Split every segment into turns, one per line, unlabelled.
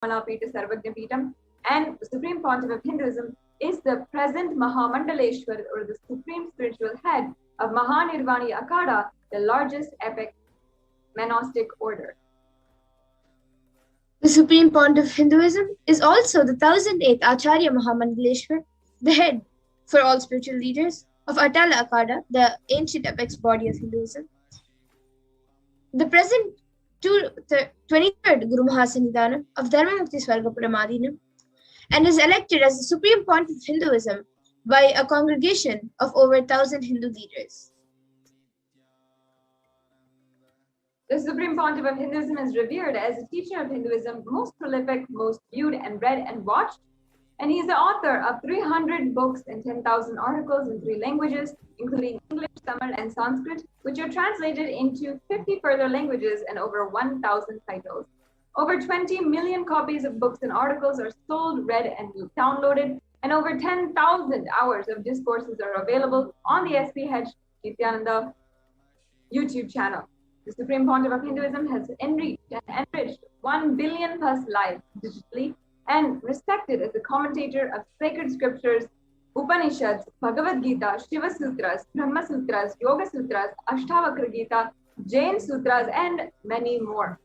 Malapita Sarvagnapitam, and the Supreme Pontiff of Hinduism is the present Mahamandaleshwar, or the Supreme Spiritual Head of Mahanirvani Akhada, the largest epic monastic order.
The Supreme Pontiff of Hinduism is also the 1008th Acharya Mahamandaleshwar, the head for all spiritual leaders of Atala Akhada, the ancient apex body of Hinduism. The present 23rd Guru Mahasanidhanam of Dharmamukti Swargapuramadinam, and is elected as the Supreme Pontiff of Hinduism by a congregation of over 1,000 Hindu leaders.
The Supreme Pontiff of Hinduism is revered as a teacher of Hinduism, most prolific, most viewed and read and watched, and he is the author of 300 books and 10,000 articles in 3 languages, including English, Tamil, and Sanskrit, which are translated into 50 further languages and over 1,000 titles. Over 20 million copies of books and articles are sold, read, and downloaded, and over 10,000 hours of discourses are available on the HDH Nithyananda YouTube channel. The Supreme Pontiff of Hinduism has enriched 1 billion plus lives digitally and respected as a commentator of sacred scriptures, Upanishads, Bhagavad Gita, Shiva Sutras, Brahma Sutras, Yoga Sutras, Ashtavakra Gita, Jain Sutras, and many more.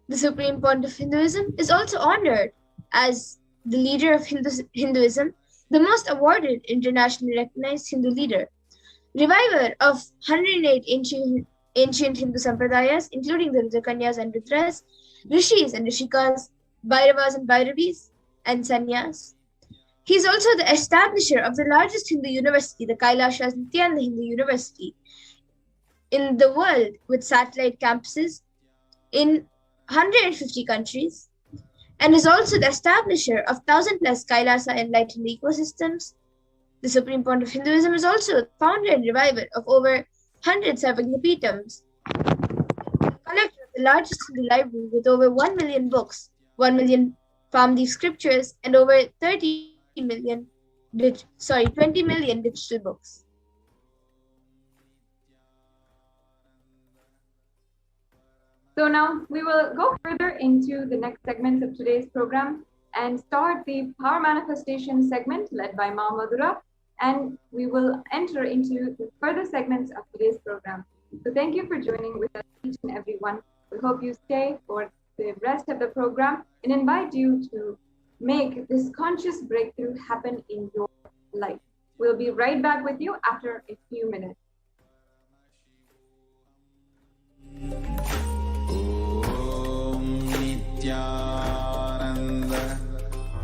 The Supreme Pontiff of Hinduism is also honored as the leader of Hinduism, the most awarded internationally recognized Hindu leader, reviver of 108 ancient Hindu sampradayas, including the Rudrakanyas and Rudras, Rishis and Rishikas, Bhairavas and Bhairavis, and Sannyas. He is also the establisher of the largest Hindu university, the Kailasa Nithyananda Hindu University, in the world, with satellite campuses in 150 countries, and is also the establisher of 1,000 plus Kailasa enlightened ecosystems. The Supreme Pontiff of Hinduism is also the founder and reviver of over 100 Sarvagnyapitams, collector of the largest Hindu library with over 1 million books, 1 million palm leaf scriptures, and over 20 million digital books.
So now we will go further into the next segment of today's program and start the Power Manifestation segment led by Ma Madhura, and we will enter into the further segments of today's program. So thank you for joining with us, each and every one. We hope you stay for the rest of the program and invite you to make this conscious breakthrough happen in your life. We'll be right back with you after a few minutes.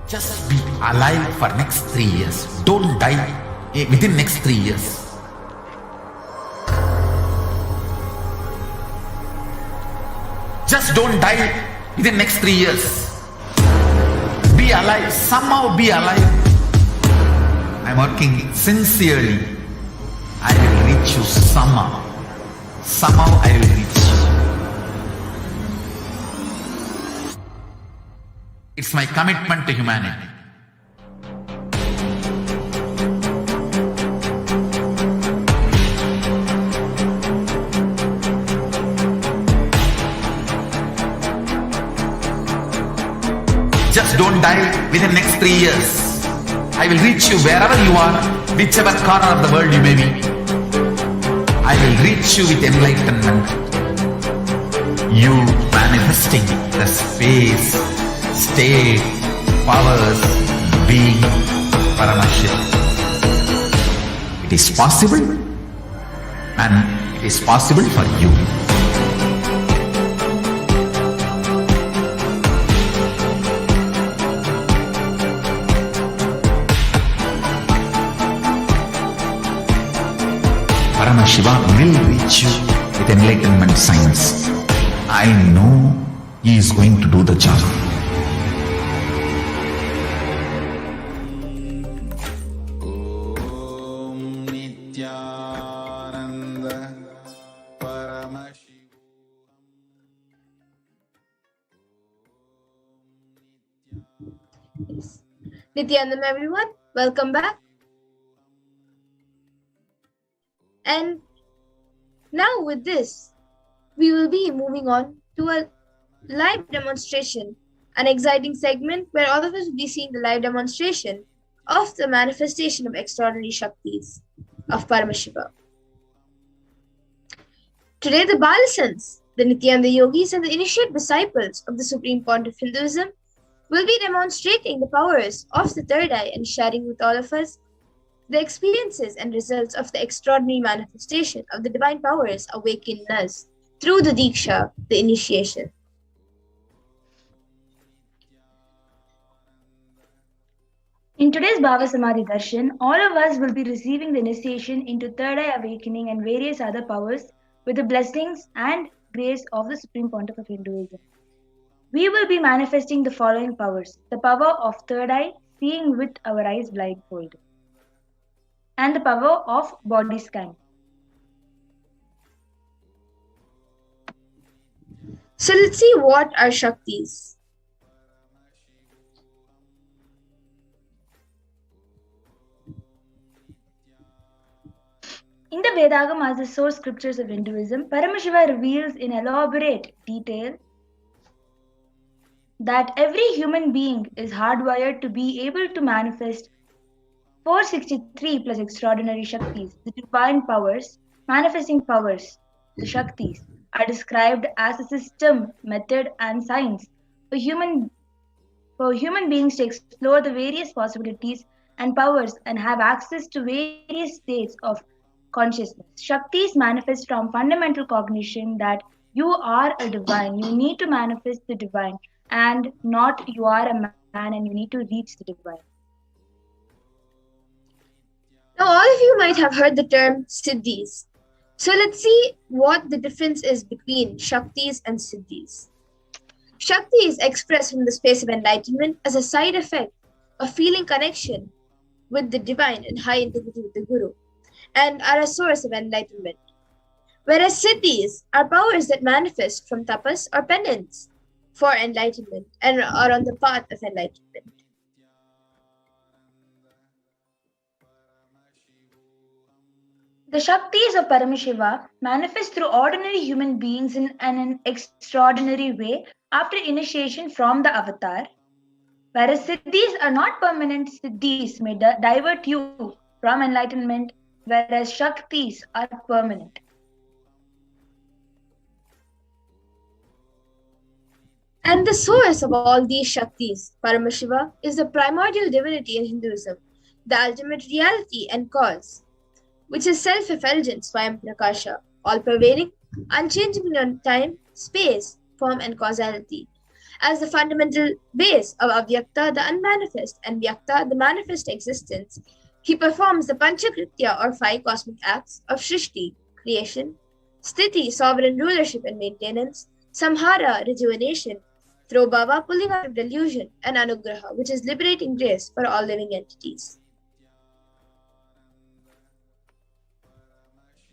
Just be alive for next 3 years. Don't die within next 3 years. Just don't die within next 3 years. Be alive. Somehow be alive. I'm working sincerely. I will reach you somehow. Somehow I will reach you. It's my commitment to humanity. Just don't die within next 3 years. I will reach you wherever you are, whichever corner of the world you may be. I will reach you with enlightenment. You manifesting the space, state, powers, being Paramashivoham. It is possible, and it is possible for you. Paramashivoham will reach you with enlightenment science. I know he is going to do the job. Nithyananda Paramashivoham.
Yes. Nithyananda, everyone, welcome back. And now with this, we will be moving on to a Live demonstration, an exciting segment where all of us will be seeing the live demonstration of the manifestation of extraordinary Shaktis of Paramashiva. Today, the Balasans, the Nithyananda yogis, and the initiate disciples of the Supreme Point of Hinduism will be demonstrating the powers of the third eye and sharing with all of us the experiences and results of the extraordinary manifestation of the divine powers awakened in us through the Diksha, the initiation.
In today's BHAVASAMADHI darshan, all of us will be receiving the initiation into third eye awakening and various other powers with the blessings and grace of the Supreme Pontiff of Hinduism. We will be manifesting the following powers: the power of third eye, seeing with our eyes blindfolded, and the power of body scan.
So let's see what are Shaktis.
In the Vedagamas, the source scriptures of Hinduism, Paramashiva reveals in elaborate detail that every human being is hardwired to be able to manifest 463 plus extraordinary Shaktis. The divine powers, manifesting powers, the Shaktis, are described as a system, method, and science for human beings to explore the various possibilities and powers and have access to various states of consciousness. Shaktis manifest from fundamental cognition that you are a divine. You need to manifest the divine, and not you are a man and you need to reach the divine.
Now, all of you might have heard the term Siddhis. So let's see what the difference is between Shaktis and Siddhis. Shakti is expressed from the space of enlightenment as a side effect of feeling connection with the divine and high integrity with the Guru, and are a source of enlightenment. Whereas Siddhis are powers that manifest from tapas or penance for enlightenment and are on the path of enlightenment.
The Shaktis of Paramashiva manifest through ordinary human beings in an extraordinary way after initiation from the avatar, whereas Siddhis are not permanent. Siddhis may divert you from enlightenment, whereas Shaktis are permanent.
And the source of all these Shaktis, Paramashiva, is the primordial divinity in Hinduism, the ultimate reality and cause, which is self-effulgent Swayam Prakasha, all-pervading, unchanging in time, space, form, and causality. As the fundamental base of Avyakta, the unmanifest, and Vyakta, the manifest existence, he performs the Panchakritya or 5 cosmic acts of Shrishti, creation, Sthiti, sovereign rulership and maintenance, Samhara, rejuvenation, Throbhava, pulling out of delusion, and Anugraha, which is liberating grace for all living entities.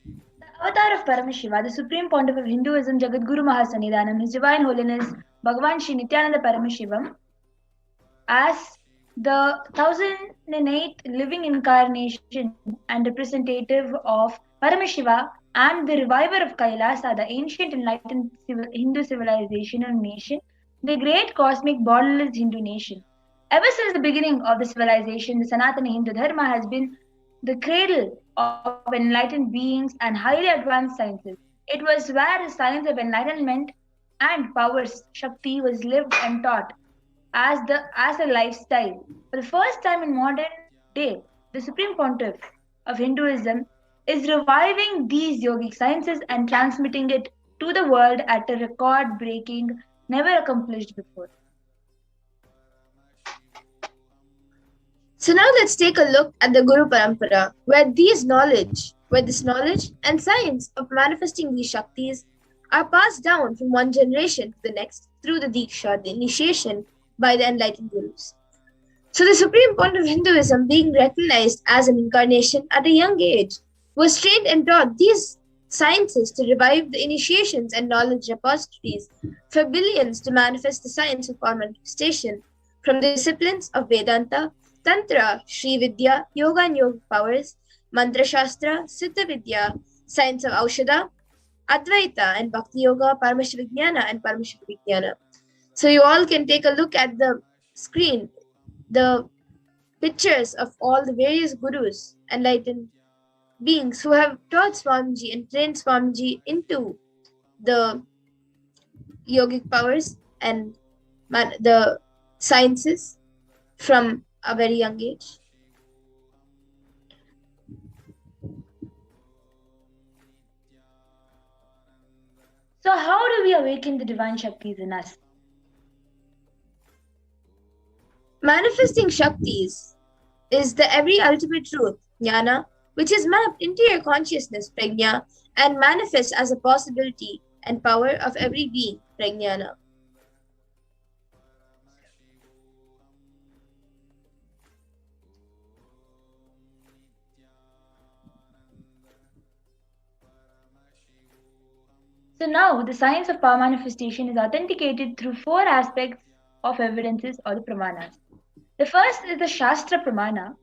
The avatar of Paramashiva, the Supreme Pontiff of Hinduism, Jagadguru Mahasannidhanam, His Divine Holiness Bhagavan Shri Nithyananda Paramashivam, as the 1008th living incarnation and representative of Paramashiva and the reviver of Kailasa, the ancient enlightened Hindu civilization and nation, the great cosmic borderless Hindu nation. Ever since the beginning of the civilization, the Sanatana Hindu Dharma has been the cradle of enlightened beings and highly advanced sciences. It was where the science of enlightenment and powers, Shakti, was lived and taught as a lifestyle. For the first time in modern day, the Supreme Pontiff of Hinduism is reviving these yogic sciences and transmitting it to the world at a record-breaking, never accomplished before.
So now let's take a look at the Guru Parampara, where this knowledge and science of manifesting these Shaktis are passed down from one generation to the next through the Diksha, the initiation by the enlightened Gurus. So the Supreme Point of Hinduism, being recognized as an incarnation at a young age, was trained and taught these sciences to revive the initiations and knowledge repositories for billions to manifest the science of form manifestation from the disciplines of Vedanta, Tantra, Sri Vidya, Yoga and Yoga powers, Mantra Shastra, Siddha Vidya, science of Aushadha, Advaita and Bhakti Yoga, Paramashivoham and Paramashivoham. So you all can take a look at the screen, the pictures of all the various gurus, enlightened beings who have taught Swamiji and trained Swamiji into the yogic powers and the sciences from a very young age.
So how do we awaken the divine Shaktis in us?
Manifesting Shaktis is the every ultimate truth, jnana, which is mapped into your consciousness, prajna, and manifests as a possibility and power of every being, prajnana.
So now the science of power manifestation is authenticated through four aspects of evidences or the pramanas. The first is the Shastra Pramana.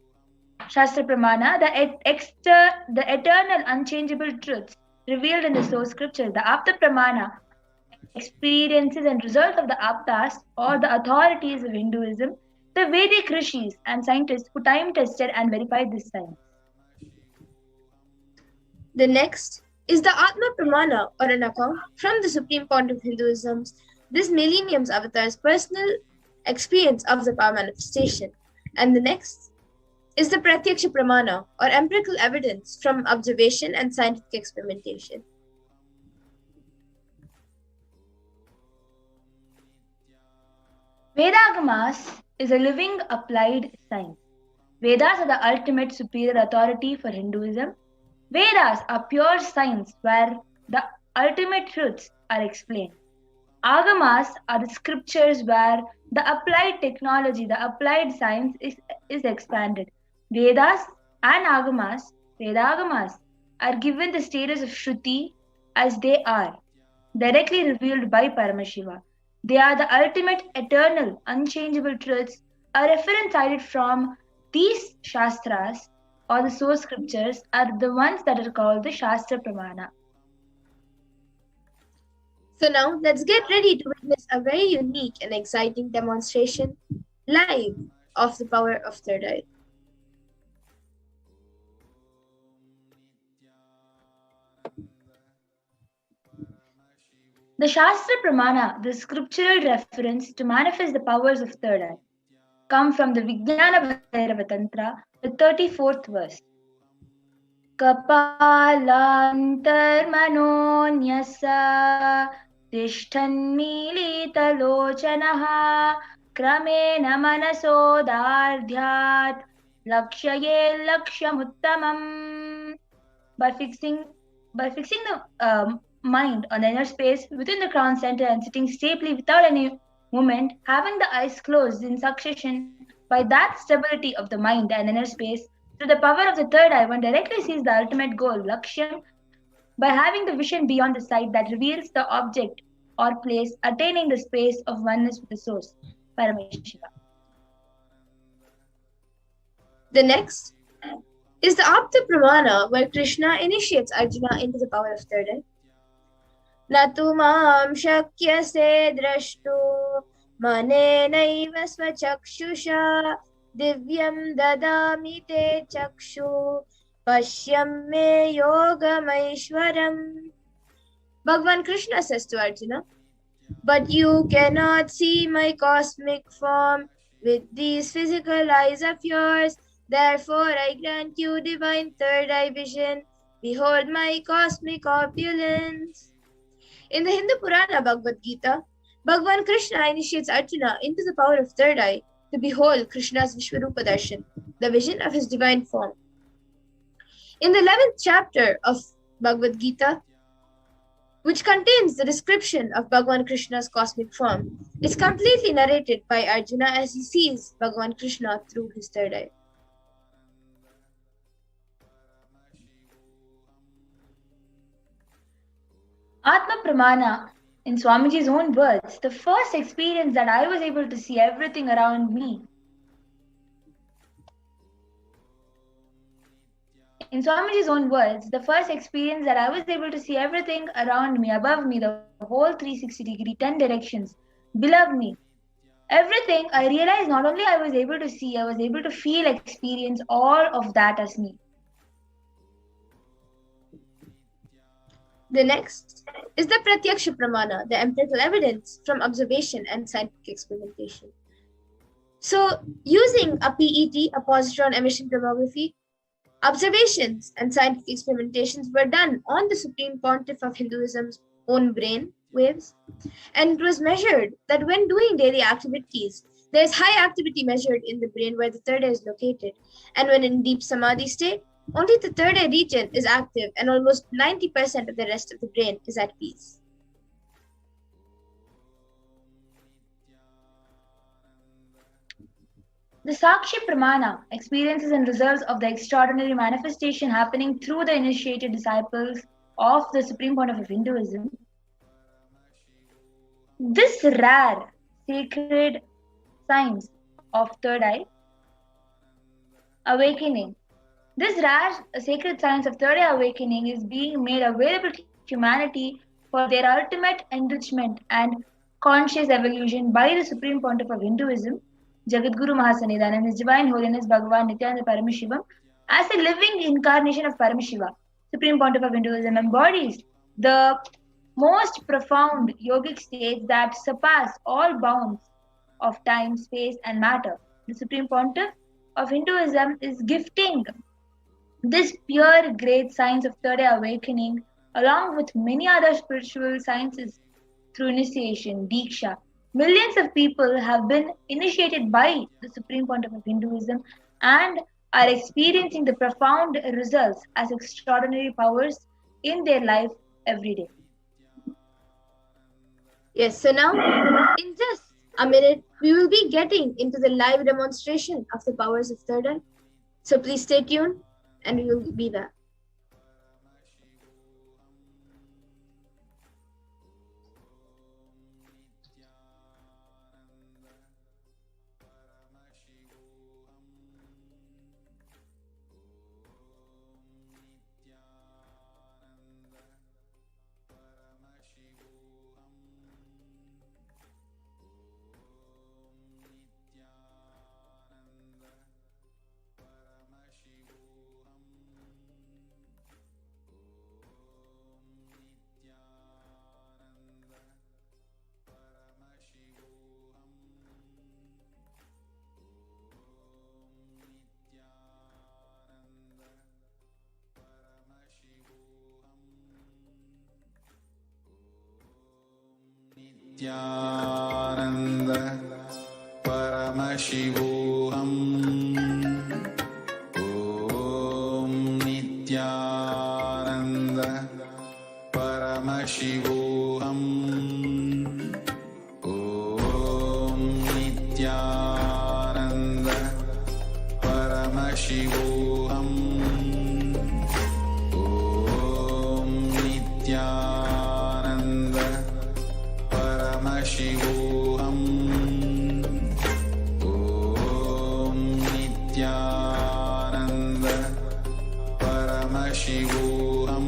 Shastra Pramana, the eternal unchangeable truths revealed in the source scripture. The Apta Pramana, experiences and results of the Aptas or the authorities of Hinduism, the Vedic rishis and scientists who time tested and verified this science.
The next is the Atma Pramana, or an account from the Supreme Pontiff of Hinduism's this millennium's avatar's personal experience of the power manifestation. And the next is the Pratyaksha Pramana, or empirical evidence from observation and scientific experimentation.
Vedagamas is a living applied science. Vedas are the ultimate superior authority for Hinduism. Vedas are pure science where the ultimate truths are explained. Agamas are the scriptures where the applied technology, the applied science is expanded. Vedas and Vedagamas are given the status of Shruti as they are, directly revealed by Paramashiva. They are the ultimate, eternal, unchangeable truths. A reference cited from these Shastras or the source scriptures are the ones that are called the Shastra Pramana.
So now let's get ready to witness a very unique and exciting demonstration live of the power of third eye.
The Shastra Pramana, the scriptural reference to manifest the powers of third eye, come from the Vijnana Bhairava Tantra, the 34th verse. Kapalantarmanonyasa tishthanmilitalochanaha kramena manasodardhyat lakshaye lakshamuttamam. By fixing the mind on the inner space within the crown center and sitting stably without any movement, having the eyes closed in succession, by that stability of the mind and inner space, through the power of the third eye, one directly sees the ultimate goal, Lakshyam, by having the vision beyond the sight that reveals the object or place, attaining the space of oneness with the source, Paramashiva.
The next is the Apta Pramana, where Krishna initiates Arjuna into the power of third eye. Natu mam shakyase drashtu manenaiva svachakshusha divyam dadami te chakshu pashyam me yogamaishwaram. Bhagavan Krishna says to Arjuna, but you cannot see my cosmic form with these physical eyes of yours. Therefore I grant you divine third eye vision. Behold my cosmic opulence. In the Hindu Purana Bhagavad Gita, Bhagavan Krishna initiates Arjuna into the power of third eye to behold Krishna's Vishwarupa Darshan, the vision of his divine form. In the 11th chapter of Bhagavad Gita, which contains the description of Bhagavan Krishna's cosmic form, is completely narrated by Arjuna as he sees Bhagavan Krishna through his third eye.
Atma Pramana, in Swamiji's own words, the first experience that I was able to see everything around me. In Swamiji's own words, the first experience that I was able to see everything around me, above me, the whole 360 degree, 10 directions, Beloved me. Everything I realized, not only I was able to see, I was able to feel, experience all of that as me.
The next is the Pratyaksha Pramana, the empirical evidence from observation and scientific experimentation. So, using a PET, a positron emission tomography, observations and scientific experimentations were done on the Supreme Pontiff of Hinduism's own brain waves, and it was measured that when doing daily activities, there is high activity measured in the brain where the third eye is located, and when in deep samadhi state, only the third eye region is active and almost 90% of the rest of the brain is at peace.
The Sakshi Pramana, experiences and results of the extraordinary manifestation happening through the initiated disciples of the Supreme Pontiff of Hinduism. This rare sacred science of third eye awakening. This rare sacred science of third eye awakening is being made available to humanity for their ultimate enrichment and conscious evolution by the Supreme Pontiff of Hinduism, Jagadguru Mahasannidhanam, His Divine Holiness Bhagavan Nithyananda Paramashivam, as a living incarnation of Paramashiva. Supreme Pontiff of Hinduism embodies the most profound yogic states that surpass all bounds of time, space, and matter. The Supreme Pontiff of Hinduism is gifting this pure great science of third eye awakening, along with many other spiritual sciences, through initiation, Diksha. Millions of people have been initiated by the Supreme Pontiff of Hinduism and are experiencing the profound results as extraordinary powers in their life every day.
Yes, so now, in just a minute, we will be getting into the live demonstration of the powers of third eye. So please stay tuned and we will be back.
Nithyananda Paramashivoham. Om Nithyananda Paramashivoham. Om Nithyananda Paramashivoham. Om Nithyananda Paramashivoham. Om Nithyananda Paramashivoham.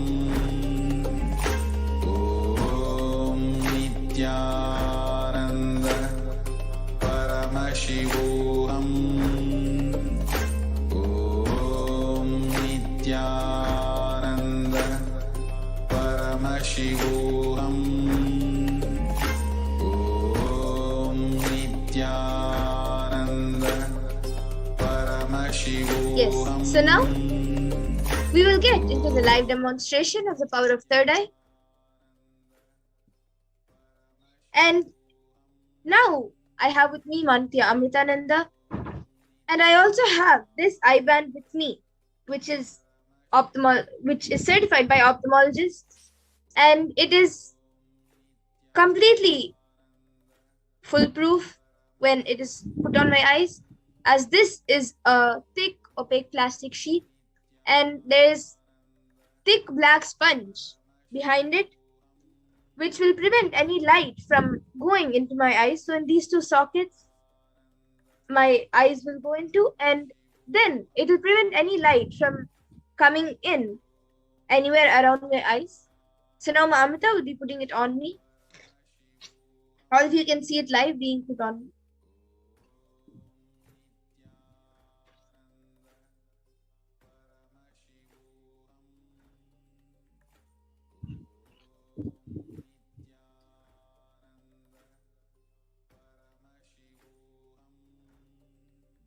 Om Nithyananda Paramashivoham. Om Nithyananda Paramashivoham.
Yes, so now we will get into the live demonstration of the power of third eye. And now I have with me Mantya Amritananda, and I also have this eye band with me, which is certified by ophthalmologists, and it is completely foolproof when it is put on my eyes, as this is a thick opaque plastic sheet and there is thick black sponge behind it, which will prevent any light from going into my eyes. So in these two sockets my eyes will go into, and then it will prevent any light from coming in anywhere around my eyes. So now Ma Amrita will be putting it on me. All of you can see it live being put on.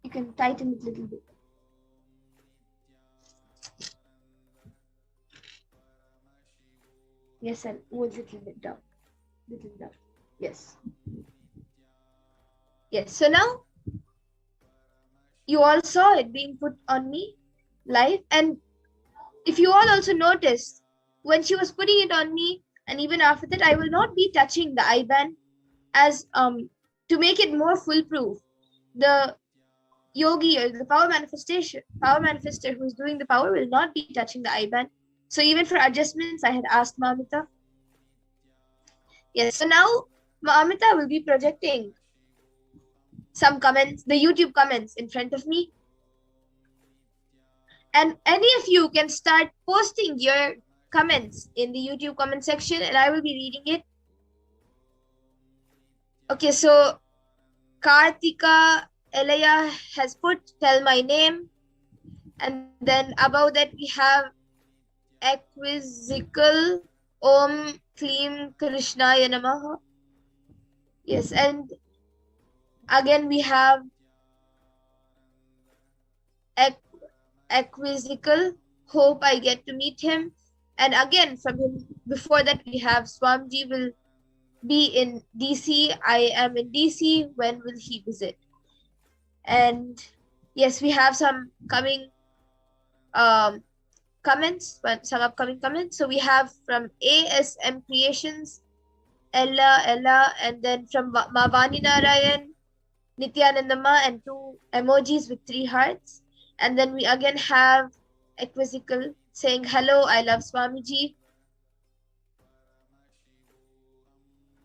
You can tighten it a little bit. Yes, and move it a little bit down. Little down. Yes. Yes. So now you all saw it being put on me live. And if you all also noticed, when she was putting it on me, and even after that, I will not be touching the IBAN as to make it more foolproof. The yogi or the power manifester who is doing the power will not be touching the IBAN. So even for adjustments, I had asked Mamita. Yes, so now Mamita will be projecting some comments, the YouTube comments in front of me. And any of you can start posting your comments in the YouTube comment section and I will be reading it. Okay, so Kartika Elaya has put, tell my name. And then above that we have Acquisical Om Klim Krishnaya Namaha. Yes, and again we have Acquisical, hope I get to meet him. And again from him, before that we have Swamiji will be in DC. I am in DC. When will he visit? And yes, we have some coming comments, but some upcoming comments. So we have from ASM Creations, Ella, and then from Mavani Narayan, Nithyanandama, and 2 emojis with 3 hearts. And then we again have Acquisical saying, hello, I love Swamiji.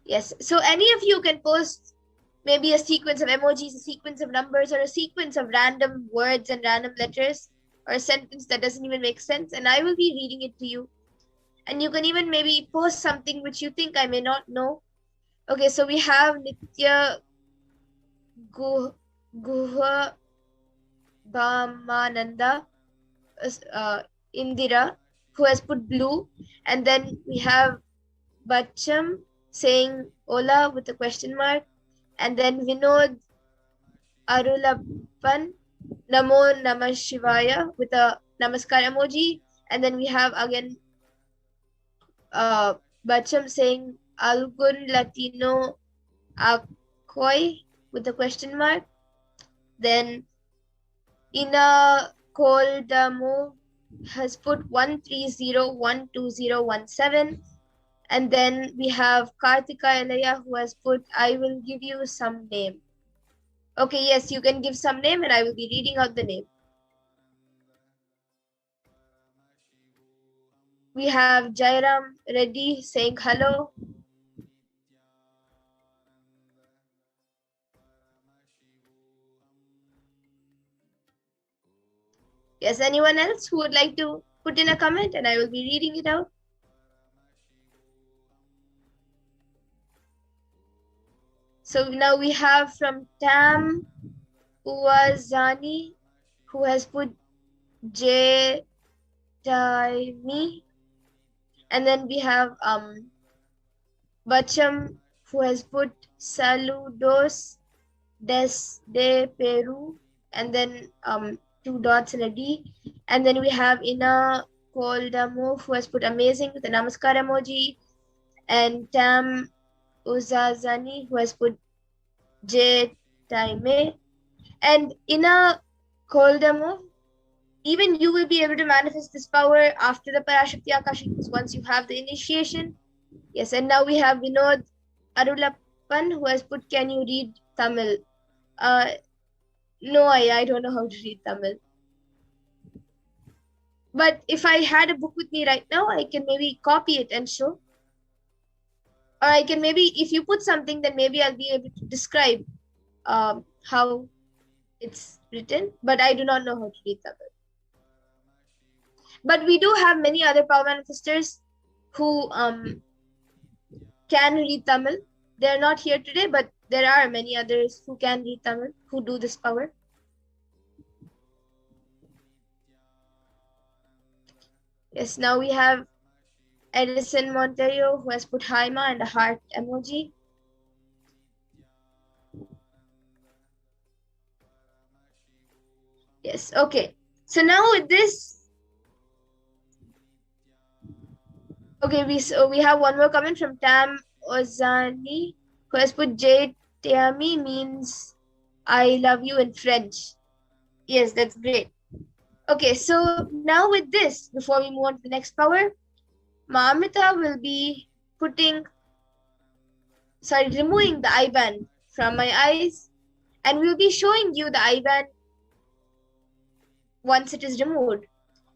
Yes, so any of you can post maybe a sequence of emojis, a sequence of numbers, or a sequence of random words and random letters, or a sentence that doesn't even make sense, and I will be reading it to you. And you can even maybe post something which you think I may not know. Okay, so we have Nitya Guha Bhamananda Indira, who has put blue. And then we have Bacham saying Ola with a question mark. And then Vinod Arulapan, Namo Namah Shivaya with a Namaskar emoji. And then we have again Bacham saying Algun Latino Akoy with a question mark. Then Ina Koldamo has put 130-12017. And then we have Kartika Elaya who has put, I will give you some name. Okay, yes, you can give some name and I will be reading out the name. We have Jairam Reddy saying hello. Yes, anyone else who would like to put in a comment and I will be reading it out? So now we have from Tam Uwazani who has put J Taimi. And then we have Bacham who has put Saludos desde Peru. And then 2 dots and a D. And then we have Ina Koldamo who has put amazing with a Namaskar emoji. And Tam Uzazani who has put J Taime. And Ina Koldamo, even you will be able to manifest this power after the Parashakti Akashi once you have the initiation. Yes, and now we have Vinod Arulapan who has put, can you read Tamil? No, I don't know how to read Tamil. But if I had a book with me right now, I can maybe copy it and show. Or I can maybe, if you put something, then maybe I'll be able to describe how it's written. But I do not know how to read Tamil. But we do have many other power manifestors who can read Tamil. They are not here today, but there are many others who can read Tamil, who do this power. Yes, now we have Edison Monteiro, who has put Haima and a heart emoji. Yes, okay. So now with this, okay, we have one more comment from Tam Ozani, who has put J Teami means I love you in French. Yes, that's great. Okay, so now with this, before we move on to the next power, Mamita will be removing the eye band from my eyes, and we'll be showing you the eye band once it is removed.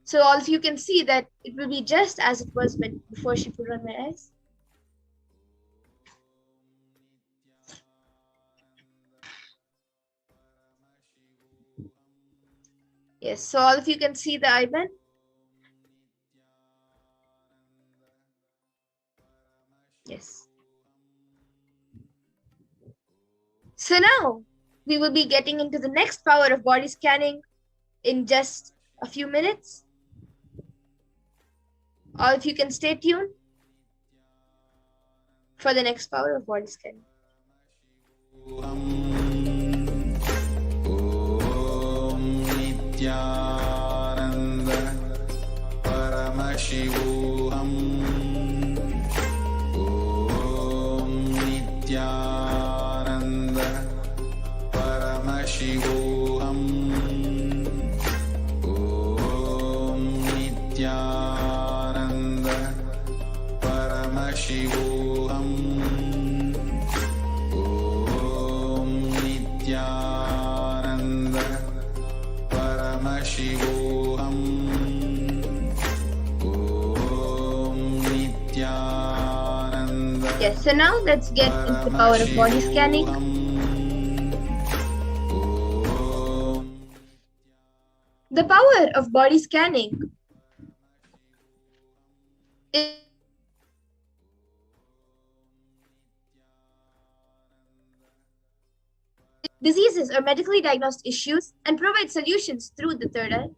So all of you can see that it will be just as it was before she put it on my eyes. Yes, so all of you can see the eye band. Yes. So now we will be getting into the next power of body scanning in just a few minutes. All of you can stay tuned for the next power of body scanning.
Nithyananda Paramashivoham. Om Nithyananda Paramashivoham. Om Nithyananda Paramashivoham. Om Nithyananda Paramashivoham. Om Nithyananda.
Yes, so now let's get into the power of body scanning. The power of body scanning is diseases or medically diagnosed issues and provide solutions through the third eye.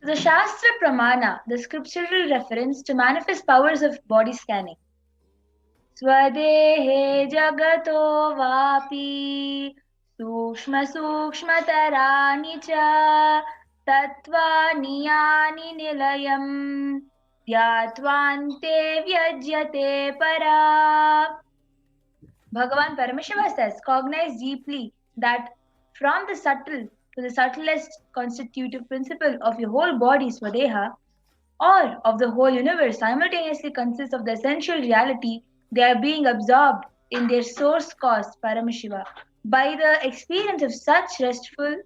The Shastra Pramana, the scriptural reference to manifest powers of body scanning. Swadehe jagato vapi sukshma sukshmatarani cha tattvani yani nilayam dhyatvante vyajyate para. Bhagavan Paramashiva says, cognize deeply that from the subtle to the subtlest constitutive principle of your whole body, Swadeha, or of the whole universe simultaneously consists of the essential reality they are being absorbed in their source cause, Paramashiva. By the experience of such restful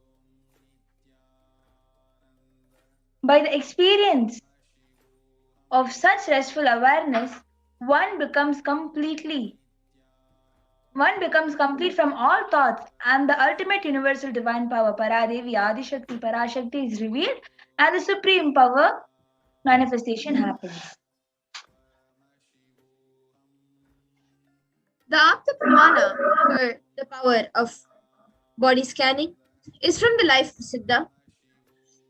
awareness, one becomes complete from all thoughts, and the ultimate universal divine power, Paradevi, Adishakti, Parashakti, is revealed, and the supreme power manifestation happens.
The Apta Pramana for the power of body scanning is from the life of Siddha.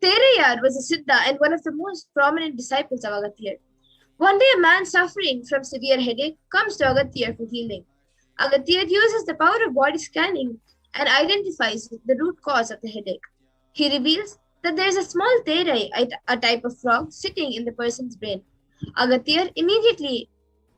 Terayar was a Siddha and one of the most prominent disciples of Agathir. One day, a man suffering from severe headache comes to Agathir for healing. Agathir uses the power of body scanning and identifies the root cause of the headache. He reveals that there is a small terai, a type of frog, sitting in the person's brain. Agathir immediately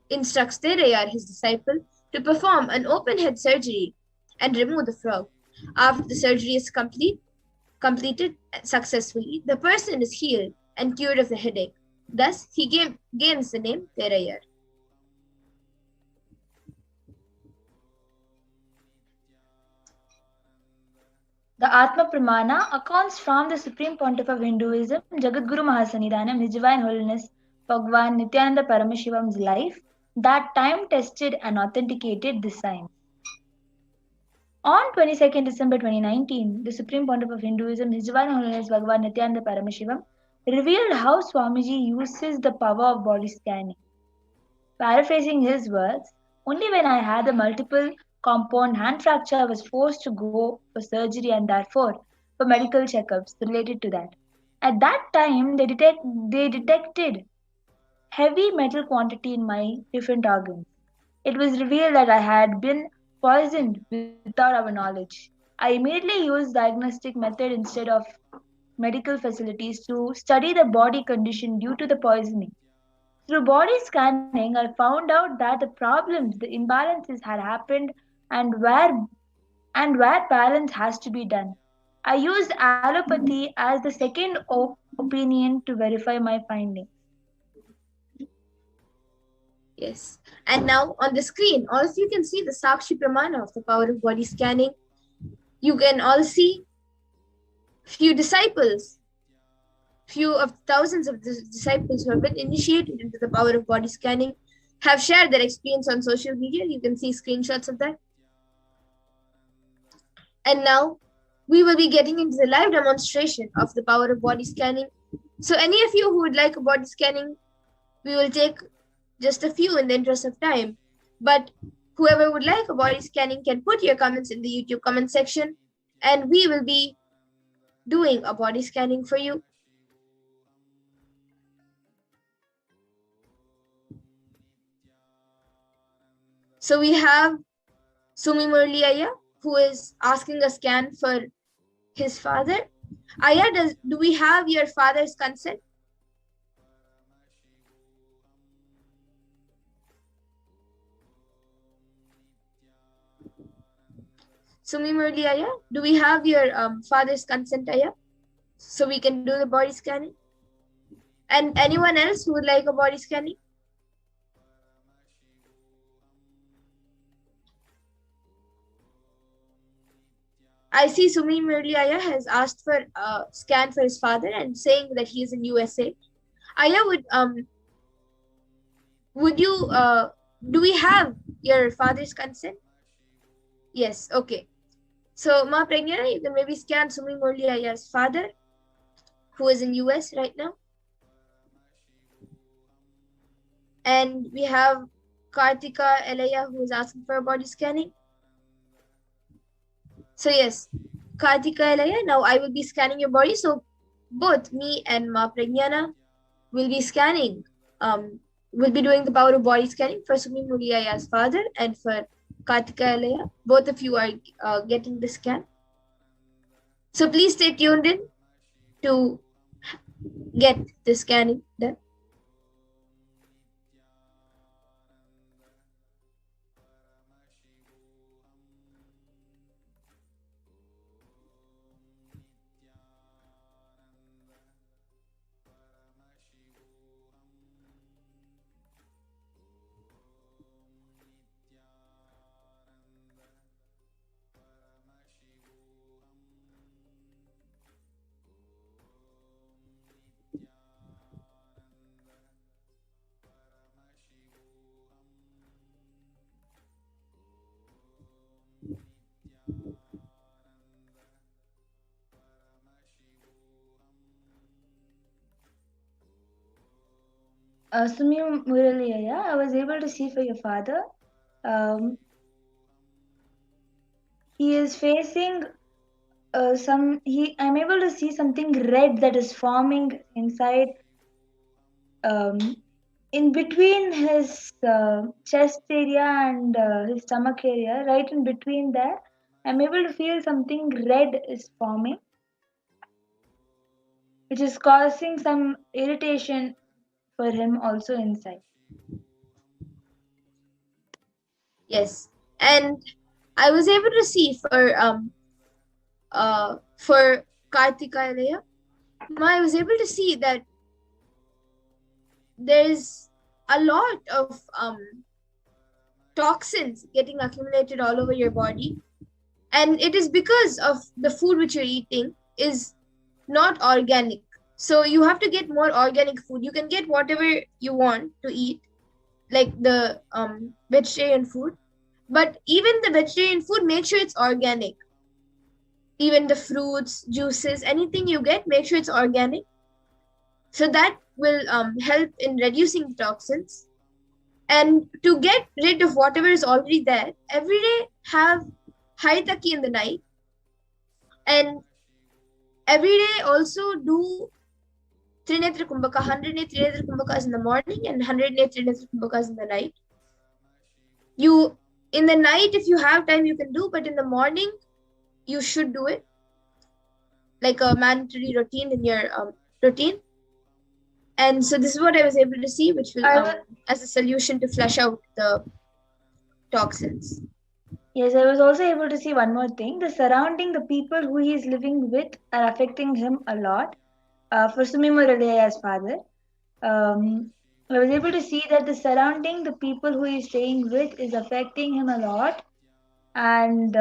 instructs Terayar, his disciple, to perform an open head surgery and remove the frog. After the surgery is completed successfully, the person is healed and cured of the headache. Thus, he gains the name Terayar.
The Atma Pramana accounts from the Supreme Pontiff of Hinduism, Jagadguru Mahasannidhanam, His Divine Holiness Bhagavan Nithyananda Paramashivam's life that time tested and authenticated this science. On 22nd December 2019, the Supreme Pontiff of Hinduism, His Divine Holiness Bhagavan Nithyananda Paramashivam, revealed how Swamiji uses the power of body scanning. Paraphrasing his words, only when I had a multiple compound hand fracture I was forced to go for surgery and therefore for medical checkups related to that. At that time, they detected heavy metal quantity in my different organs. It was revealed that I had been poisoned without our knowledge. I immediately used diagnostic method instead of medical facilities to study the body condition due to the poisoning. Through body scanning, I found out that the problems, the imbalances had happened and where balance has to be done. I used allopathy as the second opinion to verify my findings.
Yes. And now on the screen, also you can see the Sakshi Pramana of the power of body scanning. You can all see few disciples, few of thousands of disciples who have been initiated into the power of body scanning have shared their experience on social media. You can see screenshots of that. And now we will be getting into the live demonstration of the power of body scanning. So any of you who would like a body scanning, we will take just a few in the interest of time. But whoever would like a body scanning can put your comments in the YouTube comment section and we will be doing a body scanning for you. So we have Sumi Murli Aya, who is asking a scan for his father. Aya, do we have your father's consent? Sumi Murli Aya, do we have your father's consent, Aya? So we can do the body scanning? And anyone else who would like a body scanning? I see Sumi Murli Aya has asked for a scan for his father and saying that he is in USA. Aya, would you, do we have your father's consent? Yes, okay. So Ma Pragnana, you can maybe scan Sumi Murli Aya's father, who is in US right now. And we have Kartika Elaya, who is asking for a body scanning. So yes, Kartika Elaya, now I will be scanning your body. So both me and Ma Pragnana will be scanning, will be doing the power of body scanning for Sumi Murli Aya's father and for Kartika Elaya. Both of you are getting the scan. So please stay tuned in to get the scanning done.
Sumi Muraliya, I was able to see for your father. He is facing I'm able to see something red that is forming inside, in between his chest area and his stomach area, right in between there. I'm able to feel something red is forming, which is causing some irritation for him also inside.
Yes, and I was able to see for Kartika Elaya, I was able to see that there's a lot of toxins getting accumulated all over your body, and it is because of the food which you're eating is not organic. So you have to get more organic food. You can get whatever you want to eat, like the vegetarian food, but even the vegetarian food, make sure it's organic. Even the fruits, juices, anything you get, make sure it's organic. So that will help in reducing the toxins. And to get rid of whatever is already there, every day have Haritaki in the night, and every day also do Trinetra Kumbhaka, 108 Trinetra Kumbhakas in the morning and 108 Trinetra Kumbhakas in the night. You, in the night, if you have time, you can do, but in the morning, you should do it like a mandatory routine in your routine. And so this is what I was able to see, which will as a solution to flush out the toxins.
Yes, I was also able to see one more thing. The surrounding, the people who he is living with are affecting him a lot. For Sumimuraliya's father, I was able to see that the surrounding, the people who he is staying with is affecting him a lot. And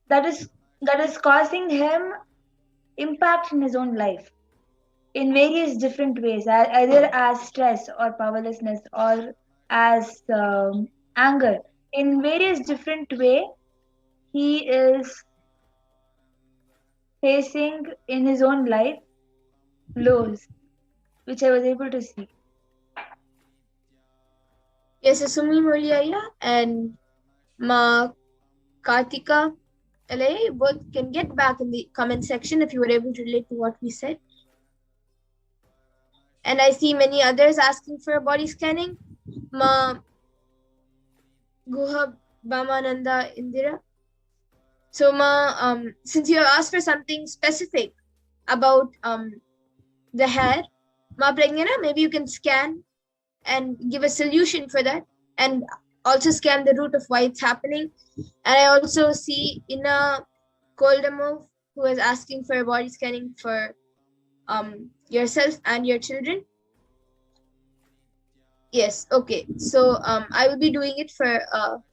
that is causing him impact in his own life in various different ways, either as stress or powerlessness or as anger. In various different way, he is facing in his own life lows, which I was able to see.
Yes, Sumi Muliaya and Ma Kartika LA both can get back in the comment section if you were able to relate to what we said. And I see many others asking for a body scanning. Ma Guha Bamananda Indira. So Ma, since you have asked for something specific about the hair, Ma Pragnana, maybe you can scan and give a solution for that, and also scan the root of why it's happening. And I also see Ina Koldamov, who is asking for a body scanning for yourself and your children. Yes, okay. So I will be doing it for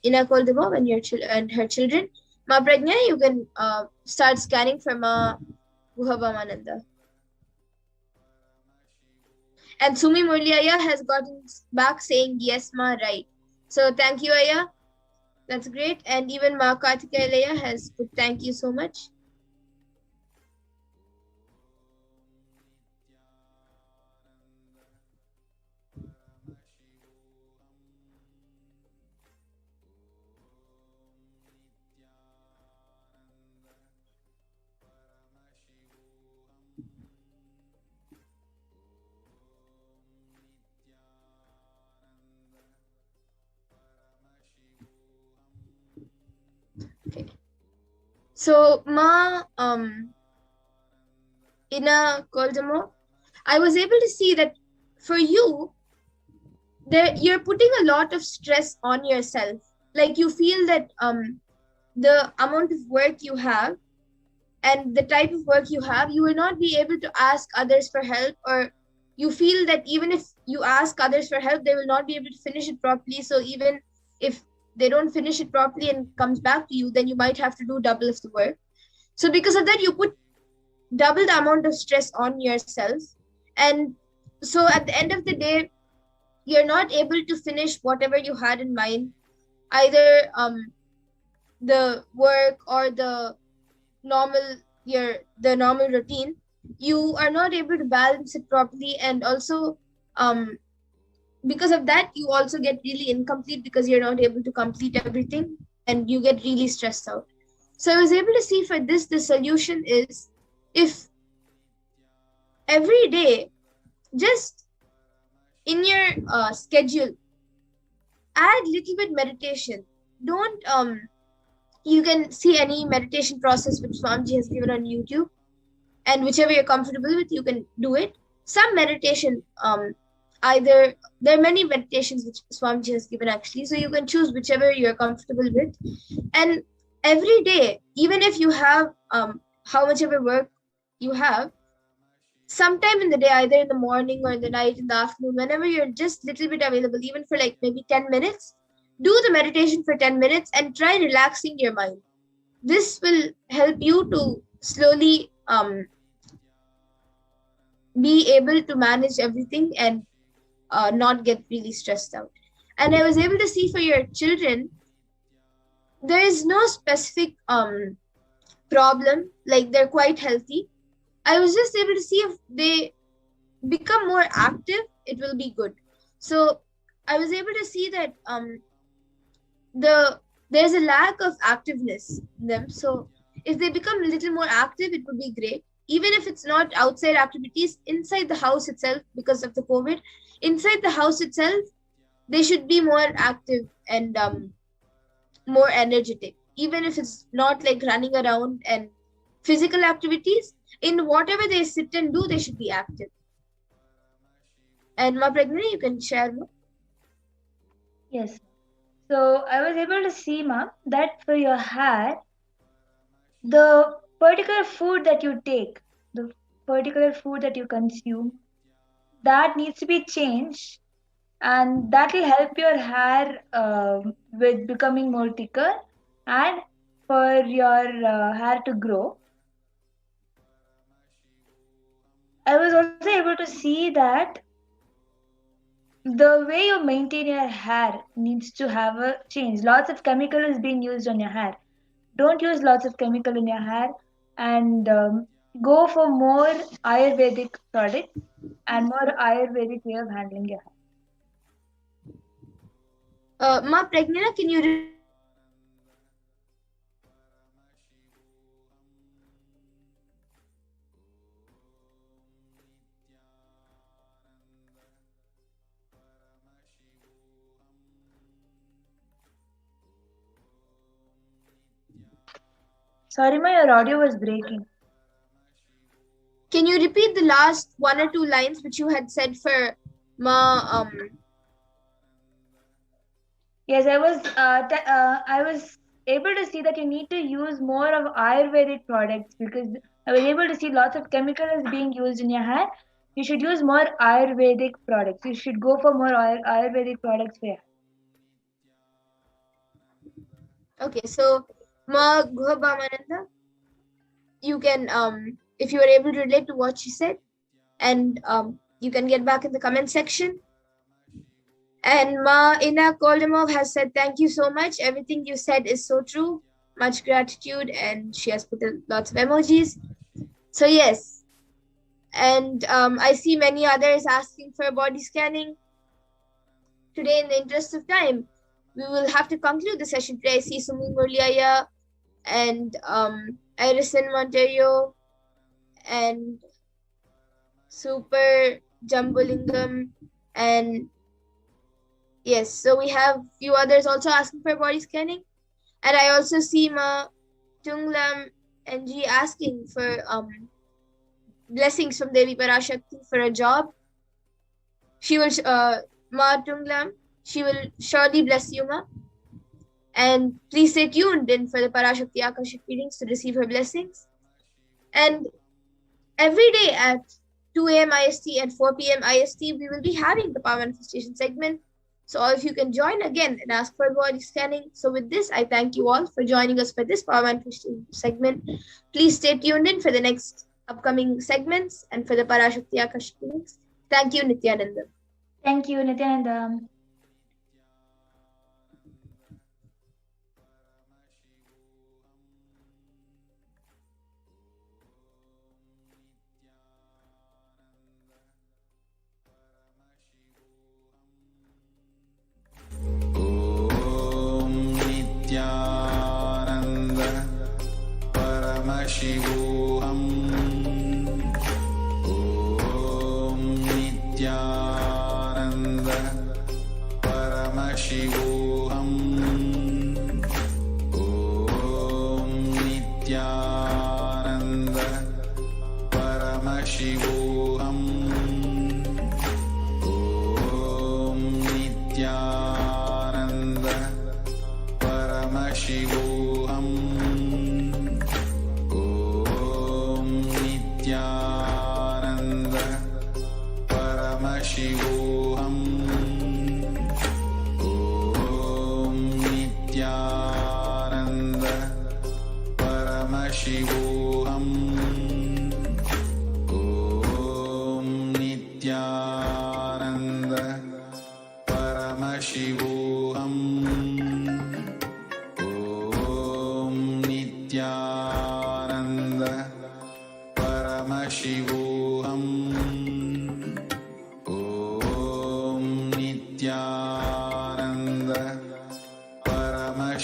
Ina Koldamov and her children. Ma Pragna, you can start scanning for Ma Guhabamananda. And Sumi Murli has gotten back saying, yes, Ma, right. So thank you, Aya. That's great. And even Ma Kartika Elaya has put thank you so much. Okay. So Ma Ina Koldamo, I was able to see that for you, you're putting a lot of stress on yourself. Like you feel that the amount of work you have and the type of work you have, you will not be able to ask others for help, or you feel that even if you ask others for help, they will not be able to finish it properly. So even if they don't finish it properly and comes back to you, then you might have to do double of the work. So because of that, you put double the amount of stress on yourself. And so at the end of the day, you're not able to finish whatever you had in mind, either the work or the normal routine. You are not able to balance it properly, and also because of that, you also get really incomplete because you're not able to complete everything and you get really stressed out. So I was able to see for this, the solution is, if every day, just in your schedule, add little bit meditation. Don't, you can see any meditation process which Swamiji has given on YouTube, and whichever you're comfortable with, you can do it. Some meditation, either there are many meditations which Swamiji has given actually, so you can choose whichever you're comfortable with. And every day, even if you have how much ever work you have, sometime in the day, either in the morning or in the night, in the afternoon, whenever you're just little bit available, even for like maybe 10 minutes, do the meditation for 10 minutes and try relaxing your mind. This will help you to slowly be able to manage everything and not get really stressed out. And I was able to see for your children, there is no specific problem, like they're quite healthy. I was just able to see if they become more active, it will be good. So I was able to see that there's a lack of activeness in them. So if they become a little more active, it would be great. Even if it's not outside activities, inside the house itself, because of the COVID, inside the house itself, they should be more active and more energetic. Even if it's not like running around and physical activities, in whatever they sit and do, they should be active. And Ma Pragnani, you can share more.
Yes. So I was able to see, ma'am, that for your hair, the particular food that you take, the particular food that you consume, that needs to be changed, and that will help your hair with becoming more thicker and for your hair to grow. I was also able to see that the way you maintain your hair needs to have a change. Lots of chemical is being used on your hair. Don't use lots of chemical in your hair, and go for more Ayurvedic products and more Ayurvedic way of handling your hair.
Ma Pragnana, can you
Sorry, your audio was breaking.
Can you repeat the last one or two lines which you had said for Ma?
Yes, I was able to see that you need to use more of Ayurvedic products, because I was able to see lots of chemicals being used in your hair. You should use more Ayurvedic products. You should go for more Ayurvedic products for your hair.
Okay, so Ma Guhabamananda, you can, if you are able to relate to what she said, and you can get back in the comment section. And Ma Ina Koldimov has said, thank you so much. Everything you said is so true. Much gratitude. And she has put lots of emojis. So yes. And I see many others asking for body scanning. Today, in the interest of time, we will have to conclude the session today. I see Sumi Murliaya and Irison Monterio and Super Jambulingam, and yes, so we have few others also asking for body scanning. And I also see Ma Tunglam NG asking for blessings from Devi Parashakti for a job. She will Ma Tunglam, she will surely bless you, Ma. And please stay tuned in for the Parashakti Akashic readings to receive her blessings. And every day at 2 a.m. IST and 4 p.m. IST, we will be having the Power Manifestation segment. So all of you can join again and ask for body scanning. So with this, I thank you all for joining us for this Power Manifestation segment. Please stay tuned in for the next upcoming segments and for the Parashakti Akashic readings. Thank you, Nithyananda.
Thank you, Nithyananda.
Nithyananda Paramashivoham. Om Nithyananda Paramashivoham. Om Nithyananda Paramashivoham. Om Nithyananda Paramashivoham. Om Nithyananda Paramashivoham. Om Nithyananda Paramashivoham. Om Nithyananda Paramashivoham. Om Nithyananda Paramashivoham. Om Nithyananda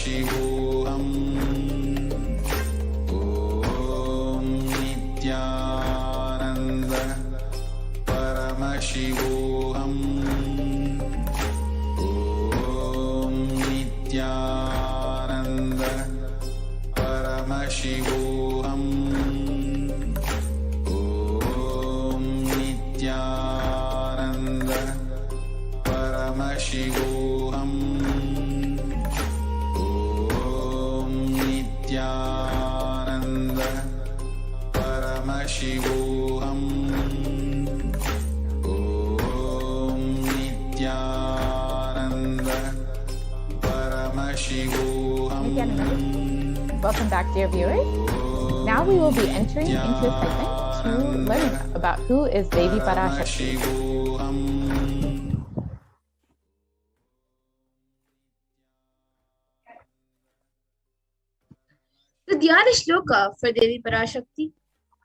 Paramashivoham. Om Nithyananda Paramashivoham. Om Nithyananda Paramashivoham. Om Nithyananda Paramashivoham. Om Nithyananda Paramashivoham. Om Nithyananda Paramashivoham.
Welcome back, dear viewers. Now we will be entering into a segment to learn about who is Devi Parashakti.
The Dhyana Shloka for Devi Parashakti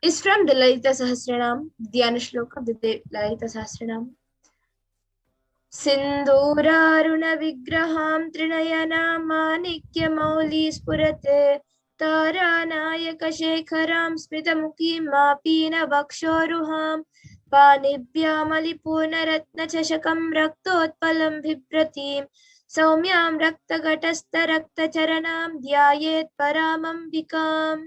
is from the Lalita Sahasranam, Dhyana Shloka of the Lalita Sahasranam. Sindhuraruna Vigraham Trinayana Manikya Mauli Spurate Taranayaka Shekharam Smitamuki Mapina Vakshoruham Panibhyam Alipuna Ratna Chashakam Raktotpalam Vipratim Saumyam Raktagatasta Raktacharanam Dhyayet Paramambikam.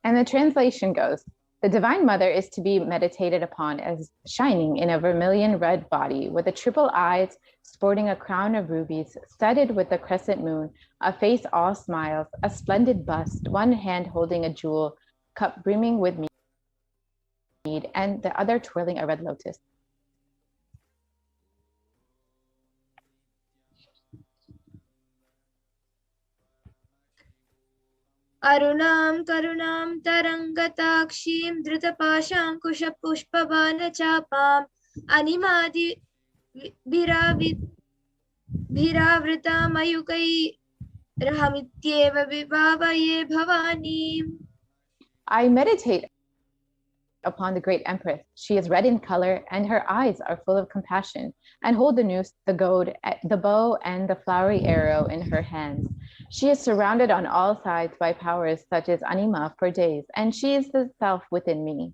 And the translation goes, the Divine Mother is to be meditated upon as shining in a vermilion red body with a triple eyes, sporting a crown of rubies, studded with a crescent moon, a face all smiles, a splendid bust, one hand holding a jewel, cup brimming with mead, and the other twirling a red lotus.
Arunam Karunam Tarangatakshim Dhrutapashankusha Pushpavana Chapam Animadi Bhiravrita Mayukai Rahamityeva Vivavaye Bhavani.
I meditate upon the great Empress. She is red in color, and her eyes are full of compassion, and hold the noose, the goad, the bow, and the flowery arrow in her hands. She is surrounded on all sides by powers such as Anima for days, and she is the self within me.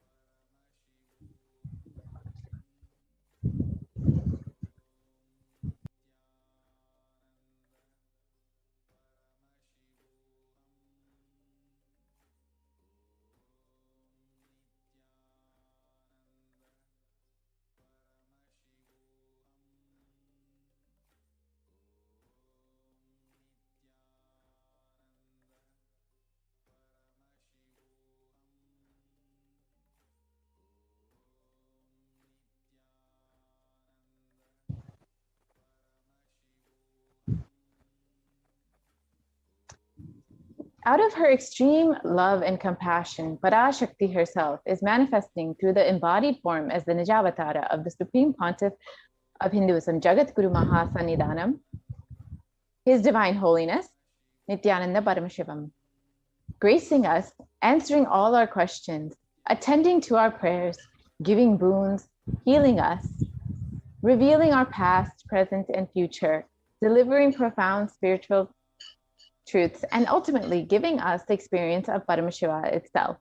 Out of her extreme love and compassion, Parashakti herself is manifesting through the embodied form as the Nijavatara of the Supreme Pontiff of Hinduism, Jagat Guru Mahasannidhanam, His Divine Holiness, Nithyananda Paramashivam, gracing us, answering all our questions, attending to our prayers, giving boons, healing us, revealing our past, present, and future, delivering profound spiritual truths, and ultimately giving us the experience of Paramashiva itself.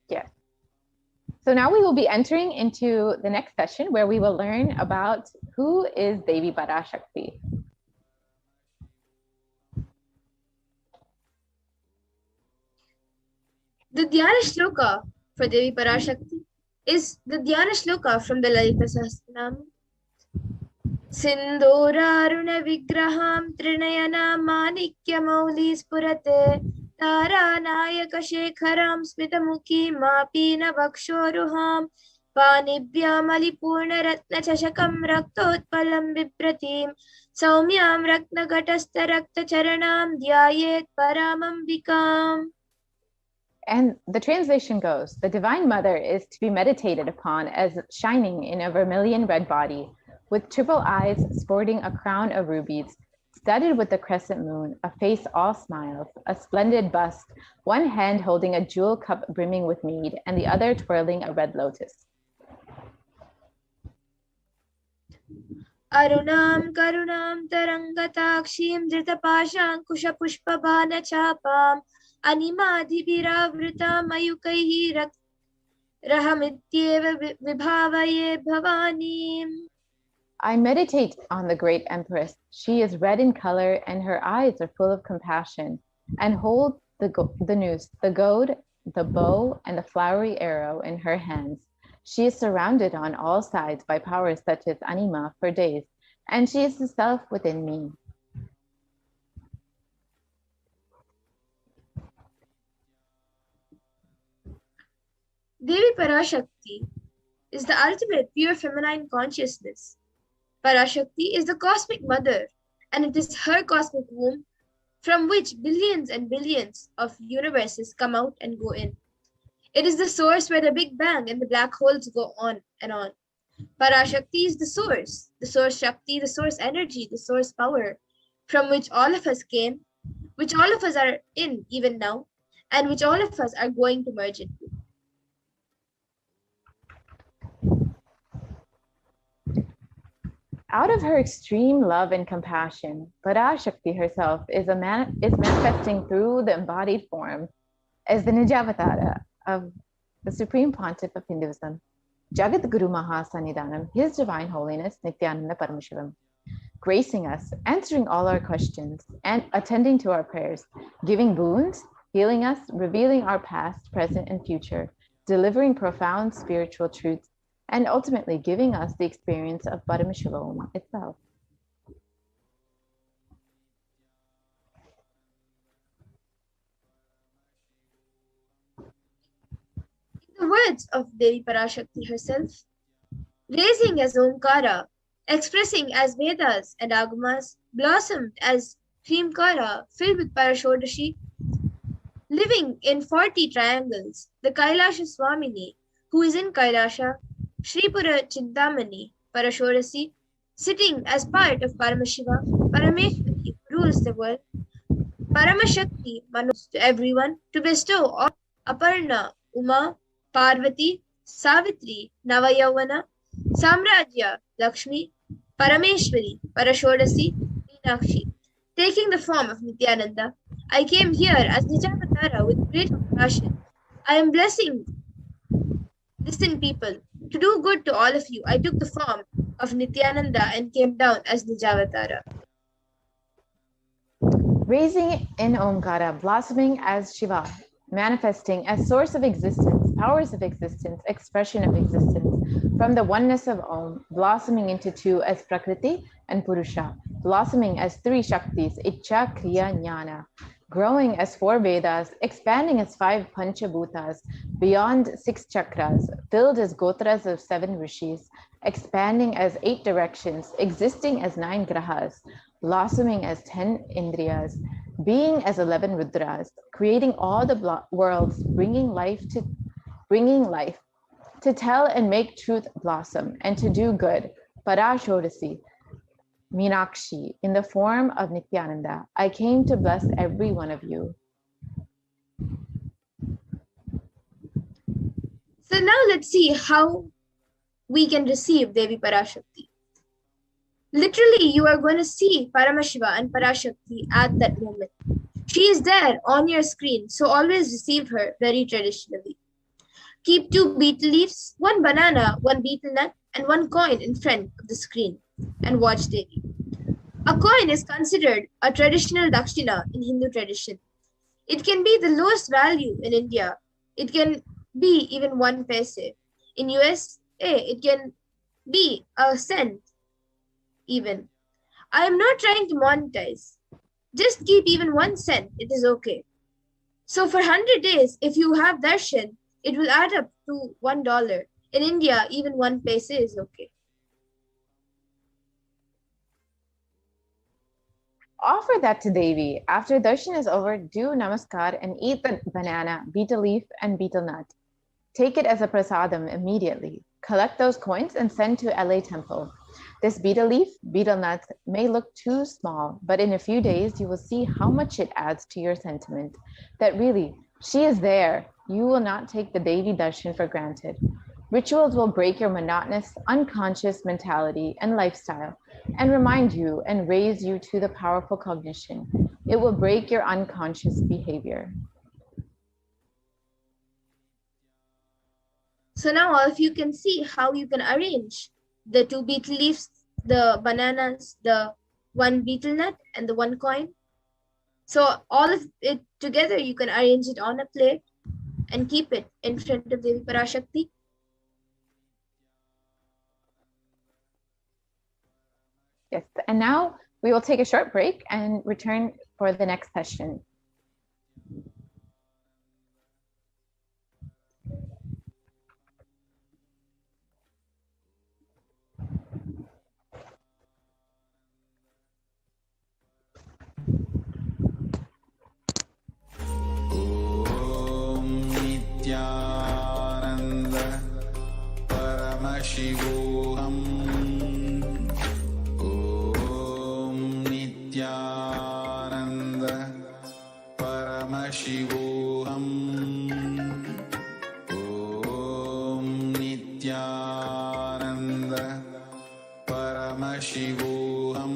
Yes. So now we will be entering into the next session where we will learn about who is Devi Parashakti.
The Dhyana Shloka for Devi Parashakti is the Dhyana Shloka from the Lalita Sahasranam. Sindhoraruna Vigraham Trinayana Manikya Mauli Spurate Tara Nayaka Shekharam Smitamuki Mapina Vakshoruham Panibhyam Alipurna Ratna Chashakam Raktotpalam Vipratim Saumyam Ratna Gatasta Rakta Charanam Dhyayet Paramambikam.
And the translation goes, the Divine Mother is to be meditated upon as shining in a vermilion red body, with triple eyes sporting a crown of rubies, studded with the crescent moon, a face all smiles, a splendid bust, one hand holding a jewel cup brimming with mead, and the other twirling a red lotus.
Arunam Karunam Tarangatakshim Dritapashankusha Pushpabhana Chapam Animadhibiravrita Mayukaihi Rahamityeva Vibhavaye Bhavani.
I meditate on the great Empress. She is red in color and her eyes are full of compassion, and hold the noose, the goad, the bow, and the flowery arrow in her hands. She is surrounded on all sides by powers such as Anima for days, and she is the self within me.
Devi Parashakti is the ultimate pure feminine consciousness. Parashakti is the cosmic mother, and it is her cosmic womb from which billions and billions of universes come out and go in. It is the source where the Big Bang and the black holes go on and on. Parashakti is the source Shakti, the source energy, the source power, from which all of us came, which all of us are in even now, and which all of us are going to merge into.
Out of her extreme love and compassion, Parashakti herself is manifesting through the embodied form as the Nijavatara of the Supreme Pontiff of Hinduism, Jagat Guru Mahasannidhanam, His Divine Holiness Nithyananda Paramashivam, gracing us, answering all our questions, and attending to our prayers, giving boons, healing us, revealing our past, present, and future, delivering profound spiritual truths, and ultimately giving us the experience of Paramashivoham itself.
words of Devi Parashakti herself, raising as Omkara, expressing as Vedas and Agamas, blossomed as Hrimkara, filled with Parashodashi, living in 40 triangles, the Kailasa Swamini, who is in Kailasa, Sripura Chintamani, Parashodasi, sitting as part of Paramashiva, Parameshwari, who rules the world, Paramashakti, Manus to everyone, to bestow all Aparna, Uma, Parvati, Savitri, Navayavana, Samrajya, Lakshmi, Parameshwari, Parashodasi, Meenakshi. Taking the form of Nithyananda, I came here as Nijavatara with great compassion. I am blessing distant people. To do good to all of you, I took the form of Nithyananda and came down as Nijavatara.
Raising in Omkara, blossoming as Shiva, manifesting as source of existence, powers of existence, expression of existence, from the oneness of Om, blossoming into two as Prakriti and Purusha, blossoming as three Shaktis, Icha, Kriya, Jnana, growing as four Vedas, expanding as five Panchabhutas, beyond six chakras, filled as Gotras of seven Rishis, expanding as eight directions, existing as nine Grahas, blossoming as 10 Indriyas, being as 11 Rudras, creating all the worlds, bringing life to tell and make truth blossom and to do good, Parashodasi, Meenakshi, in the form of Nithyananda. I came to bless every one of you.
So now let's see how we can receive Devi Parashakti. Literally, you are going to see Paramashiva and Parashakti at that moment. She is there on your screen, so always receive her very traditionally. Keep two betel leaves, one banana, one betel nut, and one coin in front of the screen and watch Devi. A coin is considered a traditional dakshina in Hindu tradition. It can be the lowest value in India. It can be even 1 paise. In USA, it can be a cent even. I am not trying to monetize. Just keep even 1 cent. It is okay. So for 100 days, if you have darshan, it will add up to $1. In India, even 1 paise is okay.
Offer that to Devi. After darshan is over, do namaskar and eat the banana, betel leaf, and betel nut. Take it as a prasadam immediately. Collect those coins and send to LA Temple. This betel leaf, betel nut may look too small, but in a few days you will see how much it adds to your sentiment. That really, she is there. You will not take the Devi darshan for granted. Rituals will break your monotonous, unconscious mentality and lifestyle and remind you and raise you to the powerful cognition. It will break your unconscious behavior.
So now all of you can see how you can arrange the 2 betel leaves, the bananas, the 1 betel nut, and the 1 coin. So all of it together, you can arrange it on a plate and keep it in front of Devi Parashakti.
Yes, and now we will take a short break and return for the next session.
Nithyananda Paramashivoham. Om Nithyananda Paramashivoham. Om Nithyananda Paramashivoham.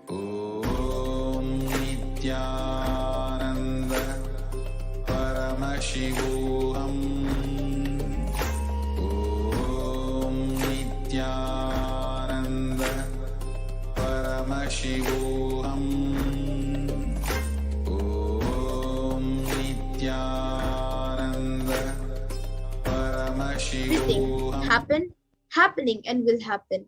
Om Nithyananda Paramashivoham. Om Nithyananda Paramashivoham. Om Nithyananda
Everything
Paramashivoham.
happen, happening, and will happen.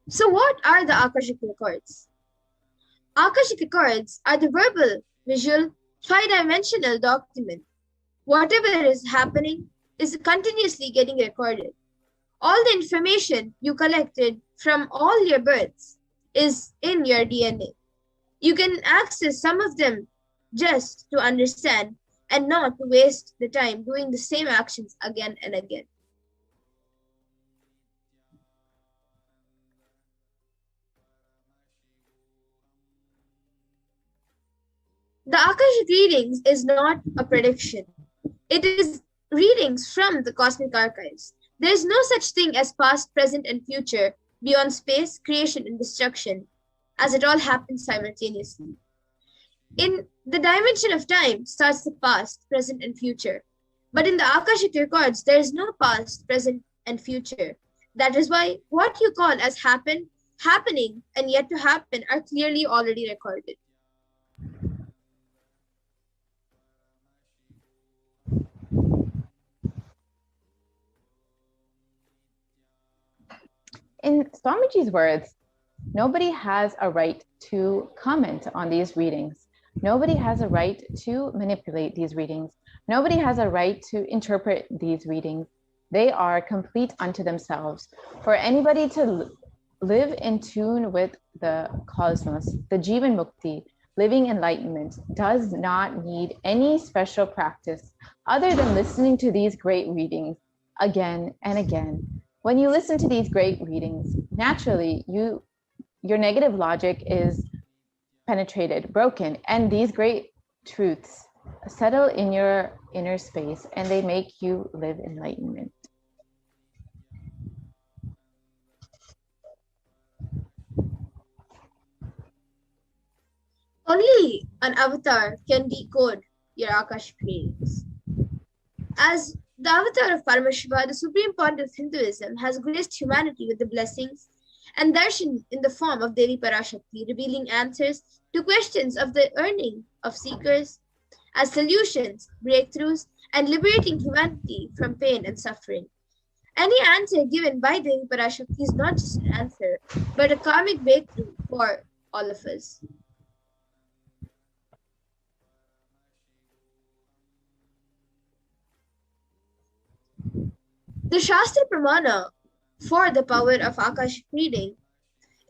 So what are the Akashic records? Akashic records are the verbal, visual, five-dimensional document. Whatever is happening is continuously getting recorded. All the information you collected from all your births is in your DNA. You can access some of them just to understand and not to waste the time doing the same actions again and again. The Akashic readings is not a prediction. It is readings from the cosmic archives. There is no such thing as past, present, and future beyond space, creation, and destruction, as it all happens simultaneously. In the dimension of time starts the past, present, and future. But in the Akashic records, there is no past, present, and future. That is why what you call as happening, and yet to happen are clearly already recorded.
In Swamiji's words, nobody has a right to comment on these readings. Nobody has a right to manipulate these readings. Nobody has a right to interpret these readings. They are complete unto themselves. For anybody to live in tune with the cosmos, the Jivan Mukti, living enlightenment, does not need any special practice other than listening to these great readings again and again. When you listen to these great readings, naturally, your negative logic is penetrated, broken, and these great truths settle in your inner space and they make you live enlightenment.
Only an avatar can decode your Akashic readings. As the avatar of Paramashiva, the supreme point of Hinduism, has graced humanity with the blessings and darshan in the form of Devi Parashakti, revealing answers to questions of the earning of seekers as solutions, breakthroughs, and liberating humanity from pain and suffering. Any answer given by Devi Parashakti is not just an answer, but a karmic breakthrough for all of us. The Shastra Pramana for the power of Akashic reading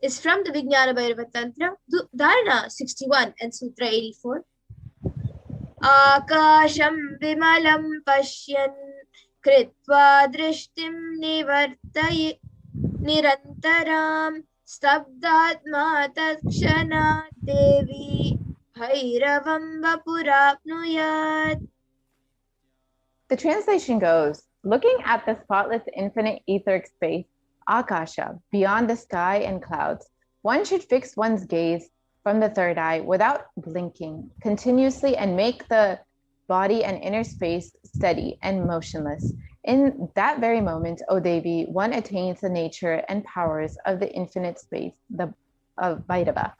is from the Vijnana Bhairava Tantra, Dharana 61 and Sutra 84. Akasham vimalam pashyan kritva drishtim nirantaram stabdatma takshana devi bhairavam vapurapnuyat.
The translation goes, looking at the spotless infinite etheric space, Akasha, beyond the sky and clouds, one should fix one's gaze from the third eye without blinking continuously and make the body and inner space steady and motionless. In that very moment, O Devi, one attains the nature and powers of the infinite space, of Bhairava.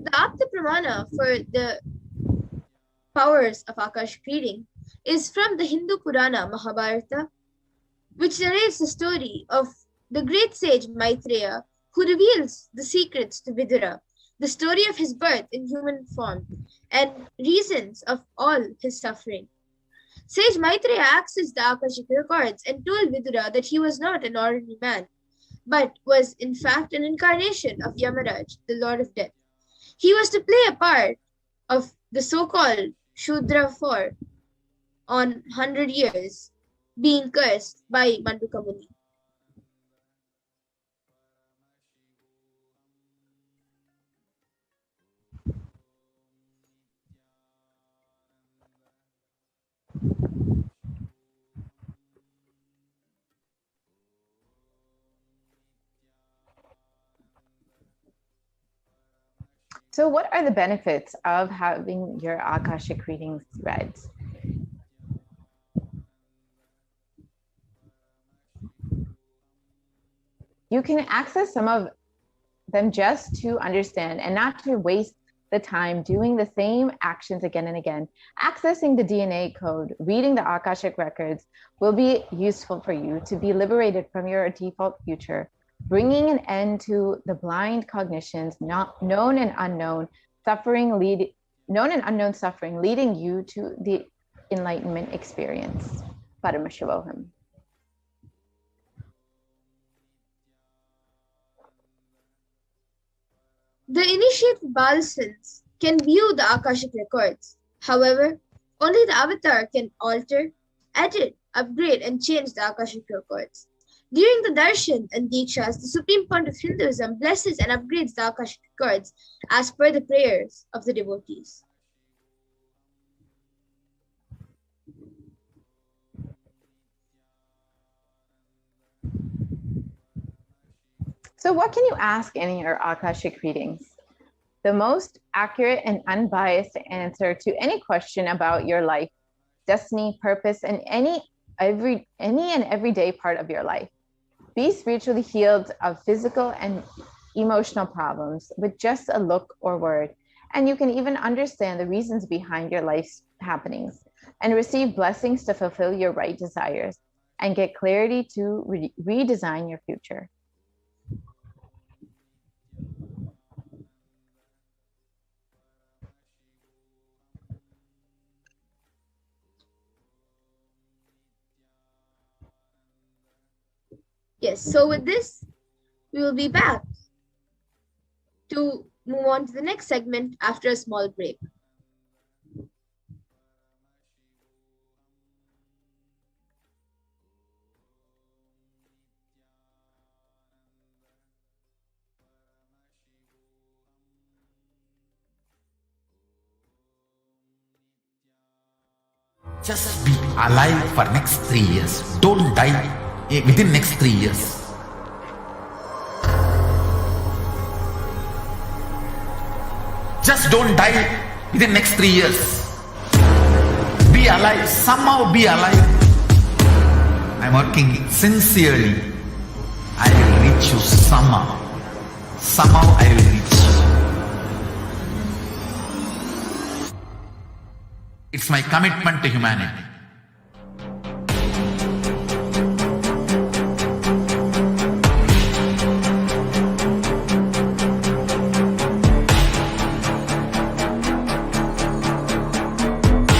The Apta Pramana for the powers of Akashic reading is from the Hindu Purana Mahabharata, which narrates the story of the great sage Maitreya, who reveals the secrets to Vidura, the story of his birth in human form, and reasons of all his suffering. Sage Maitreya accessed the Akashic records and told Vidura that he was not an ordinary man, but was in fact an incarnation of Yamaraj, the Lord of Death. He was to play a part of the so-called Shudra 4 on 100 years, being cursed by Manduka Muni.
So what are the benefits of having your Akashic readings read? You can access some of them just to understand and not to waste the time doing the same actions again and again, accessing the DNA code, reading the Akashic records will be useful for you to be liberated from your default future, bringing an end to the blind cognitions, not known and unknown suffering, leading you to the enlightenment experience. Paramashivoham.
The initiated Balsans can view the Akashic records. However, only the avatar can alter, edit, upgrade, and change the Akashic records. During the Darshan and Dikshas, the Supreme Point of Hinduism blesses and upgrades the Akashic records as per the prayers of the devotees.
So what can you ask in your Akashic readings? The most accurate and unbiased answer to any question about your life, destiny, purpose, and any and everyday part of your life. Be spiritually healed of physical and emotional problems with just a look or word. And you can even understand the reasons behind your life's happenings and receive blessings to fulfill your right desires and get clarity to redesign your future.
Yes, so with this, we will be back to move on to the next segment after a small break.
Just be alive for next 3 years. Don't die within next 3 years. Just don't die within next 3 years. Be alive. Somehow be alive. I'm working sincerely. I will reach you somehow. Somehow I will reach you. It's my commitment to humanity.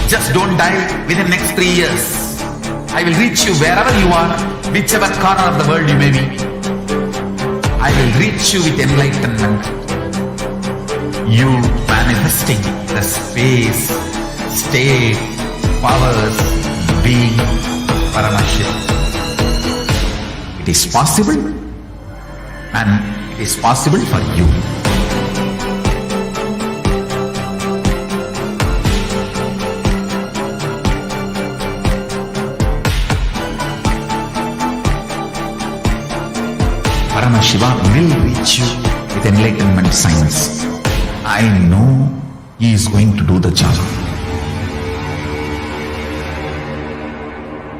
Just don't die within next 3 years. I will reach you wherever you are, whichever corner of the world you may be. I will reach you with enlightenment. You manifesting the space, state, powers, being Paramashivoham. It is possible, and it is possible for you. Paramashiva will reach you with enlightenment science. I know he is going to do the job.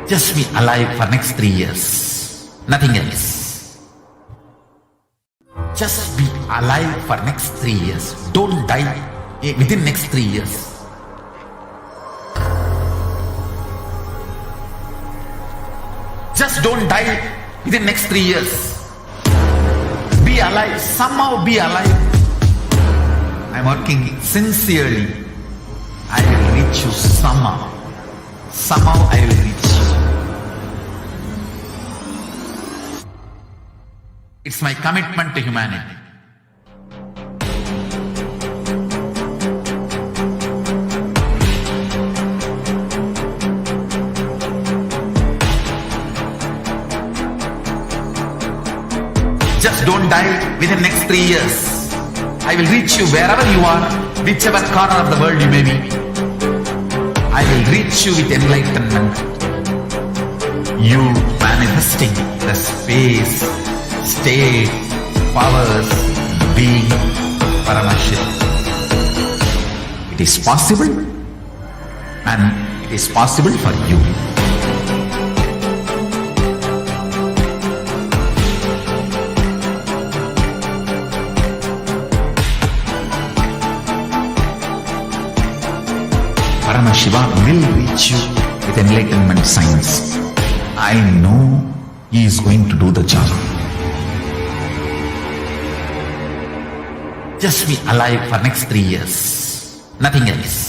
Just be alive for next 3 years. Nothing else. Just be alive for next 3 years. Don't die within next 3 years. Just don't die within next 3 years. Be alive. Somehow be alive. I'm working sincerely. I will reach you somehow. Somehow I will reach you. It's my commitment to humanity. Just don't die within next 3 years. I will reach you wherever you are, whichever corner of the world you may be. I will reach you with enlightenment. You manifesting the space, state, powers, being Paramashivoham. It is possible, and it is possible for you. Paramashiva will reach you with enlightenment science. I know he is going to do the job. Just be alive for next 3 years. Nothing else.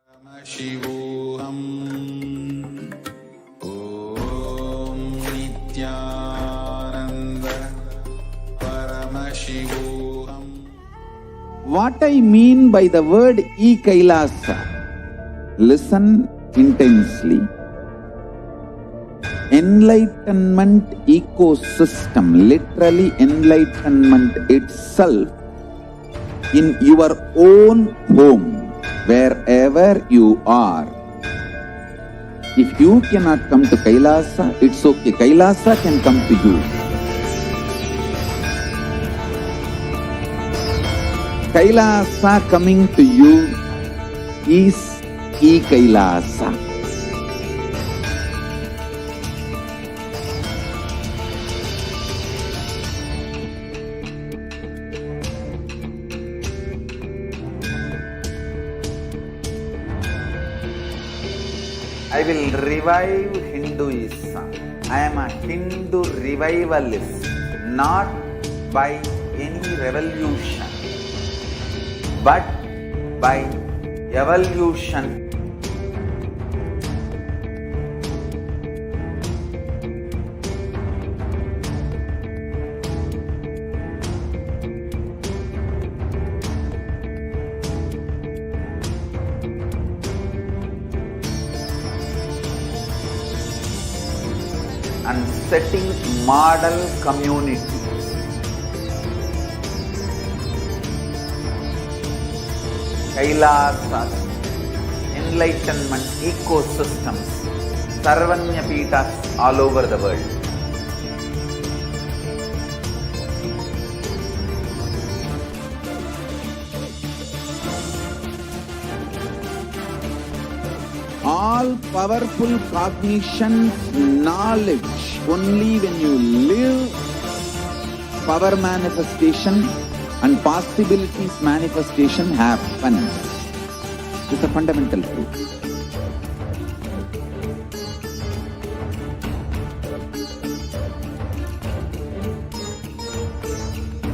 Paramashivoham. Om Nithyananda Paramashivoham.
What I mean by the word Kailasa, listen intensely. Enlightenment ecosystem, literally enlightenment itself, in your own home, wherever you are. If you cannot come to Kailasa, it's okay. Kailasa can come to you. Kailasa coming to you is Kailasa. I will revive Hinduism. I am a Hindu revivalist, not by any revolution, but by evolution. And setting model community. Kailasa, enlightenment ecosystems, Sarvanya Pitas all over the world. All powerful cognition, knowledge, only when you live, power manifestation and possibilities manifestation happens. It's a fundamental truth.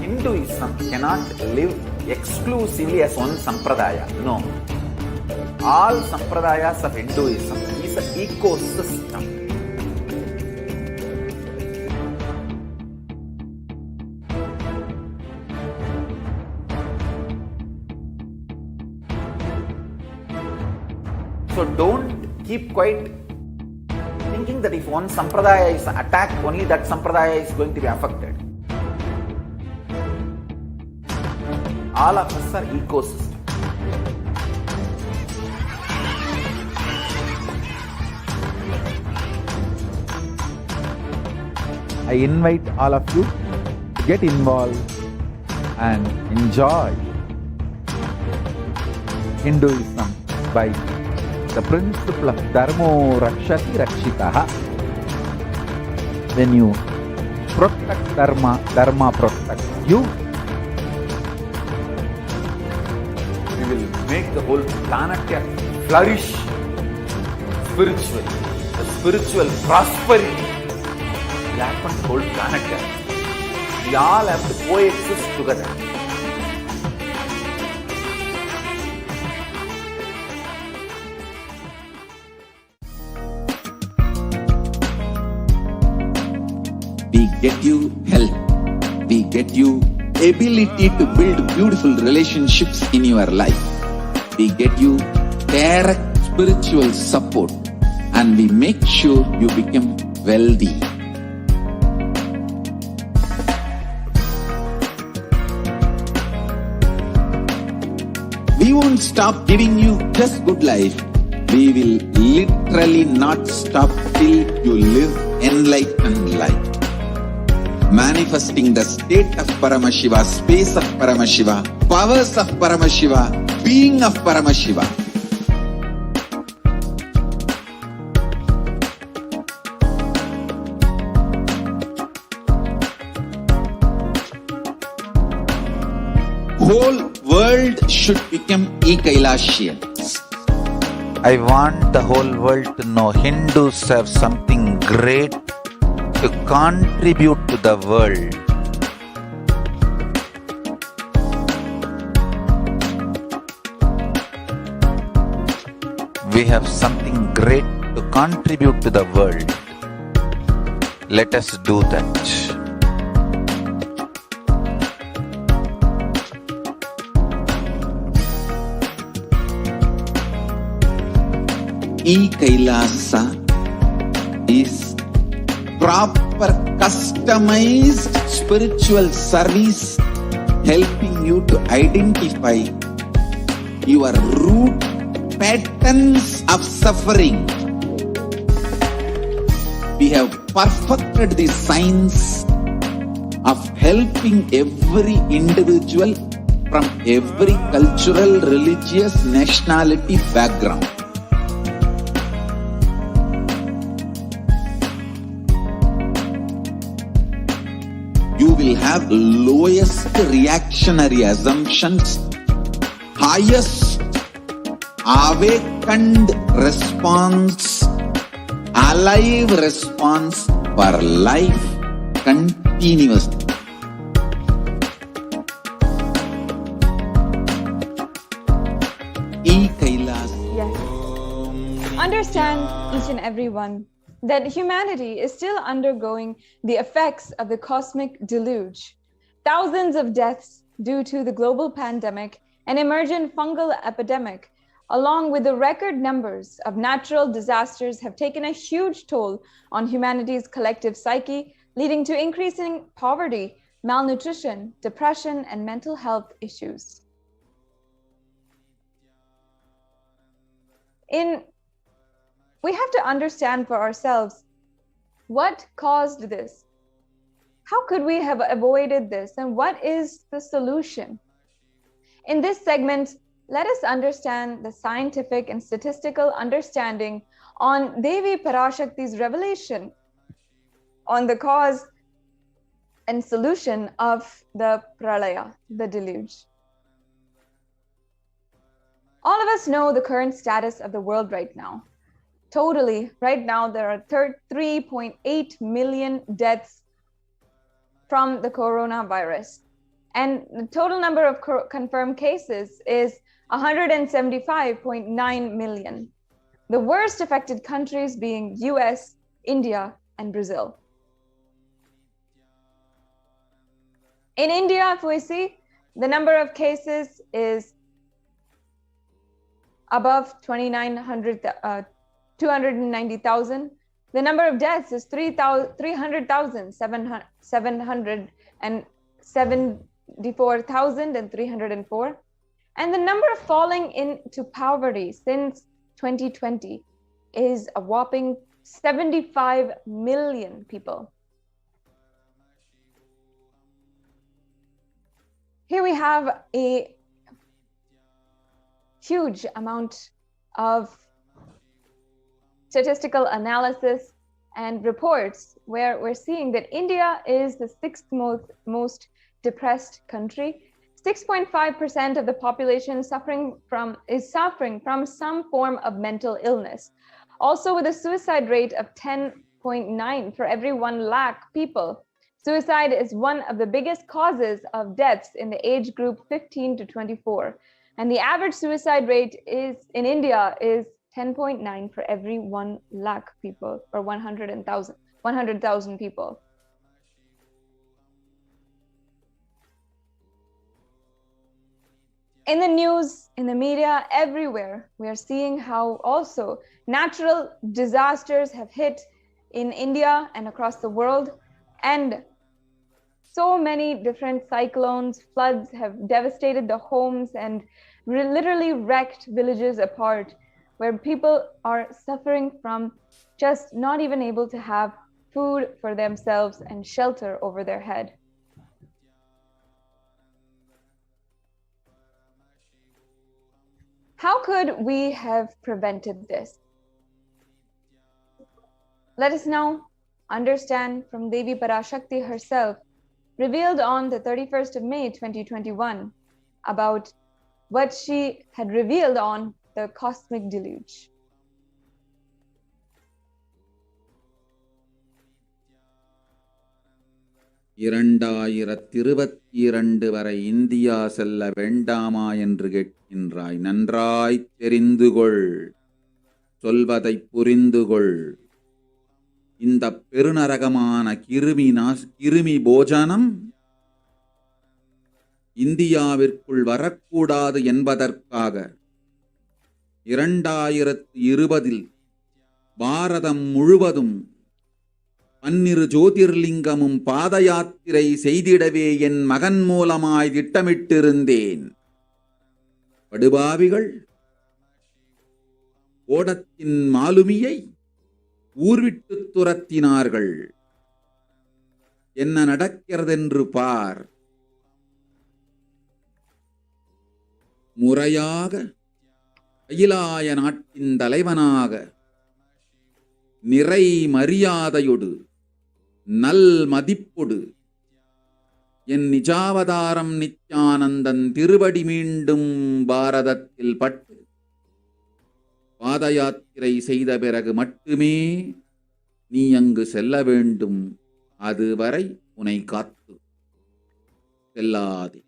Hinduism cannot live exclusively as one sampradaya. No. All sampradayas of Hinduism is an ecosystem. So don't keep quiet thinking that if one sampradaya is attacked, only that sampradaya is going to be affected. All of us are ecosystems. I invite all of you to get involved and enjoy Hinduism by the principle of Dharmo Rakshati Rakshitaha. When you protect Dharma, Dharma protects you. We will make the whole planet flourish spiritually. The spiritual prosperity will happen to the whole planet. We all have to coexist together. We get you health. We get you ability to build beautiful relationships in your life. We get you direct spiritual support, and we make sure you become wealthy. We won't stop giving you just good life. We will literally not stop till you live enlightened life. Manifesting the state of Paramashiva, space of Paramashiva, powers of Paramashiva, being of Paramashiva. world should become e-Kailasians.
I want the whole world to know Hindus have something great to contribute to the world. We have something great to contribute to the world. Let us do that.
E-Kailasa is proper customized spiritual service helping you to identify your root patterns of suffering. We have perfected the science of helping every individual from every cultural, religious, nationality background. You will have lowest reactionary assumptions, highest awakened response, alive response for life continuously.
Yes. Understand, each and every one, that humanity is still undergoing the effects of the cosmic deluge. Thousands of deaths due to the global pandemic and emergent fungal epidemic, along with the record numbers of natural disasters, have taken a huge toll on humanity's collective psyche, leading to increasing poverty, malnutrition, depression, and mental health issues. We have to understand for ourselves what caused this. How could we have avoided this, and what is the solution? In this segment, let us understand the scientific and statistical understanding on Devi Parashakti's revelation on the cause and solution of the pralaya, the deluge. All of us know the current status of the world right now. Totally, right now, there are 3.8 million deaths from the coronavirus. And the total number of confirmed cases is 175.9 million. The worst affected countries being US, India, and Brazil. In India, if we see, the number of cases is above 290,000. The number of deaths is 374,304. And the number of falling into poverty since 2020 is a whopping 75 million people. Here we have a huge amount of statistical analysis and reports where we're seeing that India is the sixth most depressed country. 6.5% of the population is suffering from some form of mental illness. Also, with a suicide rate of 10.9 for every 1 lakh people. Suicide is one of the biggest causes of deaths in the age group 15 to 24. And the average suicide rate in India is 10.9 for every 1 lakh people, or 100,000 people. In the news, in the media, everywhere, we are seeing how also natural disasters have hit in India and across the world. And so many different cyclones, floods have devastated the homes and literally wrecked villages apart, where people are suffering from just not even able to have food for themselves and shelter over their head. How could we have prevented this? Let us now understand from Devi Parashakti herself, revealed on the 31st of May 2021, about what she had revealed on the cosmic deluge.
வரை India செல்ல வேண்டாமா என்று கேட்கின்றாய். நன்றாய் தெரிந்துகொள், சொல்வதை புரிந்துகொள். இந்த பெருநரகமான கிருமி போஜனம் இந்தியாவிற்குள் வரக்கூடாது என்பதற்காக 2020 பாரதம் முழுவதும் 12 ஜோதிர்லிங்கமும் பாத யாத்திரை செய்திடவே என் மகன் மூலமாய் திட்டமிட்டிருந்தேன். படுபாவிகள் ஓடத்தின் மாலுமியை ஊர்விட்டு துரத்தினார்கள். என்ன நடக்கிறதென்று பார். முறையாக கைலாய நாட்டின் தலைவனாக நிறை மரியாதையொடு நல் மதிப்பொடு என் நிஜாவதாரம் நித்யானந்தன் திருவடி மீண்டும் பாரதத்தில் பட்டு பாத யாத்திரை செய்த பிறகு மட்டுமே நீ அங்கு செல்ல வேண்டும். அதுவரை உன்னை காத்து செல்லாதே.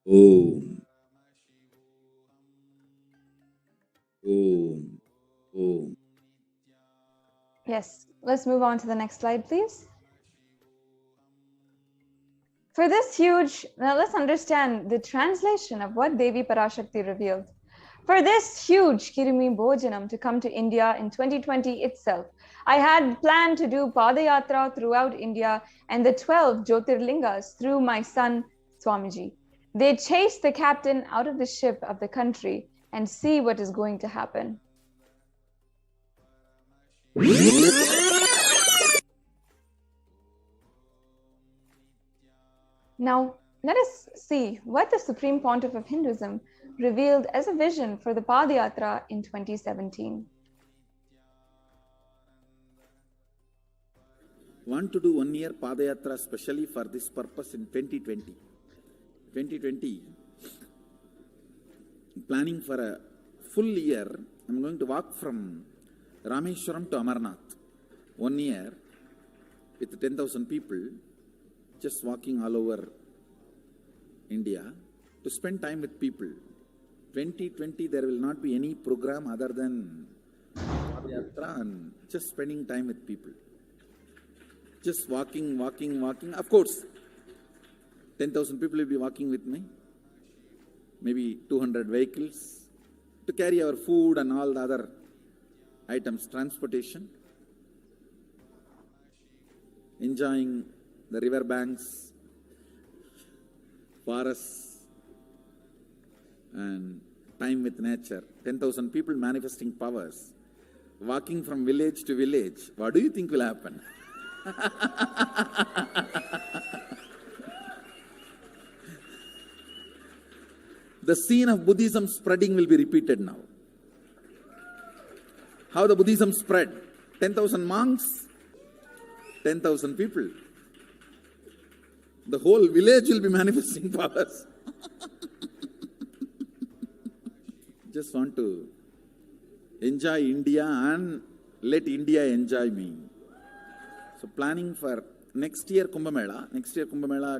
ஓம் ஓம் ஓம்.
Yes, let's move on to the next slide, please. For this huge, now let's understand the translation of what Devi Parashakti revealed. For this huge Kirimi Bhojanam to come to India in 2020 itself, I had planned to do Padayatra throughout India and the 12 Jyotirlingas through my son Swamiji. They chased the captain out of the ship of the country and see what is going to happen. Now, let us see what the Supreme Pontiff of Hinduism revealed as a vision for the Padayatra in 2017.
Want to do 1 year Padayatra specially for this purpose in 2020. 2020, planning for a full year. I'm going to walk from Rameshwaram to Amarnath. 1 year with 10,000 people, just walking all over India to spend time with people. 2020, there will not be any program other than Padayatra and just spending time with people. Just walking. Of course, 10,000 people will be walking with me. Maybe 200 vehicles to carry our food and all the other items, transportation. Enjoying the river banks, forests, and time with nature. 10,000 people manifesting powers, walking from village to village. What do you think will happen? The scene of Buddhism spreading will be repeated now. How the Buddhism spread? 10,000 monks, 10,000 people. The whole village will be manifesting powers. Just want to enjoy India and let India enjoy me. So planning for next year Kumbh Mela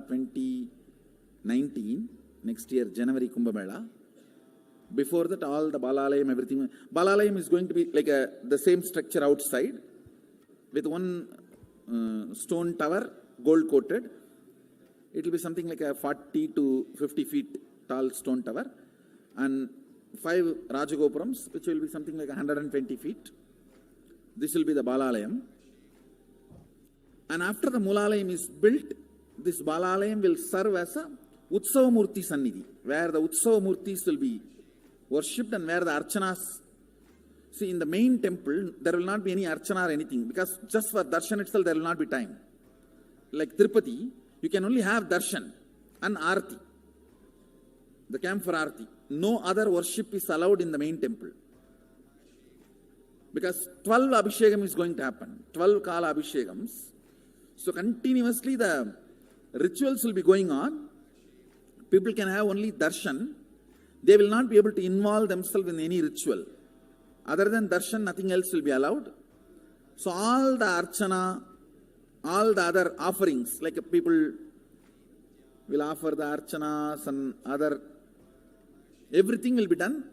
2019, next year January Kumbh Mela. Before that, all the Balalayam, everything. Balalayam is going to be like the same structure outside with one stone tower, gold coated. It will be something like a 40 to 50 feet tall stone tower and 5 Rajagopurams, which will be something like 120 feet. This will be the Balalayam. And after the Mulalayam is built, this Balalayam will serve as a Utsava Murti Sannidhi, where the Utsava Murtis will be worshipped and where the Archanas. See, in the main temple, there will not be any Archana or anything, because just for Darshan itself, there will not be time. Like Tirupati, you can only have Darshan and Arti, the camp for Arti. No other worship is allowed in the main temple. Because 12 Abhishekam is going to happen, 12 Kala Abhishekams. So continuously the rituals will be going on
People can have only darshan. They will not be able to involve themselves in any ritual. Other than darshan, nothing else will be allowed. So all the archana, all the other offerings, like people will offer the archanas and other, everything will be done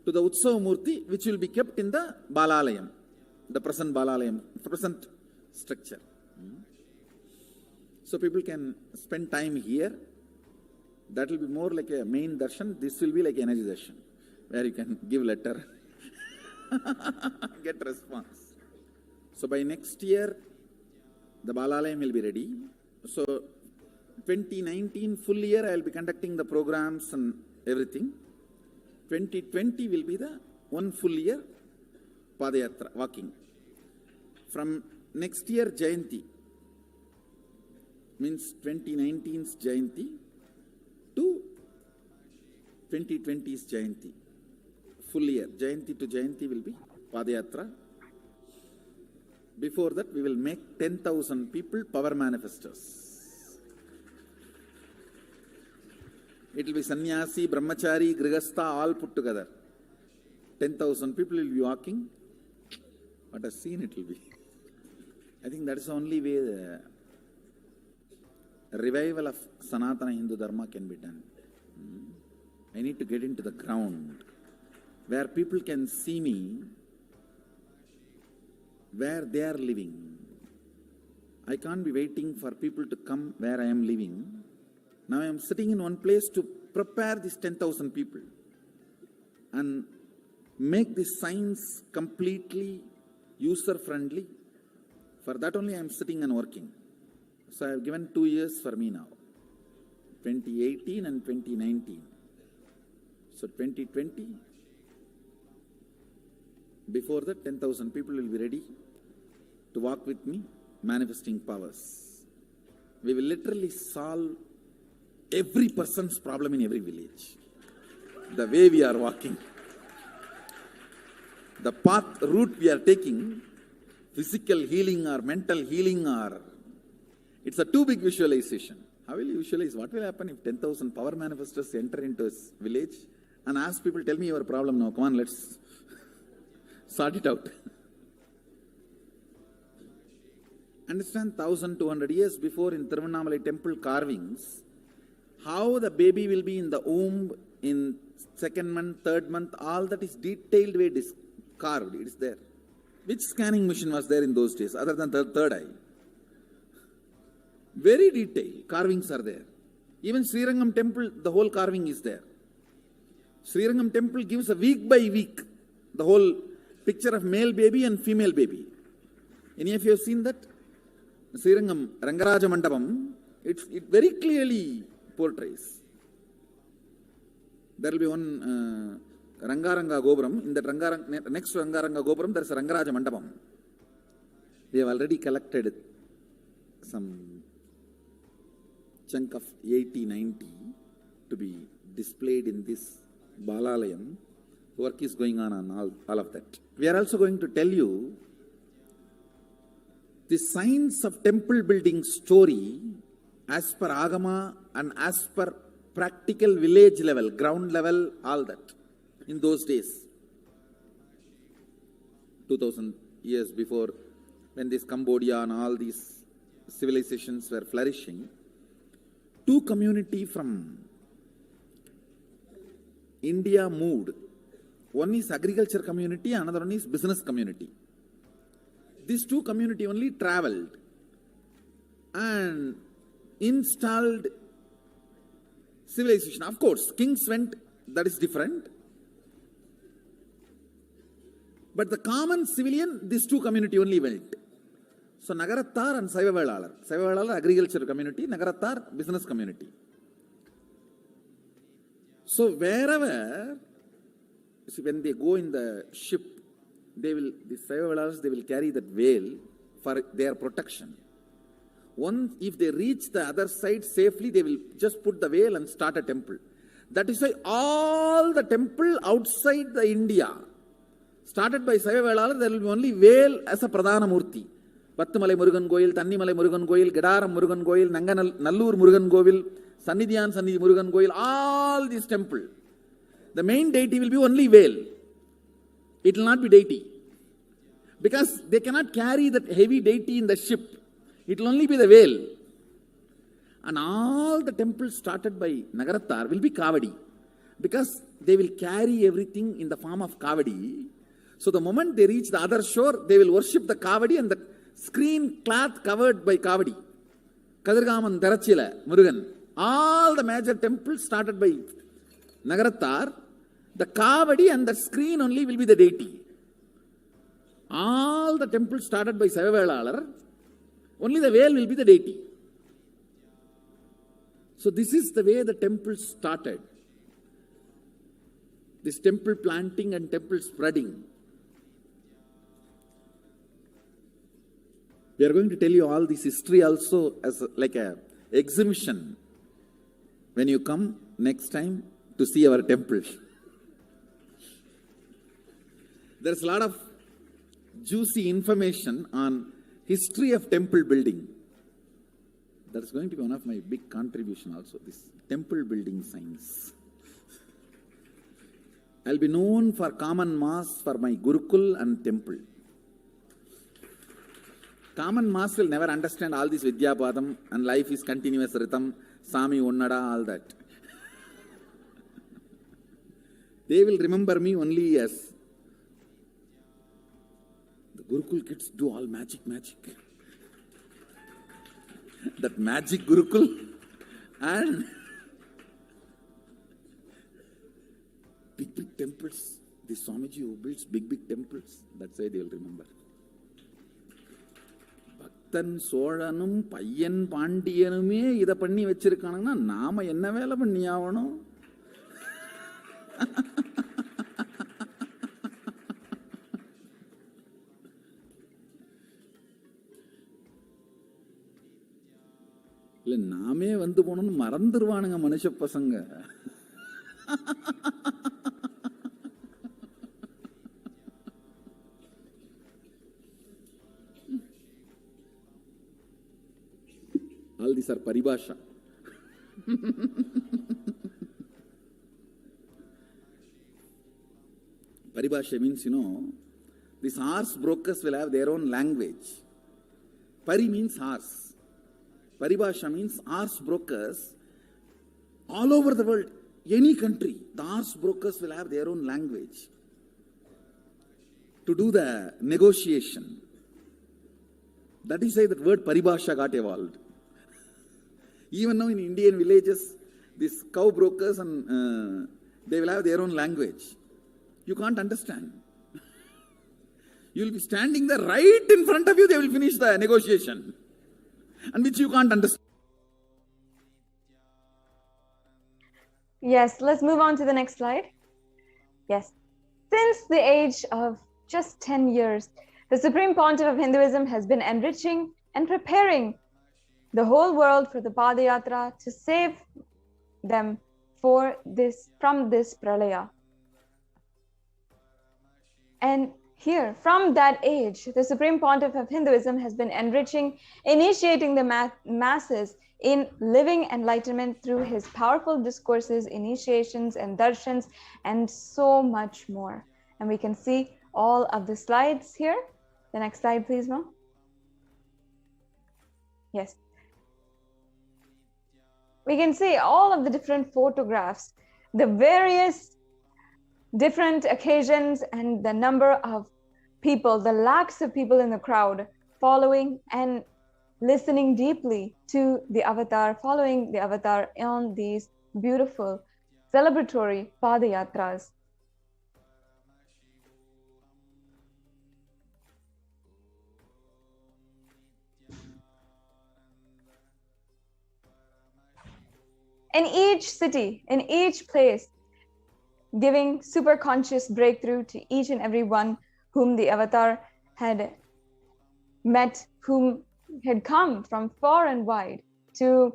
to the Utsava Murti, which will be kept in the Balalayam, the present Balalayam, present structure. So people can spend time here. That will be more like a main darshan. This will be like energy darshan, where you can give letter, get response. So by next year, the Balalayam will be ready. So 2019 full year, I will be conducting the programs and everything. 2020 will be the one full year Padayatra, walking. From next year, Jayanti, means 2019's Jayanti to 2020's Jayanti. Full year, Jayanti to Jayanti will be Padayatra. Before that, we will make 10,000 people power manifestors. It will be sannyasi, brahmachari, grihastha, all put together. 10,000 people will be walking. What a scene it will be. I think that is the only way the revival of Sanatana Hindu Dharma can be done. I need to get into the ground where people can see me, where they are living. I can't be waiting for people to come where I am living. Now I am sitting in one place to prepare these 10,000 people and make this science completely user-friendly. For that only I am sitting and working. So I have given 2 years for me now, 2018 and 2019. So 2020, before that 10,000 people will be ready to walk with me, manifesting powers. We will literally solve every person's problem in every village. The way we are walking, the path, route we are taking, physical healing or mental healing, or it's a too big visualization. How will you visualize? What will happen if 10,000 power manifestors enter into a village and ask people, tell me your problem now, come on, let's sort it out. Understand, 1,200 years before in Tiruvannamalai temple carvings, how the baby will be in the womb in 2nd month, 3rd month, all that is detailed way carved. It is there. Which scanning machine was there in those days other than the third eye? Very detailed carvings are there. Even Srirangam temple, the whole carving is there. Srirangam temple gives a week by week the whole picture of male baby and female baby. Any of you have seen that? Srirangam Rangaraja Mandapam, it very clearly portrays. There will be one Rangaranga Gopuram. In that next to Rangaranga Gopuram, there is a Rangaraja Mandapam. They have already collected some chunk of 80-90 to be displayed in this Balalayam. Work is going on all of that. We are also going to tell you the science of temple building story as per Agama and as per practical village level, ground level, all that. In those days, 2000 years before, when this Cambodia and all these civilizations were flourishing, two community from India moved. One is agriculture community, another one is business community. These two community only traveled and installed civilization. Of course, kings went, that is different. But the common civilian, these two community only went. So Nagarattar and Saivavelalar. Saivavelalar agriculture community, Nagarattar business community. So wherever, see, when they go in the ship, the Saivavelars, they will carry that veil for their protection. Once, if they reach the other side safely, they will just put the veil and start a temple. That is why all the temple outside the India, started by Saivavelalar, there will be only veil as a Pradhana Murti. Pattumalai Murugan Goil, Tannimalai Murugan Goil, Gedaram Murugan Goil, Nallur Murugan Govil, Sannidhiyan, Sannidhi Murugan Koil, all these temples, the main deity will be only Vel. It will not be deity. Because they cannot carry that heavy deity in the ship. It will only be the Vel. And all the temples started by Nagarattar will be Kavadi. Because they will carry everything in the form of Kavadi. So the moment they reach the other shore, they will worship the Kavadi and the screen cloth covered by Kavadi. Kadirgaman, Darachila, Murugan. All the major temples started by Nagarattar. The Kavadi and the screen only will be the deity. All the temples started by Savavelalar, only the veil will be the deity. So this is the way the temple started. This temple planting and temple spreading. We are going to tell you all this history also as like a exhibition when you come next time to see our temple. There's a lot of juicy information on history of temple building. That's going to be one of my big contribution also, this temple building science. I'll be known for common mass for my Gurukul and temple. Common mass will never understand all this Vidyapadam and life is continuous rhythm, Sami Unnada, all that. They will remember me only as the Gurukul kids do all magic. That magic Gurukul and big temples. This Swamiji who builds big temples, that's why they will remember. Bhaktan Solanum, Payan Pandiyanume, Ida Panni Vechirkanana, Nama Yenavela Panniavano. நாமே வந்து போனோம்னு மறந்துடுவானுங்க மனுஷ பசங்க. All these are paribhasha. Paribhasha means, these horse brokers will have their own language. Pari means horse. Paribhasha means horse brokers all over the world, any country, the horse brokers will have their own language to do the negotiation. That is why that word paribhasha got evolved. Even now in Indian villages, these cow brokers and they will have their own language. You can't understand. You will be standing there right in front of you, they will finish the negotiation. And which you can't understand.
Yes, let's move on to the next slide. Yes. Since the age of just 10 years, the Supreme Pontiff of Hinduism has been enriching and preparing the whole world for the Padayatra to save them from this pralaya. And here, from that age, the Supreme Pontiff of Hinduism has been enriching, initiating the masses in living enlightenment through his powerful discourses, initiations, and darshans, and so much more. And we can see all of the slides here. The next slide, please, Mo. Yes. We can see all of the different photographs, the various different occasions, and the number of people, the lakhs of people in the crowd following and listening deeply to the avatar, following the avatar on these beautiful celebratory Padayatras. In each city, in each place, giving super conscious breakthrough to each and every one whom the avatar had met, whom had come from far and wide to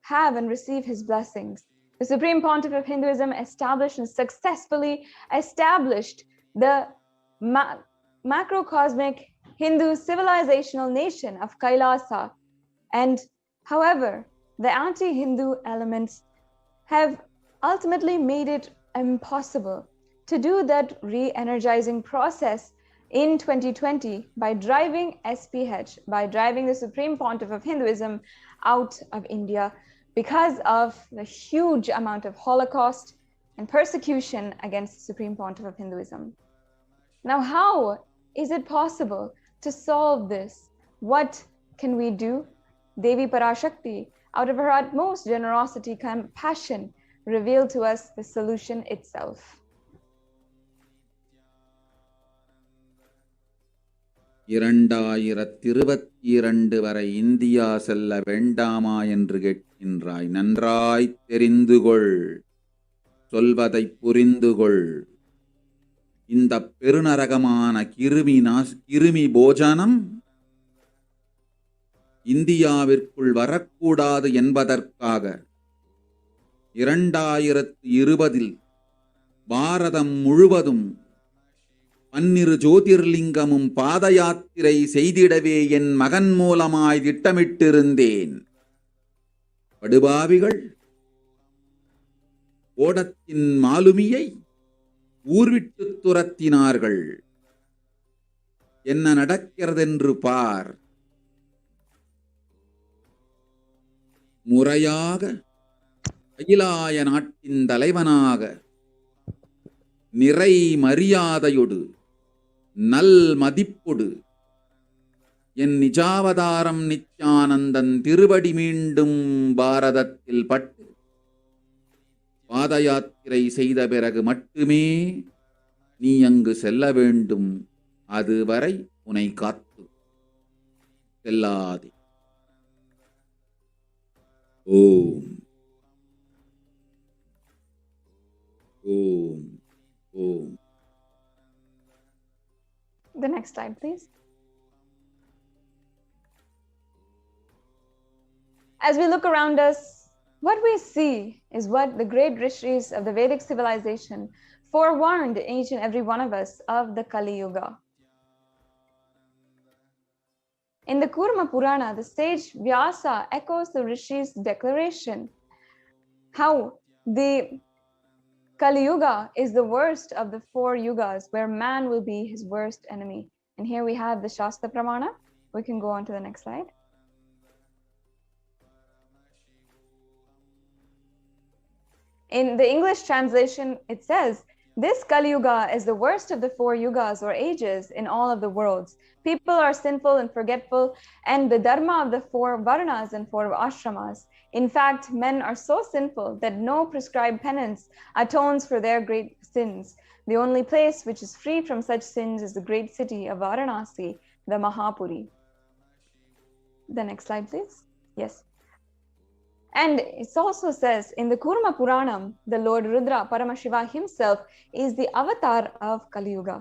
have and receive his blessings. The Supreme Pontiff of Hinduism established and successfully established the macrocosmic Hindu civilizational nation of Kailasa. And however, the anti-Hindu elements have ultimately made it impossible to do that re-energizing process in 2020 by driving SPH, by driving the Supreme Pontiff of Hinduism out of India because of the huge amount of Holocaust and persecution against the Supreme Pontiff of Hinduism. Now, how is it possible to solve this? What can we do? Devi Parashakti, out of her utmost generosity, compassion, revealed to us the solution itself.
வரை India செல்ல வேண்டாமா என்று கேட்கின்றாய். நன்றாய் தெரிந்து கொள், சொல்வதை புரிந்து கொள். இந்த பெருநரகமான கிருமி போஜனம் இந்தியாவிற்குள் வரக்கூடாது என்பதற்காக 2020 பாரதம் முழுவதும் 12 ஜோதிர்லிங்கமும் பாத யாத்திரை செய்திடவே என் மகன் மூலமாய் திட்டமிட்டிருந்தேன். படுபாவிகள் ஓடத்தின் மாலுமியை ஊர்விட்டு துரத்தினார்கள். என்ன நடக்கிறதென்று பார். முறையாக அகிலாய நாட்டின் தலைவனாக நிறை மரியாதையொடு நல் மதிப்பொடு என் நிஜாவதாரம் நித்யானந்தன் திருவடி மீண்டும் பாரதத்தில் பட்டு பாத யாத்திரை செய்த பிறகு மட்டுமே நீ அங்கு செல்ல வேண்டும். அதுவரை உன்னை காத்து செல்லாதே. ஓம் ஓம் ஓம்.
The next slide, please. As we look around us, what we see is what the great rishis of the Vedic civilization forewarned each and every one of us of the Kali Yuga. In the Kurma Purana, the sage Vyasa echoes the rishis' declaration how the Kali Yuga is the worst of the 4 yugas, where man will be his worst enemy. And here we have the Shastra Pramana. We can go on to the next slide. In the English translation, it says, this Kali Yuga is the worst of the 4 yugas or ages in all of the worlds. People are sinful and forgetful, and the dharma of the 4 varnas and 4 ashramas. In fact, men are so sinful that no prescribed penance atones for their great sins. The only place which is free from such sins is the great city of Varanasi, the Mahapuri. The next slide, please. Yes. And it also says in the Kurma Puranam, the Lord Rudra, Paramashiva himself, is the avatar of Kali Yuga.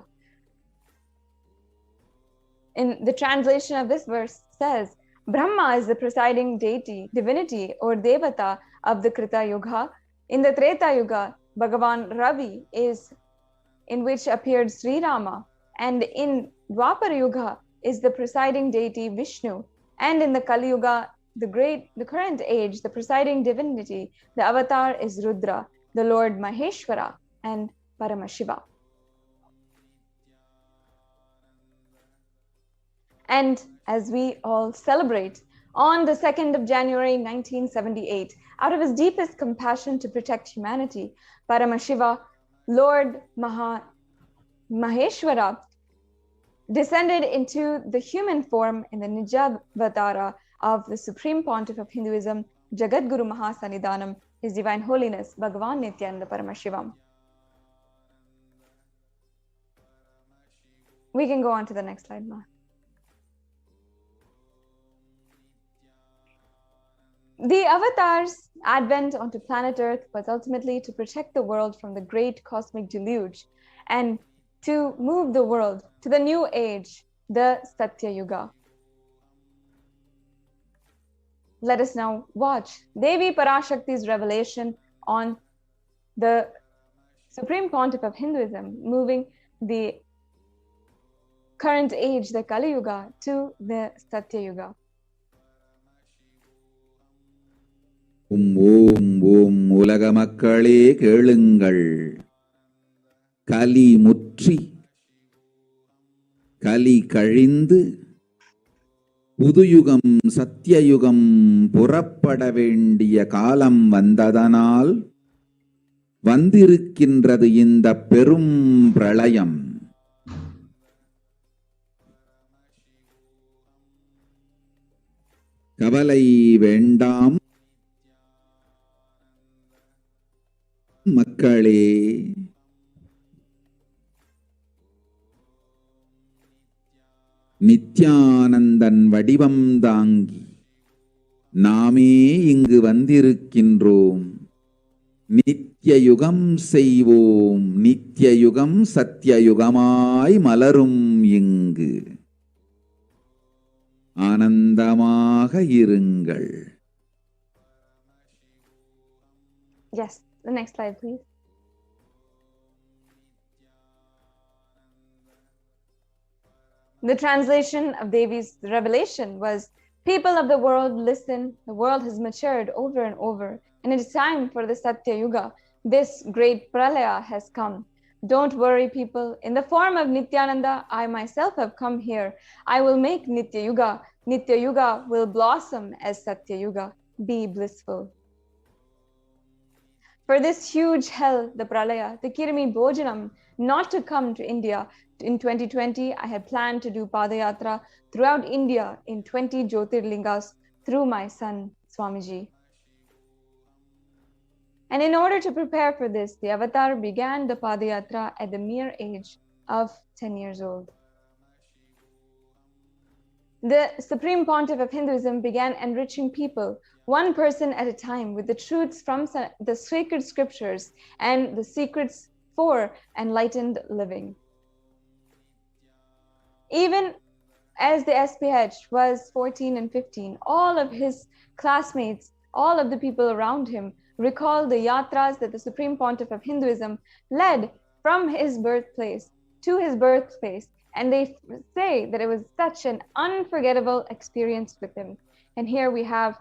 In the translation of this verse says, Brahma is the presiding deity, divinity or devata of the Krita Yuga. In the Treta Yuga, Bhagavan Ravi is in which appeared Sri Rama, and in Dwapara Yuga is the presiding deity Vishnu, and in the Kali Yuga, the current age, the presiding divinity, the avatar is Rudra, the Lord Maheshwara and Paramashiva. And as we all celebrate on the 2nd of January 1978, out of his deepest compassion to protect humanity, Paramashiva, Lord Maheshwara, descended into the human form in the Nijavatara of the Supreme Pontiff of Hinduism, Jagadguru Mahasanidanam, His Divine Holiness, Bhagavan Nithyananda Paramashivam. We can go on to the next slide, Ma. The avatar's advent onto planet Earth was ultimately to protect the world from the great cosmic deluge and to move the world to the new age, the Satya Yuga. Let us now watch Devi Parashakti's revelation on the Supreme Pontiff of Hinduism, moving the current age, the Kali Yuga, to the Satya Yuga.
ஓம் ஓம் உலக மக்களே கேளுங்கள். கலி முற்றி கலி கழிந்து புதுயுகம் சத்தியயுகம் புறப்பட வேண்டிய காலம் வந்ததனால் வந்திருக்கின்றது இந்த பெரும் பிரளயம். கவலை வேண்டாம் மக்களே. நித்யானந்தன் வடிவம் தாங்கி நாமே இங்கு வந்திருக்கின்றோம். நித்யயுகம் செய்வோம், நித்யயுகம் சத்தியயுகமாய் மலரும் இங்கு. ஆனந்தமாக இருங்கள்.
Yes, the next slide, please. The translation of Devi's revelation was, people of the world, listen, the world has matured over and over, and it is time for the Satya Yuga. This great pralaya has come. Don't worry, people. In the form of Nithyananda, I myself have come here. I will make Nitya Yuga. Nitya Yuga will blossom as Satya Yuga. Be blissful. For this huge hell, the pralaya, the Kirmi Bhojanam, not to come to India. In 2020, I had planned to do Padayatra throughout India in 20 Jyotirlingas through my son, Swamiji. And in order to prepare for this, the avatar began the Padayatra at the mere age of 10 years old. The Supreme Pontiff of Hinduism began enriching people, one person at a time, with the truths from the sacred scriptures and the secrets for enlightened living. Even as the SPH was 14 and 15, all of his classmates, all of the people around him, recalled the yatras that the Supreme Pontiff of Hinduism led from his birthplace to his birthplace. And they say that it was such an unforgettable experience with him. And here we have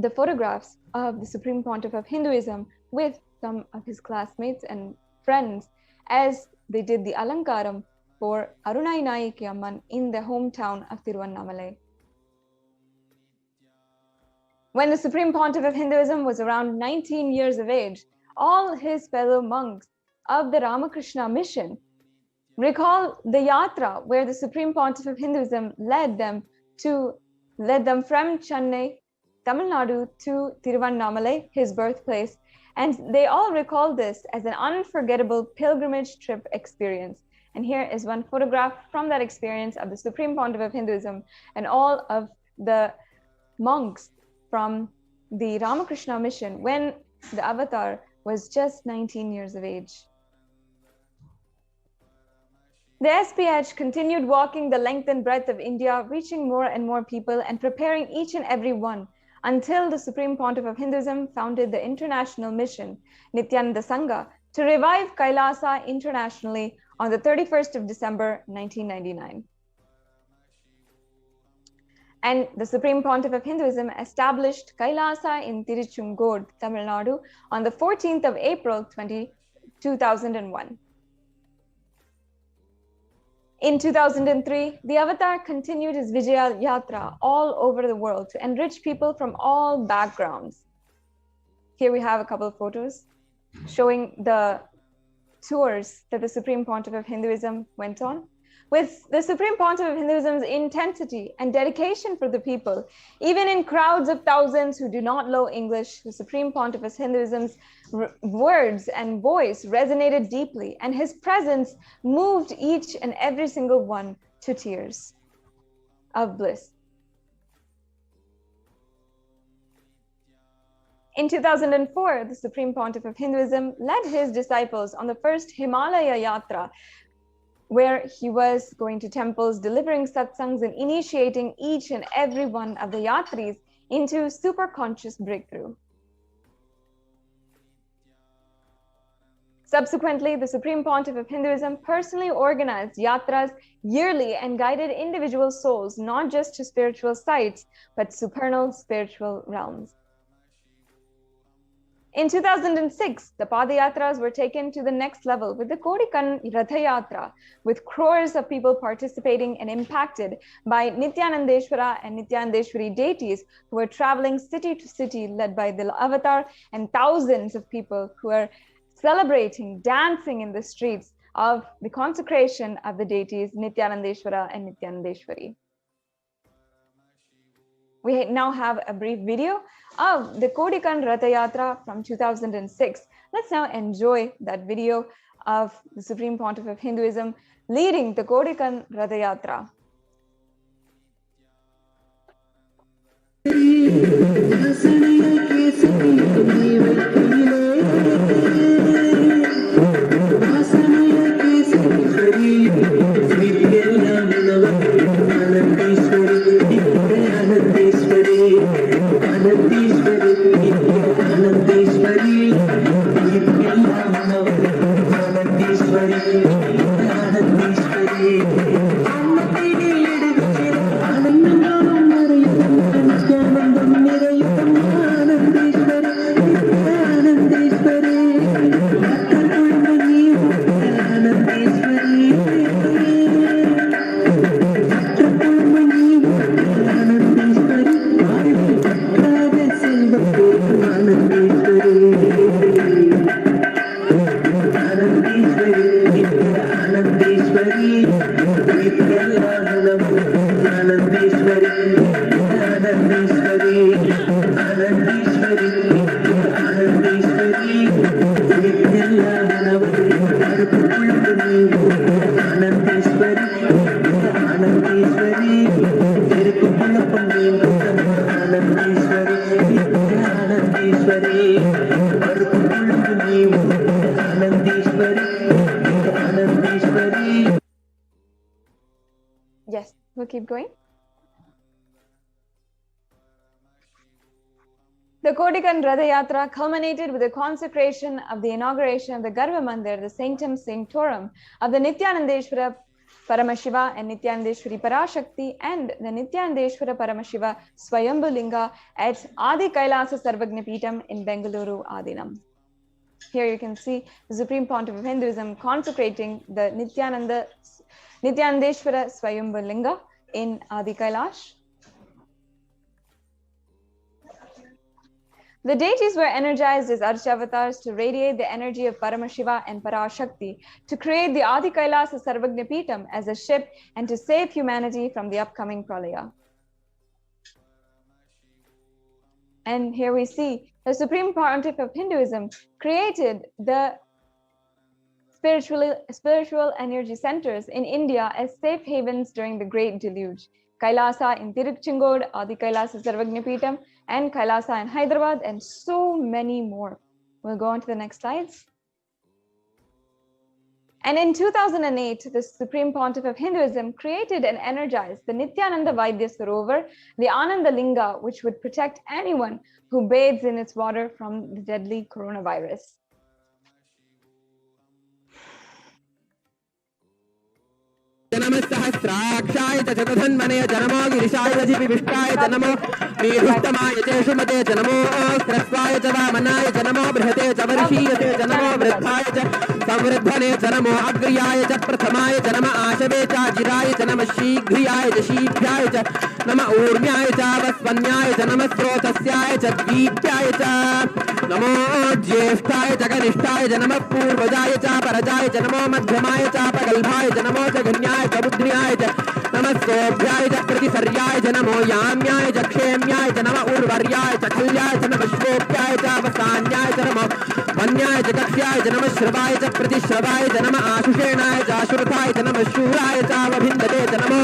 the photographs of the Supreme Pontiff of Hinduism with some of his classmates and friends as they did the Alankaram for Arunai Nayaki Amman in their hometown of Tiruvannamalai. When the Supreme Pontiff of Hinduism was around 19 years of age, all his fellow monks of the Ramakrishna mission recall the yatra where the Supreme Pontiff of Hinduism led them from Chennai, Tamil Nadu to Tiruvannamalai, his birthplace, and they all recall this as an unforgettable pilgrimage trip experience. And here is one photograph from that experience of the Supreme Pontiff of Hinduism and all of the monks from the Ramakrishna mission when the avatar was just 19 years of age. The SPH continued walking the length and breadth of India, reaching more and more people and preparing each and every one until the Supreme Pontiff of Hinduism founded the international mission, Nithyananda Sangha, to revive Kailasa internationally on the 31st of December, 1999. And the Supreme Pontiff of Hinduism established Kailasa in Tiruchungod, Tamil Nadu on the 14th of April, 2001. In 2003, the avatar continued his Vijaya Yatra all over the world to enrich people from all backgrounds. Here we have a couple of photos showing the tours that the Supreme Pontiff of Hinduism went on. With the Supreme Pontiff of Hinduism's intensity and dedication for the people, even in crowds of thousands who do not know English, the Supreme Pontiff of Hinduism's words and voice resonated deeply, and his presence moved each and every single one to tears of bliss. In 2004, the Supreme Pontiff of Hinduism led his disciples on the first Himalaya Yatra, where he was going to temples, delivering satsangs and initiating each and every one of the yatris into super conscious breakthrough. Subsequently, the Supreme Pontiff of Hinduism personally organized yatras yearly and guided individual souls not just to spiritual sites, but supernal spiritual realms. In 2006, the Padayatras were taken to the next level with the Kodikan Ratha Yatra, with crores of people participating and impacted by Nithyanandeshwara and Nithyanandeshwari deities who were traveling city to city led by the avatar, and thousands of people who are celebrating, dancing in the streets of the consecration of the deities Nithyanandeshwara and Nithyanandeshwari. We now have a brief video of the Kodikan Ratha Yatra from 2006. Let's now enjoy that video of the Supreme Pontiff of Hinduism leading the Kodikan Ratha Yatra. Yes, we'll keep going. The Kodikan Ratha Yatra culminated with the consecration of the inauguration of the Garbha Mandir, the Sanctum Sanctorum of the Nithyanandeshwara Paramashiva and Nithyanandeshwari Parashakti, and the Nithyanandeshwara Paramashiva Swayambhu Linga at Adi Kailasa Sarvagnapitam in Bengaluru Adinam. Here you can see the Supreme Pontiff of Hinduism consecrating the Nithyanandeshwara Swayambhu Linga in Adi Kailash. The deities were energized as Archavatars to radiate the energy of Paramashiva and Parashakti, to create the Adi Kailasa Sarvagnapitam as a ship and to save humanity from the upcoming Pralaya. And here we see the Supreme Pontiff of Hinduism created the spiritual energy centers in India as safe havens during the Great Deluge. Kailasa in Tiruchingod, Adi Kailasa Sarvagnapitam, and Kailasa in Hyderabad, and so many more. We'll go on to the next slides. And in 2008, the Supreme Pontiff of Hinduism created and energized the Nithyananda Vaidya Sarovar, the Ananda Linga, which would protect anyone who bathes in its water from the deadly coronavirus.
जनमस्सहस्राक्षाय च जगधन्मने जनमो गिरिशाय जिविष्टाय जनमो नीरुत्तमाय च सुमते जनमो स्रस्वाय च वामनाय जनमो बृहते च वर्षीयते जनमो वृद्धाय च संवृद्धने जनमो अग्र्याय च प्रथमाय जनम आशवे च जिराय च नमः शीघ्रियाय च शीघ्राय च नमः ऊर्म्याय च वस्वन्याय च नमः स्रोतस्याय च दीप्याय च नमो ज्येष्ठाय च कनिष्ठाय च नमः पूर्वजाय च परजाय च नमो मध्यमाय च प्रगल्भाय च नमो जगन्याय च बुद्ध्याय च नमः सोभ्याय च प्रतिसर्याय च नमो याम्याय च क्षेम्याय च नमः उर्वर्याय च खल्याय च नमः श्वोप्याय च अवसान्याय च नमः वन्याय च कक्ष्याय च नमः श्रवाय च प्रतिश्रवाय च नमः आशुषेणाय च आशुरथाय च नमः शूराय च अवभिन्दते च नमो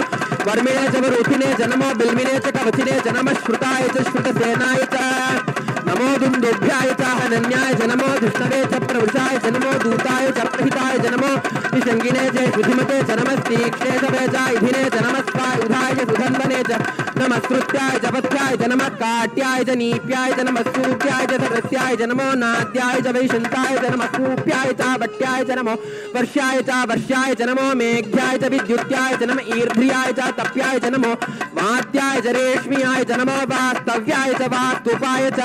वर्मिणे च वरुथिने च नमो बिल्मिने च कवचिने च नमः श्रुताय च श्रुतसेनाय च नमो दुन्दुभ्याय च हनन्याय च नमो धृष्णवे च प्रवृषाय च नमो दूताय च प्रहिताय च नमो निषङ्गिने च सुधिमते च नमस्तीक्ष्णे च वेचाय धिने च नमस्काय उधाय च सुधन्वने च नमस्कृत्याय च पथ्याय च च नमः काट्याय च नीप्याय च नमः सूप्याय च सरस्याय च नमो नाद्याय च वैशन्ताय च नमः कूप्याय च वट्याय च नमो वर्ष्याय च नमो मेघ्याय च विद्युत्याय च नमः ईर्ध्याय च तप्याय च नमो वात्याय च रेश्म्याय च नमो वास्तव्याय च वास्तुपाय च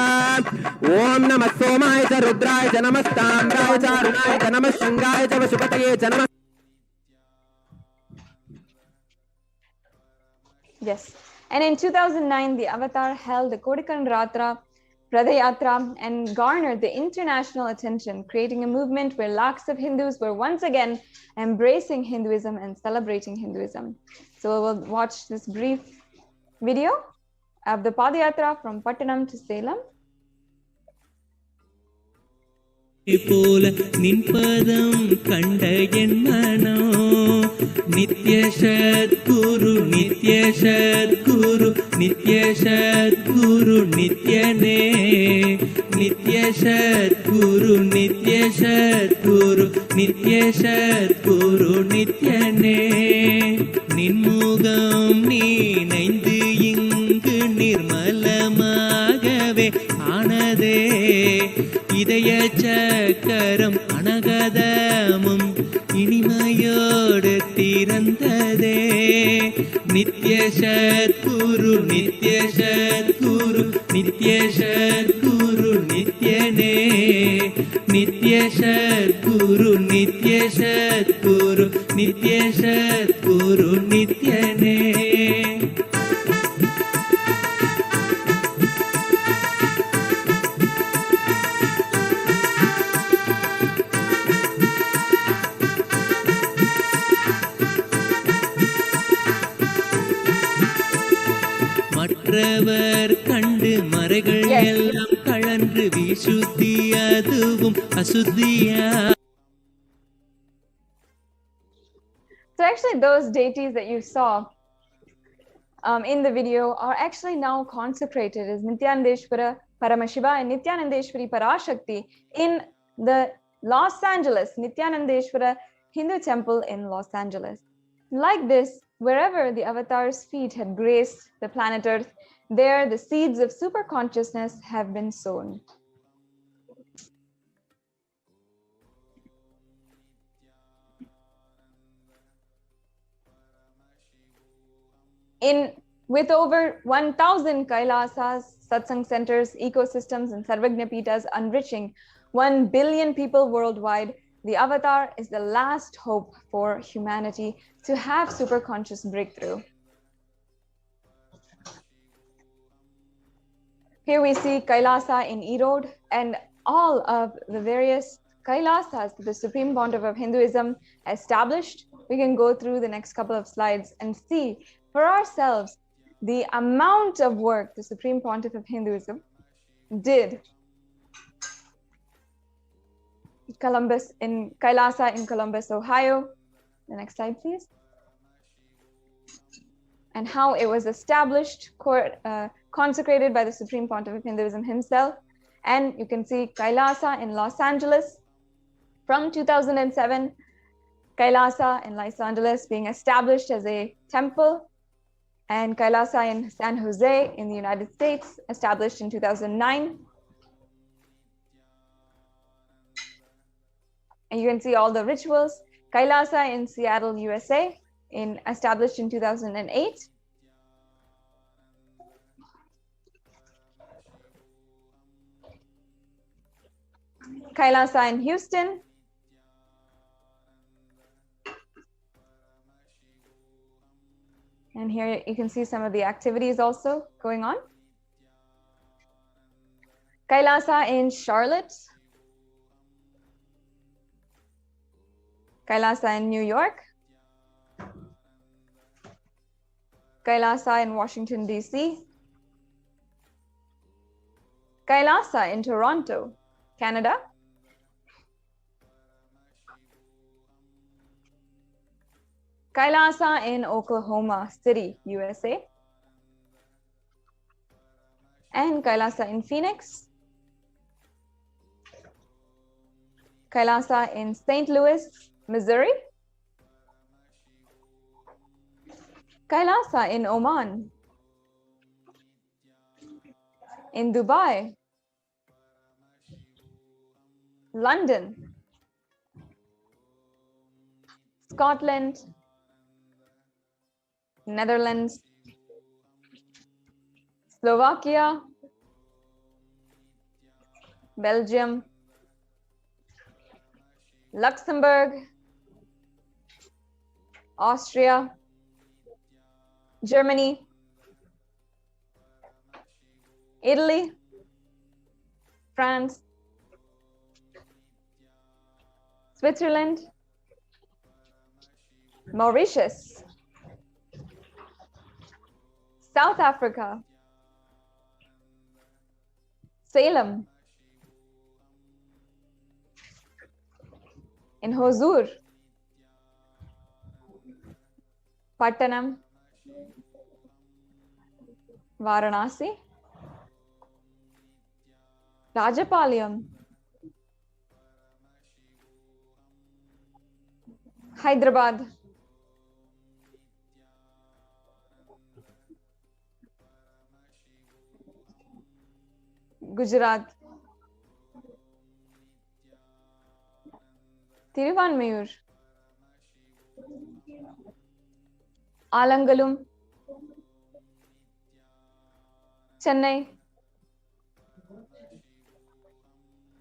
ओम नमः सोमाय च रुद्राय च नमः ताम्राय च अरुणाय च नमः शृंगाय च वशुपतये च नमः.
Yes. And in 2009, the Avatar held the Kodikan Ratra Pradayatra and garnered the international attention, creating a movement where lakhs of Hindus were once again embracing Hinduism and celebrating Hinduism. So we'll watch this brief video of the Padayatra from Pattanam to Salem.
போல நின்பதம் கண்ட என் மனோ நித்ய சத்குரு நித்ய சத்குரு நித்ய சத்குரு நித்யனே நித்ய சத்குரு நித்ய சத்குரு நித்ய சத்குரு நித்யனே நின்முகம் நீனைந்து இங்கு நிர்மலமாகவே ஆனதே இதய சக்கரம் அனகதமும் இனிமையோடு திறந்ததே நித்ய சத்குரு நித்ய சத்குரு நித்ய சத்குரு நித்யனே நித்ய சத்குரு நித்ய சத்குரு நித்ய சத்குரு நித்யனே. மற்றவர் கண்டு மறைகள் எல்லாம் கழன்று விசுத்தி அதுவும் அசுத்தியா.
So actually those deities that you saw in the video are actually now consecrated as Nithyanandeshwara Paramashiva and Nithyanandeshwari Parashakti in the Los Angeles Nithyanandeshwara Hindu temple in Los Angeles. Like this, wherever the avatar's feet had graced the planet Earth, there the seeds of super consciousness have been sown. With over 1,000 Kailasas, satsang centers, ecosystems, and Sarvagnapitas enriching 1 billion people worldwide, the avatar is the last hope for humanity to have superconscious breakthrough. Here we see Kailasa in Erode and all of the various Kailasas that the Supreme Pontiff of Hinduism established. We can go through the next couple of slides and see for ourselves the amount of work the Supreme Pontiff of Hinduism did. Kailasa in Columbus, Ohio. The next slide, please. And how it was established, consecrated by the Supreme Pontiff of Hinduism himself. And you can see Kailasa in Los Angeles from 2007. Kailasa in Los Angeles being established as a temple, and Kailasa in San Jose in the United States, established in 2009. And you can see all the rituals. Kailasa in Seattle, USA, established in 2008. Kailasa in Houston. And here you can see some of the activities also going on. Kailasa in Charlotte. Kailasa in New York. Kailasa in Washington, D.C. Kailasa in Toronto, Canada. Kailasa in Oklahoma City, USA. And Kailasa in Phoenix. Kailasa in St. Louis, Missouri. Kailasa in Oman. in Dubai, London, Scotland, Netherlands, Slovakia, Belgium, Luxembourg, Austria, Germany, Italy, France, Switzerland, Mauritius, South Africa, Salem, in Hosur, Pattanam, Varanasi, Rajapalayam, Hyderabad, Gujarat, Tiruvanmayur, Alangalum, Chennai,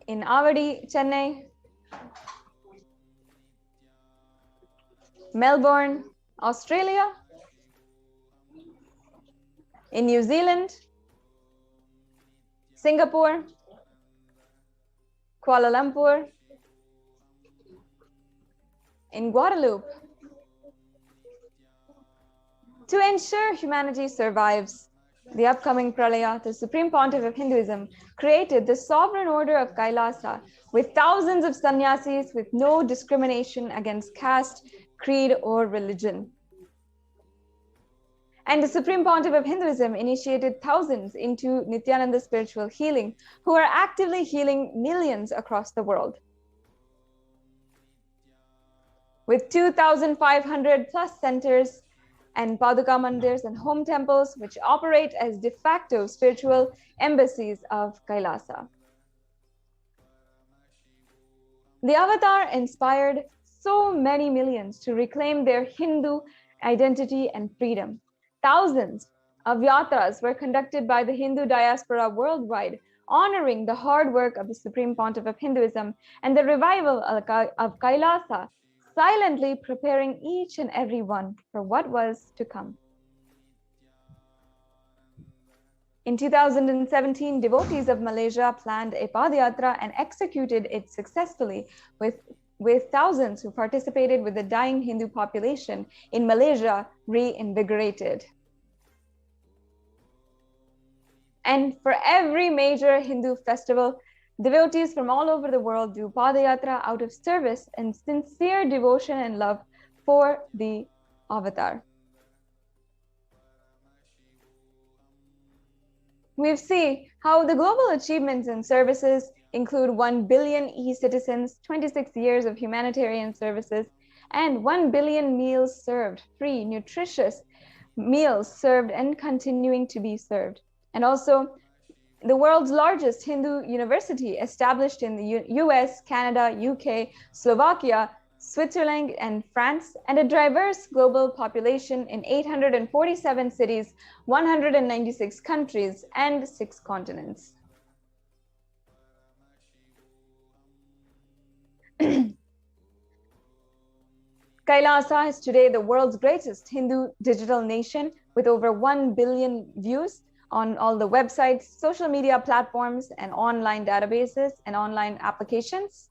in Avadi, Chennai, Melbourne, Australia, in New Zealand, Singapore, Kuala Lumpur, in Guadeloupe. To ensure humanity survives the upcoming Pralaya, the Supreme Pontiff of Hinduism created the sovereign order of Kailasa with thousands of sannyasis with no discrimination against caste, creed, or religion. And the Supreme Pontiff of Hinduism initiated thousands into Nithyananda spiritual healing, who are actively healing millions across the world. With 2,500 plus centers and Paduka mandirs and home temples, which operate as de facto spiritual embassies of Kailasa. The avatar inspired so many millions to reclaim their Hindu identity and freedom. Thousands of yatras were conducted by the Hindu diaspora worldwide, honoring the hard work of the Supreme Pontiff of Hinduism and the revival of Kailasa, silently preparing each and every one for what was to come. In 2017, devotees of Malaysia planned a Padayatra and executed it successfully with thousands who participated with the dying Hindu population in Malaysia reinvigorated. And for every major Hindu festival, devotees from all over the world do Padayatra out of service and sincere devotion and love for the avatar. We see how the global achievements and services include 1 billion e-citizens, 26 years of humanitarian services, and 1 billion meals served, free, nutritious meals served and continuing to be served. And also the world's largest Hindu university established in the US, Canada, UK, Slovakia, Switzerland, and France, and a diverse global population in 847 cities, 196 countries, and 6 continents. Kailasa is today the world's greatest Hindu digital nation with over 1 billion views on all the websites, social media platforms, and online databases and online applications.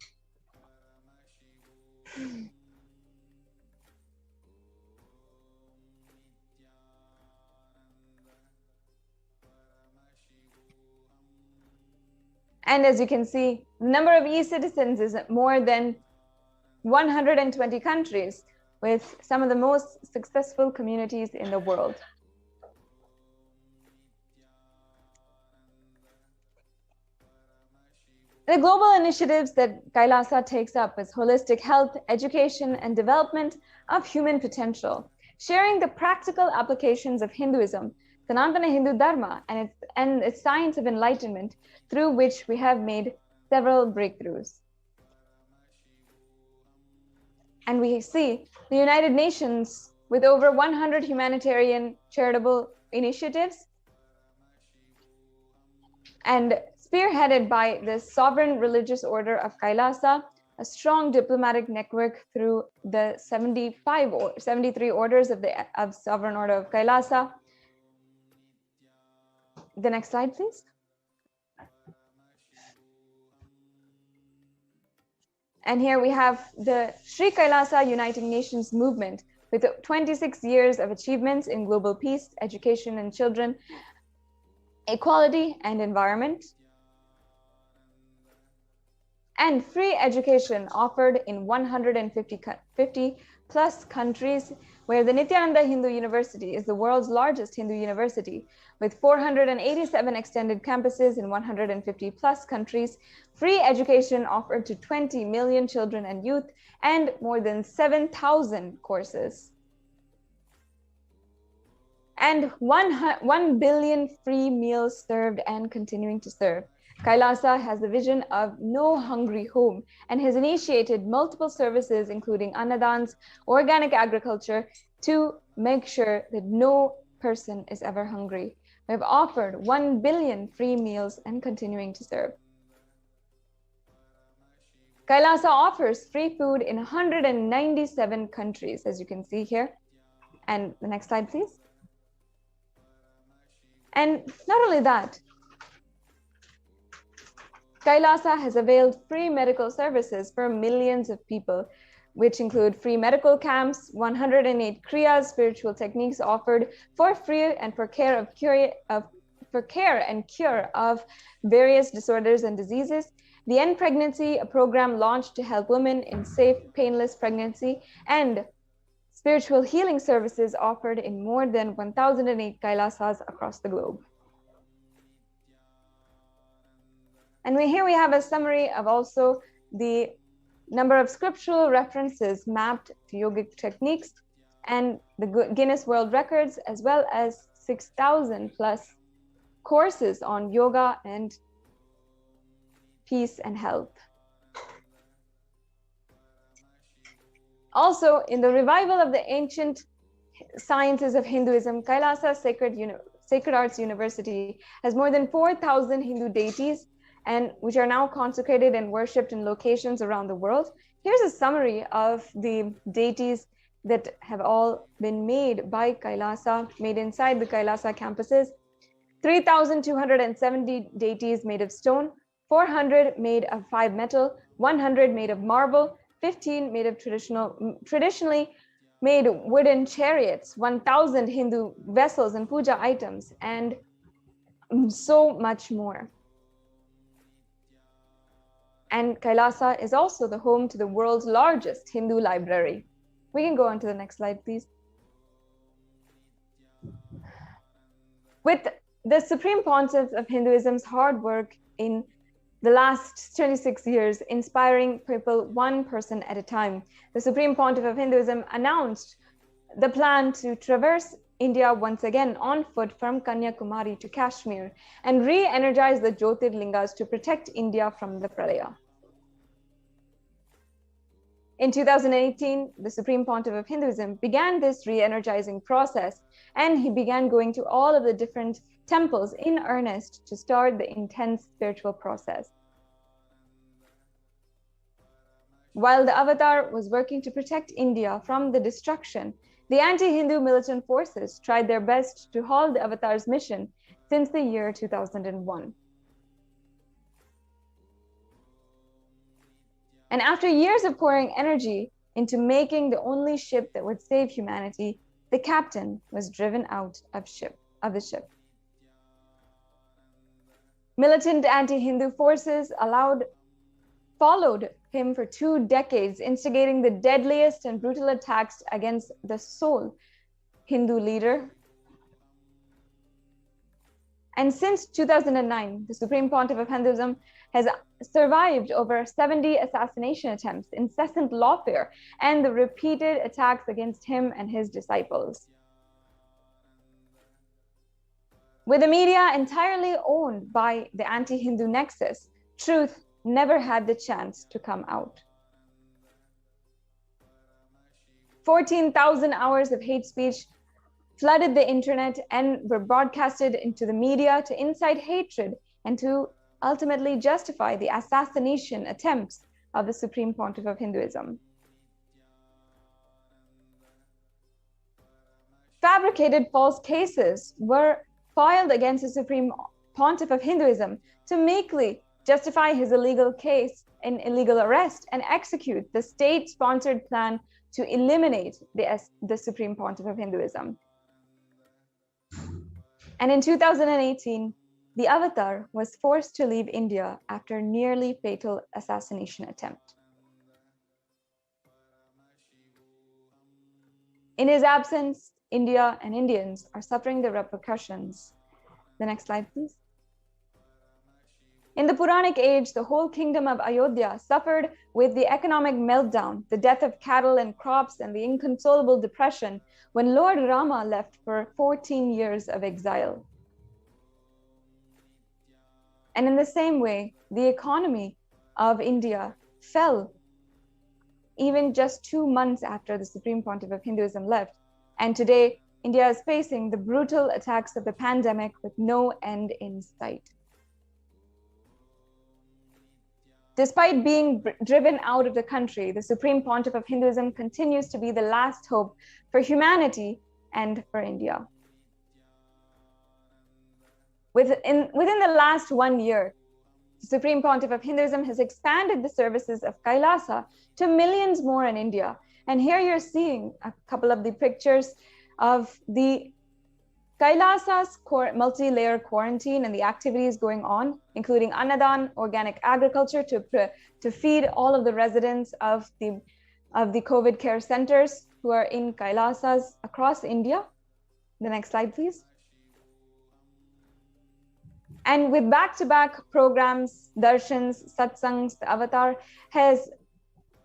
And as you can see, the number of e-citizens is more than 120 countries, with some of the most successful communities in the world. The global initiatives that Kailasa takes up is holistic health, education, and development of human potential, sharing the practical applications of Hinduism Sanatana Hindu Dharma and its science of enlightenment, through which we have made several breakthroughs. And we see the United Nations with over 100 humanitarian charitable initiatives, and spearheaded by the Sovereign Religious Order of Kailasa, a strong diplomatic network through the 73 orders of Sovereign Order of Kailasa. The next slide, please. And here we have the Sri Kailasa Uniting Nations movement with 26 years of achievements in global peace, education and children, equality and environment, and free education offered in 150 plus countries, where the Nithyananda Hindu University is the world's largest Hindu university, with 487 extended campuses in 150 plus countries, free education offered to 20 million children and youth, and more than 7,000 courses. And 1 billion free meals served and continuing to serve. Kailasa has the vision of no hungry home and has initiated multiple services, including annadans, organic agriculture, to make sure that no person is ever hungry. We have offered 1 billion free meals and continuing to serve. Kailasa offers free food in 197 countries, as you can see here. And the next slide, please. And not only that, Kailasa has availed free medical services for millions of people, which include free medical camps, 108 kriyas, spiritual techniques offered for free and for care and cure of various disorders and diseases. The End Pregnancy, a program launched to help women in safe, painless pregnancy, and spiritual healing services offered in more than 1,008 Kailasas across the globe. And here we have a summary of also the number of scriptural references mapped to yogic techniques and the Guinness World Records, as well as 6,000 plus courses on yoga and peace and health. Also, in the revival of the ancient sciences of Hinduism, Kailasa Sacred Arts University has more than 4,000 Hindu deities, and which are now consecrated and worshipped in locations around the world. Here's a summary of the deities that have all been made by Kailasa, made inside the Kailasa campuses. 3,270 deities made of stone, 400 made of 5 metal, 100 made of marble, 15 made of traditionally made wooden chariots, 1,000 Hindu vessels and puja items, and so much more. And Kailasa is also the home to the world's largest Hindu library. We can go on to the next slide, please. With the Supreme Pontiff of Hinduism's hard work in the last 26 years, inspiring people one person at a time, the Supreme Pontiff of Hinduism announced the plan to traverse India once again on foot from Kanyakumari to Kashmir and re-energize the Jyotirlingas to protect India from the Pralaya. In 2018, the Supreme Pontiff of Hinduism began this re-energizing process, and he began going to all of the different temples in earnest to start the intense spiritual process. While the Avatar was working to protect India from the destruction, the anti-Hindu militant forces tried their best to halt the Avatar's mission since the year 2001. And after years of pouring energy into making the only ship that would save humanity, the captain was driven out of the ship. Militant anti-Hindu forces followed him for 2 decades, instigating the deadliest and brutal attacks against the sole Hindu leader. And since 2009, the Supreme Pontiff of Hinduism has survived over 70 assassination attempts, incessant lawfare, and the repeated attacks against him and his disciples. With the media entirely owned by the anti-Hindu nexus, truth never had the chance to come out. 14,000 hours of hate speech flooded the internet and were broadcasted into the media to incite hatred and to ultimately justify the assassination attempts of the Supreme Pontiff of Hinduism. Fabricated false cases were filed against the Supreme Pontiff of Hinduism to meekly justify his illegal case and illegal arrest and execute the state-sponsored plan to eliminate the Supreme Pontiff of Hinduism. And in 2018, the Avatar was forced to leave India after a nearly fatal assassination attempt. In his absence, India and Indians are suffering the repercussions. The next slide, please. In the Puranic age, the whole kingdom of Ayodhya suffered with the economic meltdown, the death of cattle and crops, and the inconsolable depression when Lord Rama left for 14 years of exile. And in the same way, the economy of India fell even just 2 months after the Supreme Pontiff of Hinduism left. And today, India is facing the brutal attacks of the pandemic with no end in sight. Despite being driven out of the country, the Supreme Pontiff of Hinduism continues to be the last hope for humanity and for India. Within the last 1 year, the Supreme Pontiff of Hinduism has expanded the services of Kailasa to millions more in India. And here you're seeing a couple of the pictures of the Kailasa's multi-layer quarantine and the activities going on, including Annadan, organic agriculture to feed all of the residents of the COVID care centers who are in Kailasas across India. The next slide, please. And with back-to-back programs, darshans, satsangs, the Avatar has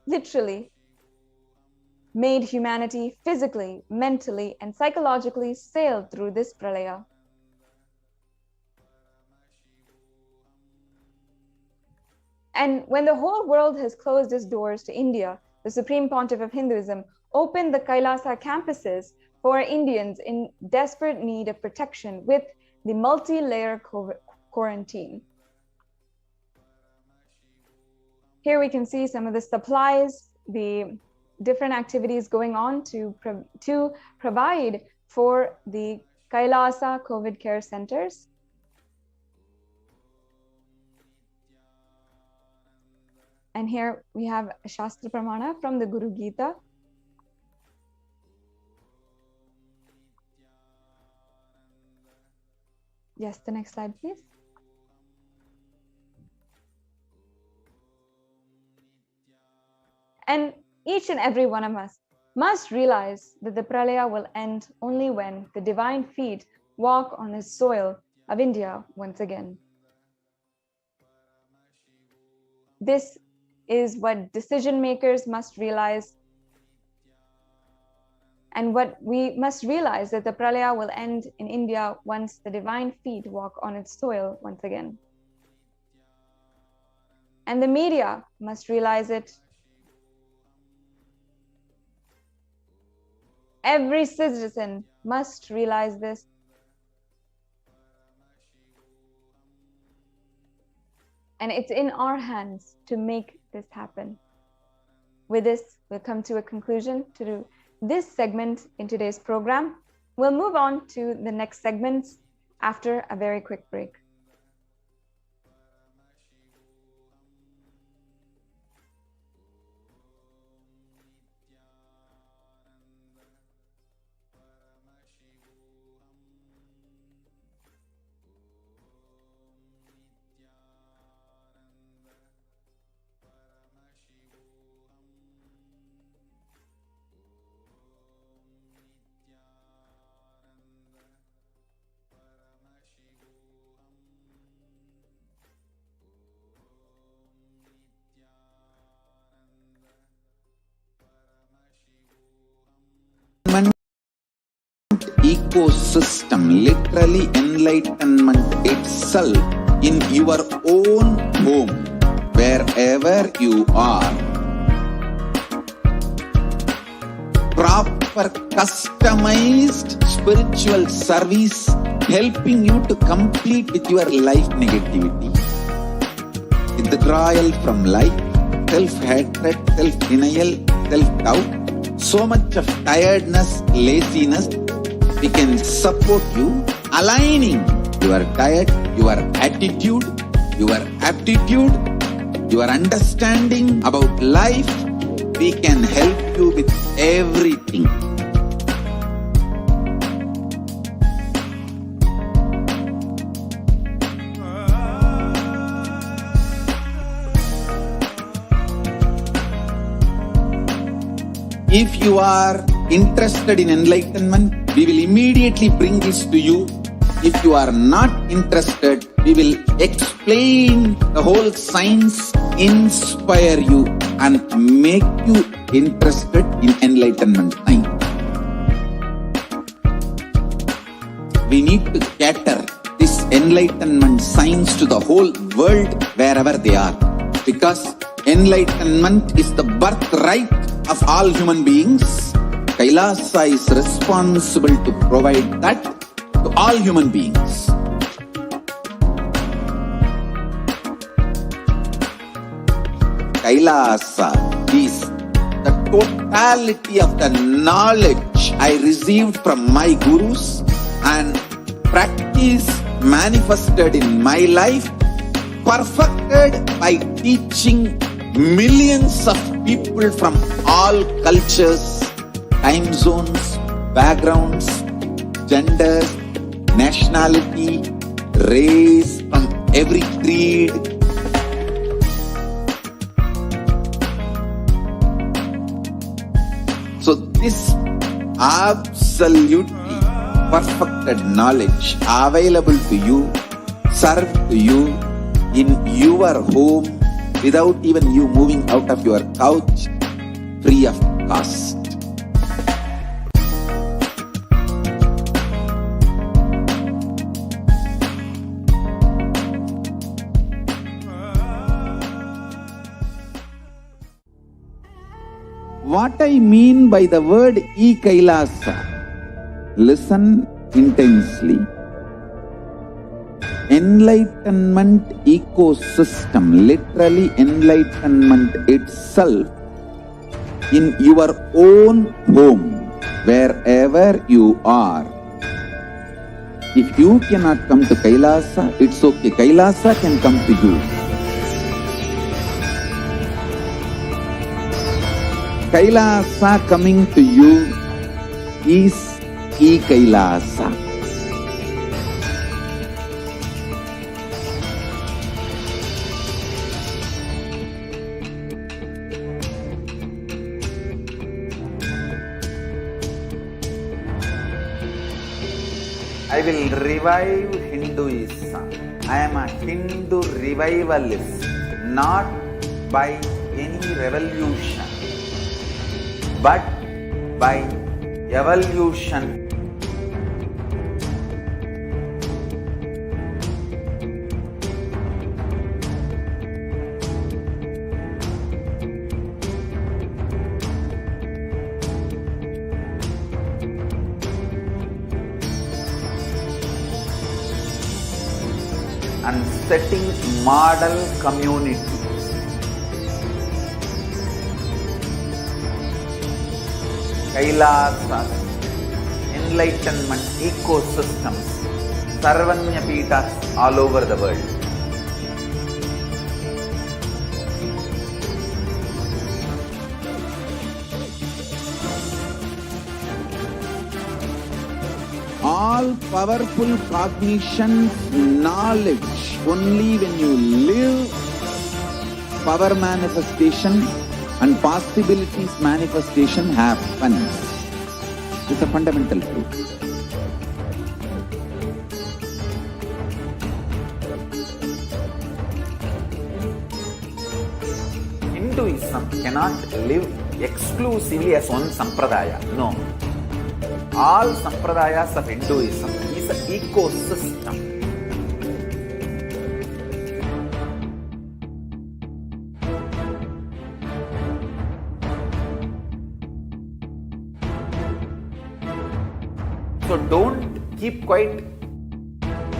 literally made humanity physically, mentally, and psychologically sail through this pralaya. And when the whole world has closed its doors to India, the Supreme Pontiff of Hinduism opened the Kailasa campuses for Indians in desperate need of protection with the multi-layer quarantine. Here we can see some of the supplies, the different activities going on to provide for the Kailasa COVID care centers. And here we have a Shastra Pramana from the Guru Gita. Yes, the next slide, please. And each and every one of us must realize that the pralaya will end only when the divine feet walk on the soil of India once again. This is what decision makers must realize, and what we must realize, that the pralaya will end in India once the divine feet walk on its soil once again. And the media must realize it. Every citizen must realize this. And it's in our hands to make this happen. With this, we'll come to a conclusion to this segment in today's program. We'll move on to the next segments after a very quick break.
ecosystem, literally enlightenment itself, in your own home, wherever you are. Proper customized spiritual service helping you to complete with your life negativity. Withdrawal from life, self-hatred, self-denial, self-doubt, so much of tiredness, laziness. We can support you aligning your diet, your attitude, your aptitude, your understanding about life. We can help you with everything. If you are interested in enlightenment, we will immediately bring this to you. If you are not interested, we will explain the whole science, inspire you and make you interested in enlightenment science. We need to cater this enlightenment science to the whole world wherever they are, because enlightenment is the birthright of all human beings. Kailasa is responsible to provide that to all human beings. Kailasa is the totality of the knowledge I received from my gurus and practice manifested in my life, perfected by teaching millions of people from all cultures, time zones, backgrounds, genders, nationality, race, from every creed. So this absolutely perfected knowledge available to you, served to you in your home without even you moving out of your couch, free of cost. What I mean by the word Kailasa, listen intensely. Enlightenment ecosystem, literally enlightenment itself, in your own home, wherever you are. If you cannot come to Kailasa, it's okay. Kailasa can come to you. Kailasa coming to you is Kailasa. I will revive Hinduism. I am a Hindu revivalist, not by any revolution, but by evolution. And setting model community. Kailasa, enlightenment ecosystems, Sarvanya Pitas all over the world. All powerful cognition, knowledge, only when you live, power manifestation and possibilities manifestation happens. It's a fundamental truth. Hinduism cannot live exclusively as one sampradaya. No.
All sampradayas of Hinduism is an ecosystem. So don't keep quiet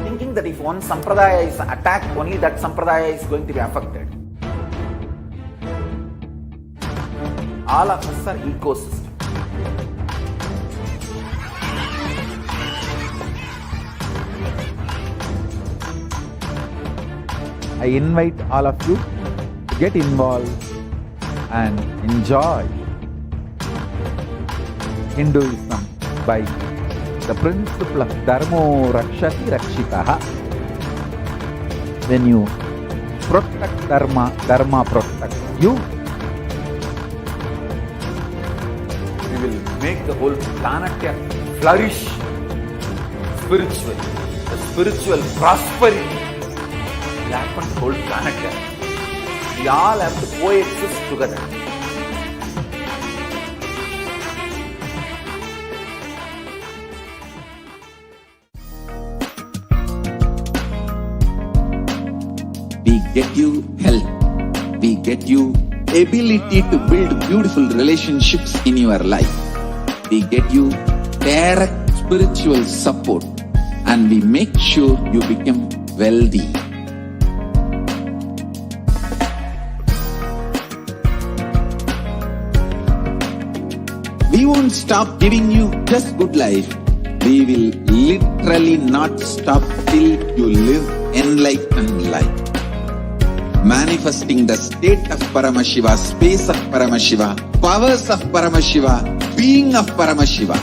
thinking that if one sampradaya is attacked, only that sampradaya is going to be affected. All of us are ecosystem. I invite all of you to get involved and enjoy Hinduism by the principle of Dharmo Rakshati Rakshitaha. When you protect Dharma, Dharma protects you. We will make the whole planet flourish spiritually. The spiritual prosperity will happen to the whole planet. We all have to coexist together.
We get you health. We get you ability to build beautiful relationships in your life. We get you direct spiritual support, and we make sure you become wealthy. We won't stop giving you just good life. We will literally not stop till you live enlightened life. Manifesting the state of Paramashiva, space of Paramashiva, powers of Paramashiva, being of Paramashiva.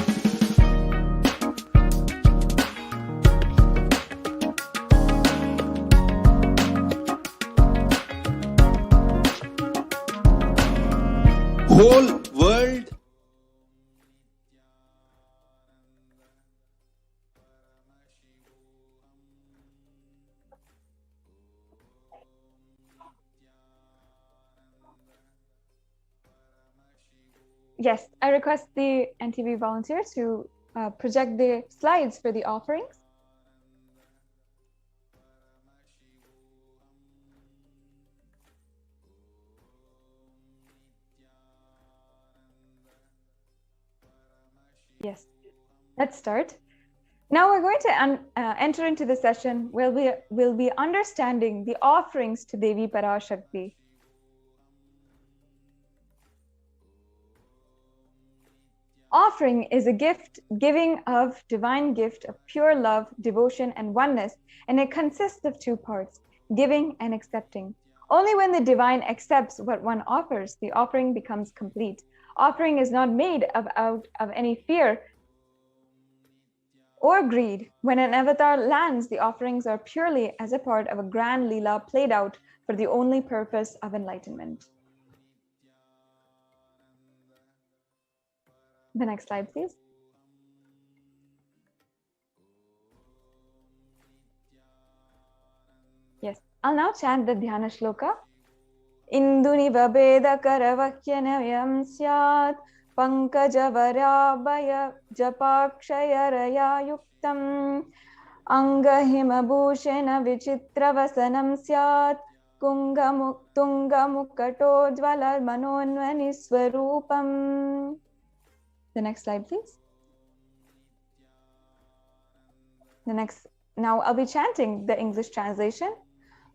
Whole world
Yes, I request the NTV volunteer to project the slides for the offerings. Yes, let's start. Now we're going to enter into the session where we'll be understanding the offerings to Devi Parashakti. Offering is a gift, giving of divine gift of pure love, devotion, and oneness, and it consists of two parts, giving and accepting. Only when the divine accepts what one offers, the offering becomes complete. Offering is not made out of any fear or greed. When an avatar lands, the offerings are purely as a part of a grand Leela played out for the only purpose of enlightenment. The next slide, please. Yes, I'll now chant the Dhyana Shloka. Induniva Beda Karavakyanayam Syat Pankajavaryabhaya Japakshayaraya Yuktam Angahimabhushena Vichitravasanam Syat Tungamukato Jvala Manonvani Swarupam. The next slide, please. Now I'll be chanting the English translation.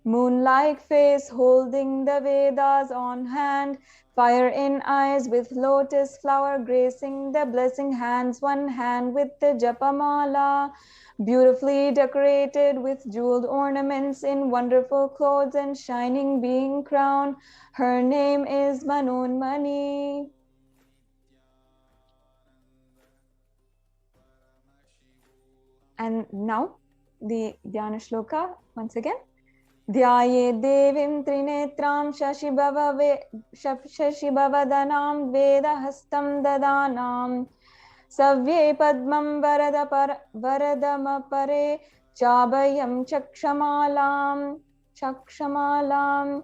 Moon-like face holding the Vedas on hand, fire in eyes with lotus flower gracing the blessing hands, one hand with the Japamala, beautifully decorated with jeweled ornaments in wonderful clothes and shining being crown. Her name is Manonmani. And now the Dhyana Shloka once again. Dhyaye devim trinetram shashibhavadanam vedahastam dadanam savye padmam varadamapare chabayam chakshamalam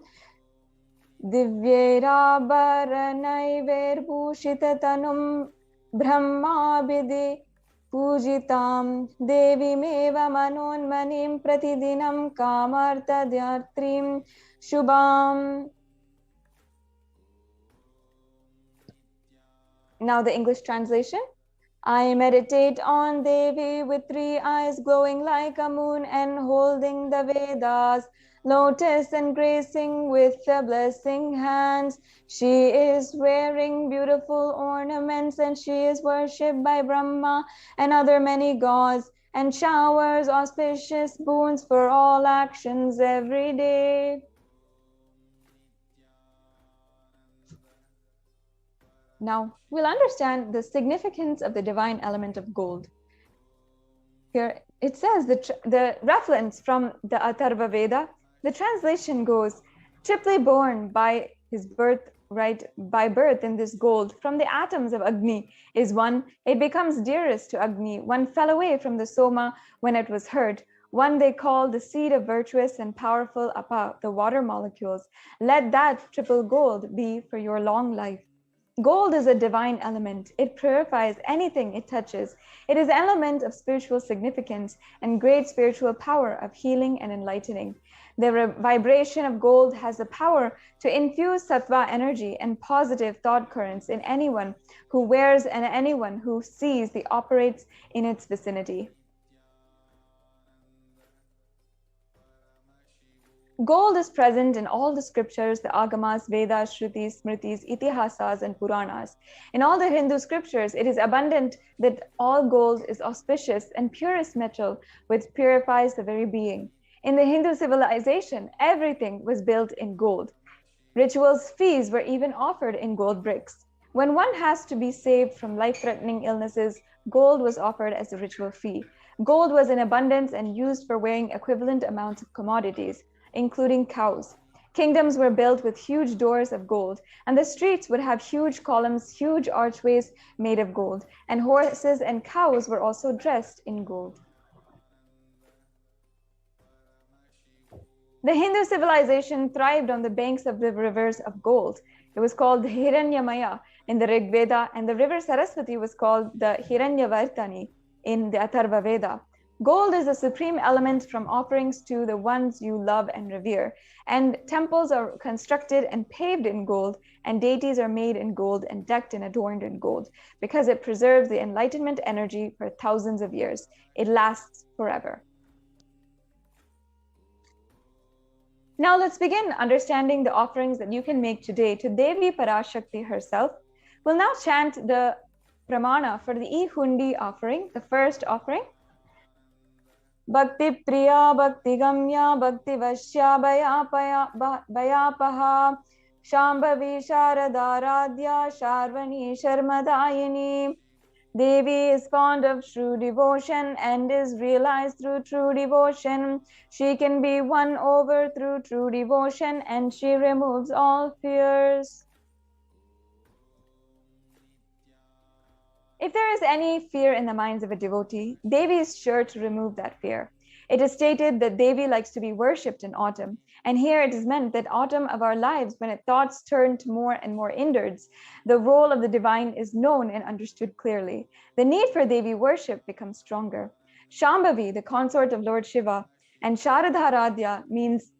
divyerabaranaiverbhushitatanum brahmabhidi Pujitam Devimeva Manonmanim Pratidinam Kamartadyartrim Shubham. Now the English translation. I meditate on Devi with 3 eyes glowing like a moon and holding the Vedas, lotus and gracing with the blessing hands. She is wearing beautiful ornaments and she is worshipped by Brahma and other many gods and showers auspicious boons for all actions every day. Now, we'll understand the significance of the divine element of gold. Here it says the reference from the Atharva Veda, the translation goes, triply born by his birth, right, by birth in this gold, from the atoms of Agni is one, it becomes dearest to Agni. One fell away from the Soma when it was hurt. One they call the seed of virtuous and powerful Apa, the water molecules. Let that triple gold be for your long life. Gold is a divine element. It purifies anything it touches. It is an element of spiritual significance and great spiritual power of healing and enlightening. The vibration of gold has the power to infuse sattva energy and positive thought currents in anyone who wears and anyone who sees the operates in its vicinity. Gold is present in all the scriptures, the Agamas, Vedas, Shrutis, Smritis, Itihasas, and Puranas. In all the Hindu scriptures, it is abundant that all gold is auspicious and purest metal which purifies the very being. In the Hindu civilization, everything was built in gold. Rituals fees were even offered in gold bricks. When one has to be saved from life-threatening illnesses, gold was offered as a ritual fee. Gold was in abundance and used for weighing equivalent amounts of commodities, including cows. Kingdoms were built with huge doors of gold, and the streets would have huge columns, huge archways made of gold, and horses and cows were also dressed in gold. The Hindu civilization thrived on the banks of the rivers of gold. It was called the Hiranyamaya in the Rig Veda, and the river Saraswati was called the Hiranyavartani in the Atharva Veda. Gold is the supreme element from offerings to the ones you love and revere, and temples are constructed and paved in gold, and deities are made in gold and decked and adorned in gold, because it preserves the enlightenment energy for thousands of years. It lasts forever. Now let's begin understanding the offerings that you can make today to Devi Parashakti herself. We'll now chant the pramana for the E-Hundi offering, the first offering. Bhakti Priya, Bhakti Gamya, Bhakti Vashya, Bhayapaha, Shambhavi Sharadaradhya, Sharvani Sharmadayini. Devi is fond of true devotion and is realized through true devotion. She can be won over through true devotion and she removes all fears. If there is any fear in the minds of a devotee, Devi is sure to remove that fear. It is stated that Devi likes to be worshipped in autumn. And here it is meant that autumn of our lives, when its thoughts turn to more and more inwards, the role of the divine is known and understood clearly. The need for Devi worship becomes stronger. Shambhavi, the consort of Lord Shiva, and Sharadharadhya means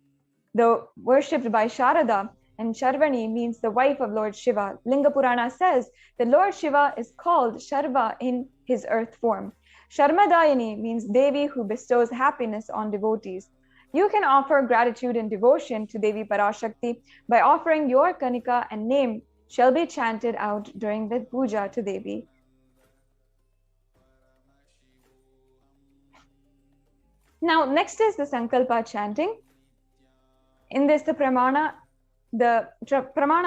the worshipped by Sharada, and Sharvani means the wife of Lord Shiva. Linga Purana says that Lord Shiva is called Sharva in his earth form. Sharmadayini means Devi who bestows happiness on devotees. You can offer gratitude and devotion to Devi Parashakti by offering your Kanika, and name shall be chanted out during the puja to Devi. Now, next is the Sankalpa chanting. In this, the pramana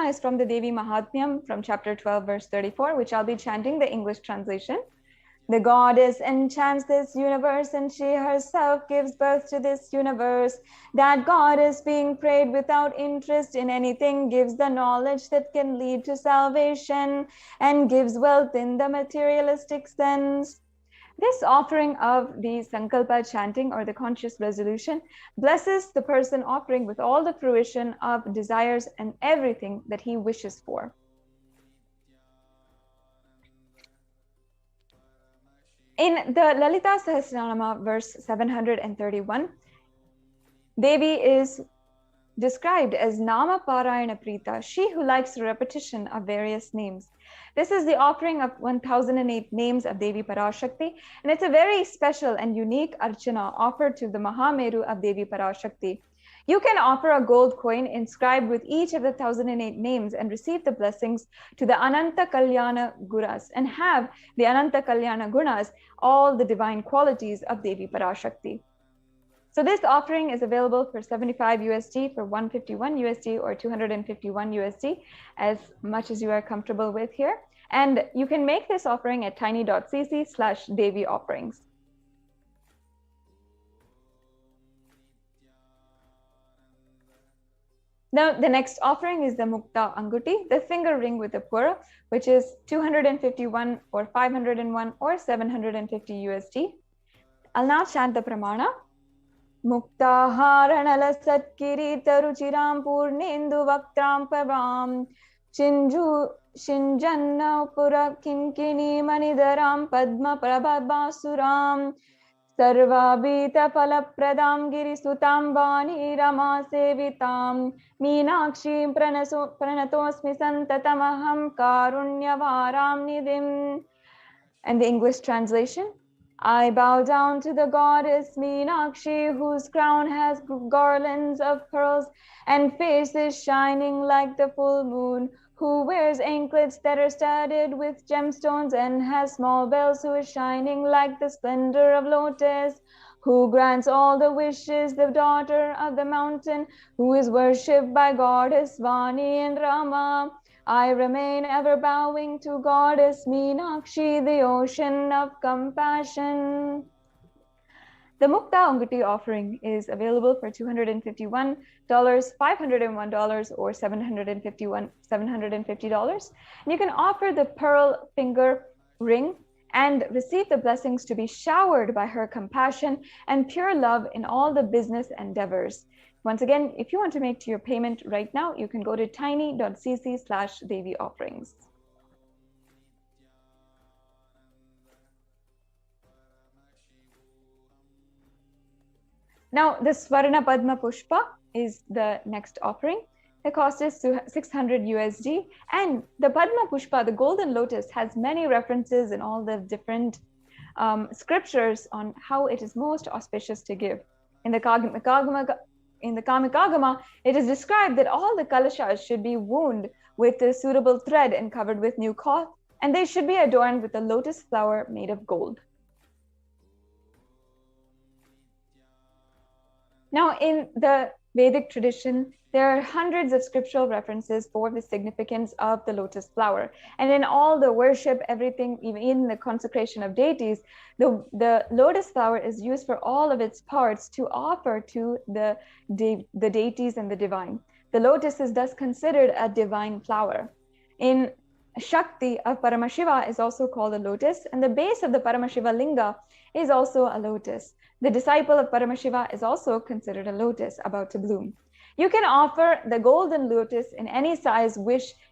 is from the Devi Mahatmyam from chapter 12, verse 34, which I'll be chanting the English translation. The goddess enchants this universe and she herself gives birth to this universe. That goddess, being prayed without interest in anything, gives the knowledge that can lead to salvation and gives wealth in the materialistic sense. This offering of the Sankalpa chanting, or the conscious resolution, blesses the person offering with all the fruition of desires and everything that he wishes for. In the Lalita Sahasranama, verse 731, Devi is described as Nama Parayana Prita, she who likes the repetition of various names. This is the offering of 1008 names of Devi Parashakti, and it's a very special and unique archana offered to the Mahameru of Devi Parashakti. You can offer a gold coin inscribed with each of the 1008 names and receive the blessings to the Ananta Kalyana Gunas and have the Ananta Kalyana Gunas, all the divine qualities of Devi Parashakti. So this offering is available for 75 USD, for 151 USD, or 251 USD, as much as you are comfortable with here. And you can make this offering at tiny.cc/Devi offerings. Now, the next offering is the Mukta Anguti, the finger ring with the pura, which is 251 or 501 or 750 USD. I'll now chant the pramana. Muktaharanala satkirita ruchiram purnendu vaktram pavam chinju shinjanna pura kinkini manidaram padma prabhasuram sarvabhita palapradam girisutam vani rama sevitam meenakshim pranatosmi santatamaham karunyavaram nidhim. And the English translation. I bow down to the goddess Meenakshi, whose crown has garlands of pearls and face is shining like the full moon, who wears anklets that are studded with gemstones and has small bells, who is shining like the splendor of lotus, who grants all the wishes, the daughter of the mountain, who is worshipped by goddess Vani and Rama. I remain ever bowing to goddess Meenakshi, the ocean of compassion. The Mukta Anguti offering is available for $251, $501, or $750. And you can offer the pearl finger ring and receive the blessings to be showered by her compassion and pure love in all the business endeavors. Once again, if you want to make your payment right now, you can go to tiny.cc/Devi offerings. Now, the Swarna Padma Pushpa is the next offering. The cost is 600 USD. And the Padma Pushpa, the golden lotus, has many references in all the different scriptures on how it is most auspicious to give. In the Kamikagama, it is described that all the kalashas should be wound with a suitable thread and covered with new cloth, and they should be adorned with a lotus flower made of gold. Now, in the Vedic tradition, there are hundreds of scriptural references for the significance of the lotus flower. And in all the worship, everything, even in the consecration of deities, the lotus flower is used for all of its parts to offer to the deities and the divine. The lotus is thus considered a divine flower. In Shakti of Paramashiva is also called a lotus, and the base of the Paramashiva linga is also a lotus. The disciple of Paramashiva is also considered a lotus about to bloom. You can offer the golden lotus in any size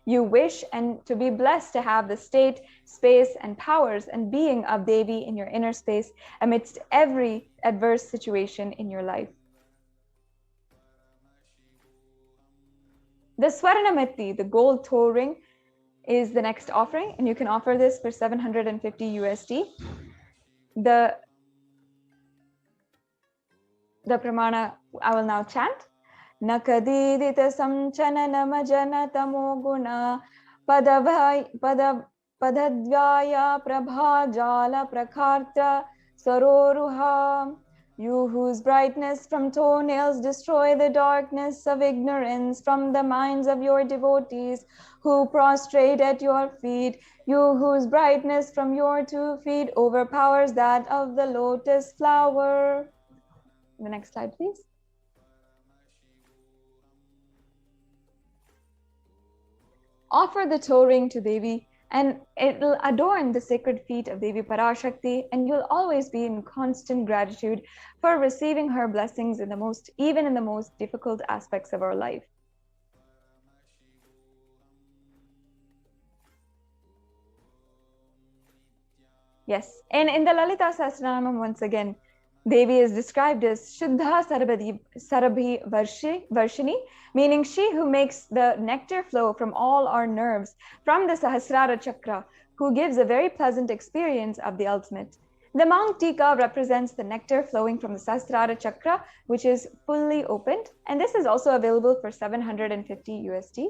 you wish, and to be blessed to have the state, space, and powers and being of Devi in your inner space amidst every adverse situation in your life. The Swarnamati, the gold toe ring, is the next offering, and you can offer this for 750 USD. The pramana I will now chant. Nakadidita samchanana majana tamo guna padadvyaya prabha jala prakarta saroruha. You whose brightness from toenails destroy the darkness of ignorance from the minds of your devotees who prostrate at your feet, you whose brightness from your 2 feet overpowers that of the lotus flower. The next slide, please. Offer the toe ring to Devi, and it will adorn the sacred feet of Devi Parashakti, and you'll always be in constant gratitude for receiving her blessings even in the most difficult aspects of our life. Yes, and in the Lalita Sahasranamam, once again, Devi is described as Shuddha Sarabhi Varshini, meaning she who makes the nectar flow from all our nerves, from the Sahasrara Chakra, who gives a very pleasant experience of the ultimate. The Mount Tika represents the nectar flowing from the Sahasrara Chakra, which is fully opened, and this is also available for 750 USD.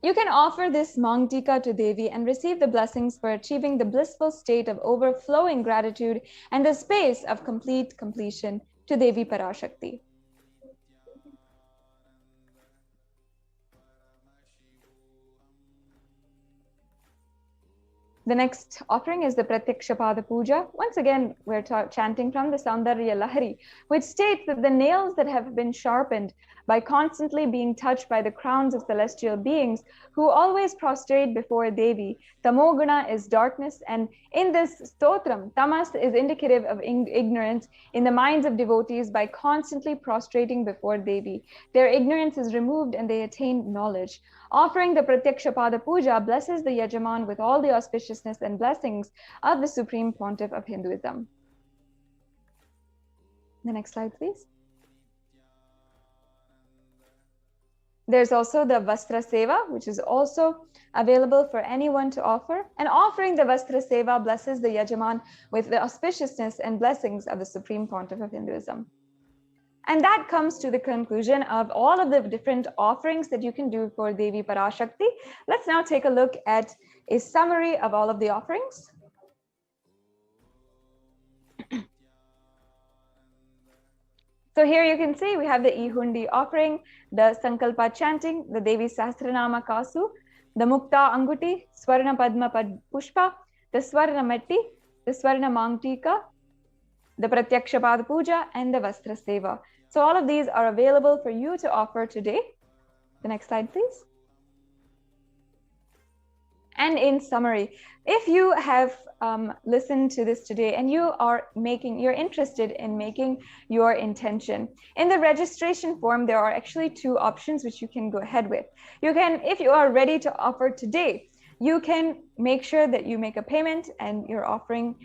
You can offer this Mang Tika to Devi and receive the blessings for achieving the blissful state of overflowing gratitude and the space of complete completion to Devi Parashakti. The next offering is the Pratyakshapada Puja. Once again, we're chanting from the Saundarya Lahari, which states that the nails that have been sharpened by constantly being touched by the crowns of celestial beings who always prostrate before Devi. Tamoguna is darkness, and in this stotram, tamas is indicative of ignorance in the minds of devotees by constantly prostrating before Devi. Their ignorance is removed and they attain knowledge. Offering the Pratyakshapada Puja blesses the Yajaman with all the auspiciousness and blessings of the Supreme Pontiff of Hinduism. The next slide, please. There's also the Vastra Seva, which is also available for anyone to offer. And offering the Vastra Seva blesses the Yajaman with the auspiciousness and blessings of the Supreme Pontiff of Hinduism. And that comes to the conclusion of all of the different offerings that you can do for Devi Parashakti. Let's now take a look at a summary of all of the offerings. So here you can see we have the Ihundi offering, the Sankalpa chanting, the Devi Sahasranama Kasu, the Mukta Anguti, Swarna Padma Pushpa, the Swarna Metti, the Swarna Mangtika, the Pratyakshapada Puja, and the Vastra Seva. So all of these are available for you to offer today. The next slide, please. And in summary, if you have listened to this today and you're interested in making your intention, in the registration form, there are actually two options which you can go ahead with. You can, if you are ready to offer today, you can make sure that you make a payment and your offering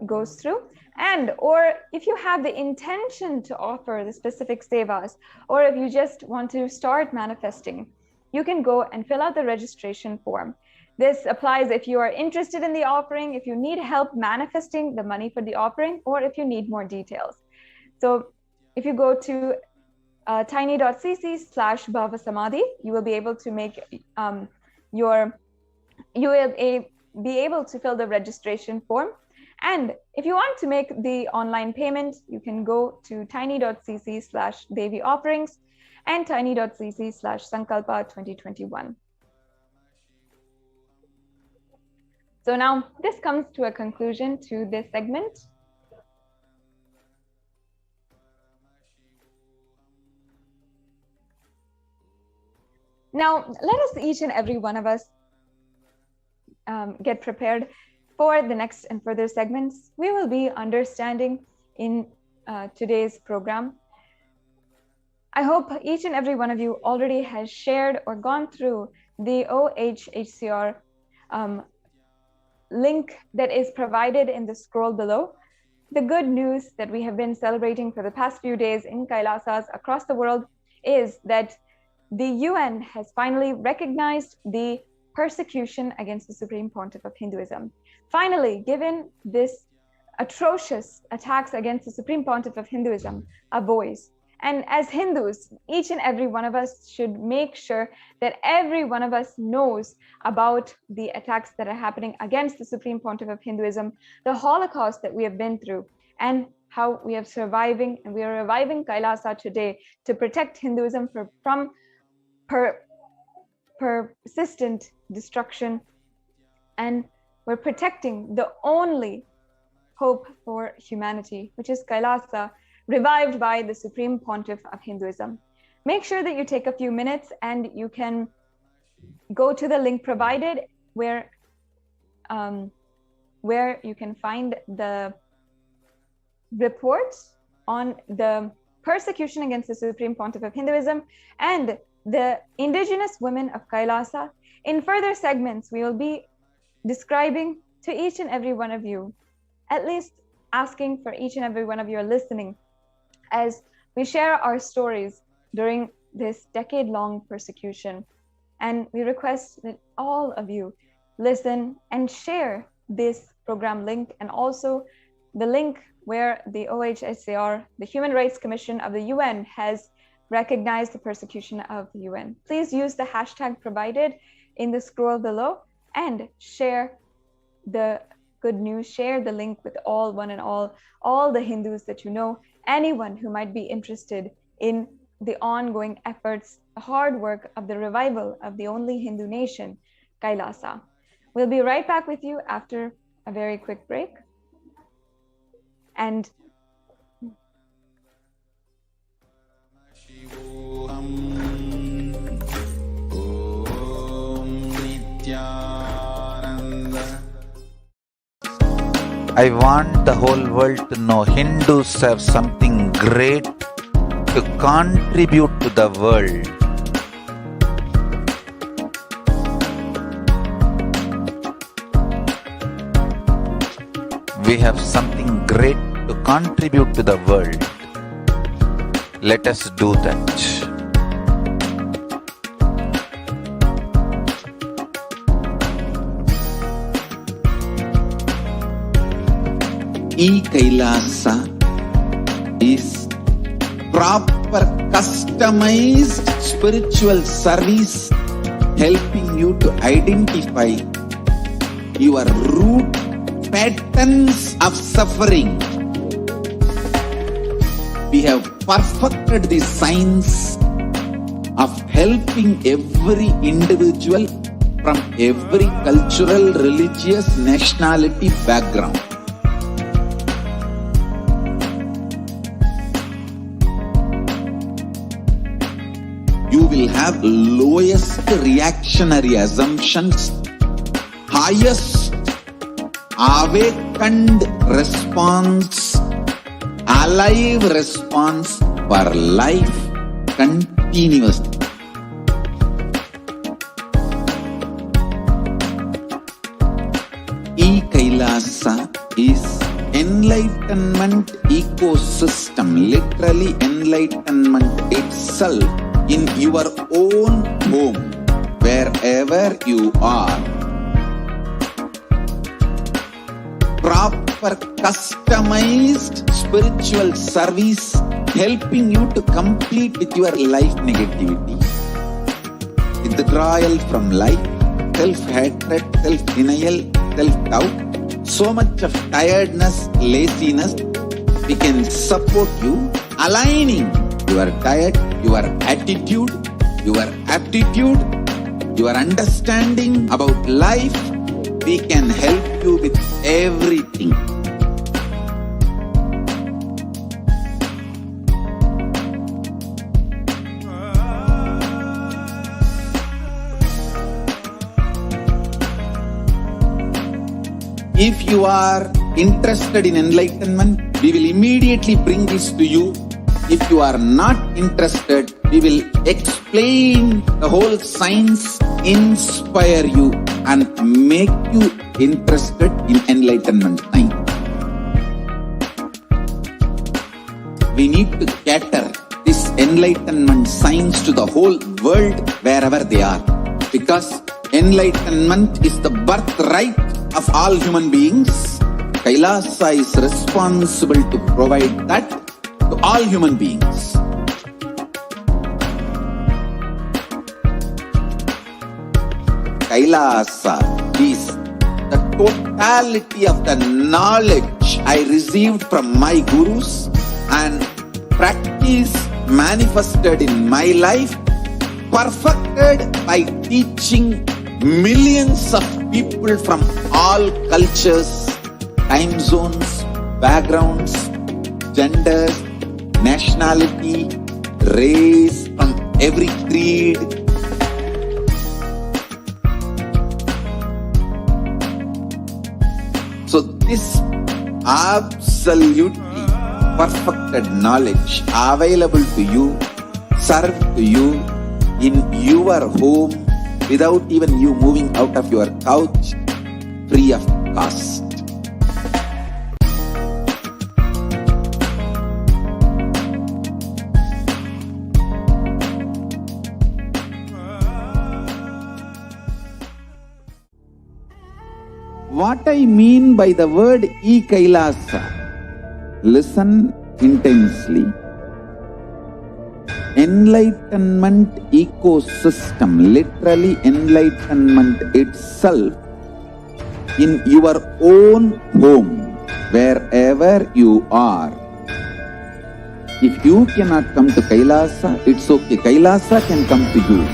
goes through. And, or if you have the intention to offer the specific sevas, or if you just want to start manifesting, you can go and fill out the registration form. This applies if you are interested in the offering, if you need help manifesting the money for the offering, or if you need more details. So if you go to tiny.cc/BHAVASAMADHI, you will be able to make you will be able to fill the registration form. And if you want to make the online payment, you can go to tiny.cc/Devi offerings and tiny.cc/Sankalpa 2021. So now this comes to a conclusion to this segment. Now, let us each and every one of us get prepared for the next and further segments we will be understanding in today's program. I hope each and every one of you already has shared or gone through the OHHCR link that is provided in the scroll below. The good news that we have been celebrating for the past few days in Kailasas across the world is that the UN has finally recognized the persecution against the Supreme Pontiff of Hinduism. Finally, given this atrocious attacks against the Supreme Pontiff of Hinduism a voice. And as Hindus, each and every one of us should make sure that every one of us knows about the attacks that are happening against the Supreme Pontiff of Hinduism, the Holocaust that we have been through, and how we are surviving, and we are reviving Kailasa today to protect Hinduism from persistent destruction. And we're protecting the only hope for humanity, which is Kailasa, revived by the Supreme Pontiff of Hinduism. Make sure that you take a few minutes and you can go to the link provided where you can find the reports on the persecution against the Supreme Pontiff of Hinduism, and the indigenous women of Kailasa. In further segments, we will be describing to each and every one of you, at least asking for each and every one of you listening, as we share our stories during this decade-long persecution. And we request that all of you listen and share this program link, and also the link where the OHSCR, the Human Rights Commission of the UN, has recognized the persecution of the UN. Please use the hashtag provided in the scroll below and share the good news, share the link with one and all the Hindus that you know, anyone who might be interested in the ongoing efforts, the hard work of the revival of the only Hindu nation, Kailasa. We'll be right back with you after a very quick break. And
I want the whole world to know Hindus have something great to contribute to the world. We have something great to contribute to the world. Let us do that.
Kailasa is proper customized spiritual service helping you to identify your root patterns of suffering. We have perfected the science of helping every individual from every cultural, religious, nationality background. You will have lowest reactionary assumptions, highest awakened response, alive response for life continuously. Kailasa is enlightenment ecosystem, literally enlightenment itself in your own home, wherever you are. Proper customized spiritual service helping you to complete with your life negativity, withdrawal from life, self-hatred, self-denial, self-doubt, so much of tiredness, laziness. We can support you aligning your diet, your attitude, your aptitude, your understanding about life. We can help you with everything. If you are interested in enlightenment, we will immediately bring this to you. If you are not interested, we will explain the whole science, inspire you and make you interested in enlightenment science. We need to cater this enlightenment science to the whole world wherever they are, because enlightenment is the birthright of all human beings. Kailasa is responsible to provide that to all human beings. Kailasa is the totality of the knowledge I received from my gurus and practice manifested in my life, perfected by teaching millions of people from all cultures, time zones, backgrounds, genders, nationality, race, from every creed. So this absolutely perfected knowledge available to you, served to you in your home without even you moving out of your couch, free of cost. What I mean by the word Kailasa, listen intensely. Enlightenment ecosystem, literally enlightenment itself, in your own home, wherever you are. If you cannot come to Kailasa, it's okay. Kailasa can come to you.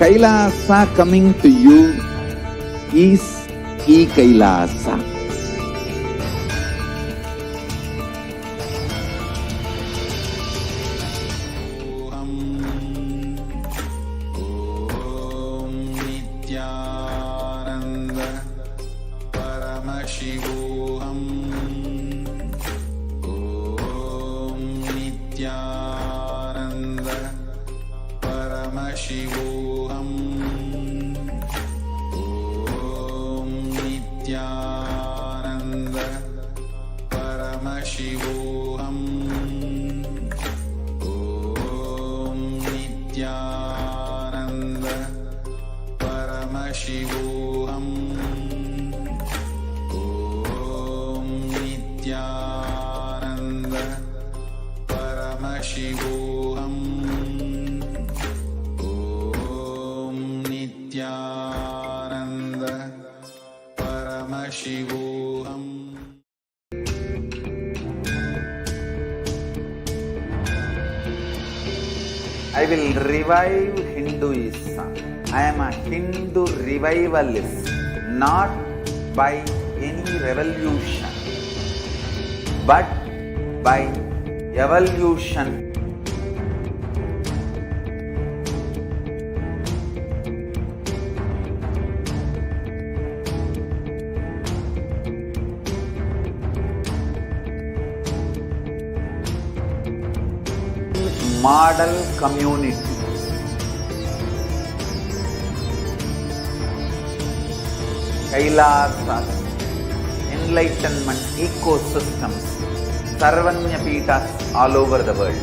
Kailasa coming to you is Kailasa.
Om Nithyananda Paramashivoham. Om Nithyananda Paramashivoham. Om Nithyananda Paramashivoham. Om Nithyananda Paramashivoham. Om Nithyananda Paramashivoham. Om Nithyananda Paramashivoham. I will revive Hinduism. I am a Hindu revivalist, not by any revolution, but by evolution. Model community. Kailasa, enlightenment ecosystems, Sarvanya Pitas all over the world.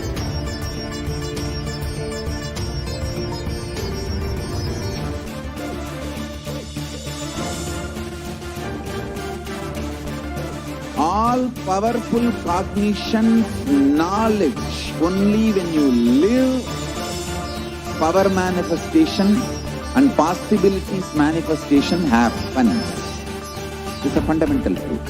All powerful cognition, knowledge, only when you live, power manifestation and possibilities manifestation happens. It's a fundamental truth.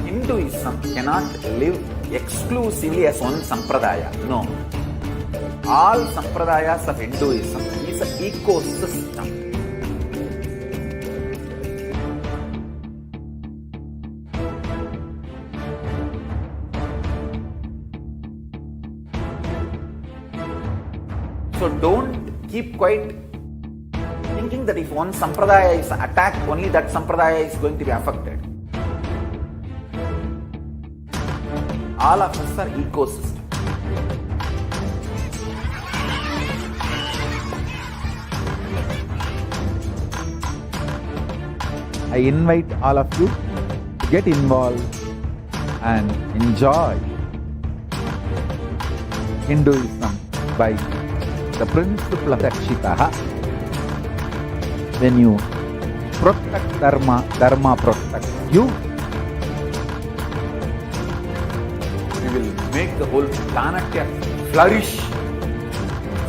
Hinduism cannot live exclusively as one sampradaya. No. All sampradayas of Hinduism is an ecosystem. So don't keep quiet thinking that if one sampradaya is attacked, only that sampradaya is going to be affected. All of us are ecosystems. I invite all of you to get involved and enjoy Hinduism by the principle of Dakshitaha. When you protect Dharma, Dharma protects you. We will make the whole planet flourish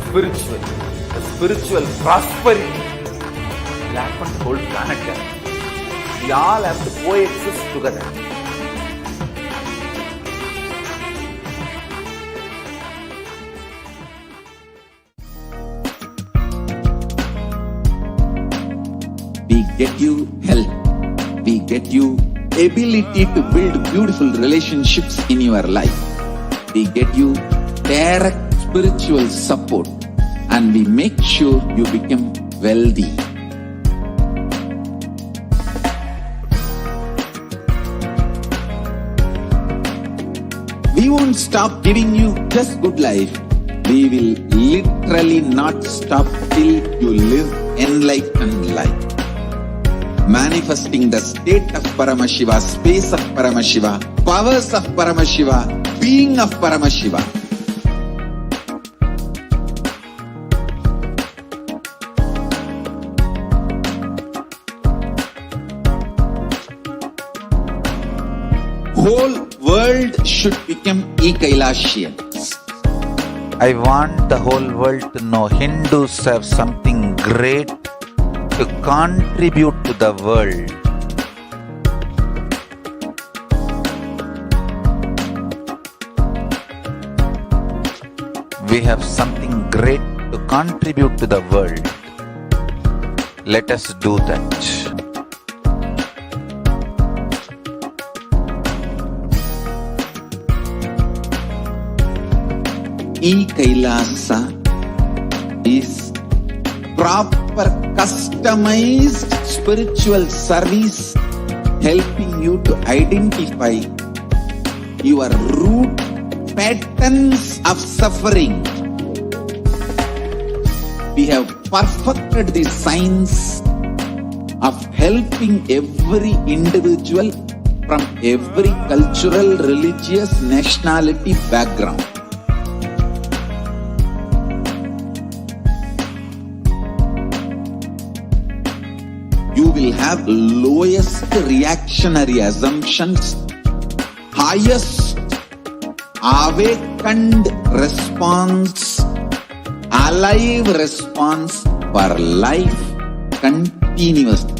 spiritually. The spiritual prosperity will happen to the whole planet. We all have to coexist together. We get you health. We get you ability to build beautiful relationships in your life. We get you direct
spiritual support, and we make sure you become wealthy. We won't stop giving you just good life. We will literally not stop till you live enlightened life. Manifesting the state of Paramashiva, space of Paramashiva, powers of Paramashiva, being of Paramashiva. Whole world should become Kailasians.
I want the whole world to know Hindus have something great to contribute to the world. We have something great to contribute to the world. Let us do that.
Kailasa is proper customized spiritual service helping you to identify your root patterns of suffering. We have perfected the science of helping every individual from every cultural, religious, nationality background. You will have lowest reactionary assumptions, highest awakened response, alive response for life continuously.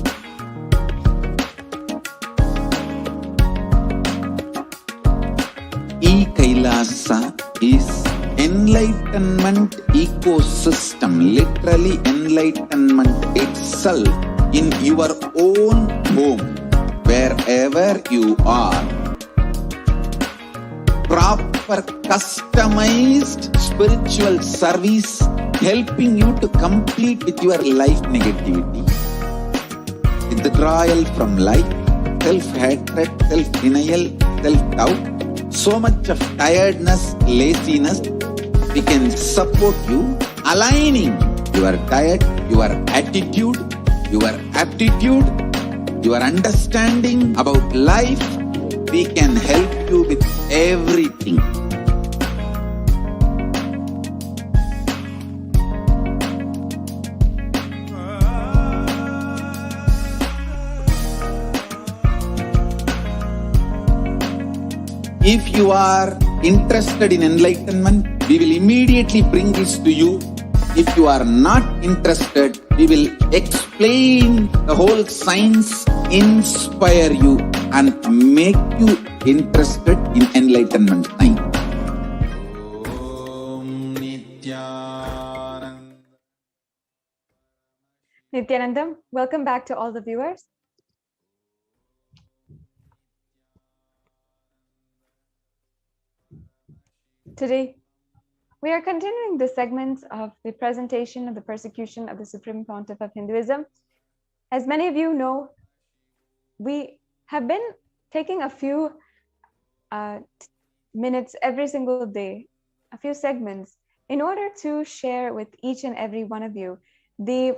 Kailasa is enlightenment ecosystem, literally enlightenment itself in your own home, wherever you are. Proper customized spiritual service helping you to complete with your life negativity, withdrawal from life, self-hatred, self-denial, self-doubt, so much of tiredness, laziness. We can support you, aligning your diet, your attitude, your aptitude, your understanding about life. We can help you with everything. If you are interested in enlightenment, we will immediately bring this to you. If you are not interested, we will explain the whole science, inspire you, and make you interested in enlightenment time.
Nithyanandam, welcome back to all the viewers. Today, we are continuing the segments of the presentation of the persecution of the Supreme Pontiff of Hinduism. As many of you know, we have been taking a few minutes every single day, a few segments, in order to share with each and every one of you the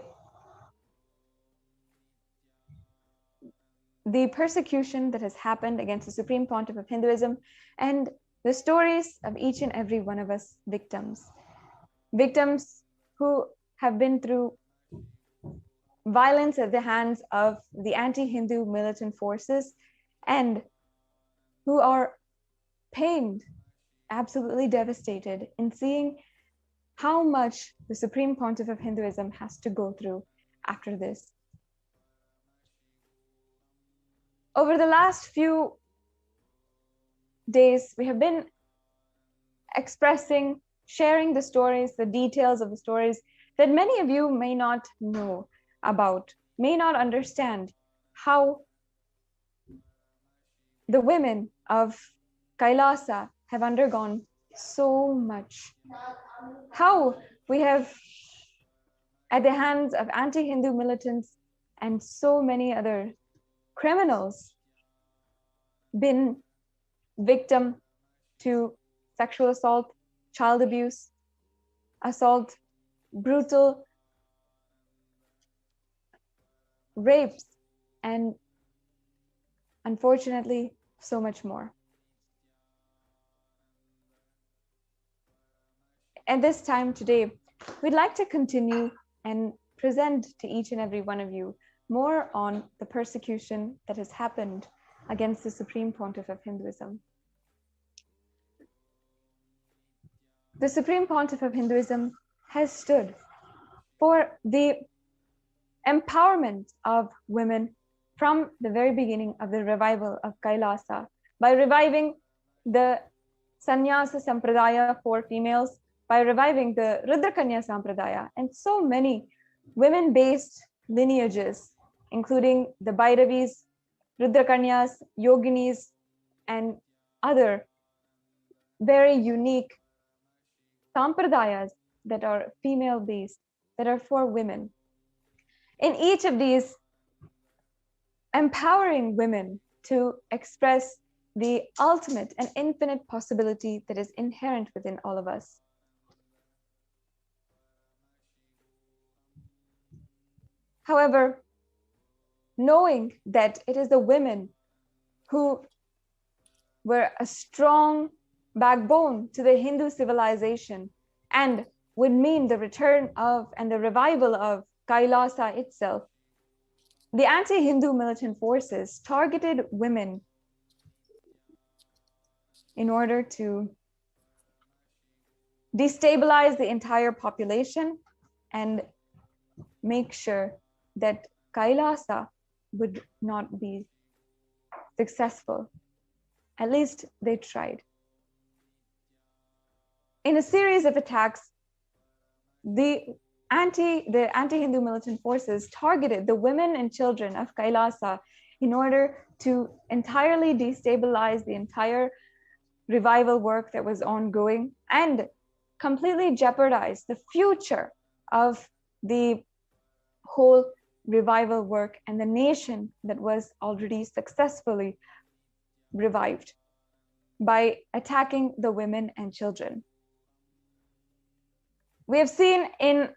persecution that has happened against the Supreme Pontiff of Hinduism and the stories of each and every one of us victims who have been through violence at the hands of the anti-Hindu militant forces and who are pained, absolutely devastated in seeing how much the Supreme Pontiff of Hinduism has to go through after this. Over the last few days, we have been expressing, sharing the stories, the details of the stories that many of you may not know about, may not understand how the women of Kailasa have undergone so much how we have, at the hands of anti-Hindu militants and so many other criminals, been victim to sexual assault, child abuse, assault, brutal rapes, and unfortunately, so much more. At this time today, we'd like to continue and present to each and every one of you more on the persecution that has happened against the Supreme Pontiff of Hinduism. The Supreme Pontiff of Hinduism has stood for the empowerment of women from the very beginning of the revival of Kailasa by reviving the Sannyasa Sampradaya for females, by reviving the Rudrakanya Sampradaya, and so many women-based lineages, including the Bhairavis, Rudrakanyas, Yoginis, and other very unique Sampradayas that are female-based, that are for women. In each of these, empowering women to express the ultimate and infinite possibility that is inherent within all of us. However, knowing that it is the women who were a strong backbone to the Hindu civilization and would mean the return of and the revival of Kailasa itself, the anti-Hindu militant forces targeted women in order to destabilize the entire population and make sure that Kailasa would not be successful. At least they tried. In a series of attacks, the anti-Hindu militant forces targeted the women and children of Kailasa in order to entirely destabilize the entire revival work that was ongoing and completely jeopardize the future of the whole revival work and the nation that was already successfully revived by attacking the women and children. We have seen in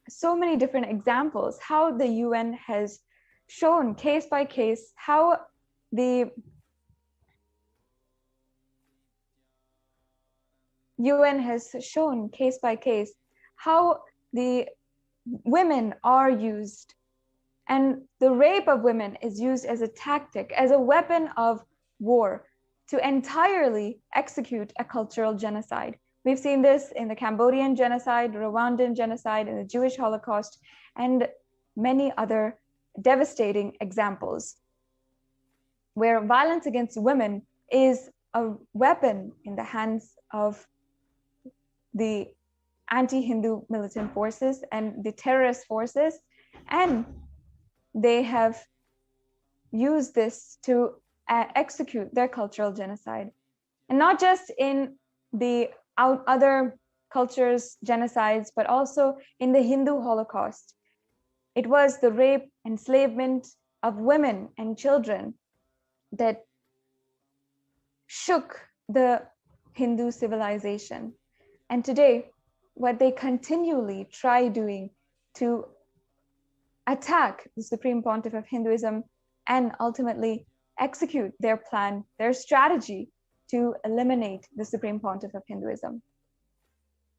so many different examples how the UN has shown case by case how the UN has shown case by case how the women are used, and the rape of women is used as a tactic, as a weapon of war to entirely execute a cultural genocide. We've seen this in the Cambodian genocide, Rwandan genocide, and the Jewish Holocaust, and many other devastating examples where violence against women is a weapon in the hands of the anti-Hindu militant forces and the terrorist forces, and they have used this to execute their cultural genocide. And not just in the other cultures' genocides, but also in the Hindu Holocaust. It was the rape, enslavement of women and children that shook the Hindu civilization. And today, what they continually try doing to attack the Supreme Pontiff of Hinduism and ultimately execute their plan, their strategy to eliminate the Supreme Pontiff of Hinduism.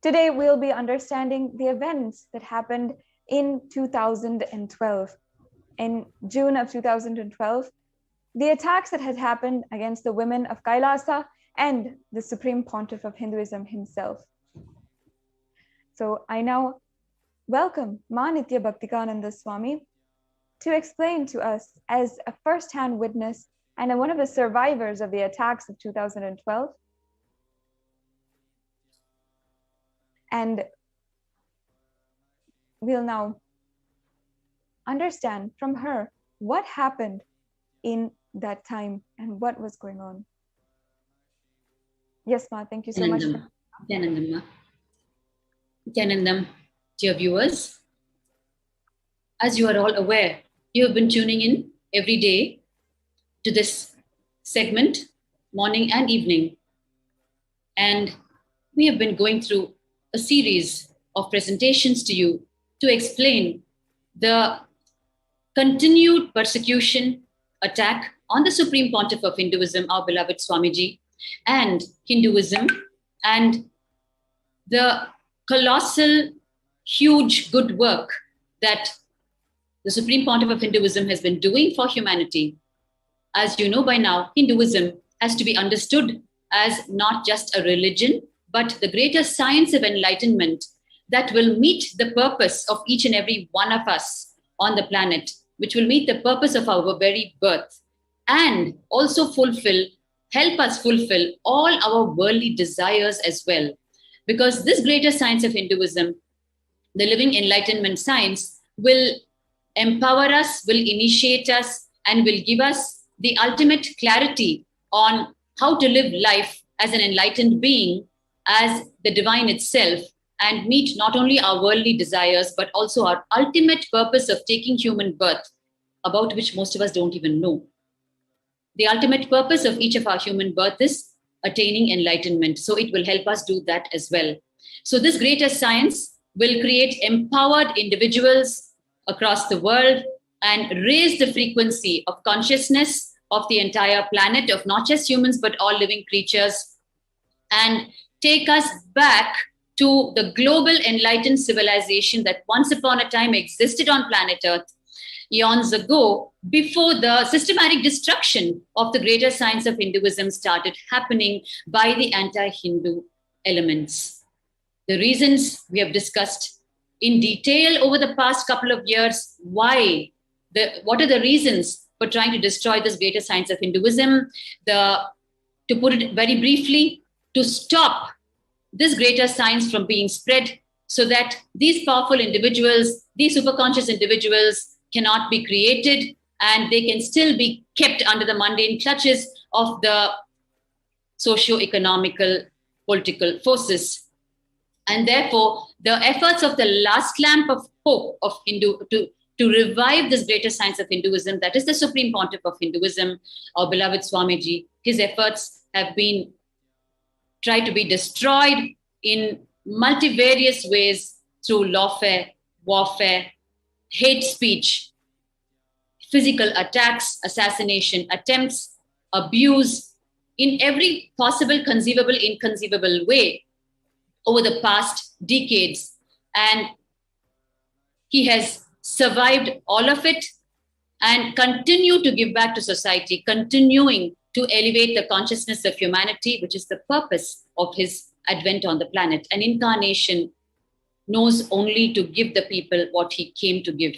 Today, we'll be understanding the events that happened in 2012. In June of 2012, the attacks that had happened against the women of Kailasa and the Supreme Pontiff of Hinduism himself. So I now welcome Ma Nitya Bhaktikananda Swami to explain to us as a first-hand witness and one of the survivors of the attacks of 2012. And we'll now understand from her what happened in that time and what was going on. Yes, Ma, thank you so much.
Nityanandamma. Nithyanandam, dear viewers, as you are all aware, you have been tuning in every day to this segment, morning and evening. And we have been going through a series of presentations to you to explain the continued persecution, attack on the Supreme Pontiff of Hinduism, our beloved Swamiji, and Hinduism, and the colossal, huge good work that the Supreme Pontiff of Hinduism has been doing for humanity. As you know by now, Hinduism has to be understood as not just a religion, but the greater science of enlightenment that will meet the purpose of each and every one of us on the planet, which will meet the purpose of our very birth, and also help us fulfill all our worldly desires as well. Because this greater science of Hinduism, the living enlightenment science, will empower us, will initiate us, and will give us the ultimate clarity on how to live life as an enlightened being, as the divine itself, and meet not only our worldly desires, but also our ultimate purpose of taking human birth, about which most of us don't even know. The ultimate purpose of each of our human birth is attaining enlightenment. So it will help us do that as well. So this greater science will create empowered individuals across the world and raise the frequency of consciousness of the entire planet, of not just humans, but all living creatures, and take us back to the global enlightened civilization that once upon a time existed on planet Earth eons ago, before the systematic destruction of the greater science of Hinduism started happening by the anti-Hindu elements. The reasons we have discussed in detail over the past couple of years. What are the reasons for trying to destroy this greater science of Hinduism? To put it very briefly, to stop this greater science from being spread so that these powerful individuals, these superconscious individuals, cannot be created and they can still be kept under the mundane clutches of the socio-economical political forces. And therefore, the efforts of the last lamp of hope of Hindu to revive this greater science of Hinduism, that is the Supreme Pontiff of Hinduism, our beloved Swamiji, his efforts have been tried to be destroyed in multivarious ways through lawfare, warfare, hate speech, physical attacks, assassination attempts, abuse, in every possible, conceivable, inconceivable way over the past decades. And he has survived all of it and continue to give back to society, continuing to elevate the consciousness of humanity, which is the purpose of his advent on the planet. An incarnation knows only to give the people what he came to give.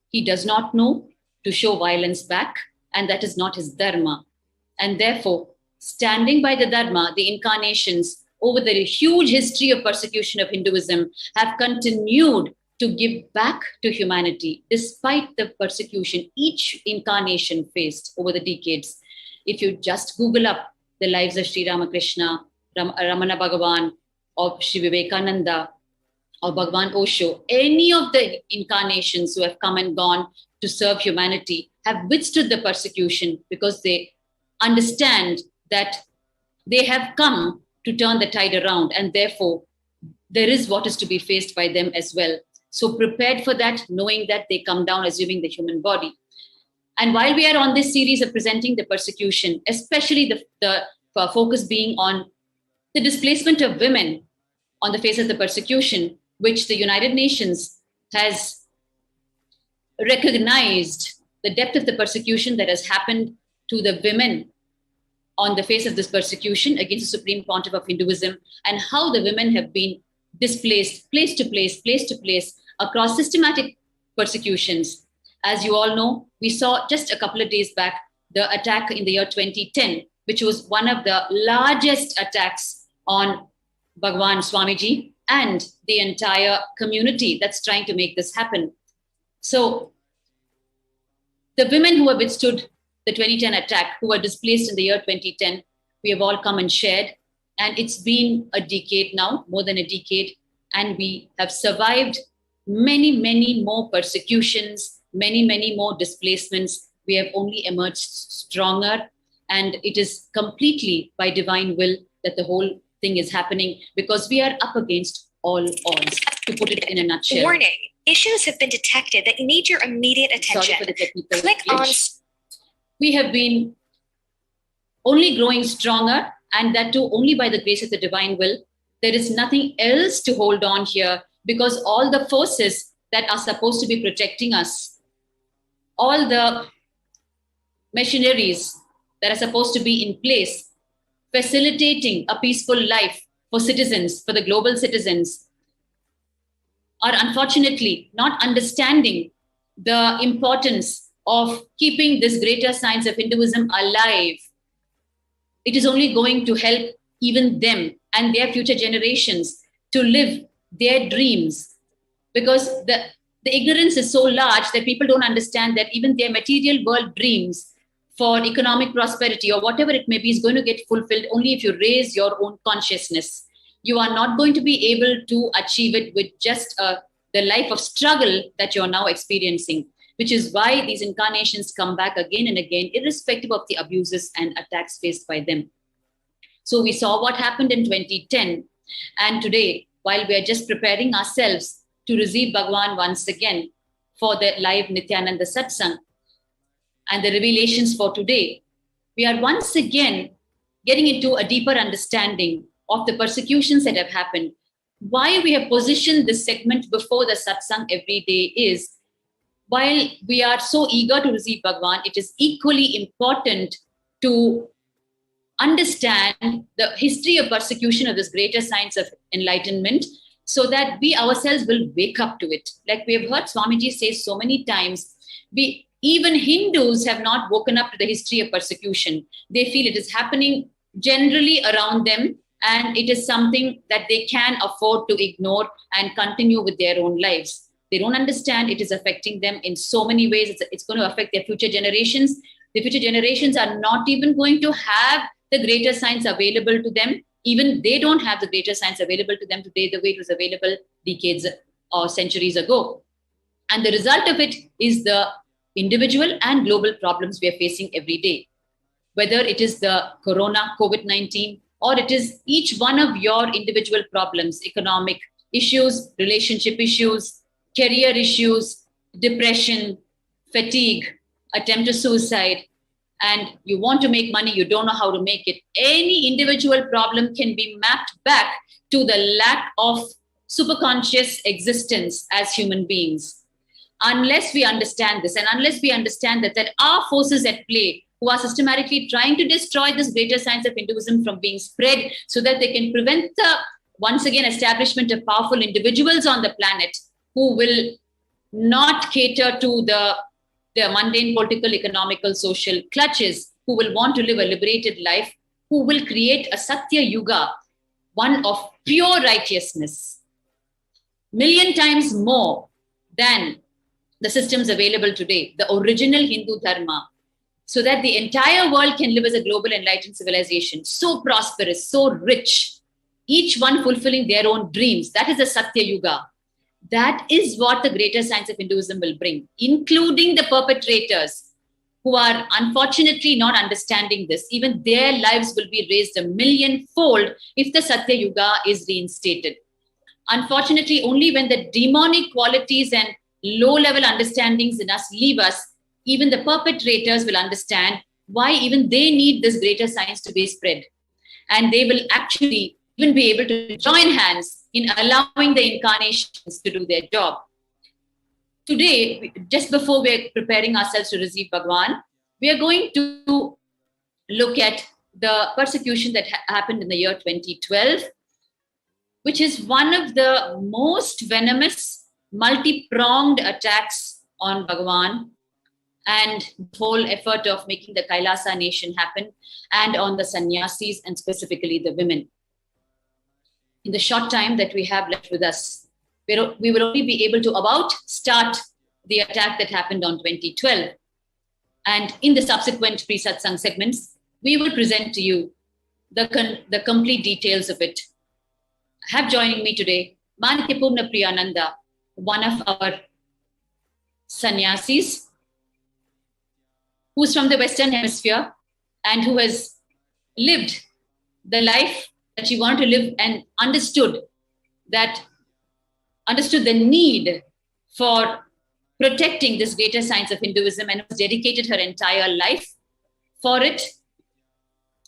He does not know to show violence back, and that is not his dharma. And therefore, standing by the dharma, the incarnations over the huge history of persecution of Hinduism have continued to give back to humanity despite the persecution each incarnation faced over the decades. If you just Google up the lives of Sri Ramakrishna, Ramana Bhagavan, or Sri Vivekananda, or Bhagavan Osho, any of the incarnations who have come and gone to serve humanity have withstood the persecution because they understand that they have come to turn the tide around, and therefore there is what is to be faced by them as well. So prepared for that, knowing that they come down assuming the human body. And while we are on this series of presenting the persecution, especially the focus being on the displacement of women on the face of the persecution, which the United Nations has recognized the depth of the persecution that has happened to the women on the face of this persecution against the Supreme Pontiff of Hinduism, and how the women have been displaced place to place across systematic persecutions. As you all know, we saw just a couple of days back the attack in the year 2010, which was one of the largest attacks on Bhagavan Swamiji and the entire community that's trying to make this happen. So the women who have withstood the 2010 attack, who were displaced in the year 2010, we have all come and shared. And it's been a decade now, more than a decade. and we have survived many, many more persecutions, many, many more displacements. We have only emerged stronger, and it is completely by divine will that the whole thing is happening, because we are up against all odds, to put it in a nutshell.
Warning, issues have been detected that need your immediate attention.
Sorry for the technical
Click
glitch. We have been only growing stronger, and that too only by the grace of the divine will. There is nothing else to hold on here, because all the forces that are supposed to be protecting us, all the machineries that are supposed to be in place, facilitating a peaceful life for citizens, for the global citizens, are unfortunately not understanding the importance of keeping this greater science of Hinduism alive. It is only going to help even them and their future generations to live their dreams, because the ignorance is so large that people don't understand that even their material world dreams for economic prosperity or whatever it may be is going to get fulfilled only if you raise your own consciousness. You are not going to be able to achieve it with just the life of struggle that you're now experiencing, which is why these incarnations come back again and again, irrespective of the abuses and attacks faced by them. So we saw what happened in 2010. And today, while we are just preparing ourselves to receive Bhagavan once again for the live Nithyananda Satsang and the revelations for today, we are once again getting into a deeper understanding of the persecutions that have happened. Why we have positioned this segment before the Satsang every day is, while we are so eager to receive Bhagavan, it is equally important to understand the history of persecution of this greater science of enlightenment, so that we ourselves will wake up to it. Like we have heard Swamiji say so many times, even Hindus have not woken up to the history of persecution. They feel it is happening generally around them, and it is something that they can afford to ignore and continue with their own lives. They don't understand it is affecting them in so many ways. It's going to affect their future generations. The future generations are not even going to have the greater science available to them. Even they don't have the greater science available to them today the way it was available decades or centuries ago. And the result of it is the individual and global problems we are facing every day. Whether it is the corona, COVID-19, or it is each one of your individual problems, economic issues, relationship issues, career issues, depression, fatigue, attempt to suicide, and you want to make money, you don't know how to make it. Any individual problem can be mapped back to the lack of superconscious existence as human beings. Unless we understand this, and unless we understand that there are forces at play who are systematically trying to destroy this greater science of Hinduism from being spread, so that they can prevent the, once again, establishment of powerful individuals on the planet who will not cater to the mundane political, economical, social clutches, who will want to live a liberated life, who will create a Satya Yuga, one of pure righteousness, million times more than the systems available today, the original Hindu Dharma, so that the entire world can live as a global enlightened civilization, so prosperous, so rich, each one fulfilling their own dreams. That is the Satya Yuga. That is what the greater science of Hinduism will bring, including the perpetrators who are unfortunately not understanding this. Even their lives will be raised a millionfold if the Satya Yuga is reinstated. Unfortunately, only when the demonic qualities and low-level understandings in us leave us, even the perpetrators will understand why even they need this greater science to be spread. And they will actually even be able to join hands in allowing the incarnations to do their job. Today, just before we're preparing ourselves to receive Bhagavan, we are going to look at the persecution that happened in the year 2012, which is one of the most venomous, multi-pronged attacks on Bhagavan and the whole effort of making the Kailasa nation happen, and on the sannyasis and specifically the women. In the short time that we have left with us, we will only be able to about start the attack that happened on 2012. And in the subsequent pre-satsang segments, we will present to you the complete details of it. I have joining me today Manityapurna Priyananda, one of our sannyasis, who's from the Western Hemisphere and who has lived the life that she wanted to live and understood the need for protecting this greater science of Hinduism, and has dedicated her entire life for it,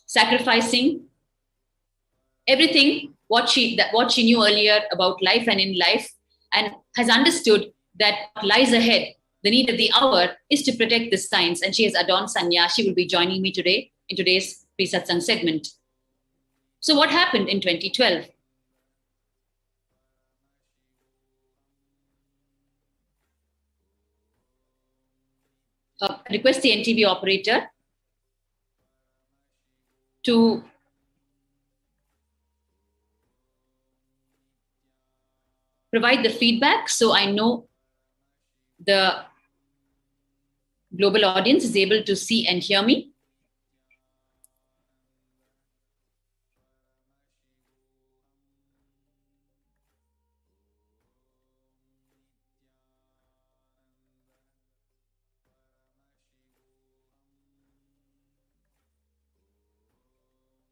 sacrificing everything what she knew earlier about life and in life, and has understood that what lies ahead, the need of the hour, is to protect this science. And she has adorned Sanya. She will be joining me today in today's pre-satsang segment. So what happened in 2012? Request the NTV operator to provide the feedback so I know the global audience is able to see and hear me.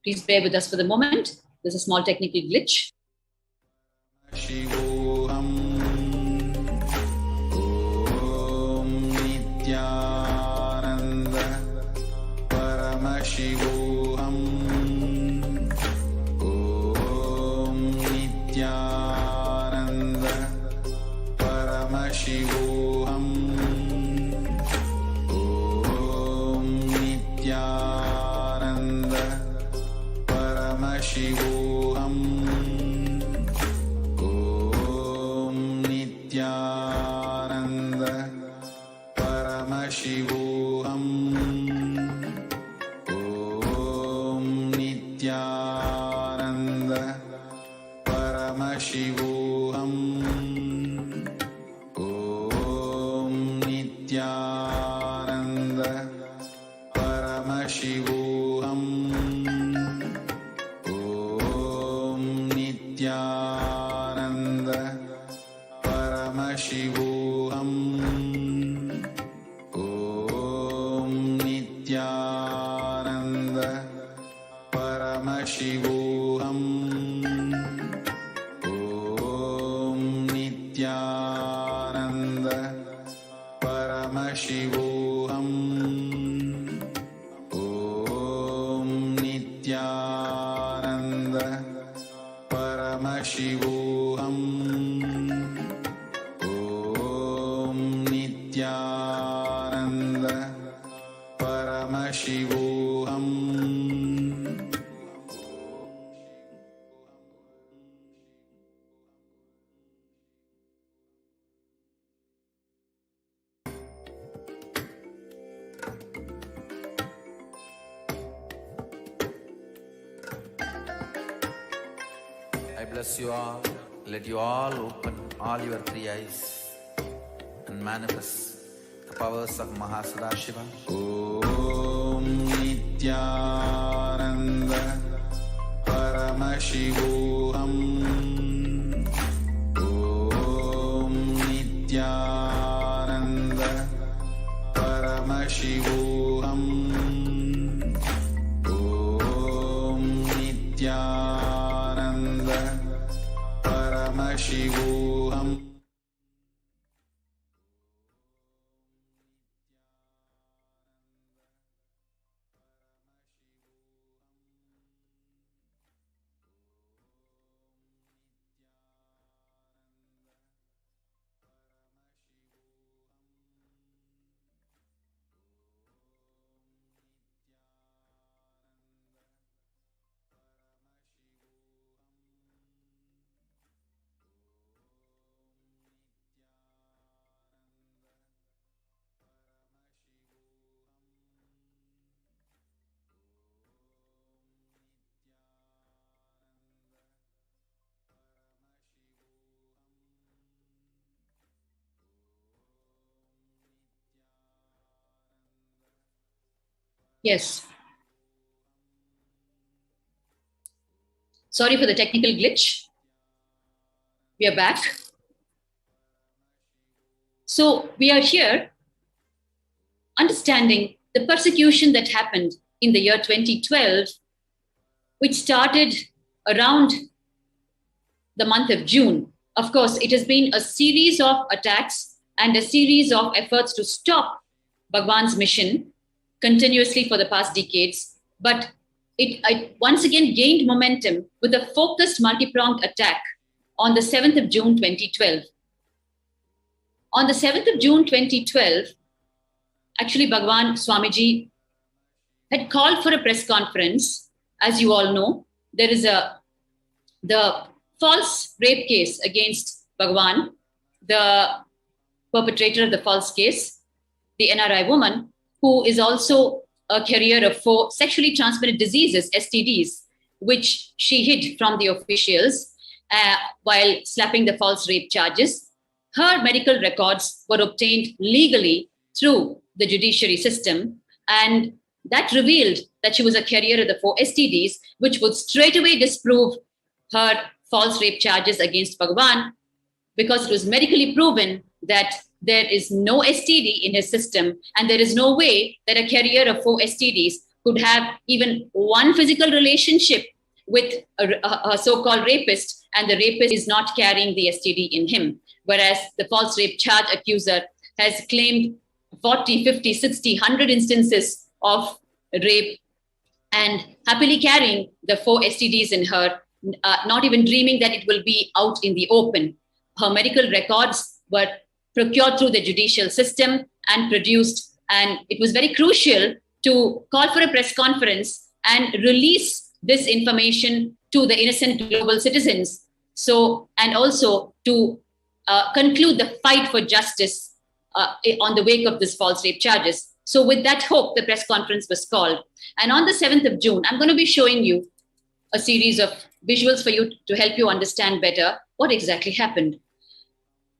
Please bear with us for the moment. There's a small technical glitch.
Paramashivoham. Om Nithyananda Paramashivoham. Om Nithyananda Paramashivoham. Om Nithyananda Paramashivoham. Om Nithyananda Paramashivoham. Om Nithyananda Paramashivoham. Om Nithyananda Paramashivoham. Om Nithyananda Paramashivoham. Om Nithyananda Paramashivoham. Om Nithyananda Paramashivoham. Om Nithyananda Paramashivoham. Om Nithyananda Paramashivoham.
I bless you all. Let you all open all your three eyes and manifest the powers of Mahasadashiva.
Om Nithyananda Paramashivoham. Om Nithyananda Paramashivoham. Om Nithyananda Paramashivoham.
Yes. Sorry for the technical glitch. We are back. So we are here understanding the persecution that happened in the year 2012, which started around the month of June. Of course, it has been a series of attacks and a series of efforts to stop Bhagwan's mission continuously for the past decades. But it once again gained momentum with a focused multi-pronged attack on the 7th of June 2012. On the 7th of June 2012, actually Bhagwan Swamiji had called for a press conference. As you all know, there is the false rape case against Bhagwan, the perpetrator of the false case, the NRI woman, who is also a carrier of 4 sexually transmitted diseases, STDs, which she hid from the officials while slapping the false rape charges. Her medical records were obtained legally through the judiciary system, and that revealed that she was a carrier of the 4 STDs, which would straight away disprove her false rape charges against Bhagwan, because it was medically proven that there is no STD in his system, and there is no way that a carrier of 4 STDs could have even one physical relationship with a so-called rapist, and the rapist is not carrying the STD in him. Whereas the false rape charge accuser has claimed 40, 50, 60, 100 instances of rape and happily carrying the 4 STDs in her, not even dreaming that it will be out in the open. Her medical records were procured through the judicial system and produced, and it was very crucial to call for a press conference and release this information to the innocent global citizens. So, and also to conclude the fight for justice on the wake of this false rape charges. So with that hope, the press conference was called. And on the 7th of June, I'm going to be showing you a series of visuals for you to help you understand better what exactly happened.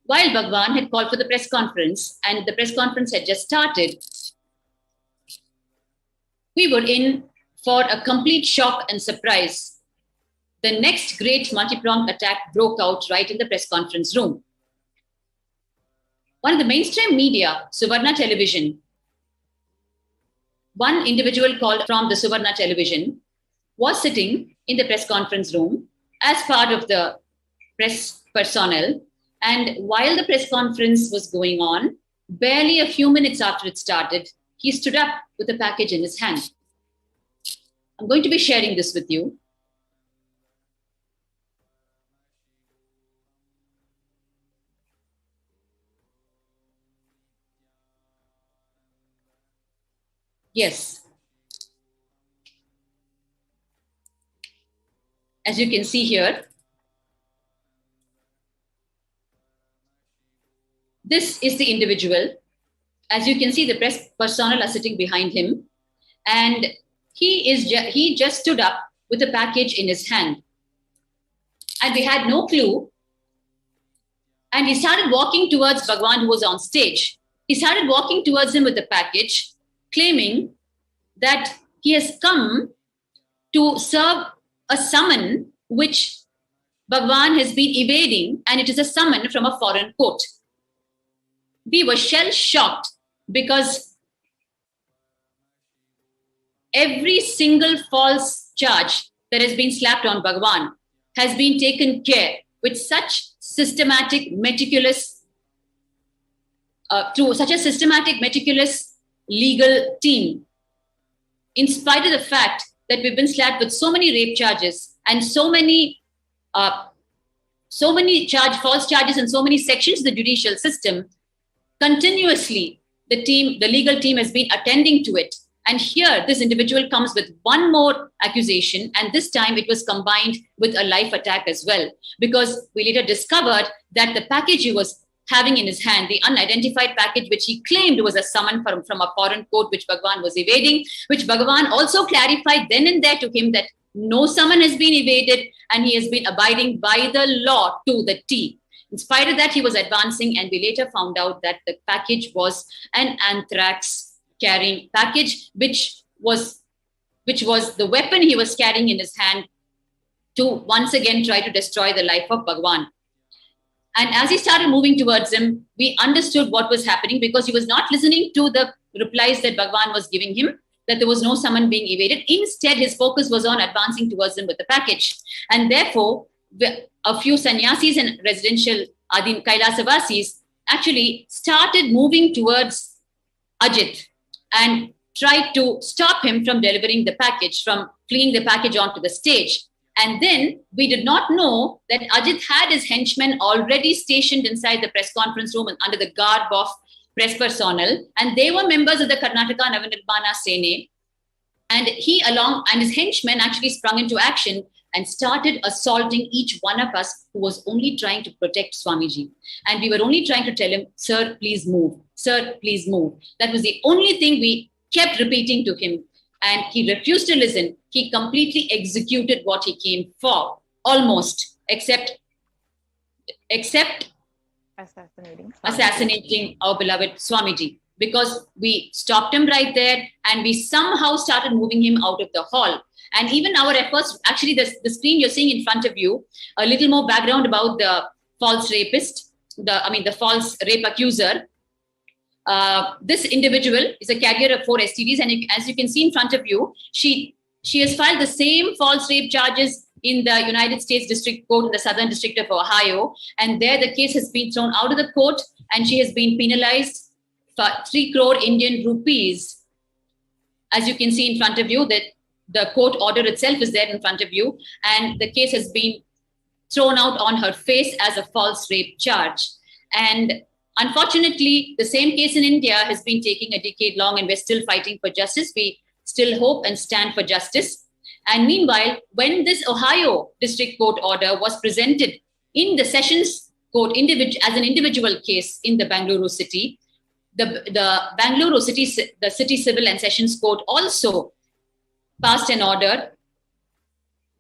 While Bhagwan had called for the press conference and the press conference had just started, we were in for a complete shock and surprise. The next great multi-pronged attack broke out right in the press conference room. One of the mainstream media, Suvarna Television, one individual called from the Suvarna Television was sitting in the press conference room as part of the press personnel. And while the press conference was going on, barely a few minutes after it started, he stood up with a package in his hand. I'm going to be sharing this with you. Yes. As you can see here, this is the individual. As you can see, the press personnel are sitting behind him, and he just stood up with a package in his hand. And they had no clue. And he started walking towards Bhagwan, who was on stage. He started walking towards him with the package, claiming that he has come to serve a summon which Bhagwan has been evading, and it is a summon from a foreign court. We were shell-shocked because every single false charge that has been slapped on Bhagwan has been taken care with such systematic, meticulous, through such a systematic, meticulous legal team. In spite of the fact that we've been slapped with so many rape charges and so many false charges and so many sections of the judicial system, continuously the legal team has been attending to it. And here, this individual comes with one more accusation, and this time it was combined with a life attack as well, because we later discovered that the package he was having in his hand, the unidentified package, which he claimed was a summon from a foreign court, which Bhagwan was evading, which Bhagwan also clarified then and there to him that no summon has been evaded, and he has been abiding by the law to the T. In spite of that, he was advancing, and we later found out that the package was an anthrax carrying package, which was the weapon he was carrying in his hand to once again try to destroy the life of Bhagwan. And as he started moving towards him, we understood what was happening because he was not listening to the replies that Bhagavan was giving him, that there was no summon being evaded. Instead, his focus was on advancing towards him with the package. And therefore, a few sannyasis and residential Kailasa Vasis actually started moving towards Ajit and tried to stop him from delivering the package, from fleeing the package onto the stage. And then we did not know that Ajit had his henchmen already stationed inside the press conference room under the garb of press personnel. And they were members of the Karnataka Navanirmana Sene. And he and his henchmen actually sprung into action and started assaulting each one of us who was only trying to protect Swamiji. And we were only trying to tell him, sir, please move. Sir, please move. That was the only thing we kept repeating to him. And he refused to listen. He completely executed what he came for, almost, except assassinating our beloved Swamiji. Because we stopped him right there and we somehow started moving him out of the hall. And even our efforts, actually the screen you're seeing in front of you, a little more background about the false rapist, the false rape accuser. This individual is a carrier of 4 STDs, and as you can see in front of you, she has filed the same false rape charges in the United States District Court in the Southern District of Ohio, and there the case has been thrown out of the court, and she has been penalized for 3 crore Indian rupees. As you can see in front of you, that the court order itself is there in front of you, and the case has been thrown out on her face as a false rape charge. And unfortunately, the same case in India has been taking a decade long, and we're still fighting for justice. We still hope and stand for justice. And meanwhile, when this Ohio District Court order was presented in the Sessions Court as an individual case in the Bangalore city, the Bangalore city, the City Civil and Sessions Court also passed an order.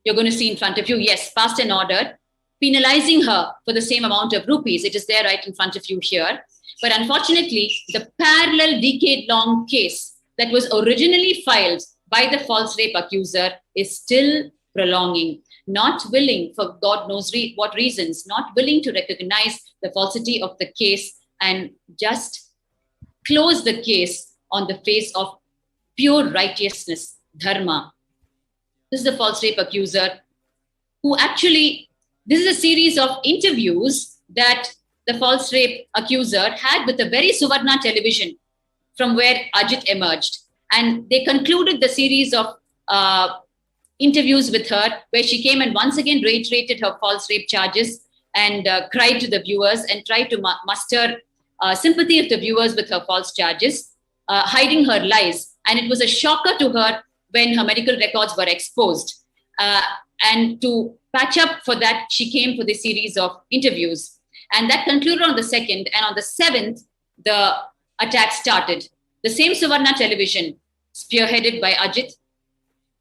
You're going to see in front of you, yes, passed an order penalizing her for the same amount of rupees. It is there right in front of you here. But unfortunately, the parallel decade-long case that was originally filed by the false rape accuser is still prolonging, not willing, for God knows what reasons, not willing to recognize the falsity of the case and just close the case on the face of pure righteousness, dharma. This is the false rape accuser who actually, this is a series of interviews that the false rape accuser had with the very Suvarna television from where Ajit emerged. And they concluded the series of interviews with her where she came and once again reiterated her false rape charges and cried to the viewers and tried to muster sympathy of the viewers with her false charges, hiding her lies. And it was a shocker to her when her medical records were exposed. And to patch up for that, she came for the series of interviews. And that concluded on the 2nd. And on the 7th, the attack started. The same Suvarna television, spearheaded by Ajit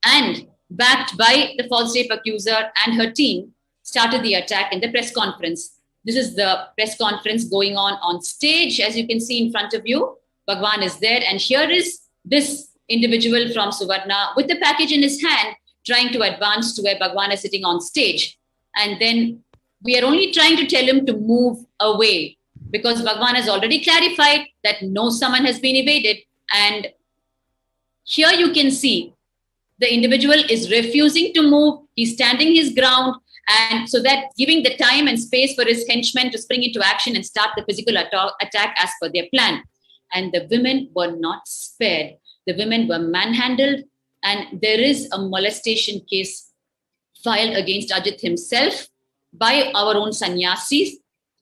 and backed by the false rape accuser and her team, started the attack in the press conference. This is the press conference going on stage. As you can see in front of you, Bhagwan is there. And here is this individual from Suvarna with the package in his hand, trying to advance to where Bhagwan is sitting on stage. And then we are only trying to tell him to move away because Bhagwan has already clarified that no summon has been evaded. And here you can see the individual is refusing to move. He's standing his ground. And so that giving the time and space for his henchmen to spring into action and start the physical attack as per their plan. And the women were not spared. The women were manhandled. And there is a molestation case filed against Ajit himself by our own sannyasis,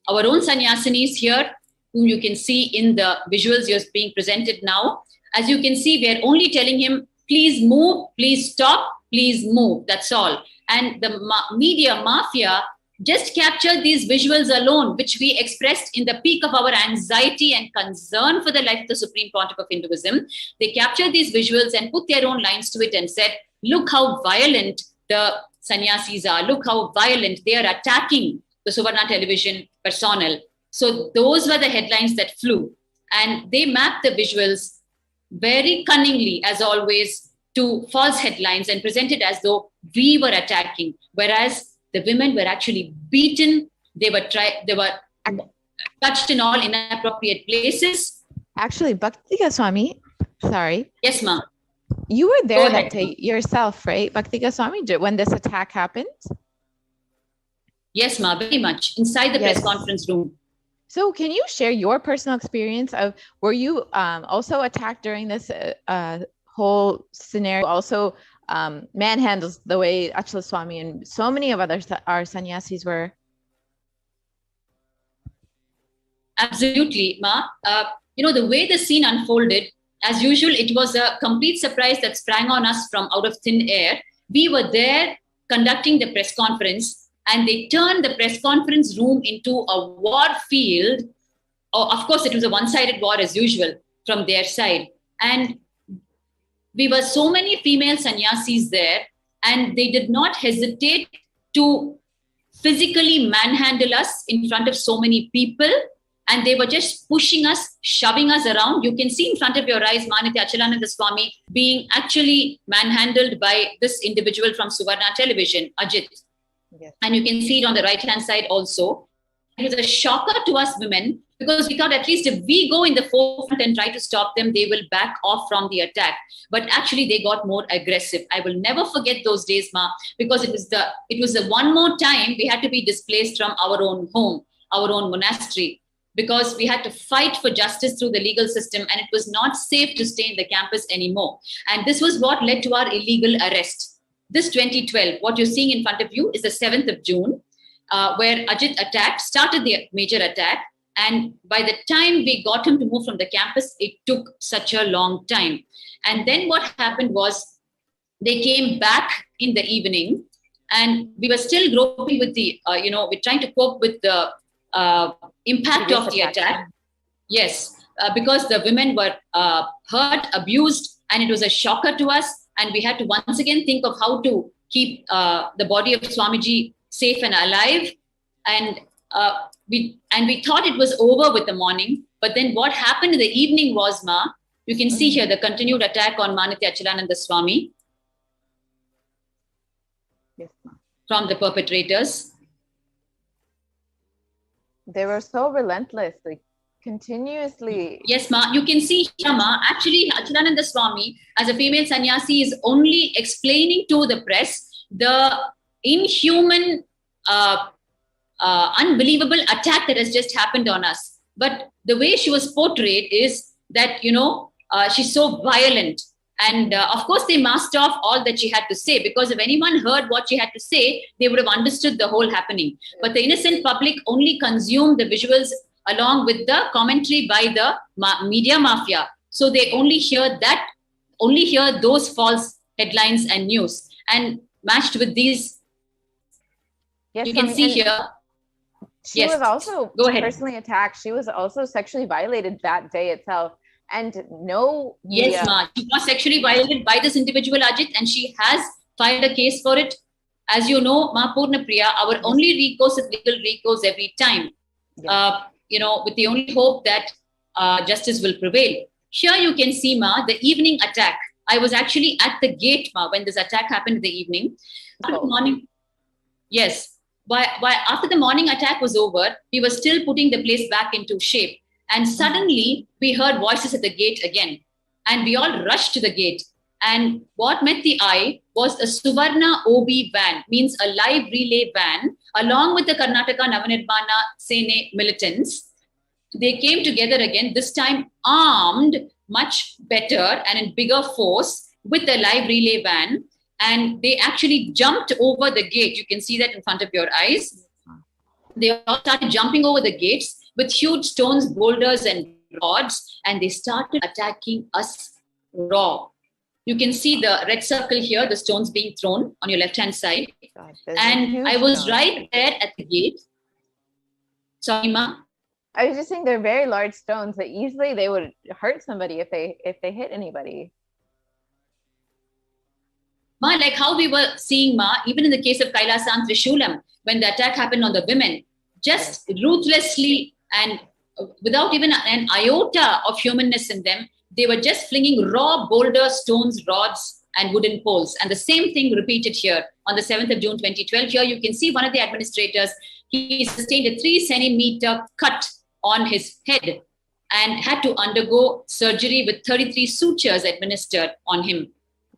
our own sannyasinis here, whom you can see in the visuals you're being presented now. As you can see, we are only telling him, please move, please stop, please move. That's all. And the media mafia just captured these visuals alone, which we expressed in the peak of our anxiety and concern for the life of the Supreme Pontiff of Hinduism. They captured these visuals and put their own lines to it and said, look how violent the sannyasis are. Look how violent they are attacking the Suvarna television personnel. So those were the headlines that flew. And they mapped the visuals very cunningly, as always, to false headlines and presented as though we were attacking, whereas the women were actually beaten They were touched in all inappropriate places.
Actually, Bhaktika Swami, sorry.
Yes, ma'am.
You were there
Go
that
ahead.
day yourself, right, Bhaktika Swami, when this attack happened?
Yes, ma'am, very much. Inside the
Yes.
press conference room.
So can you share your personal experience of, were you also attacked during this whole scenario? Also manhandles the way Achala Swami and so many of others that our sannyasis were?
Absolutely, ma. The way the scene unfolded, as usual, it was a complete surprise that sprang on us from out of thin air. We were there conducting the press conference, and they turned the press conference room into a war field. Oh, of course, it was a one-sided war as usual from their side. And we were so many female sannyasis there, and they did not hesitate to physically manhandle us in front of so many people. And they were just pushing us, shoving us around. You can see in front of your eyes, Manitya Achalananda Swami being actually manhandled by this individual from Suvarna Television, Ajit.
Yes.
And you can see it on the right-hand side also. It was a shocker to us women, because we thought at least if we go in the forefront and try to stop them, they will back off from the attack. But actually they got more aggressive. I will never forget those days, ma, because it was the one more time we had to be displaced from our own home, our own monastery, because we had to fight for justice through the legal system, and it was not safe to stay in the campus anymore. And this was what led to our illegal arrest. This 2012, what you're seeing in front of you is the 7th of June, where Ajit started the major attack. And by the time we got him to move from the campus, it took such a long time. And then what happened was they came back in the evening, and we were still groping with we're trying to cope with the impact of the attack. Yes, because the women were hurt, abused, and it was a shocker to us. And we had to once again think of how to keep the body of Swamiji safe and alive. And we thought it was over with the morning. But then what happened in the evening was, ma, you can see here the continued attack on Manitya Achalananda Swami.
Yes, ma.
From the perpetrators.
They were so relentless, like continuously.
Yes, ma. You can see here, ma. Actually, Achalananda Swami, as a female sannyasi, is only explaining to the press the inhuman, unbelievable attack that has just happened on us. But the way she was portrayed is that, she's so violent. And of course, they masked off all that she had to say, because if anyone heard what she had to say, they would have understood the whole happening. But the innocent public only consumed the visuals along with the commentary by the media mafia. So they only hear those false headlines and news. And matched with these,
yes,
you can see here.
She was also personally attacked. She was also sexually violated that day itself. And no media.
Yes, ma. She was sexually violated by this individual, Ajit, and she has filed a case for it. As you know, Ma Purna Priya, our only recourse is legal recourse every time. Yes. With the only hope that justice will prevail. Here you can see, ma, the evening attack. I was actually at the gate, ma, when this attack happened in the evening. After the morning, yes. After the morning attack was over, we were still putting the place back into shape. And suddenly we heard voices at the gate again. And we all rushed to the gate. And what met the eye was a Suvarna OB van, means a live relay van, along with the Karnataka Navanirmana Sene militants. They came together again, this time armed much better and in bigger force with the live relay van. And they actually jumped over the gate. You can see that in front of your eyes. They all started jumping over the gates with huge stones, boulders, and rods. And they started attacking us raw. You can see the red circle here, the stones being thrown on your left-hand side.
God,
and I was right there at the gate. Sorry, ma.
I was just saying they're very large stones that easily they would hurt somebody if they hit anybody.
Ma, like how we were seeing, ma, even in the case of Kailasa and Trishulam, when the attack happened on the women, just ruthlessly and without even an iota of humanness in them, they were just flinging raw boulders, stones, rods, and wooden poles. And the same thing repeated here on the 7th of June, 2012. Here you can see one of the administrators. he sustained a 3-centimeter cut on his head and had to undergo surgery with 33 sutures administered on him.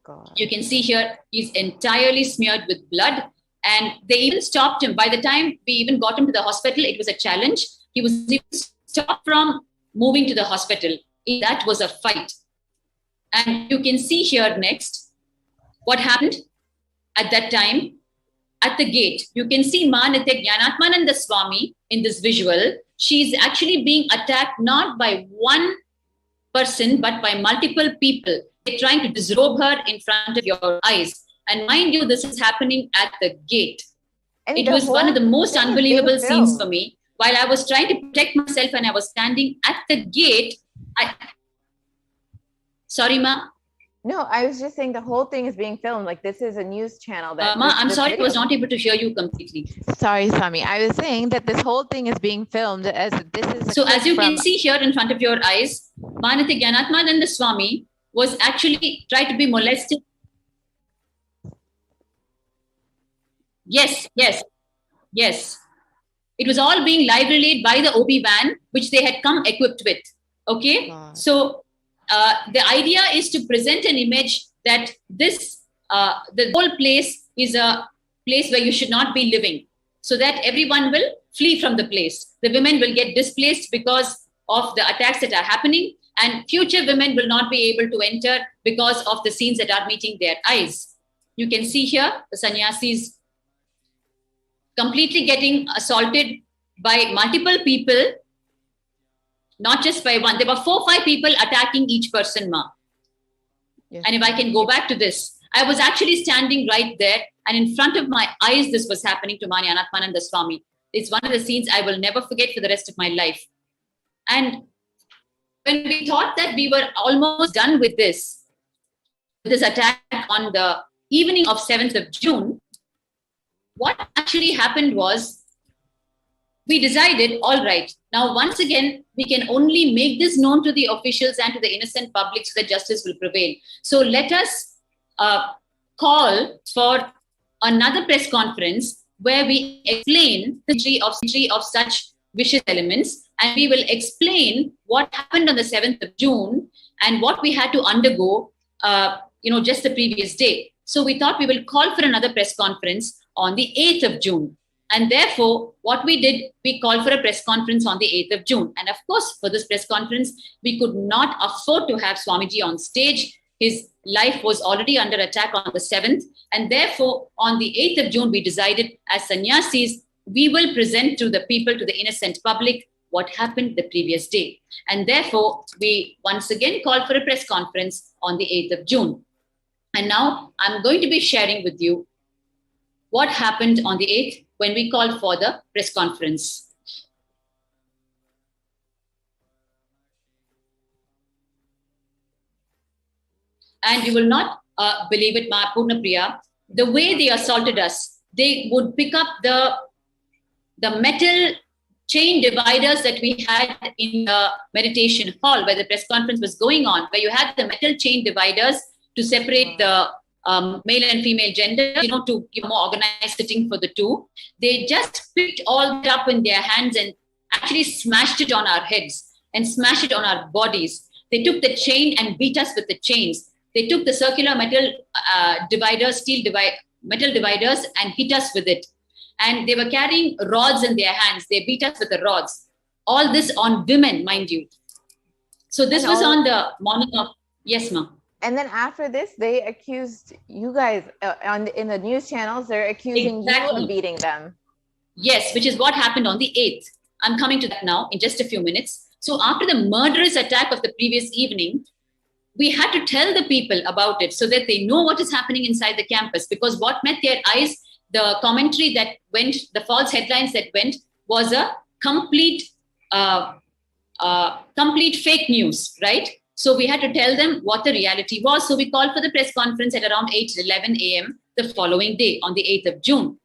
God.
You can see here, he's entirely smeared with blood, and they even stopped him. By the time we even got him to the hospital, it was a challenge. He was even stopped from moving to the hospital. That was a fight. And you can see here next what happened at that time. At the gate, you can see Ma Nithyananda Swami in this visual. She's actually being attacked not by one person, but by multiple people. They're trying to disrobe her in front of your eyes. And mind you, this is happening at the gate.
And
it was one of the most unbelievable scenes for me. While I was trying to protect myself and I was standing at the gate, Sorry, Ma?
No, I was just saying the whole thing is being filmed. Like, this is a news channel. That
Ma, I'm sorry, I was not able to hear you completely.
Sorry, Swami. I was saying that this whole thing is being filmed as this is.
So as you can see here in front of your eyes, Ma Nithyananda Swami was actually tried to be molested. Yes. It was all being live relayed by the OB van, which they had come equipped with. Okay. God. So the idea is to present an image that this, the whole place is a place where you should not be living, so that everyone will flee from the place. The women will get displaced because of the attacks that are happening, and future women will not be able to enter because of the scenes that are meeting their eyes. You can see here the sannyasis completely getting assaulted by multiple people, not just by one. There were 4 or 5 people attacking each person, Ma. Yes. And if I can go back to this, I was actually standing right there, and in front of my eyes, this was happening to Ma Nithyananda Swami. It's one of the scenes I will never forget for the rest of my life. And when we thought that we were almost done with this attack on the evening of 7th of June, what actually happened was, we decided, all right, now once again, we can only make this known to the officials and to the innocent public so that justice will prevail. So let us call for another press conference where we explain the history of such vicious elements, and we will explain what happened on the 7th of June and what we had to undergo, just the previous day. So we thought we will call for another press conference on the 8th of June. And therefore, what we did, we called for a press conference on the 8th of June. And of course, for this press conference, we could not afford to have Swamiji on stage. His life was already under attack on the 7th. And therefore, on the 8th of June, we decided as sannyasis, we will present to the people, to the innocent public, what happened the previous day. And therefore, we once again called for a press conference on the 8th of June. And now I'm going to be sharing with you what happened on the 8th when we called for the press conference. And you will not believe it, Ma Purna Priya, the way they assaulted us. They would pick up the metal chain dividers that we had in the meditation hall where the press conference was going on, where you had the metal chain dividers to separate the male and female gender, to give more organized sitting for the two. They just picked all that up in their hands and actually smashed it on our heads and smashed it on our bodies. They took the chain and beat us with the chains. They took the circular metal metal dividers and hit us with it. And they were carrying rods in their hands. They beat us with the rods. All this on women, mind you. So this was on the morning of, yes, Ma.
And then after this, they accused you guys in the news channels. They're accusing you of beating them.
Yes, which is what happened on the 8th. I'm coming to that now in just a few minutes. So after the murderous attack of the previous evening, we had to tell the people about it so that they know what is happening inside the campus. Because what met their eyes, the commentary that went, the false headlines that went, was a complete fake news, right? So we had to tell them what the reality was. So we called for the press conference at around 8:11 a.m. the following day on the 8th of June.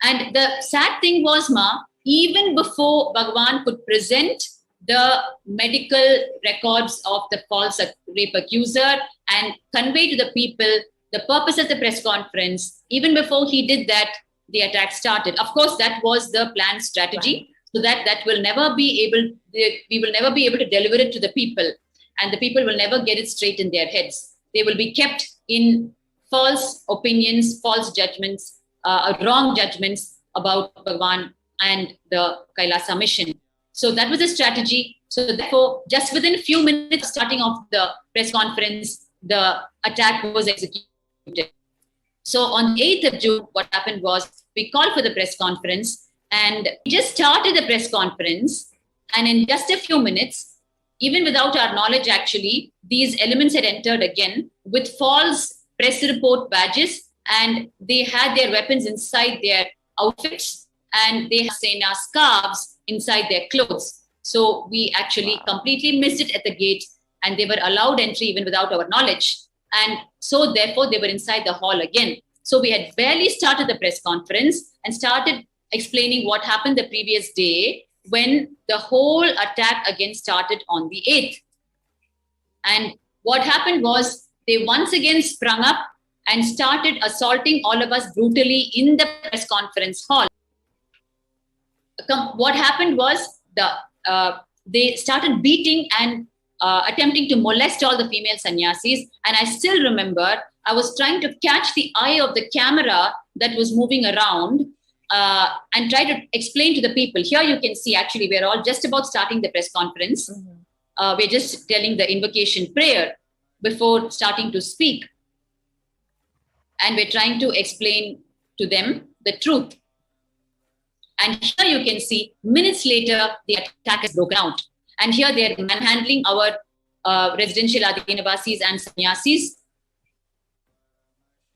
And the sad thing was, Ma, even before Bhagavan could present the medical records of the false rape accuser and convey to the people the purpose of the press conference. Even before he did that, the attack started. Of course, that was the planned strategy, so that we will never be able to deliver it to the people, and the people will never get it straight in their heads. They will be kept in false opinions, false judgments, wrong judgments about Bhagavan and the Kailasa mission. So that was a strategy. So therefore, just within a few minutes of starting off the press conference, the attack was executed. So on the 8th of June, what happened was we called for the press conference, and we just started the press conference. And in just a few minutes, even without our knowledge, actually, these elements had entered again with false press report badges, and they had their weapons inside their outfits, and they had Sena scarves inside their clothes. So we actually completely missed it at the gate, and they were allowed entry even without our knowledge. And so therefore they were inside the hall again. So we had barely started the press conference and started explaining what happened the previous day when the whole attack again started on the 8th. And what happened was they once again sprung up and started assaulting all of us brutally in the press conference hall. What happened was they started beating and attempting to molest all the female sannyasis. And I still remember I was trying to catch the eye of the camera that was moving around and try to explain to the people. Here you can see, actually, we're all just about starting the press conference. We're just telling the invocation prayer before starting to speak. And we're trying to explain to them the truth. And here you can see, minutes later, the attack is broken out. And here they're manhandling our residential Adinavasis and sannyasis.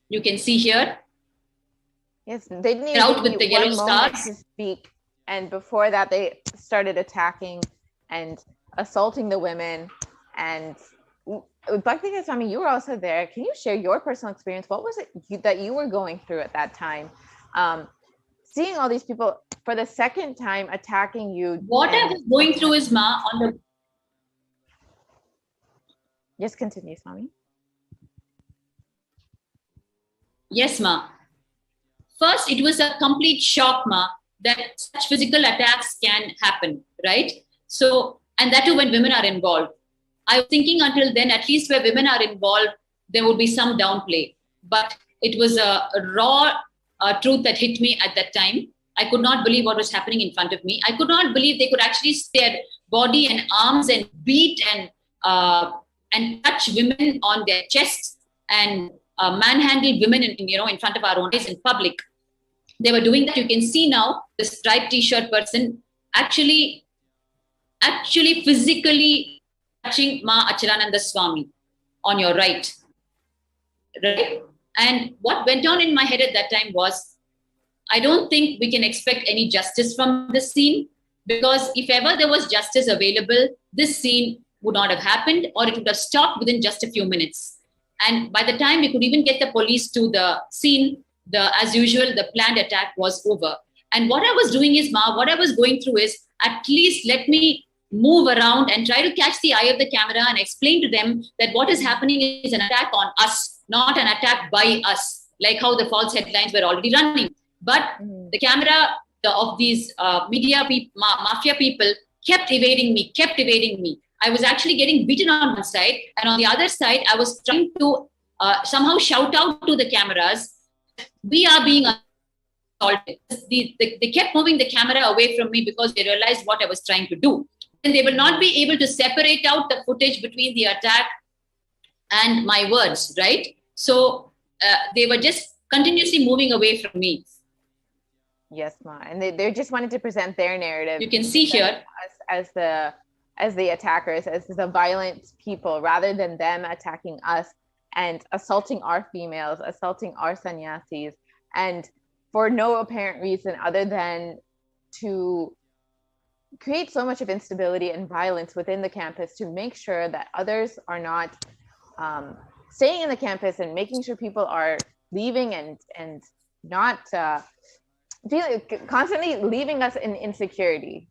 You can see here.
Yes, they didn't even
out with the yellow stars
to speak. And before that, they started attacking and assaulting the women. And Bhakti Swami, you were also there. Can you share your personal experience? What was it that you were going through at that time? Seeing all these people for the second time attacking you.
What I was going through is, Ma, on the...
Just continue, Swami.
Yes, Ma. First, it was a complete shock, Ma, that such physical attacks can happen, right? So, and that too when women are involved. I was thinking until then, at least where women are involved, there would be some downplay. But it was a raw truth that hit me at that time. I could not believe what was happening in front of me. I could not believe they could actually their body and arms and beat and touch women on their chests and manhandle women in front of our own eyes in public. They were doing that. You can see now the striped t-shirt person actually physically touching Ma Achalananda Swami on your right. Right? And what went on in my head at that time was, I don't think we can expect any justice from this scene, because if ever there was justice available, this scene would not have happened, or it would have stopped within just a few minutes. And by the time we could even get the police to the scene, as usual, the planned attack was over. And what I was doing is, Ma, what I was going through is, at least let me move around and try to catch the eye of the camera and explain to them that what is happening is an attack on us, not an attack by us, like how the false headlines were already running. But the camera of these mafia people kept evading me. I was actually getting beaten on one side, and on the other side, I was trying to somehow shout out to the cameras, we are being assaulted. They kept moving the camera away from me because they realized what I was trying to do. And they will not be able to separate out the footage between the attack and my words, right? So they were just continuously moving away from me.
Yes, Ma. And they just wanted to present their narrative.
You can see here.
As the attackers, as the violent people, rather than them attacking us and assaulting our females, assaulting our sannyasis, and for no apparent reason other than to create so much of instability and violence within the campus to make sure that others are not staying in the campus and making sure people are leaving and not constantly leaving us in insecurity.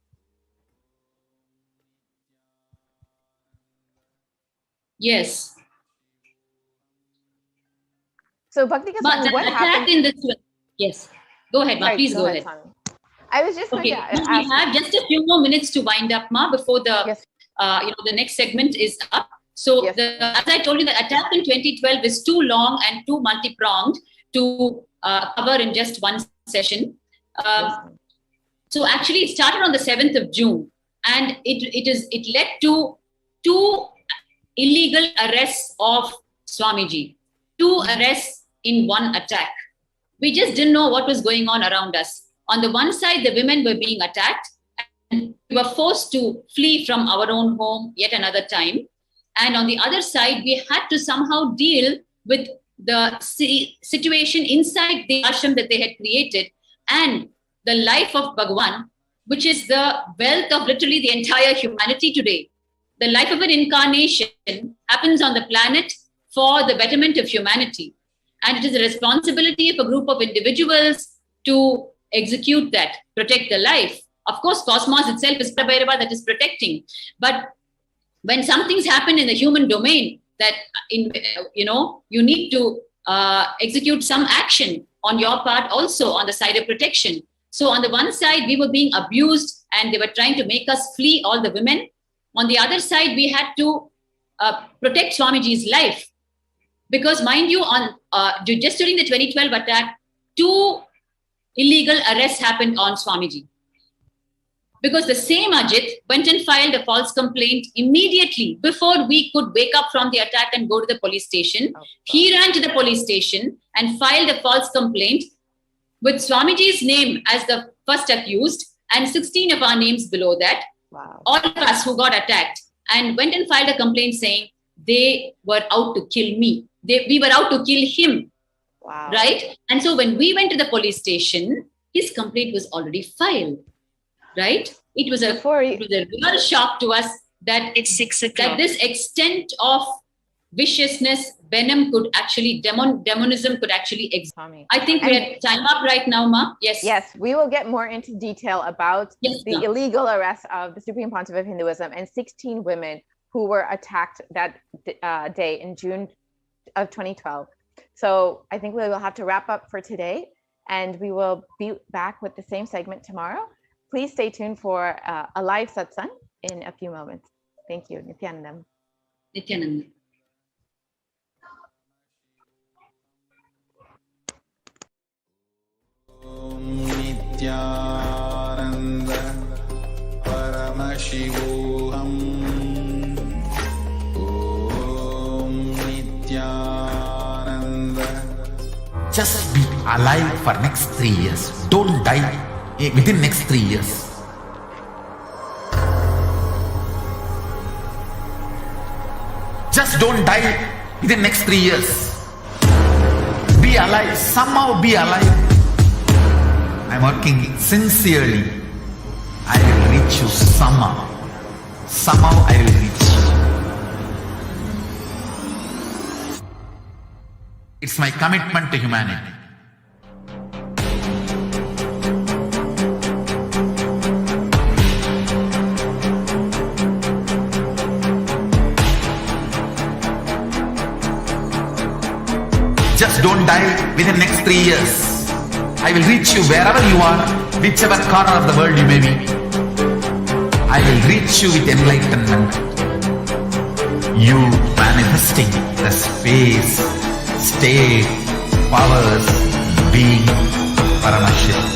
Yes.
So Bhakti
Ma,
Kasami,
the
what
attack
happened?
in this one. Yes. Go ahead, Ma.
Sorry,
Please go ahead.
Swami. I was just going
Okay.
to ask.
We have just a few more minutes to wind up, Ma, before the
Yes.
the next segment is up. So
Yes.
as I told you, the attack in 2012 is too long and too multi-pronged to cover in just one session. So actually, it started on the 7th of June, and it led to 2 illegal arrests of Swamiji, 2 arrests in one attack. We just didn't know what was going on around us. On the one side, the women were being attacked, and we were forced to flee from our own home yet another time. And on the other side, we had to somehow deal with the situation inside the ashram that they had created and the life of Bhagavan, which is the wealth of literally the entire humanity today. The life of an incarnation happens on the planet for the betterment of humanity. And it is the responsibility of a group of individuals to execute that, protect the life. Of course, cosmos itself is Prabhairava that is protecting. But when something's happened in the human domain, that you need to execute some action on your part also on the side of protection. So on the one side, we were being abused and they were trying to make us flee, all the women. On the other side, we had to protect Swamiji's life. Because mind you, just during the 2012 attack, 2 illegal arrests happened on Swamiji. Because the same Ajit went and filed a false complaint immediately before we could wake up from the attack and go to the police station. He ran to the police station and filed a false complaint with Swamiji's name as the first accused and 16 of our names below that.
Wow.
All of us who got attacked, and went and filed a complaint saying they were out to kill me. We were out to kill him.
Wow.
Right? And so when we went to the police station, his complaint was already filed. Right? It was a real shock to us that
It's 6 o'clock.
that this extent of viciousness, venom could actually, demonism could actually exist.
Swami.
I think we're at time up right now, Ma. Yes.
Yes, we will get more into detail about
Yes,
the
ma'am.
illegal arrest of the Supreme Pontiff of Hinduism and 16 women who were attacked that day in June of 2012. So I think we will have to wrap up for today, and we will be back with the same segment tomorrow. Please stay tuned for a live satsang in a few moments. Thank you. Nithyanandam.
Nithyananda.
Nithyananda Paramashivoham. Om Nithyananda.
Just be alive for next 3 years. Don't die within next 3 years. Just don't die within next 3 years. Be alive. Somehow be alive. I'm working sincerely. I will reach you somehow. Somehow I will reach you. It's my commitment to humanity. Just don't die within next 3 years. I will reach you wherever you are, whichever corner of the world you may be. I will reach you with enlightenment. You manifesting the space, state, powers, being Paramashivoham.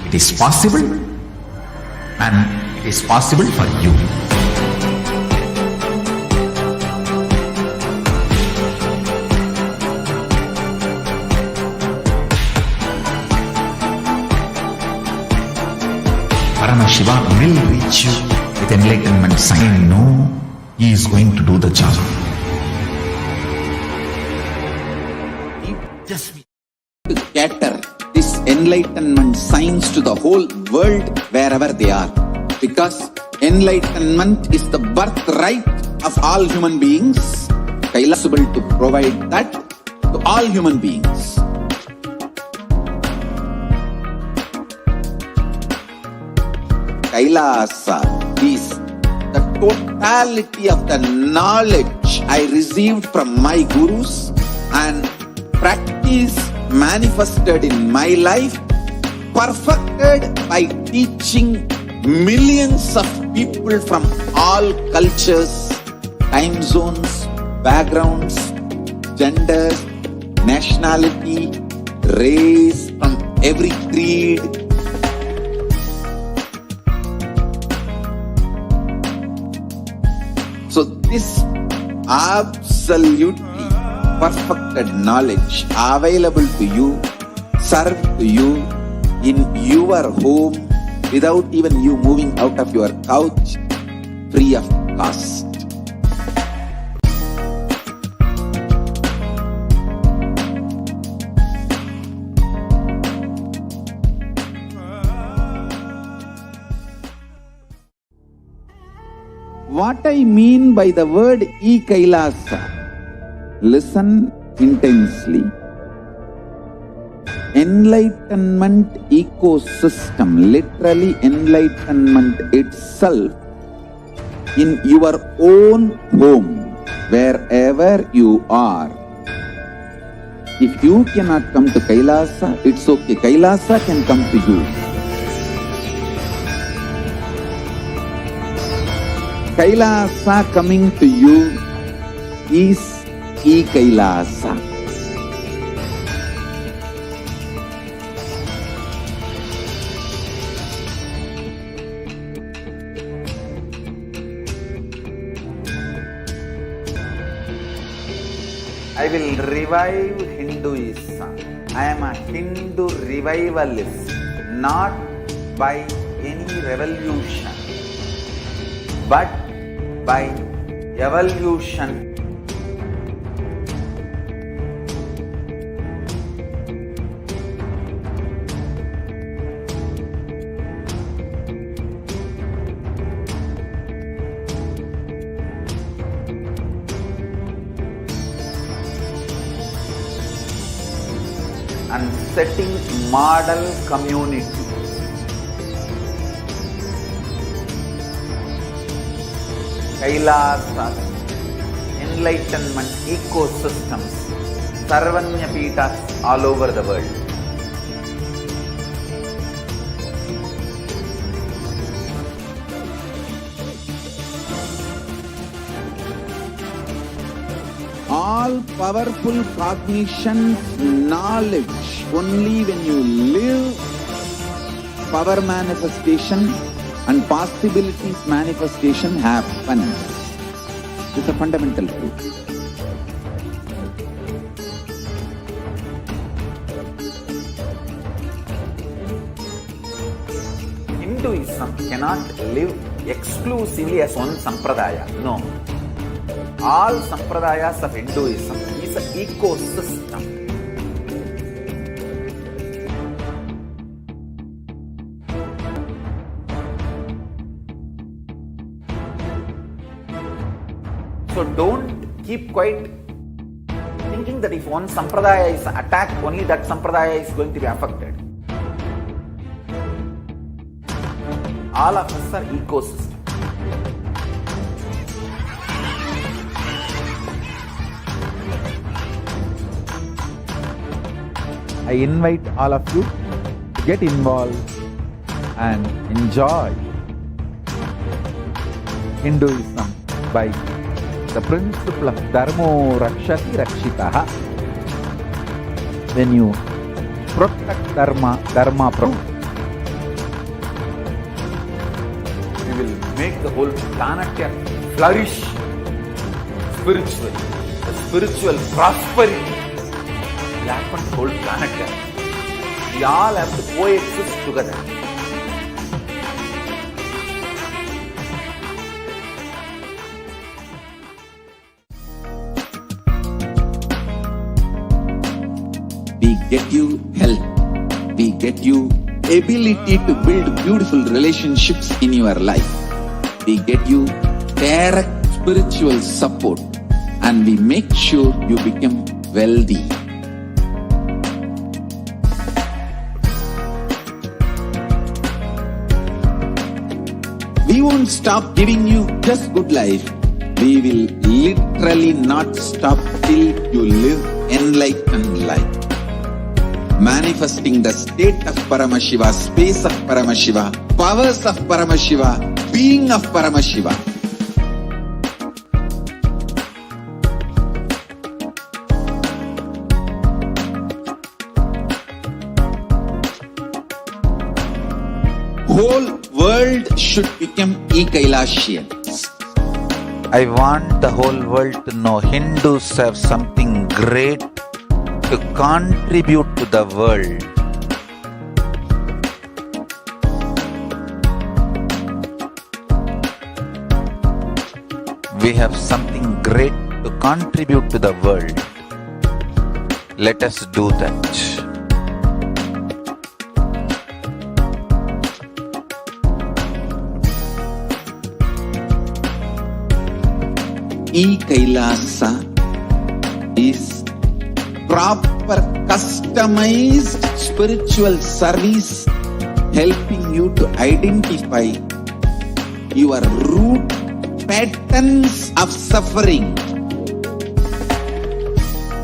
It is possible, and it is possible for you. Paramashiva will reach you with enlightenment sign. No, he is going to do the job. Just
To scatter this enlightenment signs to the whole world wherever they are. Because enlightenment is the birthright of all human beings. Kailasa is able to provide that to all human beings. Kailasa is the totality of the knowledge I received from my gurus and practice manifested in my life, perfected by teaching millions of people from all cultures, time zones, backgrounds, genders, nationality, race, from every creed. So this absolutely perfected knowledge available to you, served to you in your home without even you moving out of your couch, free of cost. What I mean by the word Kailasa, listen intensely. Enlightenment ecosystem, literally enlightenment itself, in your own home, wherever you are. If you cannot come to Kailasa, it's okay. Kailasa can come to you. Kailasa coming to you is Kailasa. I will revive Hinduism. I am a Hindu revivalist, not by any revolution, but by evolution. And setting model community. Kailasa, enlightenment ecosystems, Sarvanya Pitas all over the world. All powerful cognition, knowledge, only when you live, power manifestation and possibilities manifestation happens. It's a fundamental truth. Hinduism cannot live exclusively as one sampradaya. No. All sampradayas of Hinduism is an ecosystem. So don't keep quiet thinking that if one sampradaya is attacked, only that sampradaya is going to be affected. All of us are ecosystems. I invite all of you to get involved and enjoy Hinduism by the principle of Dharmo Rakshati Rakshitaha. When you protect Dharma, Dharma protect. We will make the whole planet flourish spiritually. The spiritual prosperity will happen to the whole planet. We all have to coexist together. We get you health. We get you ability to build beautiful relationships in your life. We get you direct spiritual support, and we make sure you become wealthy. We won't stop giving you just good life. We will literally not stop till you live enlightened life. Manifesting the state of Paramashiva, space of Paramashiva, powers of Paramashiva, being of Paramashiva. Whole world should become Kailasians.
I want the whole world to know Hindus have something great to contribute to the world. We have something great to contribute to the world. Let us do that.
Kailasa is proper customized spiritual service helping you to identify your root patterns of suffering.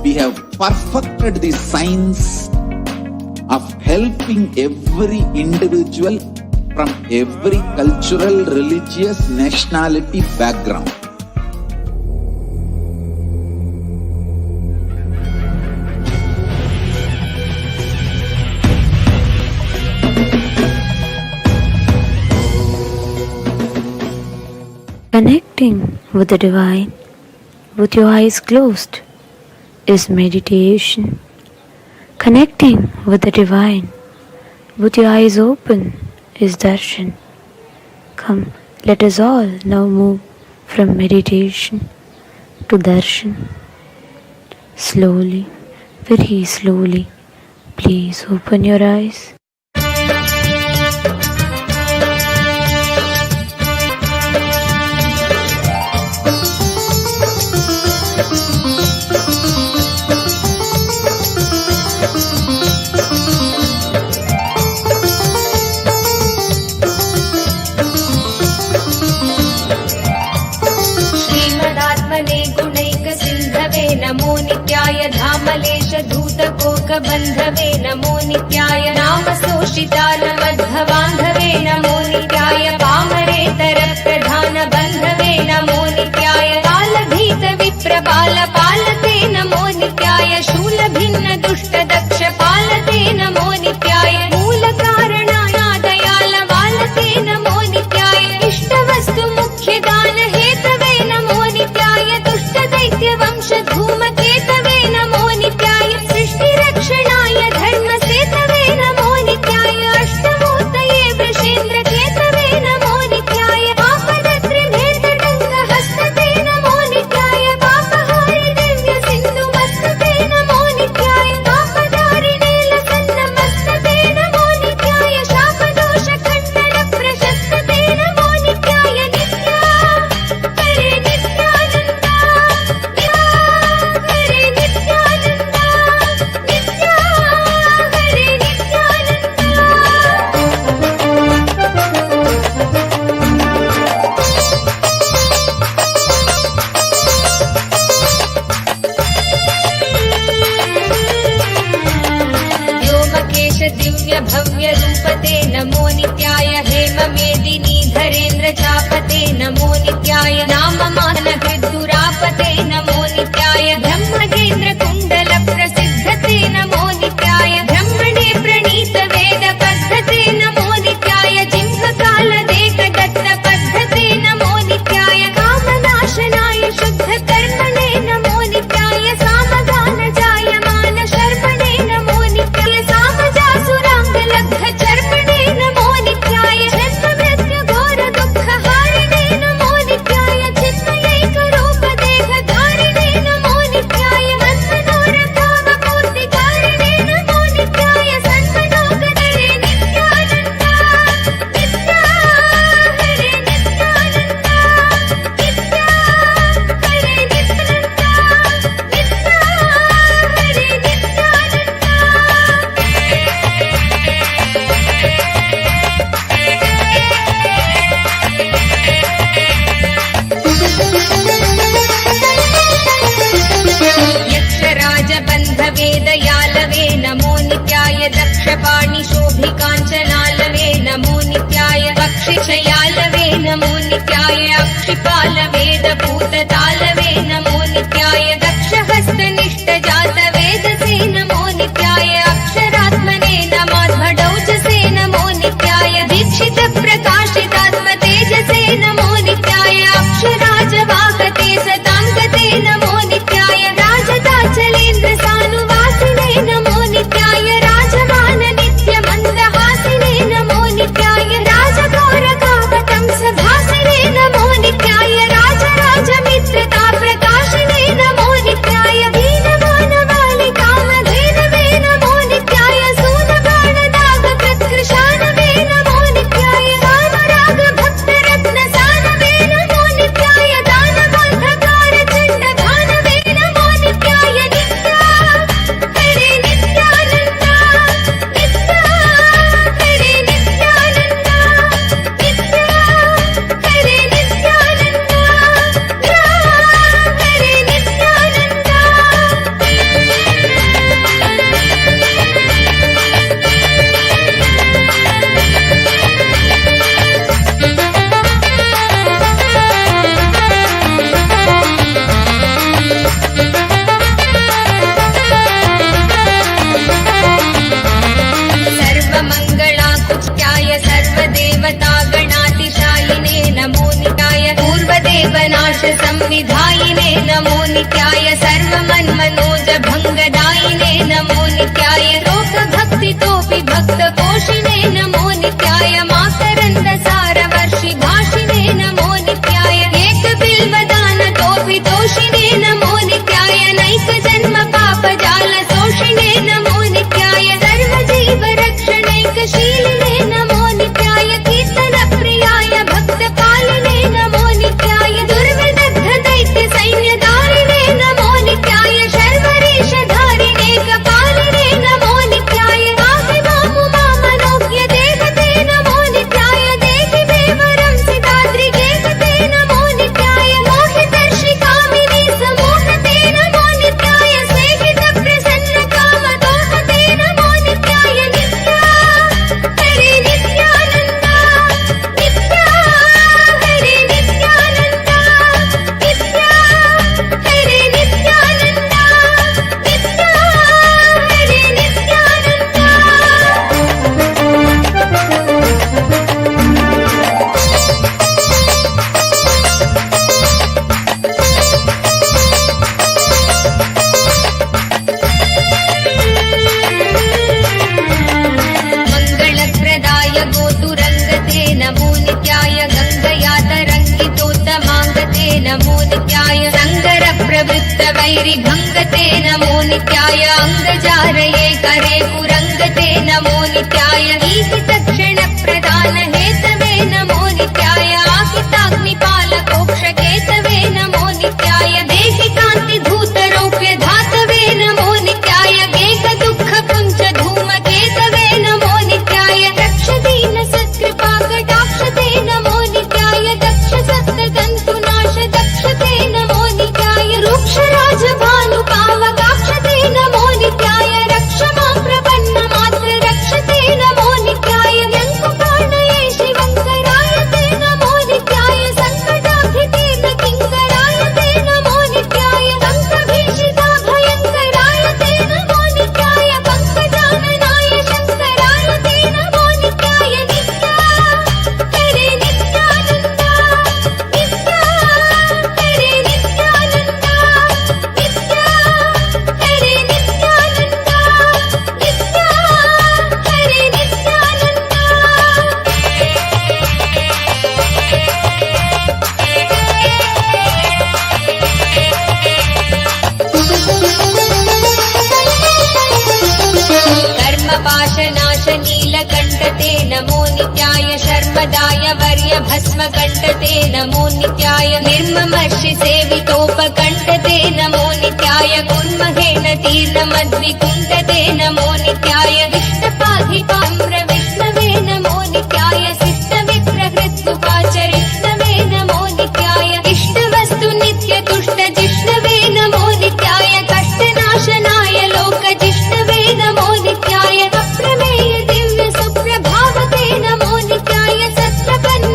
We have perfected the science of helping every individual from every cultural, religious, nationality background.
Connecting with the divine with your eyes closed is meditation. Connecting with the divine with your eyes open is darshan. Come, let us all now move from meditation to darshan. Slowly, very slowly, please open your eyes.
नमो नित्याय धामलेश धूतकोक बंधवे नमो नित्याय नाम सोषिताल मध्वबांधवे नमो नित्याय पामरेतर प्रधान बंधवे नमो नित्याय काल भीत विप्र बाल पालते नमो नित्याय शूल भिन्न दुष्ट दक्ष पालते नमो नित्याय मूल कारणाय दयाल वालते नमो नित्याय इष्ट वस्तु मुख्य दान हेतवे नमो नित्याय दुष्ट दैत्य वंश धूमकेतवे नमो नित्याय सृष्टि रक्षणाय धर्म सेतवे नमो नित्याय अष्टमूर्तये वृषेन्द्र केतवे नमो नित्याय आपदत्रिभेद टंक हस्तते नमो नित्याय पापहारि दिव्य सिंधु मस्तते नमो नित्याय पापधारिणे लसन्न मस्तते नमो नित्याय शापदोष खण्डन प्रशस्तते नमो नित्याय नित्या हरे नित्यानन्दा हरे नित्यानन्दा नित्या हरे व्योमकेश दिव्य भव्य रूपते नमो नित्याय हेम मेदिनी धरेन्द्र चापते नमो नित्याय नाम मान हृद्दुरापते नमो नित्याय ब्रह्मगेन्द्र कुण्डल प्रसिद्धते नमो नित्याय ब्रह्मणे प्रणीत वेद पद्धते नमो नित्याय जिह्व काल देख दत्त पद्धते नमो नित्याय कामनाशनाय शुद्ध कर्मणे नमो नित्याय सामगान जायमान शर्मणे नमो नित्याय सामजासुरांग लब्ध चर्मणे नमो नित्याय जन्म मृत्यु घोर दुःख हारिणे नमो नित्याय चिन्मयैक रूप देह धारिणे अक्षयालवे नमो नित्याय अक्षिपालवेदभूततालवे नमो नित्याय दक्षहस्तनिष्ठजातवेदसे नमो नित्याय अक्षरात्मने नमाध्वडौजसे नमो नित्याय दीक्षितप्रकाशितात्मतेजसे नमो नित्याय अक्षराजवाहते सताङ्गते नमो नित्याय राजदाचलेन्द्रसानुवासिने नमो नित्याय राजमान नित्यमन्दहासिने नमो नित्याय राजगौरकावतं सभासिने नमो नित्याय राजराजमित्रता प्रकाशिने नमो नित्याय दीनमानवालिकामधेनवे नमो नित्याय सूनबाणदागकृत्कृशानवे नमो नित्याय रामरागभक्तरत्नसानवे नमो नित्याय दानबन्धकारचण्डघानवे नमो नित्याय नित्या हरे नित्यानन्द नित्या हरे नित्यानन्द नित्या हरे नित्यानन्द हरे नित्यानन्द सर्वमङ्गलाकुच्याय सर्वदेवतागणातिशायिने नमो नित्याय पूर्वदेवनाश संविधायिने नमो नित्याय सर्वमन्मनोजभङ्गदायिने नमो नित्याय लोकभक्तितोऽपि भक्तपोषिणे नमो नित्याय माकरन्दसारवर्षि भाषिणे नमो नित्याय एकबिल्वदानतोऽपि तोषिणे नमो नित्याय नैकजन्म पापजालशोषिणे नमो नित्याय सर्वजीवरक्षणैकशीलिने नमो नित्याय कीर्तनप्रियाय भक्तपालिने नमो नित्याय दुर्विदग्धदैत्यसैन्यधारिणे नमो नित्याय शर्वरीशधारिणे कपालिने नमो नित्याय पाहि मामुमामनोज्ञ देवते नमो नित्याय देहि मे वरं सिताद्रिगेवते नमो नित्याय मोहितर्षिकामिनी समोहते नमो नित्याय स्नेहितप्रसन्नकामदोहते नमो नित्याय नित्या हरे नित्यानन्द नित्या हरे नित्यानन्द नित्या हरे नित्यानन्द नित्या हरे नित्यानन्द मङ्गलप्रदाय गोतुरङ्गते नमो नित्याय गङ्गया तरङ्गितोत्तमाङ्गते नमो नित्याय सङ्गरप्रवृत्तवैरिभङ्गते नमो नित्याय अङ्गजारये करे पुरङ्गते नमो नित्याय ईहितक्षणप्रदानहेतवे नमो नित्याय आहिताग्निपालकोक्षकेतवे नमो नित्याय देहि कान्तिधूतरौप्य धातवे नमो नित्याय गेकदुःखपुञ्ज धूमकेतवे नमो नित्याय रक्षदीन सत्कृपा कटाक्षते नमो नित्याय दक्ष सप्ततन्तुनाश दक्षते नमो नित्याय रूक्षराजभानुपावकाक्षते नमो नित्याय रक्ष मां प्रपन्नमात्र रक्षते नमो नित्याय व्यङ्कुपाणये शिवङ्कराय ते नमो नित्याय सङ्कटाभितीर्णकिङ्कराय ते नमो नित्याय कङ्कभीषिताभयङ्कराय ते नमो नित्याय पङ्कजाननाय शङ्कराय ते नमो नित्याय नित्या हरे नित्यानन्द नित्या हरे नित्यानन्द नित्या हरे नित्यानन्द नित्या हरे नित्यानन्द कर्मपाशनाशनीलकण्ठते नमो नित्याय शर्मदाय वर्यभस्मकण्ठते नमो नित्याय निर्ममर्षि सेवितोपकण्ठते नमो नित्याय कुर्महेण तीर्णमद्विकुण्ठते नमो नित्याय विष्णुपाधिकाम्र विष्णवे नमो नित्याय शिष्टविप्रहृत्कुपाचरिष्णवे नमो नित्याय इष्टवस्तु नित्यतुष्ट जिष्णवे नमो नित्याय कष्टनाशनाय लोकजिष्णवे नमो नित्याय अप्रमेय दिव्य सुप्रभावते नमो नित्याय सत्प्रपन्न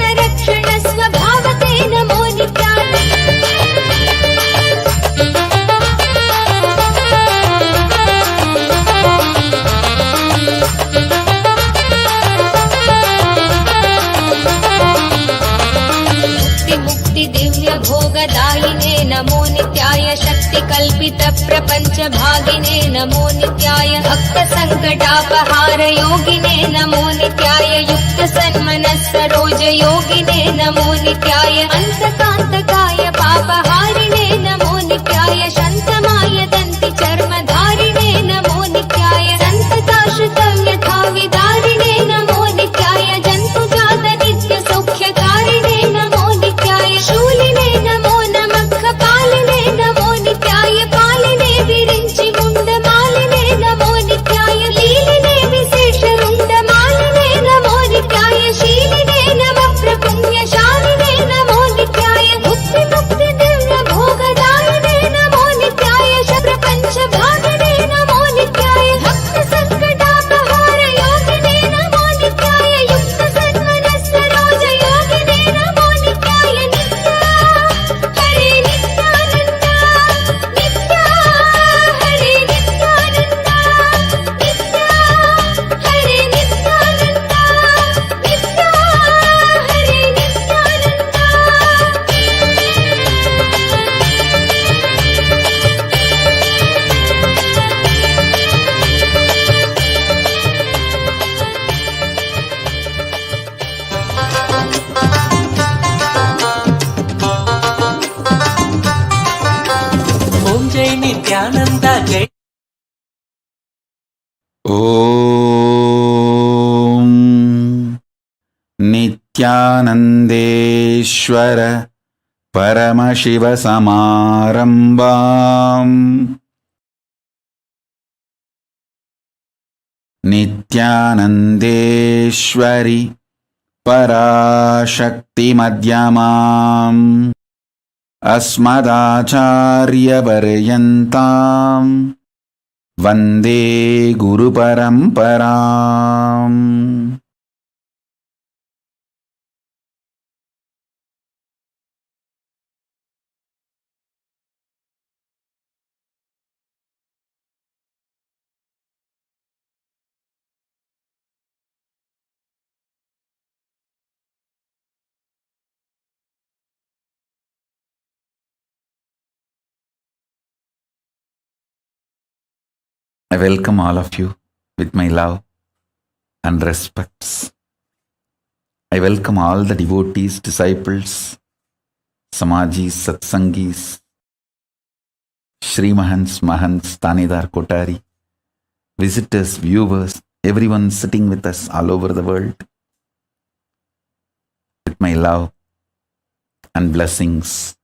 सर्वदायिने नमो नित्याय शक्तिकल्पितप्रपञ्चभागिने नमो नित्याय भक्तसङ्कटापहार योगिने नमो नित्याय युक्तसन्मनस्सरोजयोगिने नमो नित्याय अन्तकान्तकाय पापहारिणे नमो नित्याय शन्तमाय दन्तिचर्मधारिणे नमो नित्याय सन्तताश्रितं यथा विदारिणे नमो नित्याय जन्तुजात नित्यसौख्यकारिणे नमो नित्याय शूलिने नमो नमः कपालिने नमो नित्याय पालिने विरिञ्चि मुण्डमालिने नमो नित्याय लीलिने विशेषरुण्डमालिने नमो नित्याय शीलिने नमः प्रपुण्यशालिने नमो नित्याय मुक्ति दिव्य भोगदायिने नमो नित्याय शप्रपञ्चभागिने नमो नित्याय भक्तसङ्कटापहार योगिने नमो नित्याय युक्तसन्मनस्सरोजयोगिने नमो नित्याय नित्या हरे नित्यानन्द नित्या हरे नित्यानन्द नित्या हरे नित्यानन्द नित्या हरे नित्यानन्द
ओम जय नित्यानंद जय
ॐ नित्यानन्देश्वर परमशिवसमारम्भाम् नित्यानन्देश्वरि पराशक्तिमध्यमाम् अस्मदाचार्यपर्यन्ताम् वन्दे गुरुपरम्पराम् I welcome all of you with my love and respects. I welcome all the devotees, disciples, Samajis, Satsangis, Shri Mahants, Mahants, Tanidar, Kotari, visitors, viewers, everyone sitting with us all over the world. With my love and blessings.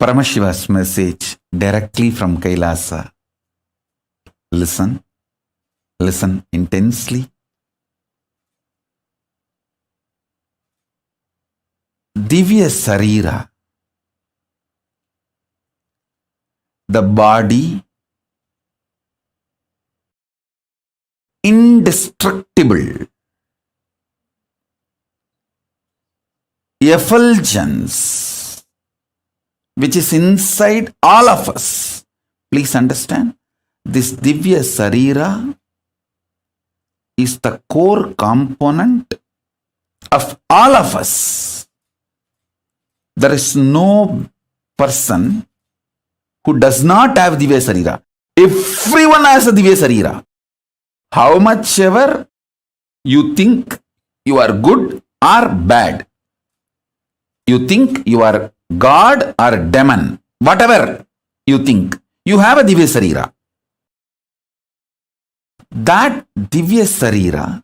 Paramashiva's message directly from Kailasa. Listen intensely. Divya Sarira, the body, indestructible, effulgence, which is inside all of us. Please understand, this Divya Sarira is the core component of all of us. There is no person who does not have Divya Sarira. Everyone has a Divya Sarira. How much ever you think you are good or bad, you think you are God or demon, whatever you think, you have a Divya Sarira. That Divya Sarira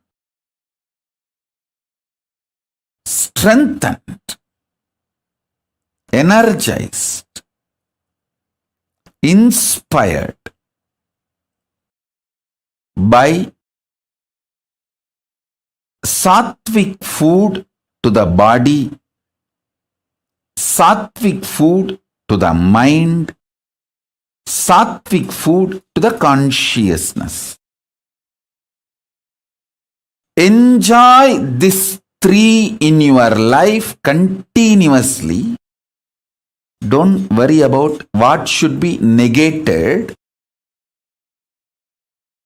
strengthened, energized, inspired by sattvic food to the body, sattvic food to the mind, sattvic food to the consciousness. Enjoy these three in your life continuously. Don't worry about what should be negated.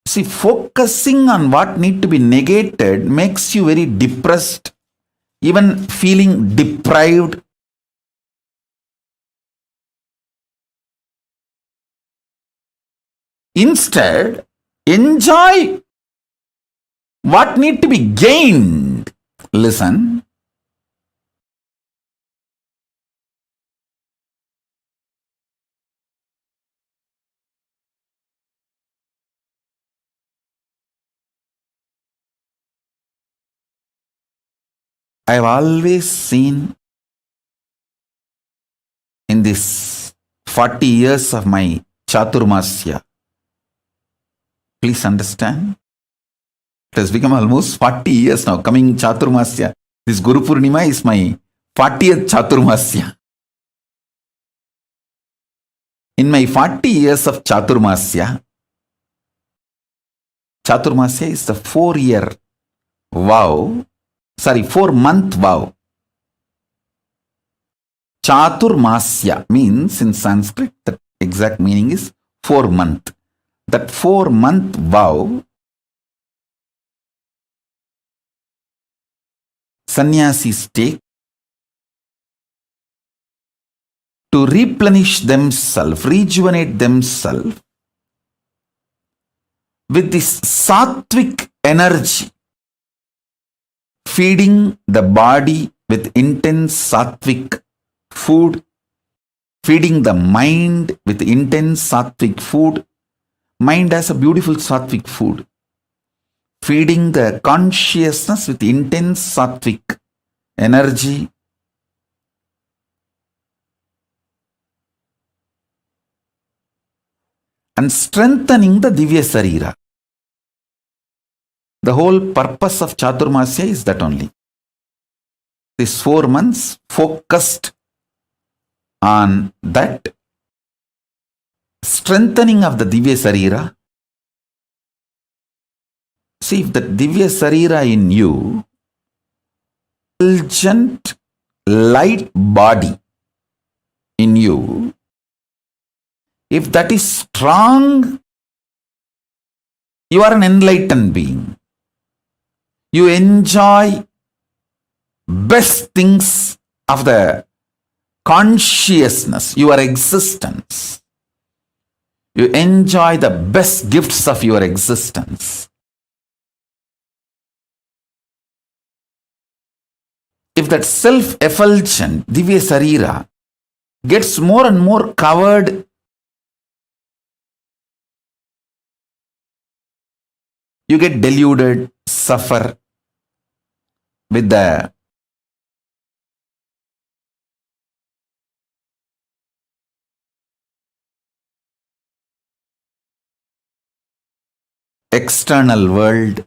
See, focusing on what need to be negated makes you very depressed, even feeling deprived. Instead, enjoy what need to be gained. Listen. I have always seen in this 40 years of my Chaturmasya, please understand, it has become almost 40 years now, coming Chaturmasya. This Guru Purnima is my 40th Chaturmasya. In my 40 years of Chaturmasya, Chaturmasya is the 4-month vow. Chaturmasya means in Sanskrit, the exact meaning is 4-month. That 4-month vow, sannyasis take to replenish themselves, rejuvenate themselves with this sattvic energy, feeding the body with intense sattvic food, feeding the mind with intense sattvic food. Mind has a beautiful sattvic food. Feeding the consciousness with intense sattvic energy. And strengthening the Divya Sarira. The whole purpose of Chaturmasya is that only. These 4 months focused on that strengthening of the Divya Sarira. See, if the Divya Sarira in you, intelligent, light body in you, if that is strong, you are an enlightened being. You enjoy best things of the consciousness, your existence. You enjoy the best gifts of your existence. If that self-effulgent Divya Sarira gets more and more covered, you get deluded, suffer with the external world,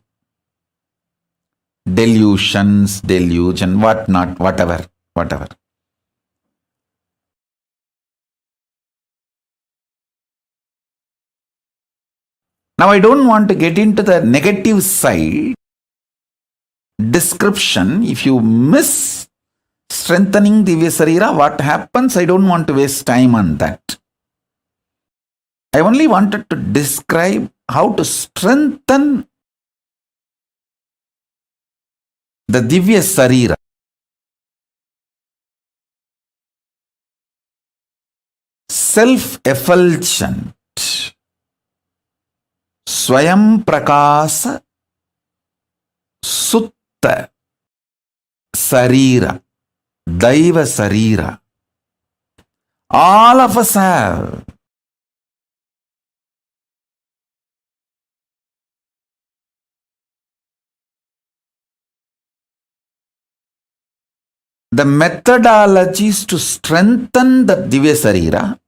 delusions, delusion, whatnot, whatever. Now I don't want to get into the negative side description. If you miss strengthening Divya Sarira, what happens? I don't want to waste time on that. I only wanted to describe how to strengthen the Divya Sarira. Self-effulgent, Swayam Prakasa Sutta Sarira, Daiva Sarira. All of us have. The methodologies to strengthen the Divya Sarira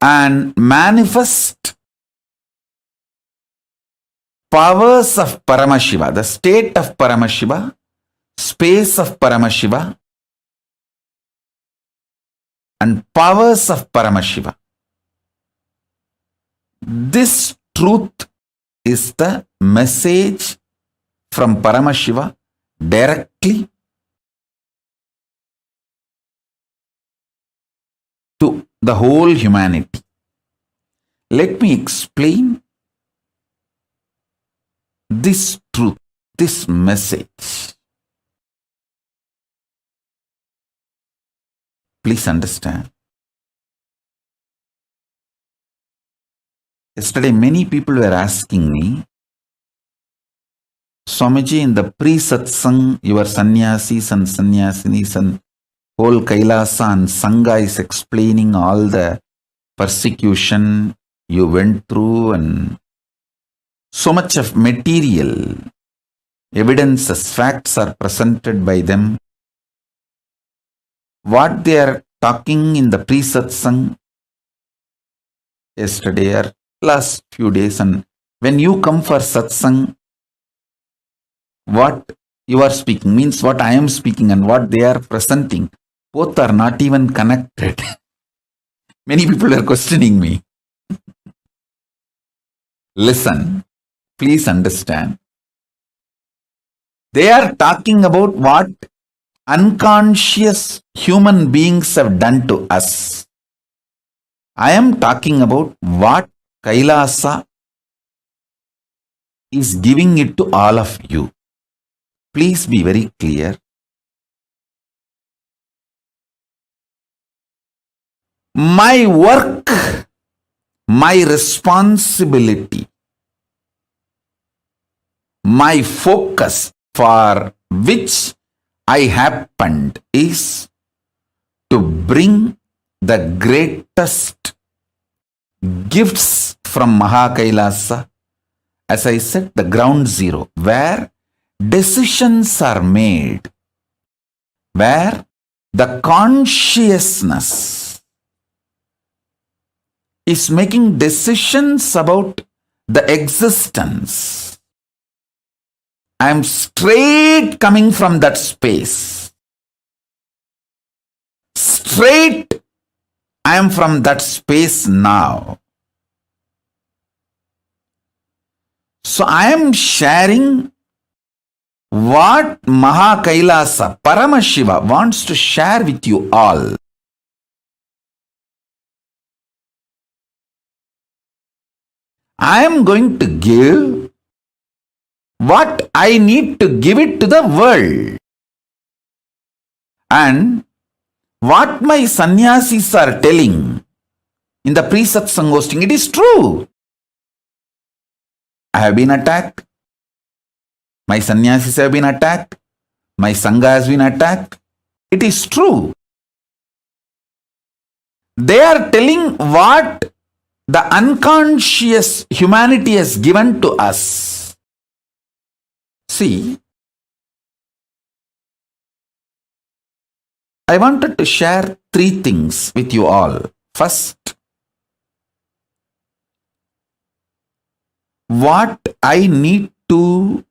and manifest powers of Paramashiva, the state of Paramashiva, space of Paramashiva, and powers of Paramashiva. This truth is the message from Paramashiva directly to the whole humanity. Let me explain this truth. this message. Please understand. Yesterday, many people were asking me, Swamiji, in the pre-satsang, your sannyasis and sannyasinis and whole Kailasa and Sangha is explaining all the persecution you went through and so much of material evidences, facts are presented by them. What they are talking in the pre-satsang yesterday or last few days, and when you come for satsang, what you are speaking means what I am speaking and what they are presenting, both are not even connected. Many people are questioning me. Listen, please understand. They are talking about what unconscious human beings have done to us. I am talking about what Kailasa is giving it to all of you. Please be very clear. My work, my responsibility, my focus for which I happened is to bring the greatest gifts from Kailasa, as I said, the ground zero, where decisions are made, where the consciousness is making decisions about the existence. I am straight coming from that space. Straight I am from that space now. So I am sharing what Kailasa, Paramashiva wants to share with you all. I am going to give what I need to give it to the world. And what my sannyasis are telling in the pre-satsang hosting, it is true. I have been attacked. My sannyasis have been attacked. My sangha has been attacked. It is true. They are telling what the unconscious humanity has given to us. See, I wanted to share 3 things with you all. First, what I need to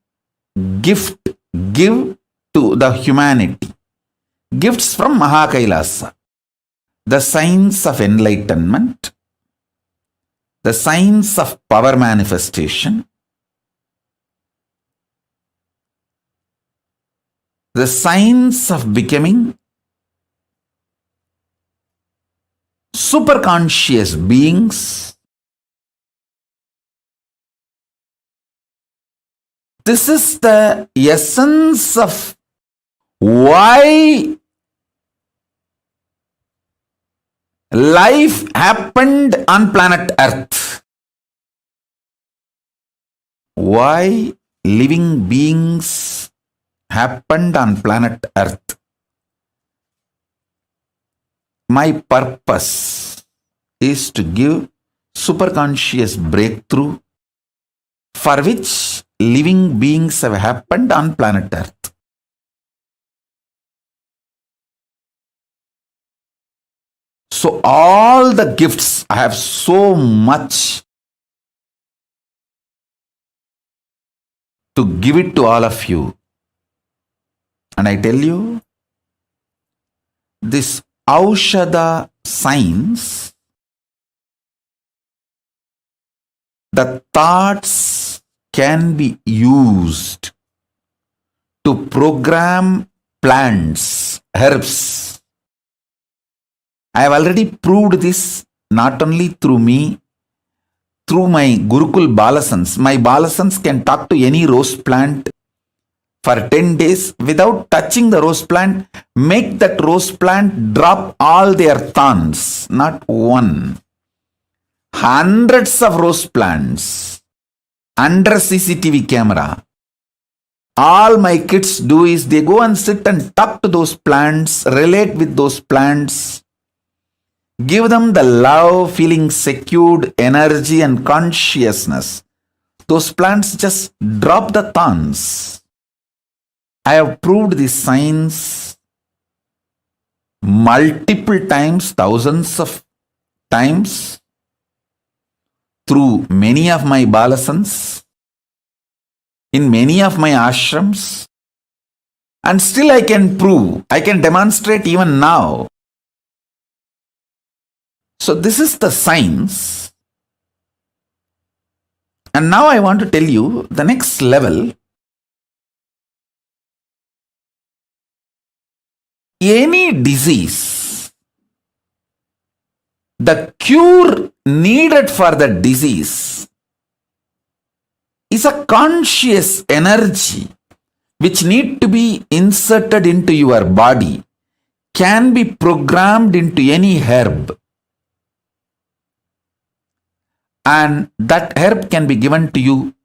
give to the humanity. Gifts from Kailasa. The science of enlightenment, the science of power manifestation, the science of becoming superconscious beings. This is the essence of why life happened on planet Earth. Why living beings happened on planet Earth. My purpose is to give superconscious breakthrough for which living beings have happened on planet Earth. So all the gifts, I have so much to give it to all of you. And I tell you, this Aushadha science, the thoughts can be used to program plants, herbs. I have already proved this not only through me, through my Gurukul Balasans. My Balasans can talk to any rose plant, for 10 days without touching the rose plant. Make that rose plant drop all their thorns, not one. Hundreds of rose plants under CCTV camera. All my kids do is they go and sit and talk to those plants, relate with those plants, give them the love, feeling secured, energy and consciousness. Those plants just drop the thorns. I have proved this science multiple times, thousands of times, through many of my balasans, in many of my ashrams, and still I can prove, I can demonstrate even now. So this is the science. And now I want to tell you the next level. Any disease, the cure needed for the disease is a conscious energy which need to be inserted into your body, can be programmed into any herb, and that herb can be given to you.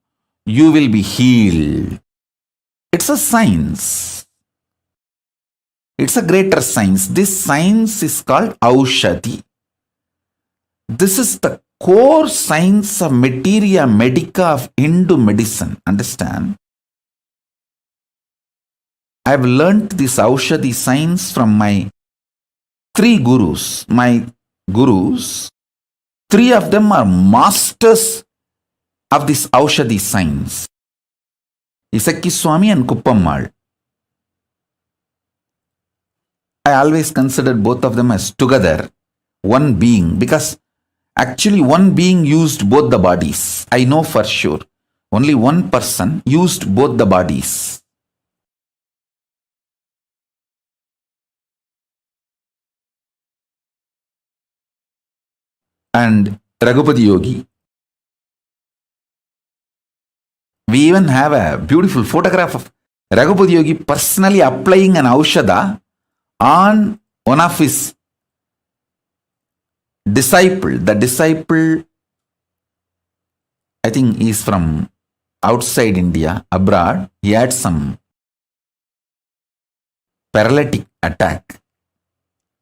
You will be healed. It's a science. It's a greater science. This science is called Aushadhi. This is the core science of materia medica of Hindu medicine. Understand? I have learnt this Aushadhi science from my three gurus. My gurus, three of them are masters of this Aushadhi science. Isakki Swami and Kuppammal. I always considered both of them as together, one being, because actually one being used both the bodies. I know for sure. Only one person used both the bodies. And Raghupati Yogi. We even have a beautiful photograph of Raghupati Yogi personally applying an Aushadha on one of his disciple. The disciple, I think, is from outside India, abroad. He had some paralytic attack.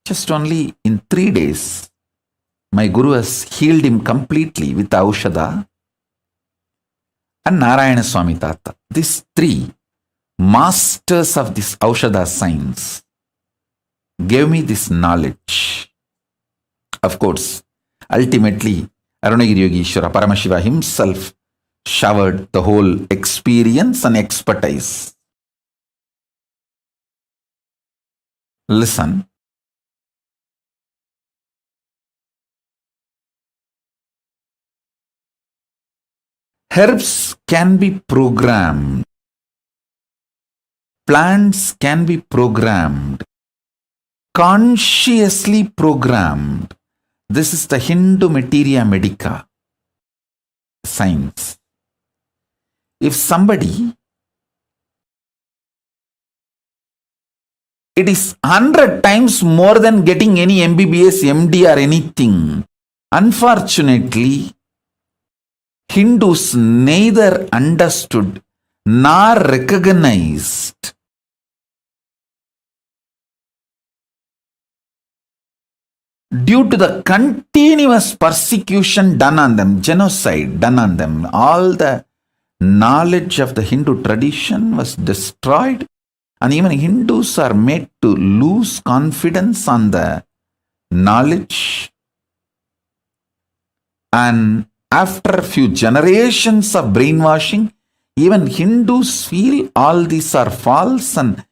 Just only in 3 days, my Guru has healed him completely with Aushadha and Narayana Swami Tata. These three masters of this Aushadha science gave me this knowledge. Of course, ultimately, Arunagiri Yogeshwara Paramashiva himself showered the whole experience and expertise. Listen. Herbs can be programmed. Plants can be programmed. Consciously programmed. This is the Hindu materia medica science. If somebody, it is 100 times more than getting any MBBS, MD or anything. Unfortunately, Hindus neither understood nor recognized due to the continuous persecution done on them, genocide done on them. All the knowledge of the Hindu tradition was destroyed, and even Hindus are made to lose confidence on the knowledge. And after a few generations of brainwashing, even Hindus feel all these are false, and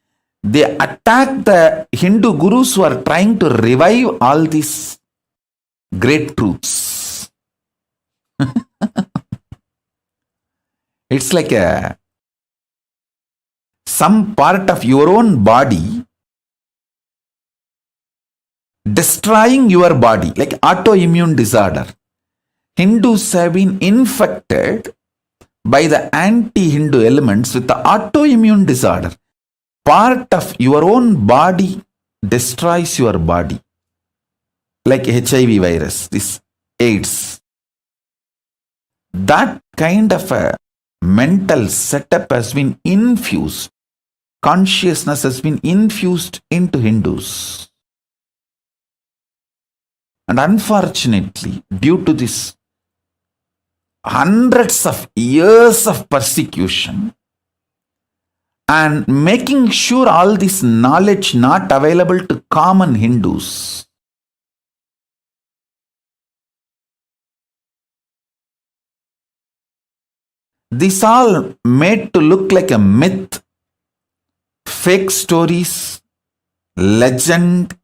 they attack the Hindu gurus who are trying to revive all these great truths. It's like some part of your own body destroying your body, like autoimmune disorder. Hindus have been infected by the anti-Hindu elements with the autoimmune disorder. Part of your own body destroys your body. Like HIV virus, this AIDS. That kind of a mental setup has been infused. Consciousness has been infused into Hindus. And unfortunately, due to this hundreds of years of persecution and making sure all this knowledge not available to common Hindus, this all made to look like a myth, fake stories, legend,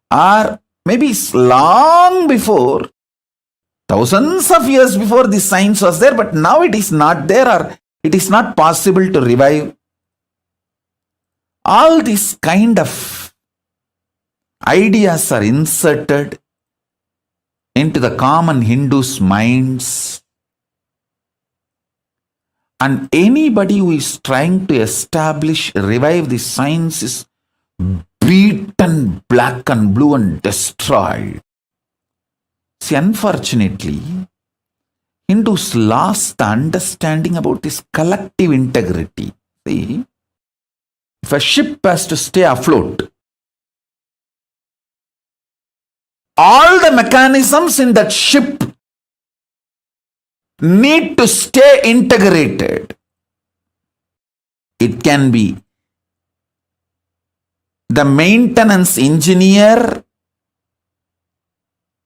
or maybe long before, thousands of years before this science was there, but now it is not there or it is not possible to revive. All these kind of ideas are inserted into the common Hindus' minds. And anybody who is trying to revive this science is beaten black and blue and destroyed. See, unfortunately, Hindus lost the understanding about this collective integrity. See, if a ship has to stay afloat, all the mechanisms in that ship need to stay integrated. It can be the maintenance engineer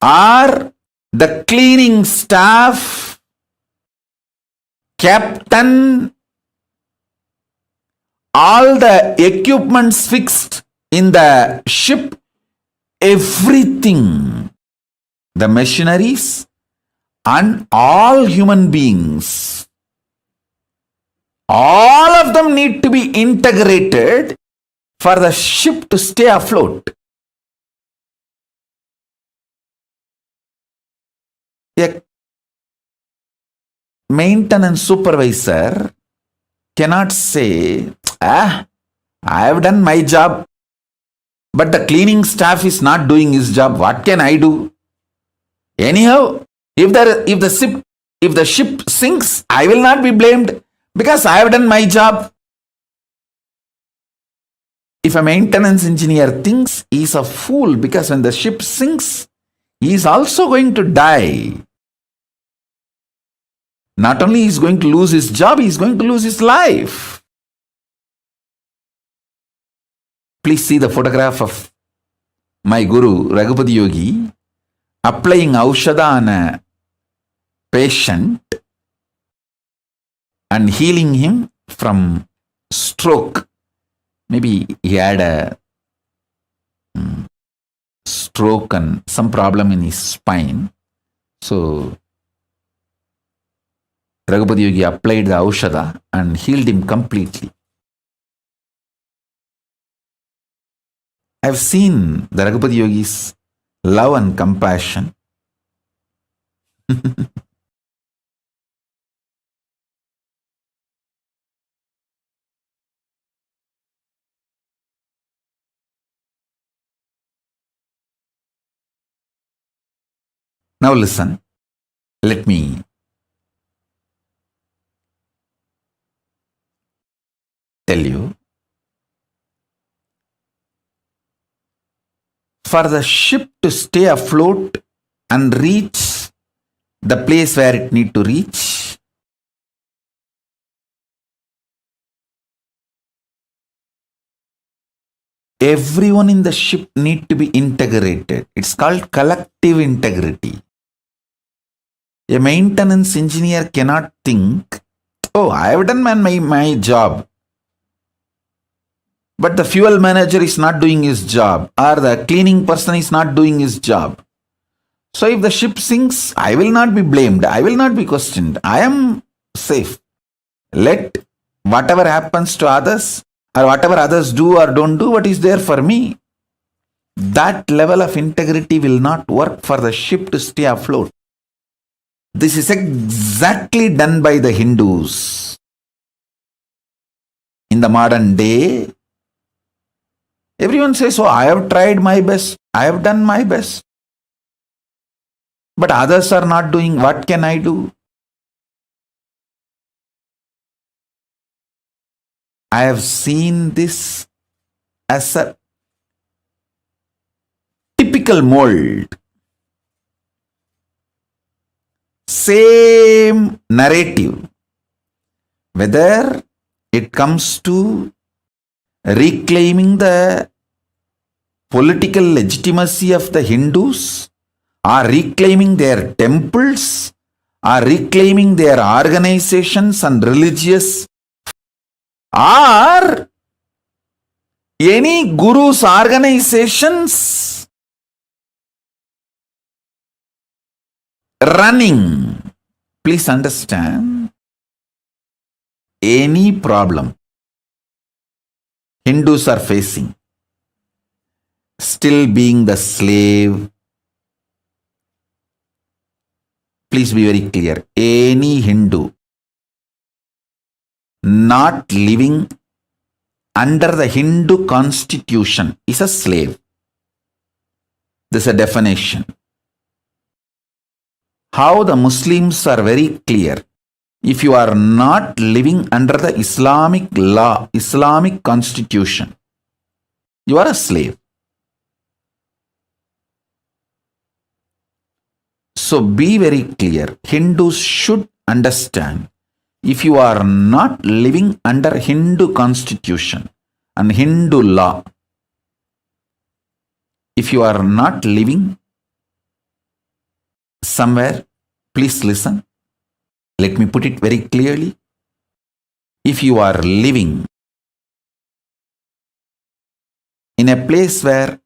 or the cleaning staff, captain, all the equipments fixed in the ship, everything, the machineries, and all human beings, all of them need to be integrated for the ship to stay afloat. A maintenance supervisor cannot say, I have done my job, but the cleaning staff is not doing his job. What can I do? Anyhow, if the ship sinks, I will not be blamed because I have done my job. If a maintenance engineer thinks he is a fool because when the ship sinks, he is also going to die. Not only is he going to lose his job, he is going to lose his life. Please see the photograph of my Guru, Raghupati Yogi, applying Aushadha on a patient and healing him from stroke. Maybe he had a stroke and some problem in his spine. So Raghupati Yogi applied the Aushadha and healed him completely. I have seen the Raghupati Yogi's love and compassion. Now listen, let me tell you. For the ship to stay afloat and reach the place where it need to reach, everyone in the ship need to be integrated. It's called collective integrity. A maintenance engineer cannot think, oh, I have done my job, but the fuel manager is not doing his job, or the cleaning person is not doing his job. So if the ship sinks, I will not be blamed. I will not be questioned. I am safe. Let whatever happens to others, or whatever others do or don't do, what is there for me? That level of integrity will not work for the ship to stay afloat. This is exactly done by the Hindus. In the modern day, everyone says, oh, I have tried my best. I have done my best. But others are not doing. What can I do? I have seen this as a typical mold. Same narrative. Whether it comes to reclaiming the political legitimacy of the Hindus, or reclaiming their temples, or reclaiming their organizations and religious, or any guru's organizations running. Please understand, any problem Hindus are facing, still being the slave. Please be very clear. Any Hindu not living under the Hindu constitution is a slave. This is a definition. How the Muslims are very clear. If you are not living under the Islamic law, Islamic constitution, you are a slave. So be very clear. Hindus should understand, if you are not living under Hindu constitution and Hindu law, if you are not living somewhere, please listen. Let me put it very clearly. If you are living in a place where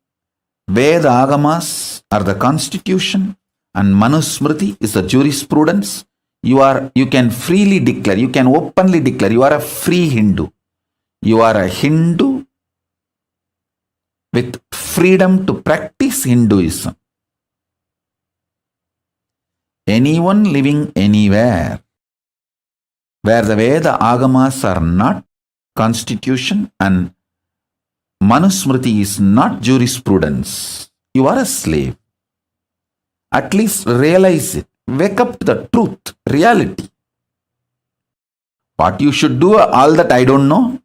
Veda Agamas are the constitution and Manusmriti is the jurisprudence, you can freely declare, you can openly declare, you are a free Hindu. You are a Hindu with freedom to practice Hinduism. Anyone living anywhere where the Veda Agamas are not constitution and Manusmriti is not jurisprudence, you are a slave. At least realize it. Wake up to the truth, reality. What you should do, all that I don't know.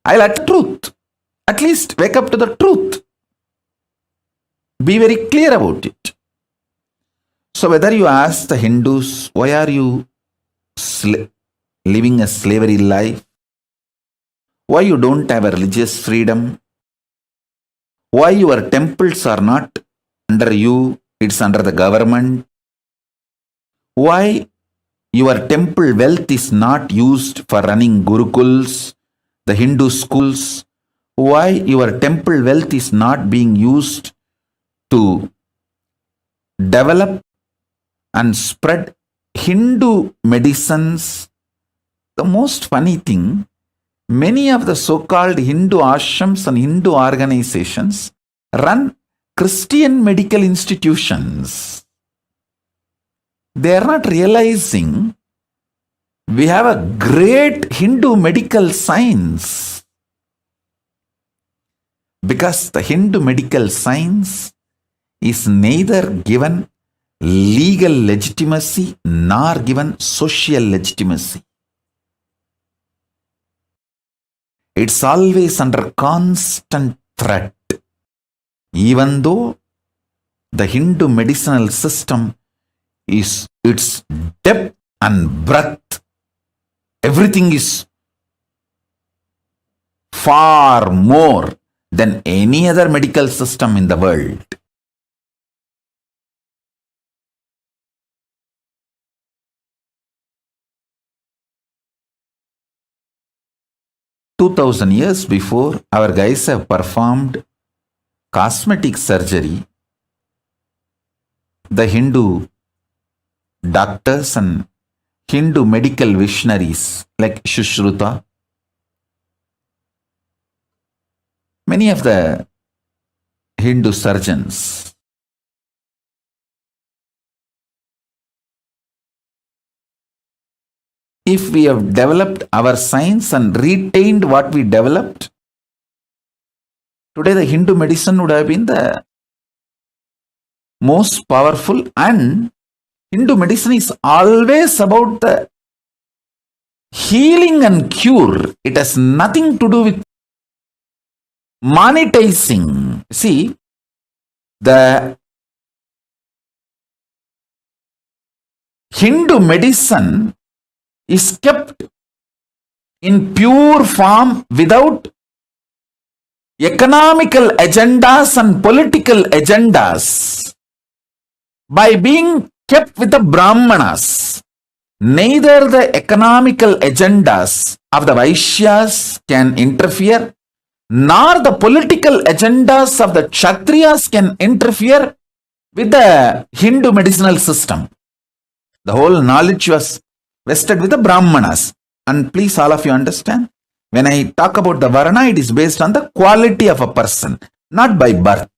I'll at the truth. At least wake up to the truth. Be very clear about it. So whether you ask the Hindus, why are you living a slavery life? Why you don't have a religious freedom? Why your temples are not under you, it's under the government? Why your temple wealth is not used for running gurukuls, the Hindu schools? Why your temple wealth is not being used to develop and spread Hindu medicines? The most funny thing, many of the so-called Hindu ashrams and Hindu organizations run Christian medical institutions. They are not realizing we have a great Hindu medical science. Because the Hindu medical science is neither given legal legitimacy nor given social legitimacy. It's always under constant threat. Even though the Hindu medicinal system is its depth and breadth, everything is far more than any other medical system in the world. Years before, our guys have performed cosmetic surgery. The Hindu doctors and Hindu medical visionaries like Shushruta, many of the Hindu surgeons if we have developed our science and retained what we developed, today the Hindu medicine would have been the most powerful, and Hindu medicine is always about the healing and cure. It has nothing to do with monetizing. See, the Hindu medicine is kept in pure form without economical agendas and political agendas. By being kept with the Brahmanas, neither the economical agendas of the Vaishyas can interfere, nor the political agendas of the Kshatriyas can interfere with the Hindu medicinal system. The whole knowledge was vested with the Brahmanas. And please, all of you understand, when I talk about the Varna, it is based on the quality of a person, not by birth.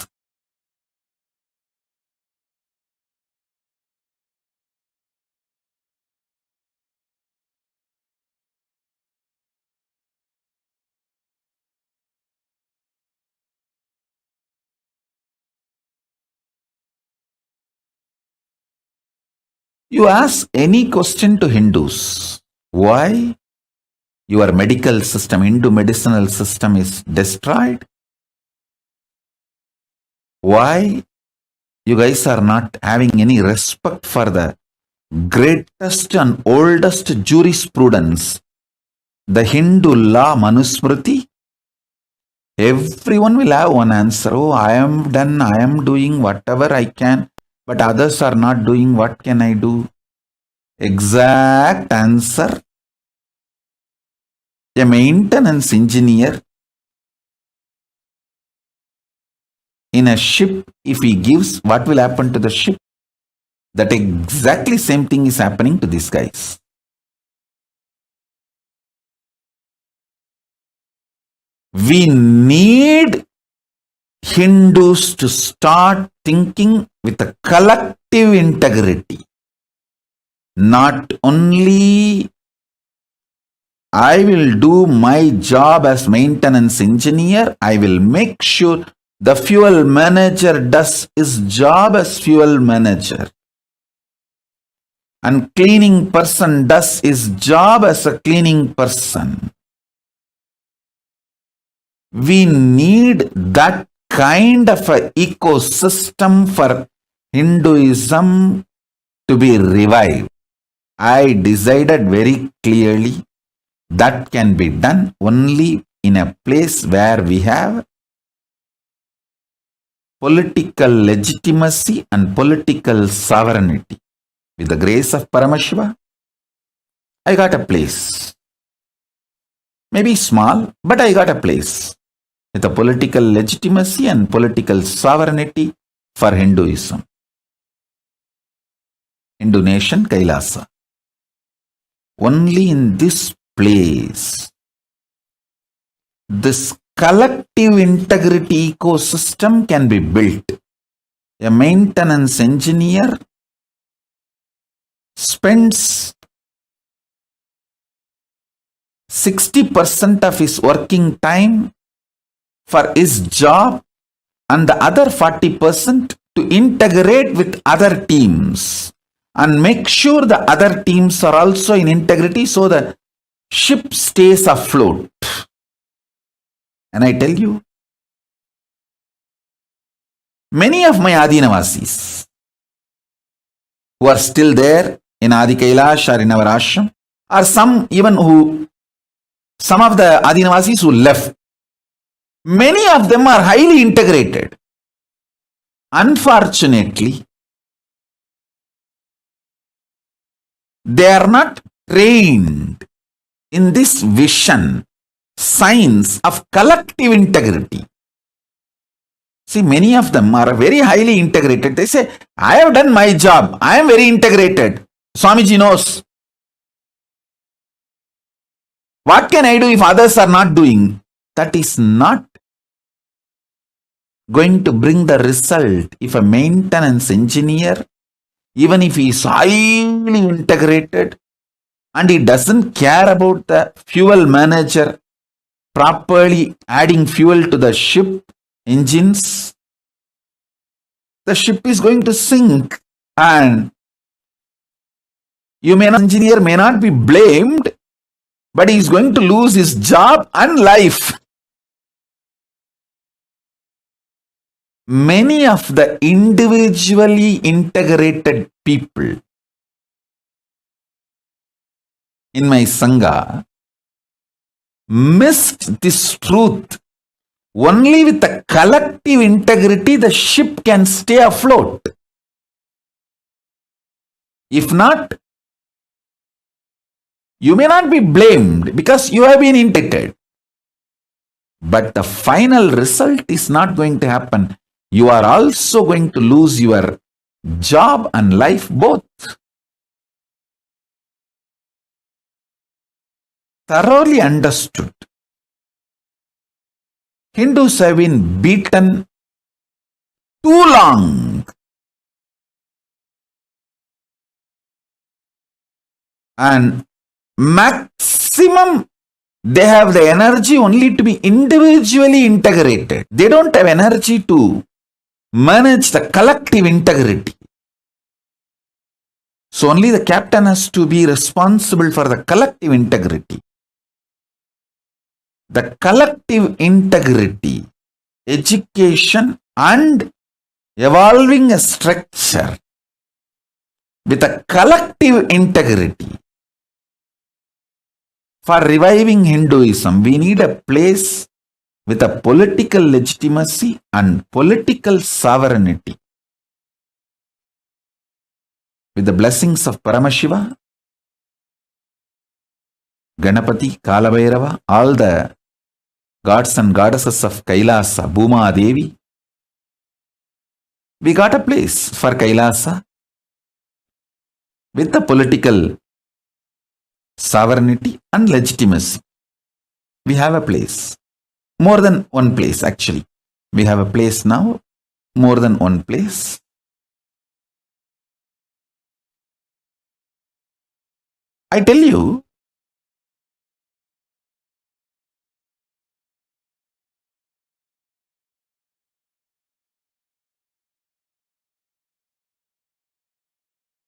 You ask any question to Hindus, why your medical system, Hindu medicinal system is destroyed? Why you guys are not having any respect for the greatest and oldest jurisprudence, the Hindu law Manusmriti? Everyone will have one answer. Oh, I am doing whatever I can, but others are not doing. What can I do? Exact answer. A maintenance engineer in a ship, if he gives, what will happen to the ship? That exactly same thing is happening to these guys. We need Hindus to start thinking with a collective integrity. Not only I will do my job as maintenance engineer, I will make sure the fuel manager does his job as fuel manager. And cleaning person does his job as a cleaning person. We need that kind of an ecosystem for Hinduism to be revived. I decided very clearly that can be done only in a place where we have political legitimacy and political sovereignty. With the grace of Paramashiva, I got a place. Maybe small, but I got a place with a political legitimacy and political sovereignty for Hinduism. Hindu nation, Kailasa. Only in this place, this collective integrity ecosystem can be built. A maintenance engineer spends 60% of his working time for his job and the other 40% to integrate with other teams and make sure the other teams are also in integrity so the ship stays afloat. And I tell you, many of my Adinavasis who are still there in Adi Kailash or in our ashram, or some of the Adinavasis who left, many of them are highly integrated. Unfortunately, they are not trained in this vision, science of collective integrity. See, many of them are very highly integrated. They say, I have done my job. I am very integrated. Swamiji knows. What can I do if others are not doing? That is not going to bring the result. If a maintenance engineer, even if he is highly integrated and he doesn't care about the fuel manager properly adding fuel to the ship engines, the ship is going to sink, and engineer may not be blamed, but he is going to lose his job and life. Many of the individually integrated people in my Sangha missed this truth. Only with the collective integrity the ship can stay afloat. If not, you may not be blamed because you have been integrated. But the final result is not going to happen. You are also going to lose your job and life both. Thoroughly understood. Hindus have been beaten too long. And maximum, they have the energy only to be individually integrated. They don't have energy to manage the collective integrity. So only the captain has to be responsible for the collective integrity. The collective integrity, education and evolving a structure with a collective integrity. For reviving Hinduism, we need a place with a political legitimacy and political sovereignty. With the blessings of Paramashiva, Ganapati, Kalabhairava, all the gods and goddesses of Kailasa, Bhuma Devi, we got a place for Kailasa with the political sovereignty and legitimacy. We have a place. More than one place, actually. We have a place now, more than one place. I tell you,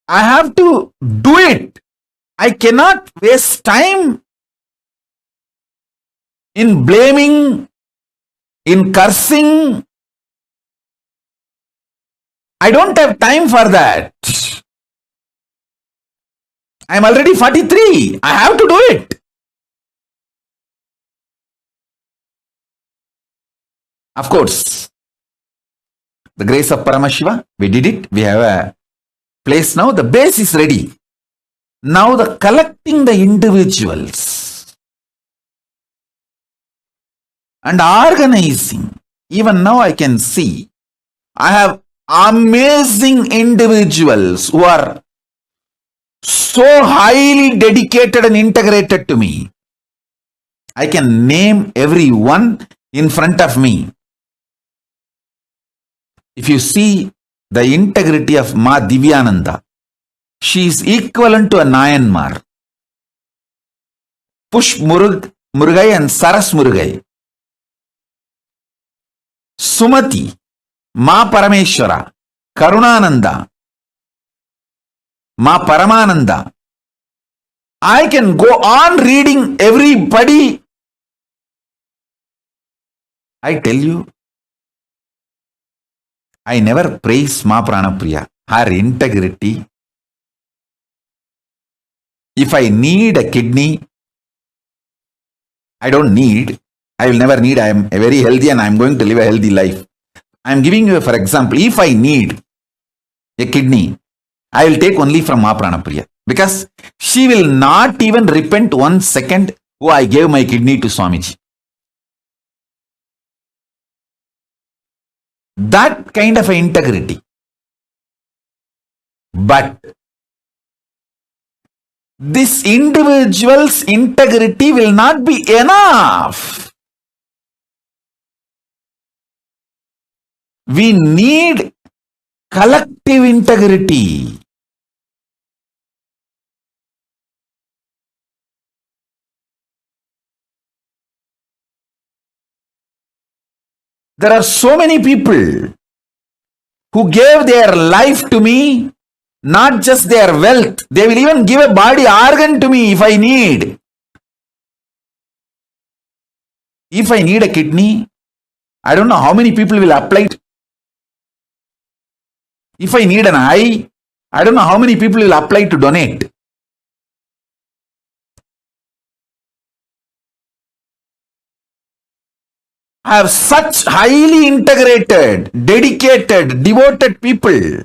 I have to do it. I cannot waste time in blaming, in cursing. I don't have time for that. I am already 43. I have to do it. Of course, the grace of Paramashiva, we did it. We have a place now. The base is ready. Now the collecting the individuals and organizing. Even now I can see I have amazing individuals who are so highly dedicated and integrated to me. I can name every one in front of me. If you see the integrity of Ma Divyananda, she is equivalent to a Nayanmar. Push Murugai and Saras Murugai. Sumati, Ma Parameshwara, Karunananda, Ma Paramananda. I can go on reading everybody. I tell you, I never praise Ma Pranapriya, her integrity. If I need a kidney, I don't need, I will never need, I am very healthy and I am going to live a healthy life. I am giving you, for example, if I need a kidney, I will take only from Ma Pranapriya, because she will not even repent 1 second, oh, I gave my kidney to Swamiji. That kind of integrity. But this individual's integrity will not be enough. We need collective integrity. There are so many people who gave their life to me, not just their wealth. They will even give a body organ to me if I need. If I need a kidney, I don't know how many people will apply it. If I need an eye, I don't know how many people will apply to donate. I have such highly integrated, dedicated, devoted people.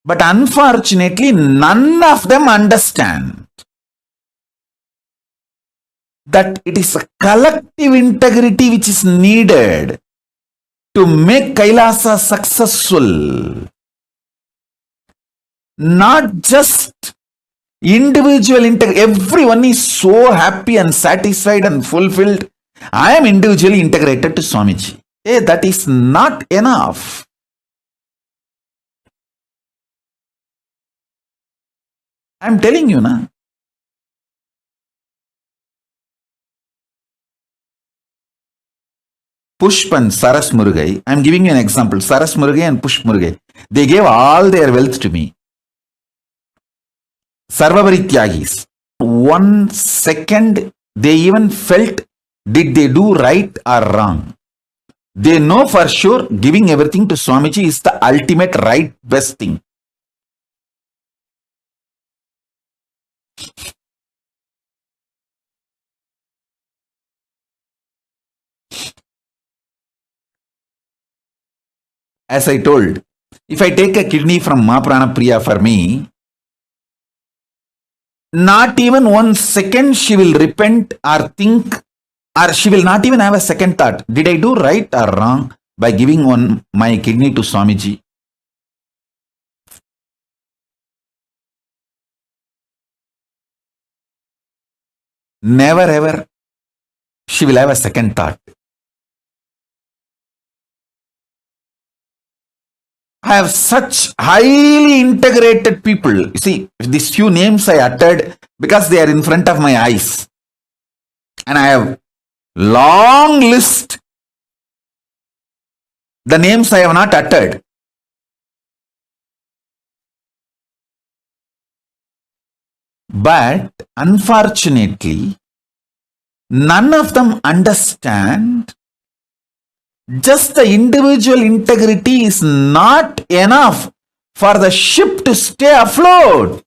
But unfortunately, none of them understand that it is a collective integrity which is needed to make Kailasa successful. Not just individual integrity. Everyone is so happy and satisfied and fulfilled. I am individually integrated to Swamiji. Hey, that is not enough. I am telling you now. Pushp and Saras Murugai, I am giving you an example. Saras Murugai and Pushp Murugai, they gave all their wealth to me. Sarvavari Tyagis. 1 second, they even felt, did they do right or wrong? They know for sure giving everything to Swamiji is the ultimate right, best thing. As I told, if I take a kidney from Ma Prana Priya for me, not even 1 second she will repent or think, or she will not even have a second thought. Did I do right or wrong by giving my kidney to Swamiji? Never ever she will have a second thought. I have such highly integrated people. You see, these few names I uttered because they are in front of my eyes. And I have long list. The names I have not uttered. But unfortunately, none of them understand just the individual integrity is not enough for the ship to stay afloat.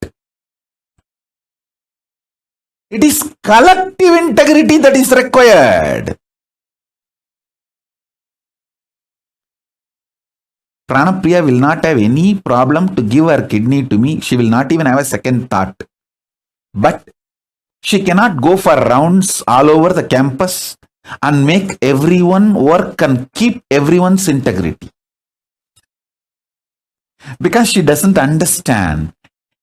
It is collective integrity that is required. Pranapriya will not have any problem to give her kidney to me. She will not even have a second thought. But she cannot go for rounds all over the campus and make everyone work and keep everyone's integrity. Because she doesn't understand.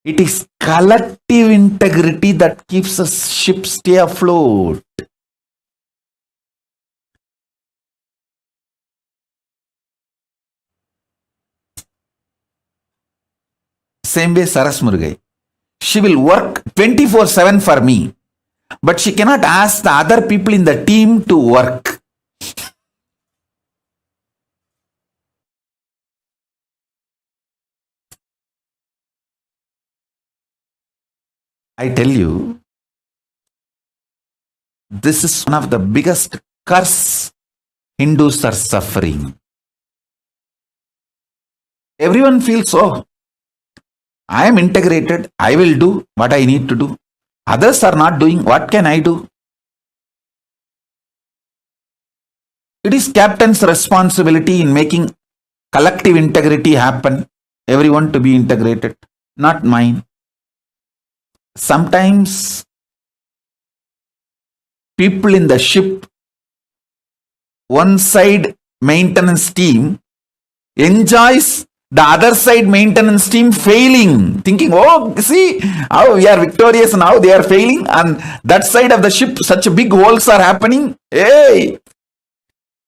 It is collective integrity that keeps a ship stay afloat. Same way Saras Murugai. She will work 24/7 for me. But she cannot ask the other people in the team to work. I tell you, this is one of the biggest curse Hindus are suffering. Everyone feels, oh, I am integrated, I will do what I need to do. Others are not doing, what can I do? It is captain's responsibility in making collective integrity happen, everyone to be integrated, not mine. Sometimes people in the ship, one side maintenance team enjoys the other side maintenance team failing, thinking, oh, see how we are victorious now, they are failing, and that side of the ship, such big holes are happening. Hey,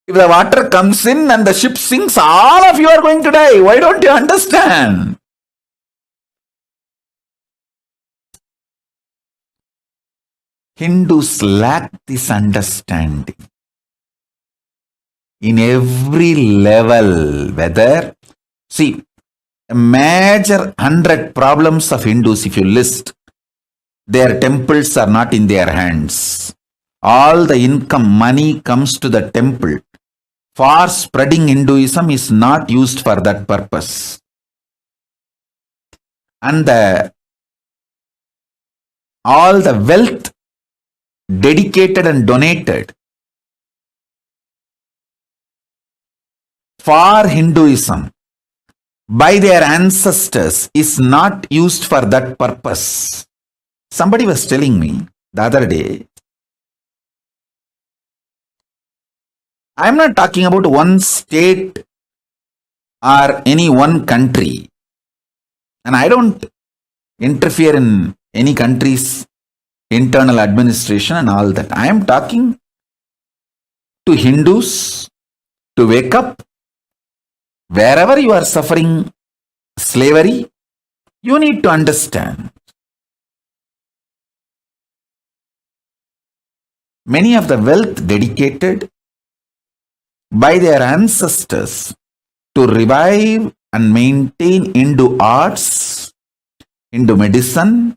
if the water comes in and the ship sinks, all of you are going to die. Why don't you understand? Hindus lack this understanding. in every level. Whether, see, a major 100 problems of Hindus, if you list, their temples are not in their hands. All the income, money comes to the temple. For spreading Hinduism is not used for that purpose. And all the wealth dedicated and donated for Hinduism by their ancestors is not used for that purpose. Somebody was telling me the other day, I'm not talking about one state or any one country, and I don't interfere in any country's internal administration and all that. I am talking to Hindus to wake up. Wherever you are suffering slavery, you need to understand. Many of the wealth dedicated by their ancestors to revive and maintain Hindu arts, Hindu medicine,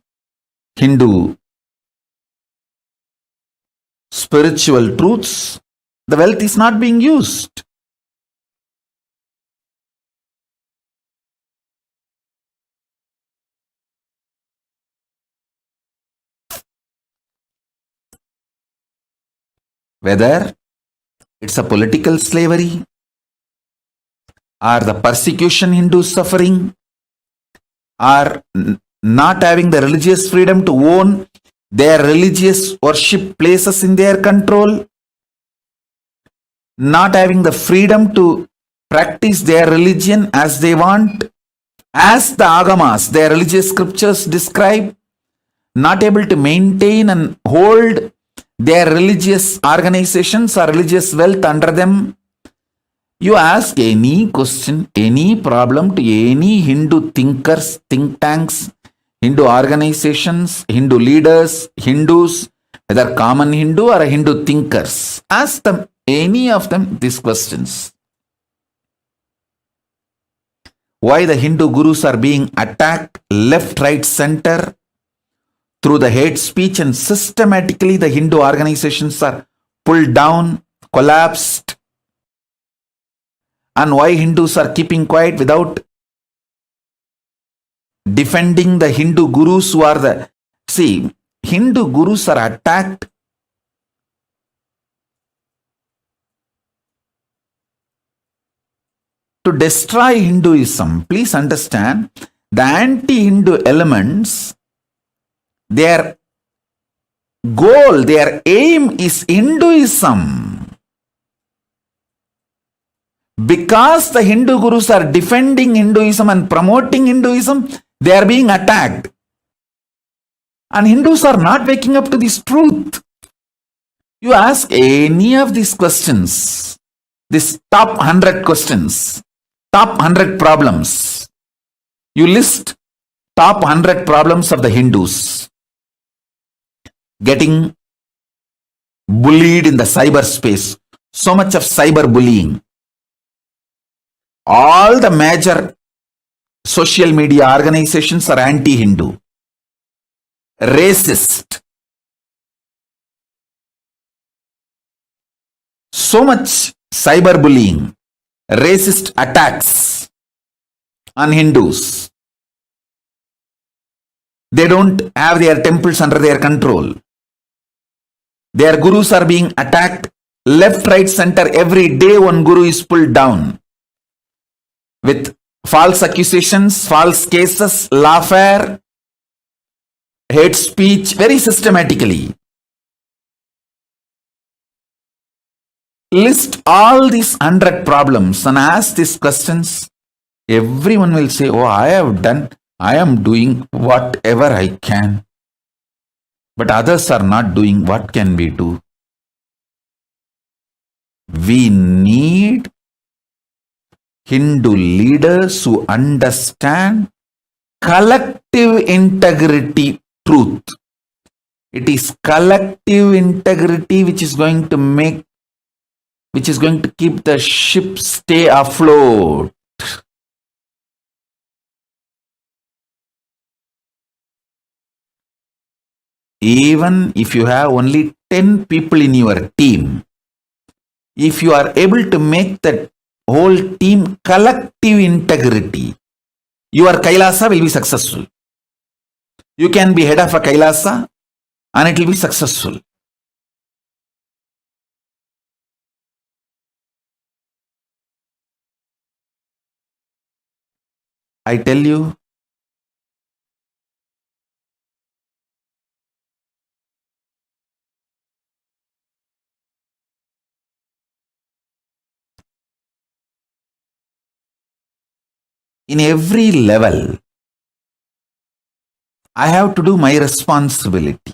Hindu spiritual truths, the wealth is not being used. Whether it's a political slavery or the persecution Hindus suffering or not having the religious freedom to own their religious worship places in their control, not having the freedom to practice their religion as they want, as the agamas, their religious scriptures describe, not able to maintain and hold their religious organizations or religious wealth under them. You ask any question, any problem to any Hindu thinkers, think tanks, Hindu organizations, Hindu leaders, Hindus, whether common Hindu or Hindu thinkers, ask them, any of them, these questions. Why the Hindu gurus are being attacked left, right, center through the hate speech, and systematically the Hindu organizations are pulled down, collapsed, and why Hindus are keeping quiet without defending the Hindu gurus who are the... See, Hindu gurus are attacked to destroy Hinduism. Please understand, the anti-Hindu elements, their goal, their aim is Hinduism. Because the Hindu gurus are defending Hinduism and promoting Hinduism, they are being attacked. And Hindus are not waking up to this truth. You ask any of these questions, this top 100 questions, top 100 problems. You list top 100 problems of the Hindus. Getting bullied in the cyberspace. So much of cyber bullying. All the major social media organizations are anti-Hindu. Racist. So much cyberbullying, racist attacks on Hindus. They don't have their temples under their control. Their gurus are being attacked left, right, center. Every day one guru is pulled down with false accusations, false cases, lawfare, hate speech, very systematically. List all these 100 problems and ask these questions. Everyone will say, oh, I am doing whatever I can. But others are not doing. What can we do? We need Hindu leaders who understand collective integrity truth. It is collective integrity which is going to make which is going to keep the ship stay afloat. Even if you have only 10 people in your team, if you are able to make that whole team collective integrity, your Kailasa will be successful. You can be head of a Kailasa and it will be successful. I tell you, in every level, I have to do my responsibility.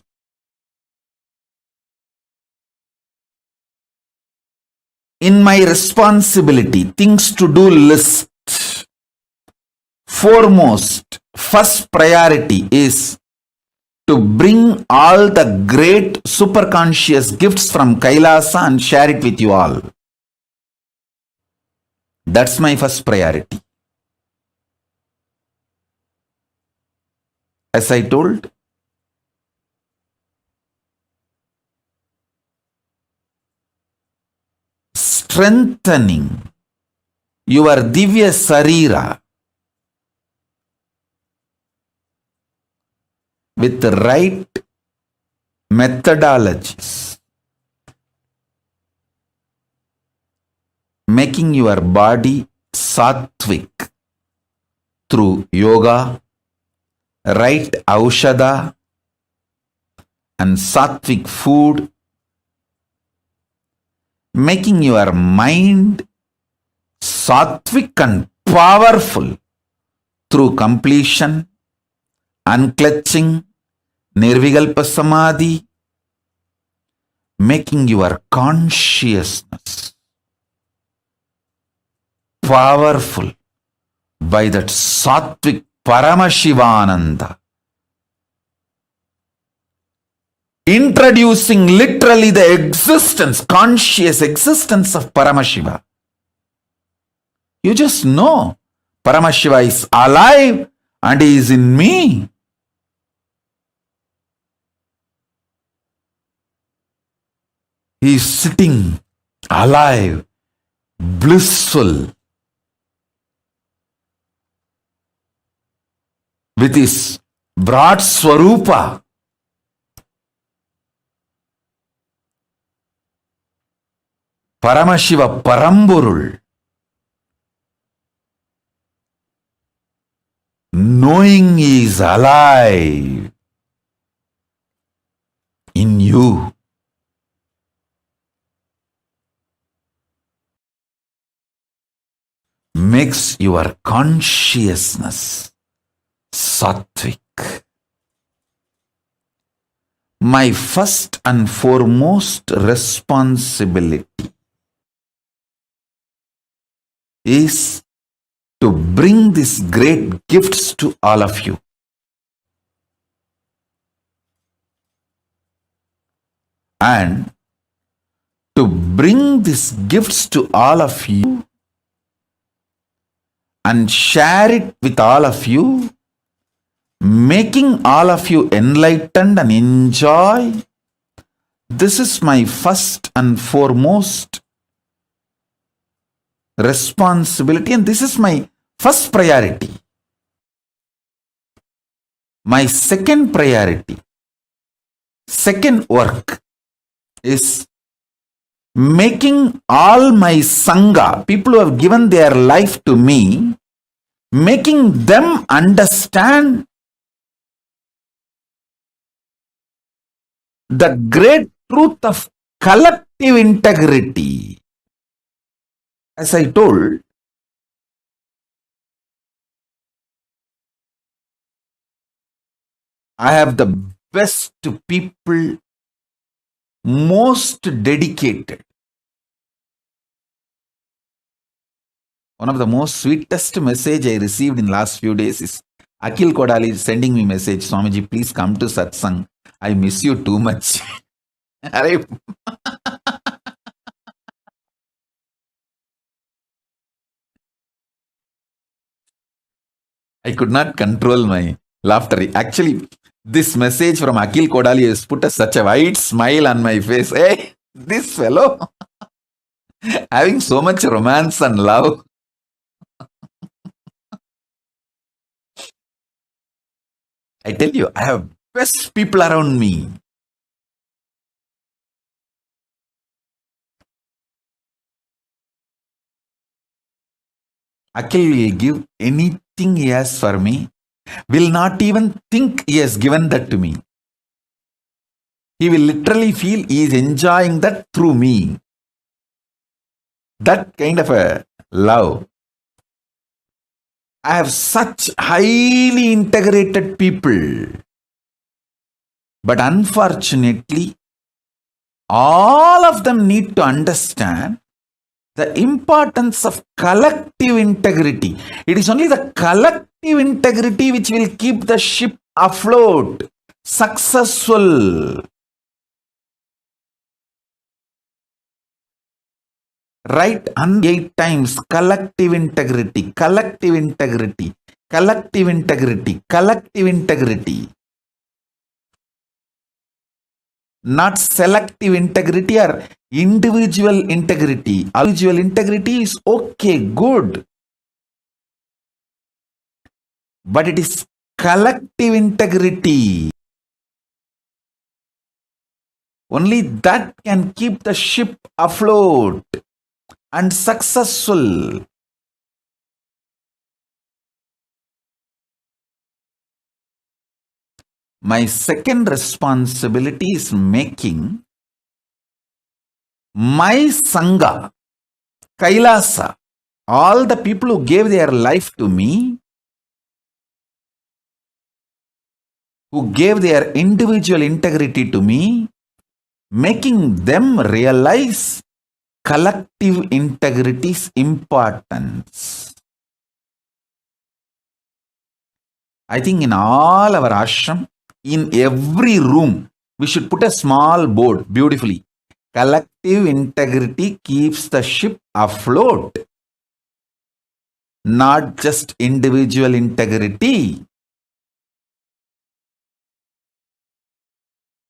In my responsibility, things to do list, foremost, first priority is to bring all the great superconscious gifts from Kailasa and share it with you all. That's my first priority. As I told, strengthening your Divya Sarira with the right methodologies, making your body sattvic through yoga, right aushadha and sattvic food, making your mind sattvic and powerful through completion, unclutching, nirvikalpa samadhi, making your consciousness powerful by that sattvic Paramashivananda, introducing literally the existence, conscious existence of Paramashiva. You just know Paramashiva is alive and he is in me. He is sitting alive, blissful, with his broad Swarupa. Paramashiva Paramburul, knowing he is alive in you. Makes your consciousness sattvic. My first and foremost responsibility is to bring these great gifts to all of you. And to bring these gifts to all of you and share it with all of you, making all of you enlightened and enjoy. This is my first and foremost responsibility, and this is my first priority. My second priority, second work is making all my Sangha, people who have given their life to me, making them understand the great truth of collective integrity. As I told, I have the best people, most dedicated. One of the most sweetest message I received in last few days is Akhil Kodali sending me message, Swamiji, please come to satsang. I miss you too much. I could not control my laughter. Actually, this message from Akhil Kodali has put such a wide smile on my face. Hey, this fellow having so much romance and love. I tell you, I have best people around me. Akhil will give anything he has for me, will not even think he has given that to me. He will literally feel he is enjoying that through me. That kind of a love. I have such highly integrated people. But unfortunately, all of them need to understand the importance of collective integrity. It is only the collective integrity which will keep the ship afloat, successful. Write 8 times, collective integrity, collective integrity, collective integrity, collective integrity. Not selective integrity or individual integrity. Individual integrity is okay, good. But it is collective integrity. Only that can keep the ship afloat and successful. My second responsibility is making my Sangha, Kailasa, all the people who gave their life to me, who gave their individual integrity to me, making them realize collective integrity's importance. I think in all our ashram, in every room, we should put a small board beautifully. Collective integrity keeps the ship afloat. Not just individual integrity.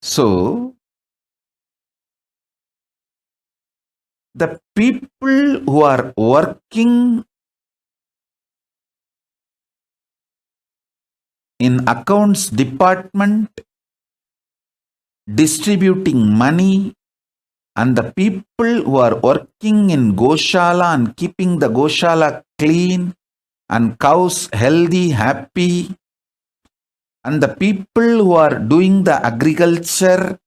So, the people who are working in accounts department, distributing money, and the people who are working in Goshala and keeping the Goshala clean and cows healthy, happy, and the people who are doing the agriculture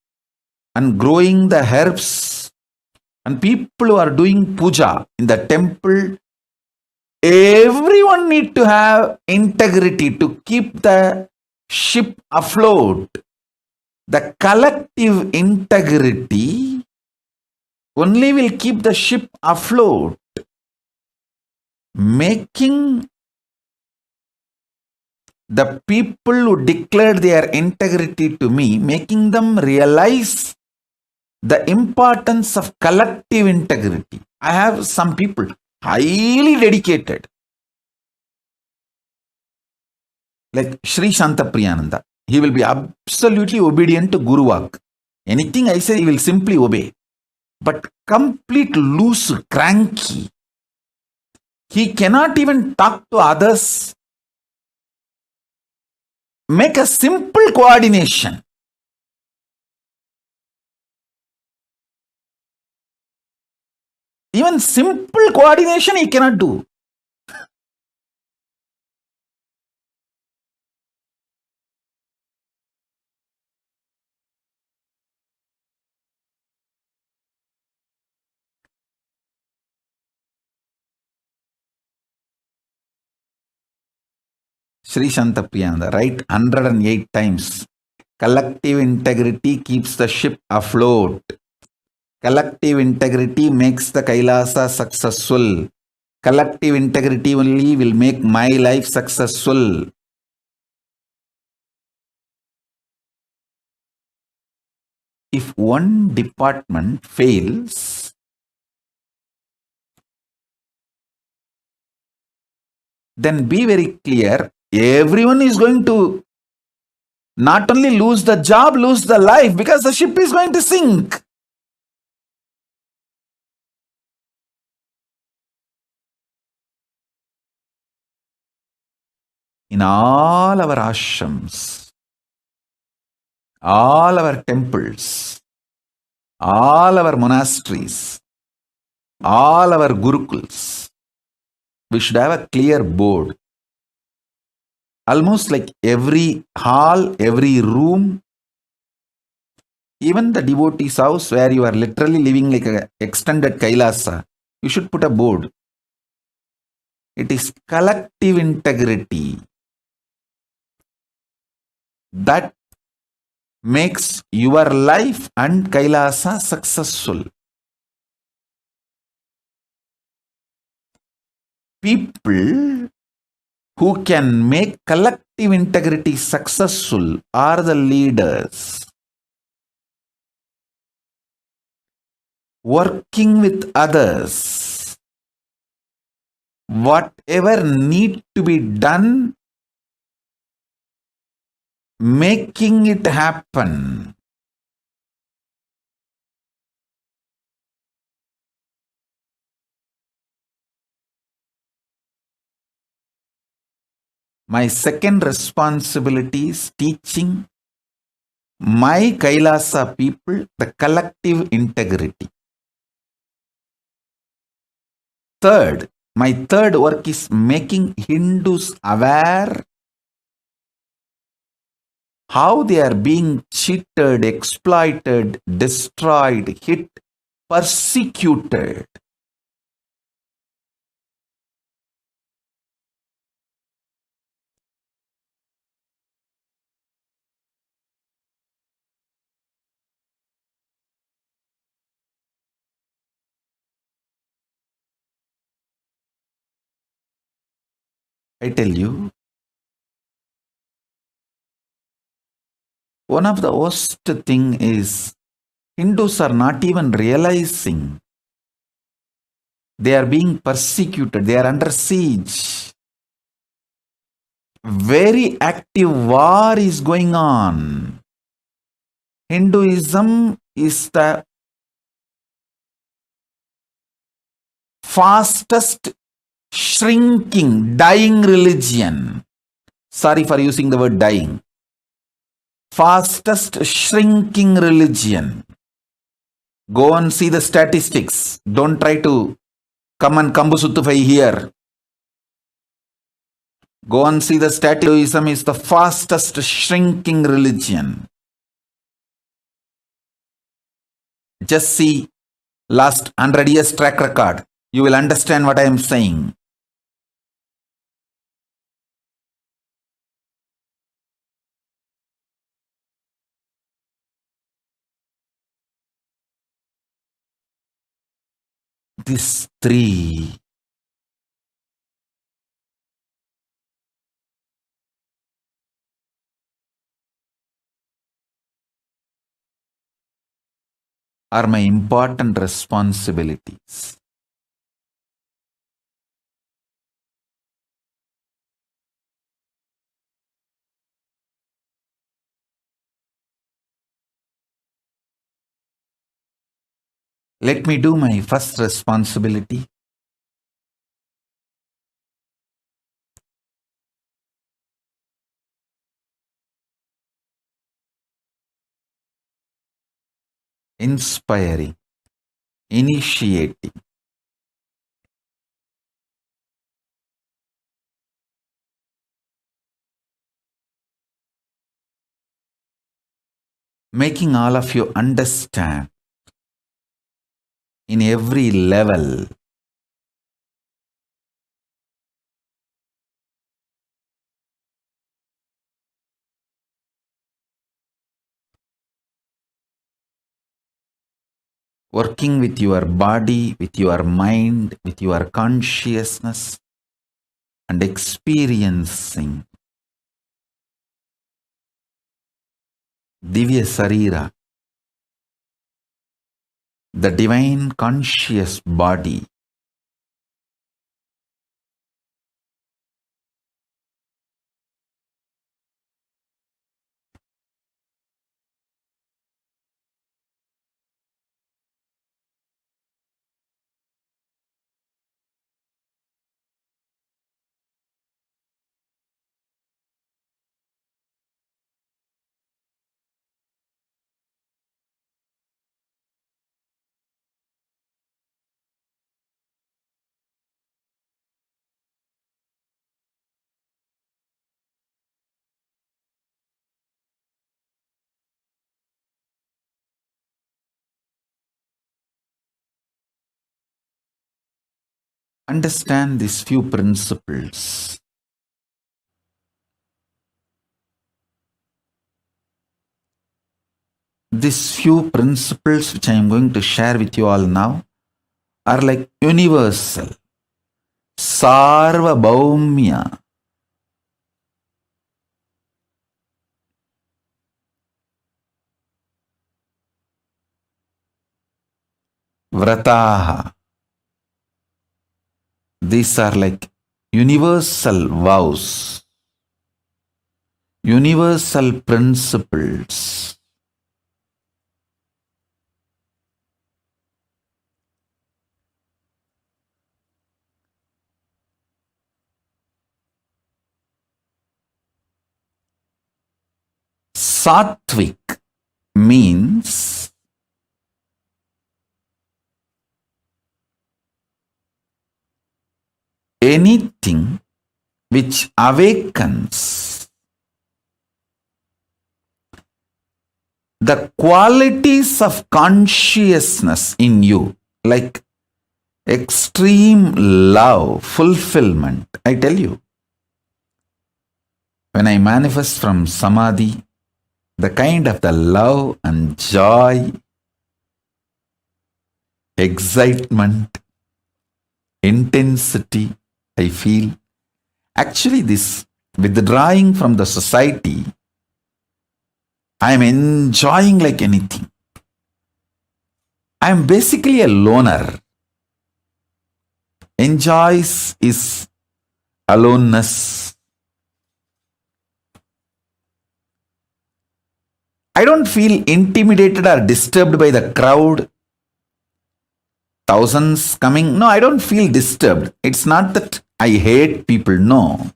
and growing the herbs, and people who are doing puja in the temple, everyone need to have integrity to keep the ship afloat. The collective integrity only will keep the ship afloat. Making the people who declared their integrity to me, making them realize the importance of collective integrity. I have some people highly dedicated, like Sri Shanta Priyananda. He will be absolutely obedient to Guru Vak. Anything I say, he will simply obey. But complete loose, cranky. He cannot even talk to others. Make a simple coordination. Even simple coordination he cannot do. Sri Shanta Priyananda, write 108 times. Collective integrity keeps the ship afloat. Collective integrity makes the Kailasa successful. Collective integrity only will make my life successful. If one department fails, then be very clear. everyone is going to not only lose the job, lose the life, because the ship is going to sink. In all our ashrams, all our temples, all our monasteries, all our gurukuls, we should have a clear board. Almost like every hall, every room, even the devotee's house where you are literally living like an extended Kailasa, you should put a board. It is collective integrity that makes your life and Kailasa successful. People who can make collective integrity successful are the leaders. Working with others, whatever need to be done, making it happen. My second responsibility is teaching my Kailasa people the collective integrity. Third, my third work is making Hindus aware how they are being cheated, exploited, destroyed, hit, persecuted. I tell you, one of the worst thing is Hindus are not even realizing they are being persecuted, they are under siege. Very active war is going on. Hinduism is the fastest shrinking, dying religion. Sorry for using the word dying. Fastest shrinking religion. Go and see the statistics. Don't try to come and Kambusutufai here. Go and see the statisticism is the fastest shrinking religion. Just see last 100 years track record. You will understand what I am saying. These three are my important responsibilities. Let me do my first responsibility. Inspiring, initiating, making all of you understand in every level working with your body, with your mind, with your consciousness, and experiencing Divya Sarira, the divine conscious body, Understand these few principles. These few principles which I am going to share with you all now are like universal, sarvabhaumya. Vrataha. These are like universal vows, universal principles. Satvik means anything which awakens the qualities of consciousness in you, like extreme love, fulfillment. I tell you, when I manifest from samadhi, the kind of the love and joy, excitement, intensity I feel, actually this withdrawing from the society, I am enjoying like anything. I am basically a loner. Enjoys is aloneness. I don't feel intimidated or disturbed by the crowd. Thousands coming. No, I don't feel disturbed. It's not that I hate people. No.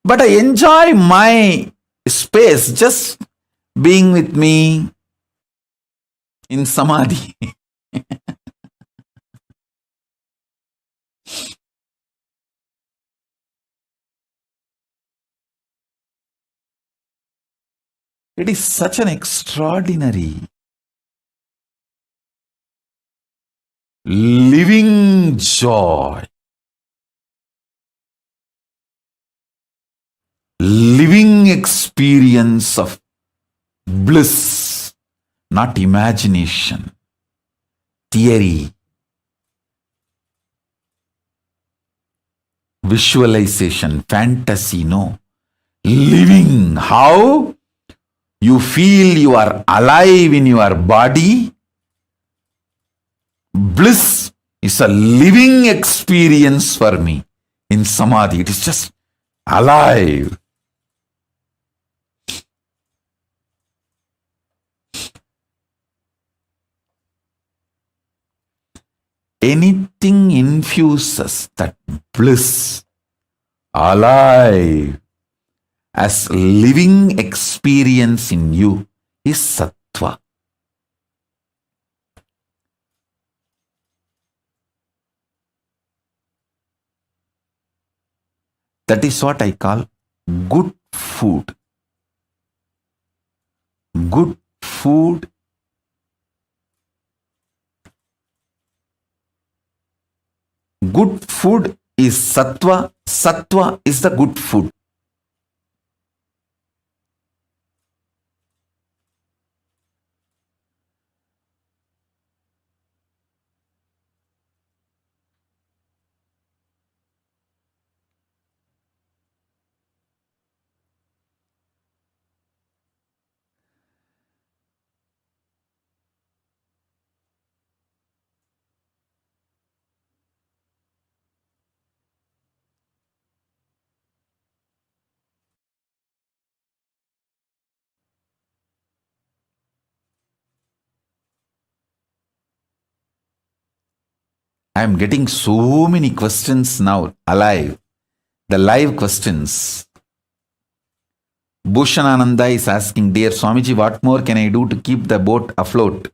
But I enjoy my space, just being with me in samadhi. It is such an extraordinary living joy, living experience of bliss, not imagination, theory, visualization, fantasy. No. Living. How? You feel you are alive in your body. Bliss is a living experience for me in samadhi. It is just alive. Anything infuses that bliss, alive, as living experience in you is sattva. That is what I call good food. Good food is sattva. Sattva is the good food. I am getting so many questions now, alive. The live questions. Bhushanananda is asking, dear Swamiji, what more can I do to keep the boat afloat?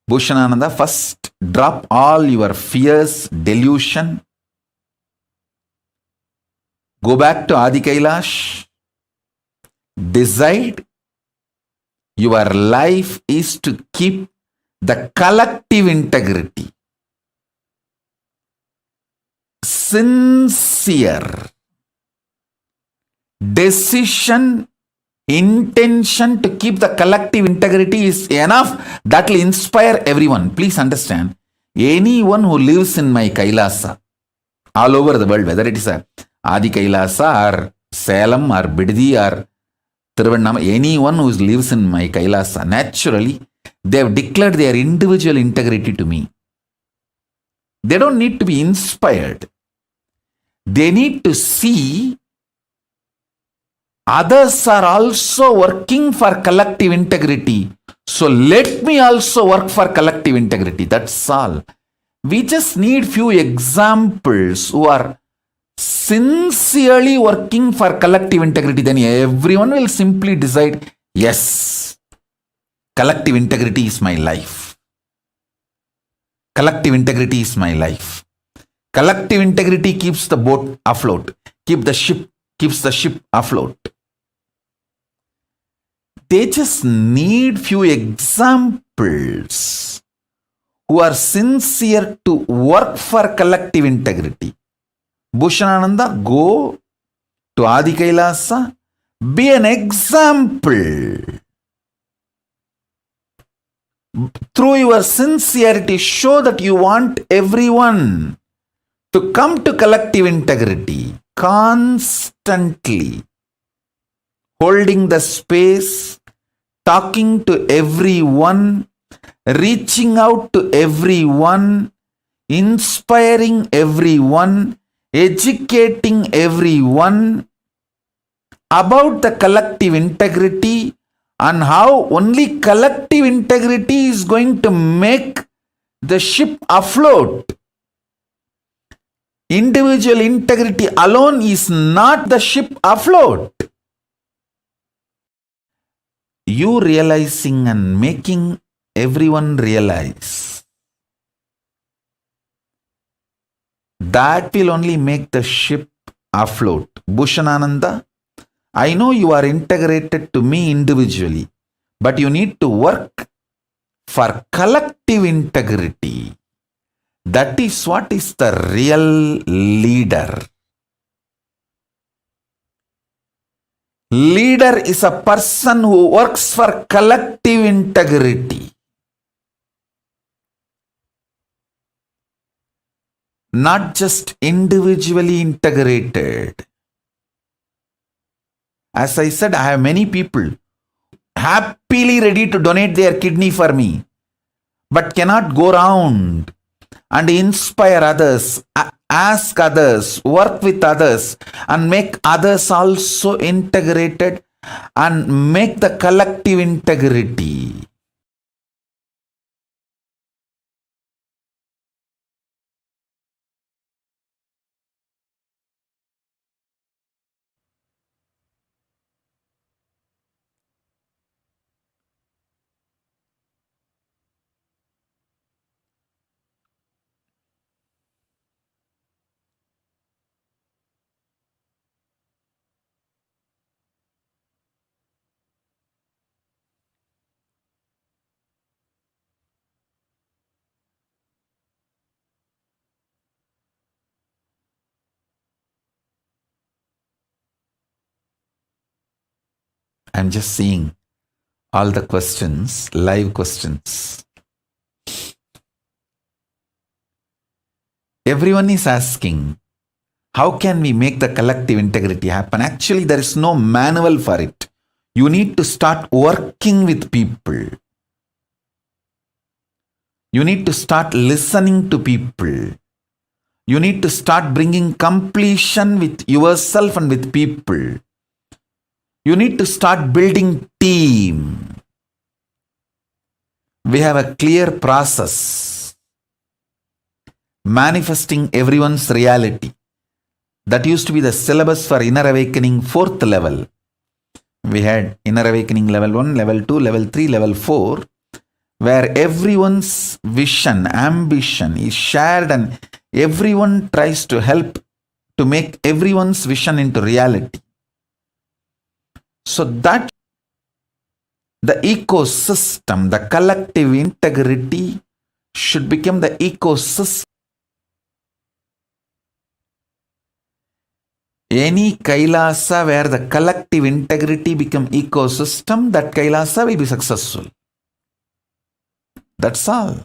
Bhushanananda, first drop all your fears, delusion. Go back to Adi Kailash. Decide your life is to keep the collective integrity. sincere decision, intention to keep the collective integrity is enough. That will inspire everyone. Please understand, anyone who lives in my Kailasa, all over the world, whether it is a Adi Kailasa or Salem or Biddi or Tiruvannama, anyone who lives in my Kailasa, naturally, they have declared their individual integrity to me. They don't need to be inspired. They need to see others are also working for collective integrity. So let me also work for collective integrity. That's all. We just need few examples who are sincerely working for collective integrity. Then everyone will simply decide, yes, collective integrity is my life. Collective integrity is my life. Collective integrity keeps the boat afloat, keeps the ship afloat. They just need few examples who are sincere to work for collective integrity. Bhushanananda, go to Adi Kailasa, be an example. Through your sincerity, show that you want everyone to come to collective integrity, constantly holding the space, talking to everyone, reaching out to everyone, inspiring everyone, educating everyone about the collective integrity and how only collective integrity is going to make the ship afloat. Individual integrity alone is not the ship afloat. You realizing and making everyone realize, that will only make the ship afloat. Bhushanananda, I know you are integrated to me individually, but you need to work for collective integrity. That is what is the real leader. Leader is a person who works for collective integrity, not just individually integrated. As I said, I have many people happily ready to donate their kidney for me, but cannot go around and inspire others, ask others, work with others, and make others also integrated and make the collective integrity. I'm just seeing all the questions, live questions. Everyone is asking, how can we make the collective integrity happen? Actually, there is no manual for it. You need to start working with people. You need to start listening to people. You need to start bringing completion with yourself and with people. You need to start building team. We have a clear process. Manifesting everyone's reality. That used to be the syllabus for Inner Awakening 4th level. We had Inner Awakening level 1, level 2, level 3, level 4, where everyone's vision, ambition is shared and everyone tries to help to make everyone's vision into reality. So that the ecosystem, the collective integrity should become the ecosystem. Any Kailasa where the collective integrity become ecosystem, that Kailasa will be successful. That's all.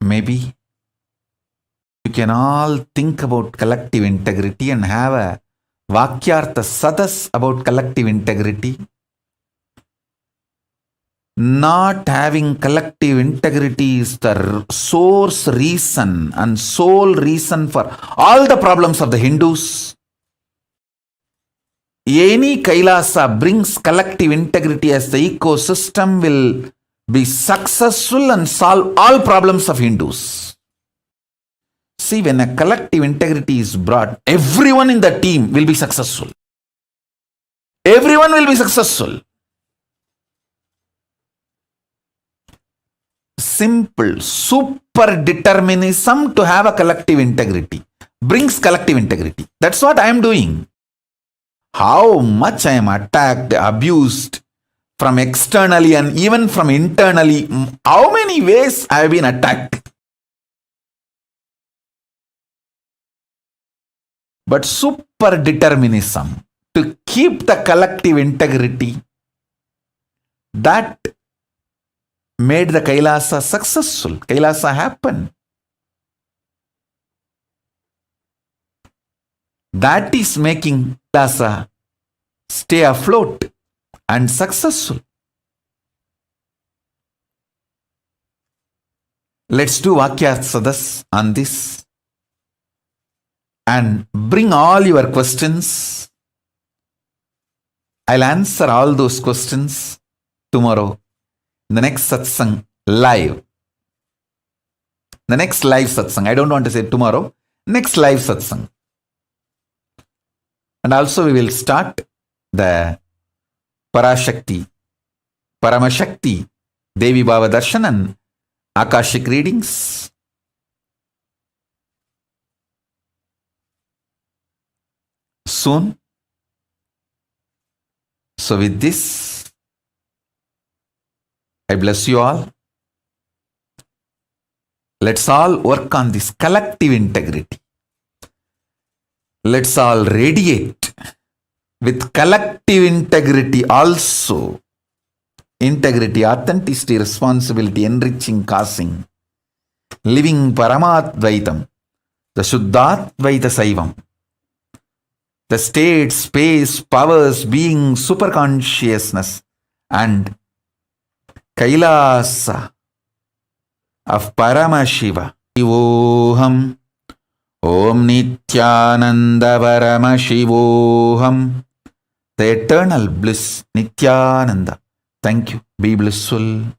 Maybe you can all think about collective integrity and have a Vakyartha Sadas about collective integrity. Not having collective integrity is the source reason and sole reason for all the problems of the Hindus. Any Kailasa brings collective integrity as the ecosystem will be successful and solve all problems of Hindus. See, when a collective integrity is brought, everyone in the team will be successful. Everyone will be successful. Simple, super determinism to have a collective integrity brings collective integrity. That's what I am doing. How much I am attacked, abused from externally and even from internally, how many ways I have been attacked. But super determinism to keep the collective integrity, that made the Kailasa successful. Kailasa happened. That is making Kailasa stay afloat and successful. Let's do Vakyartha on this and bring all your questions. I'll answer all those questions tomorrow. The next satsang live. The next live satsang. I don't want to say tomorrow. Next live satsang. And also we will start the Parashakti, Paramashakti, Devi Bhava Darshan and Akashic readings. Soon. So with this, I bless you all. Let's all work on this collective integrity. Let's all radiate with collective integrity also. Integrity, authenticity, responsibility, enriching, causing, living Paramadvaitam, the Shuddhadvaita Saivam, the state, space, powers, being, superconsciousness, and Kailasa of Paramashiva. Paramashivoham. Om Nithyananda Paramashivoham. The eternal bliss, Nithyananda. Thank you. Be blissful.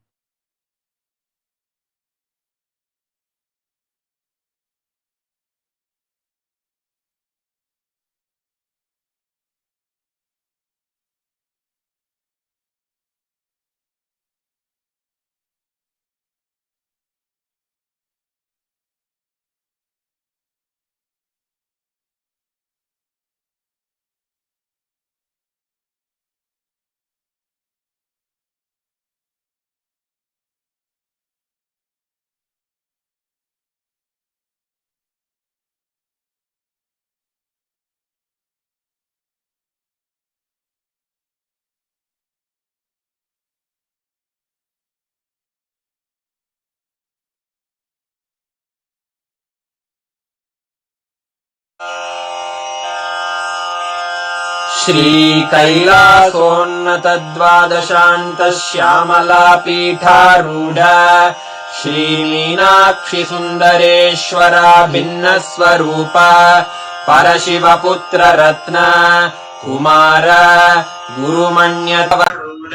श्रीकैलासोन्नतद्वादशान्तश्यामलापीठारूढ श्रीमीनाक्षिसुन्दरेश्वरा भिन्नस्वरूप परशिवपुत्ररत्न Kumar गुरुमन्यतवरुण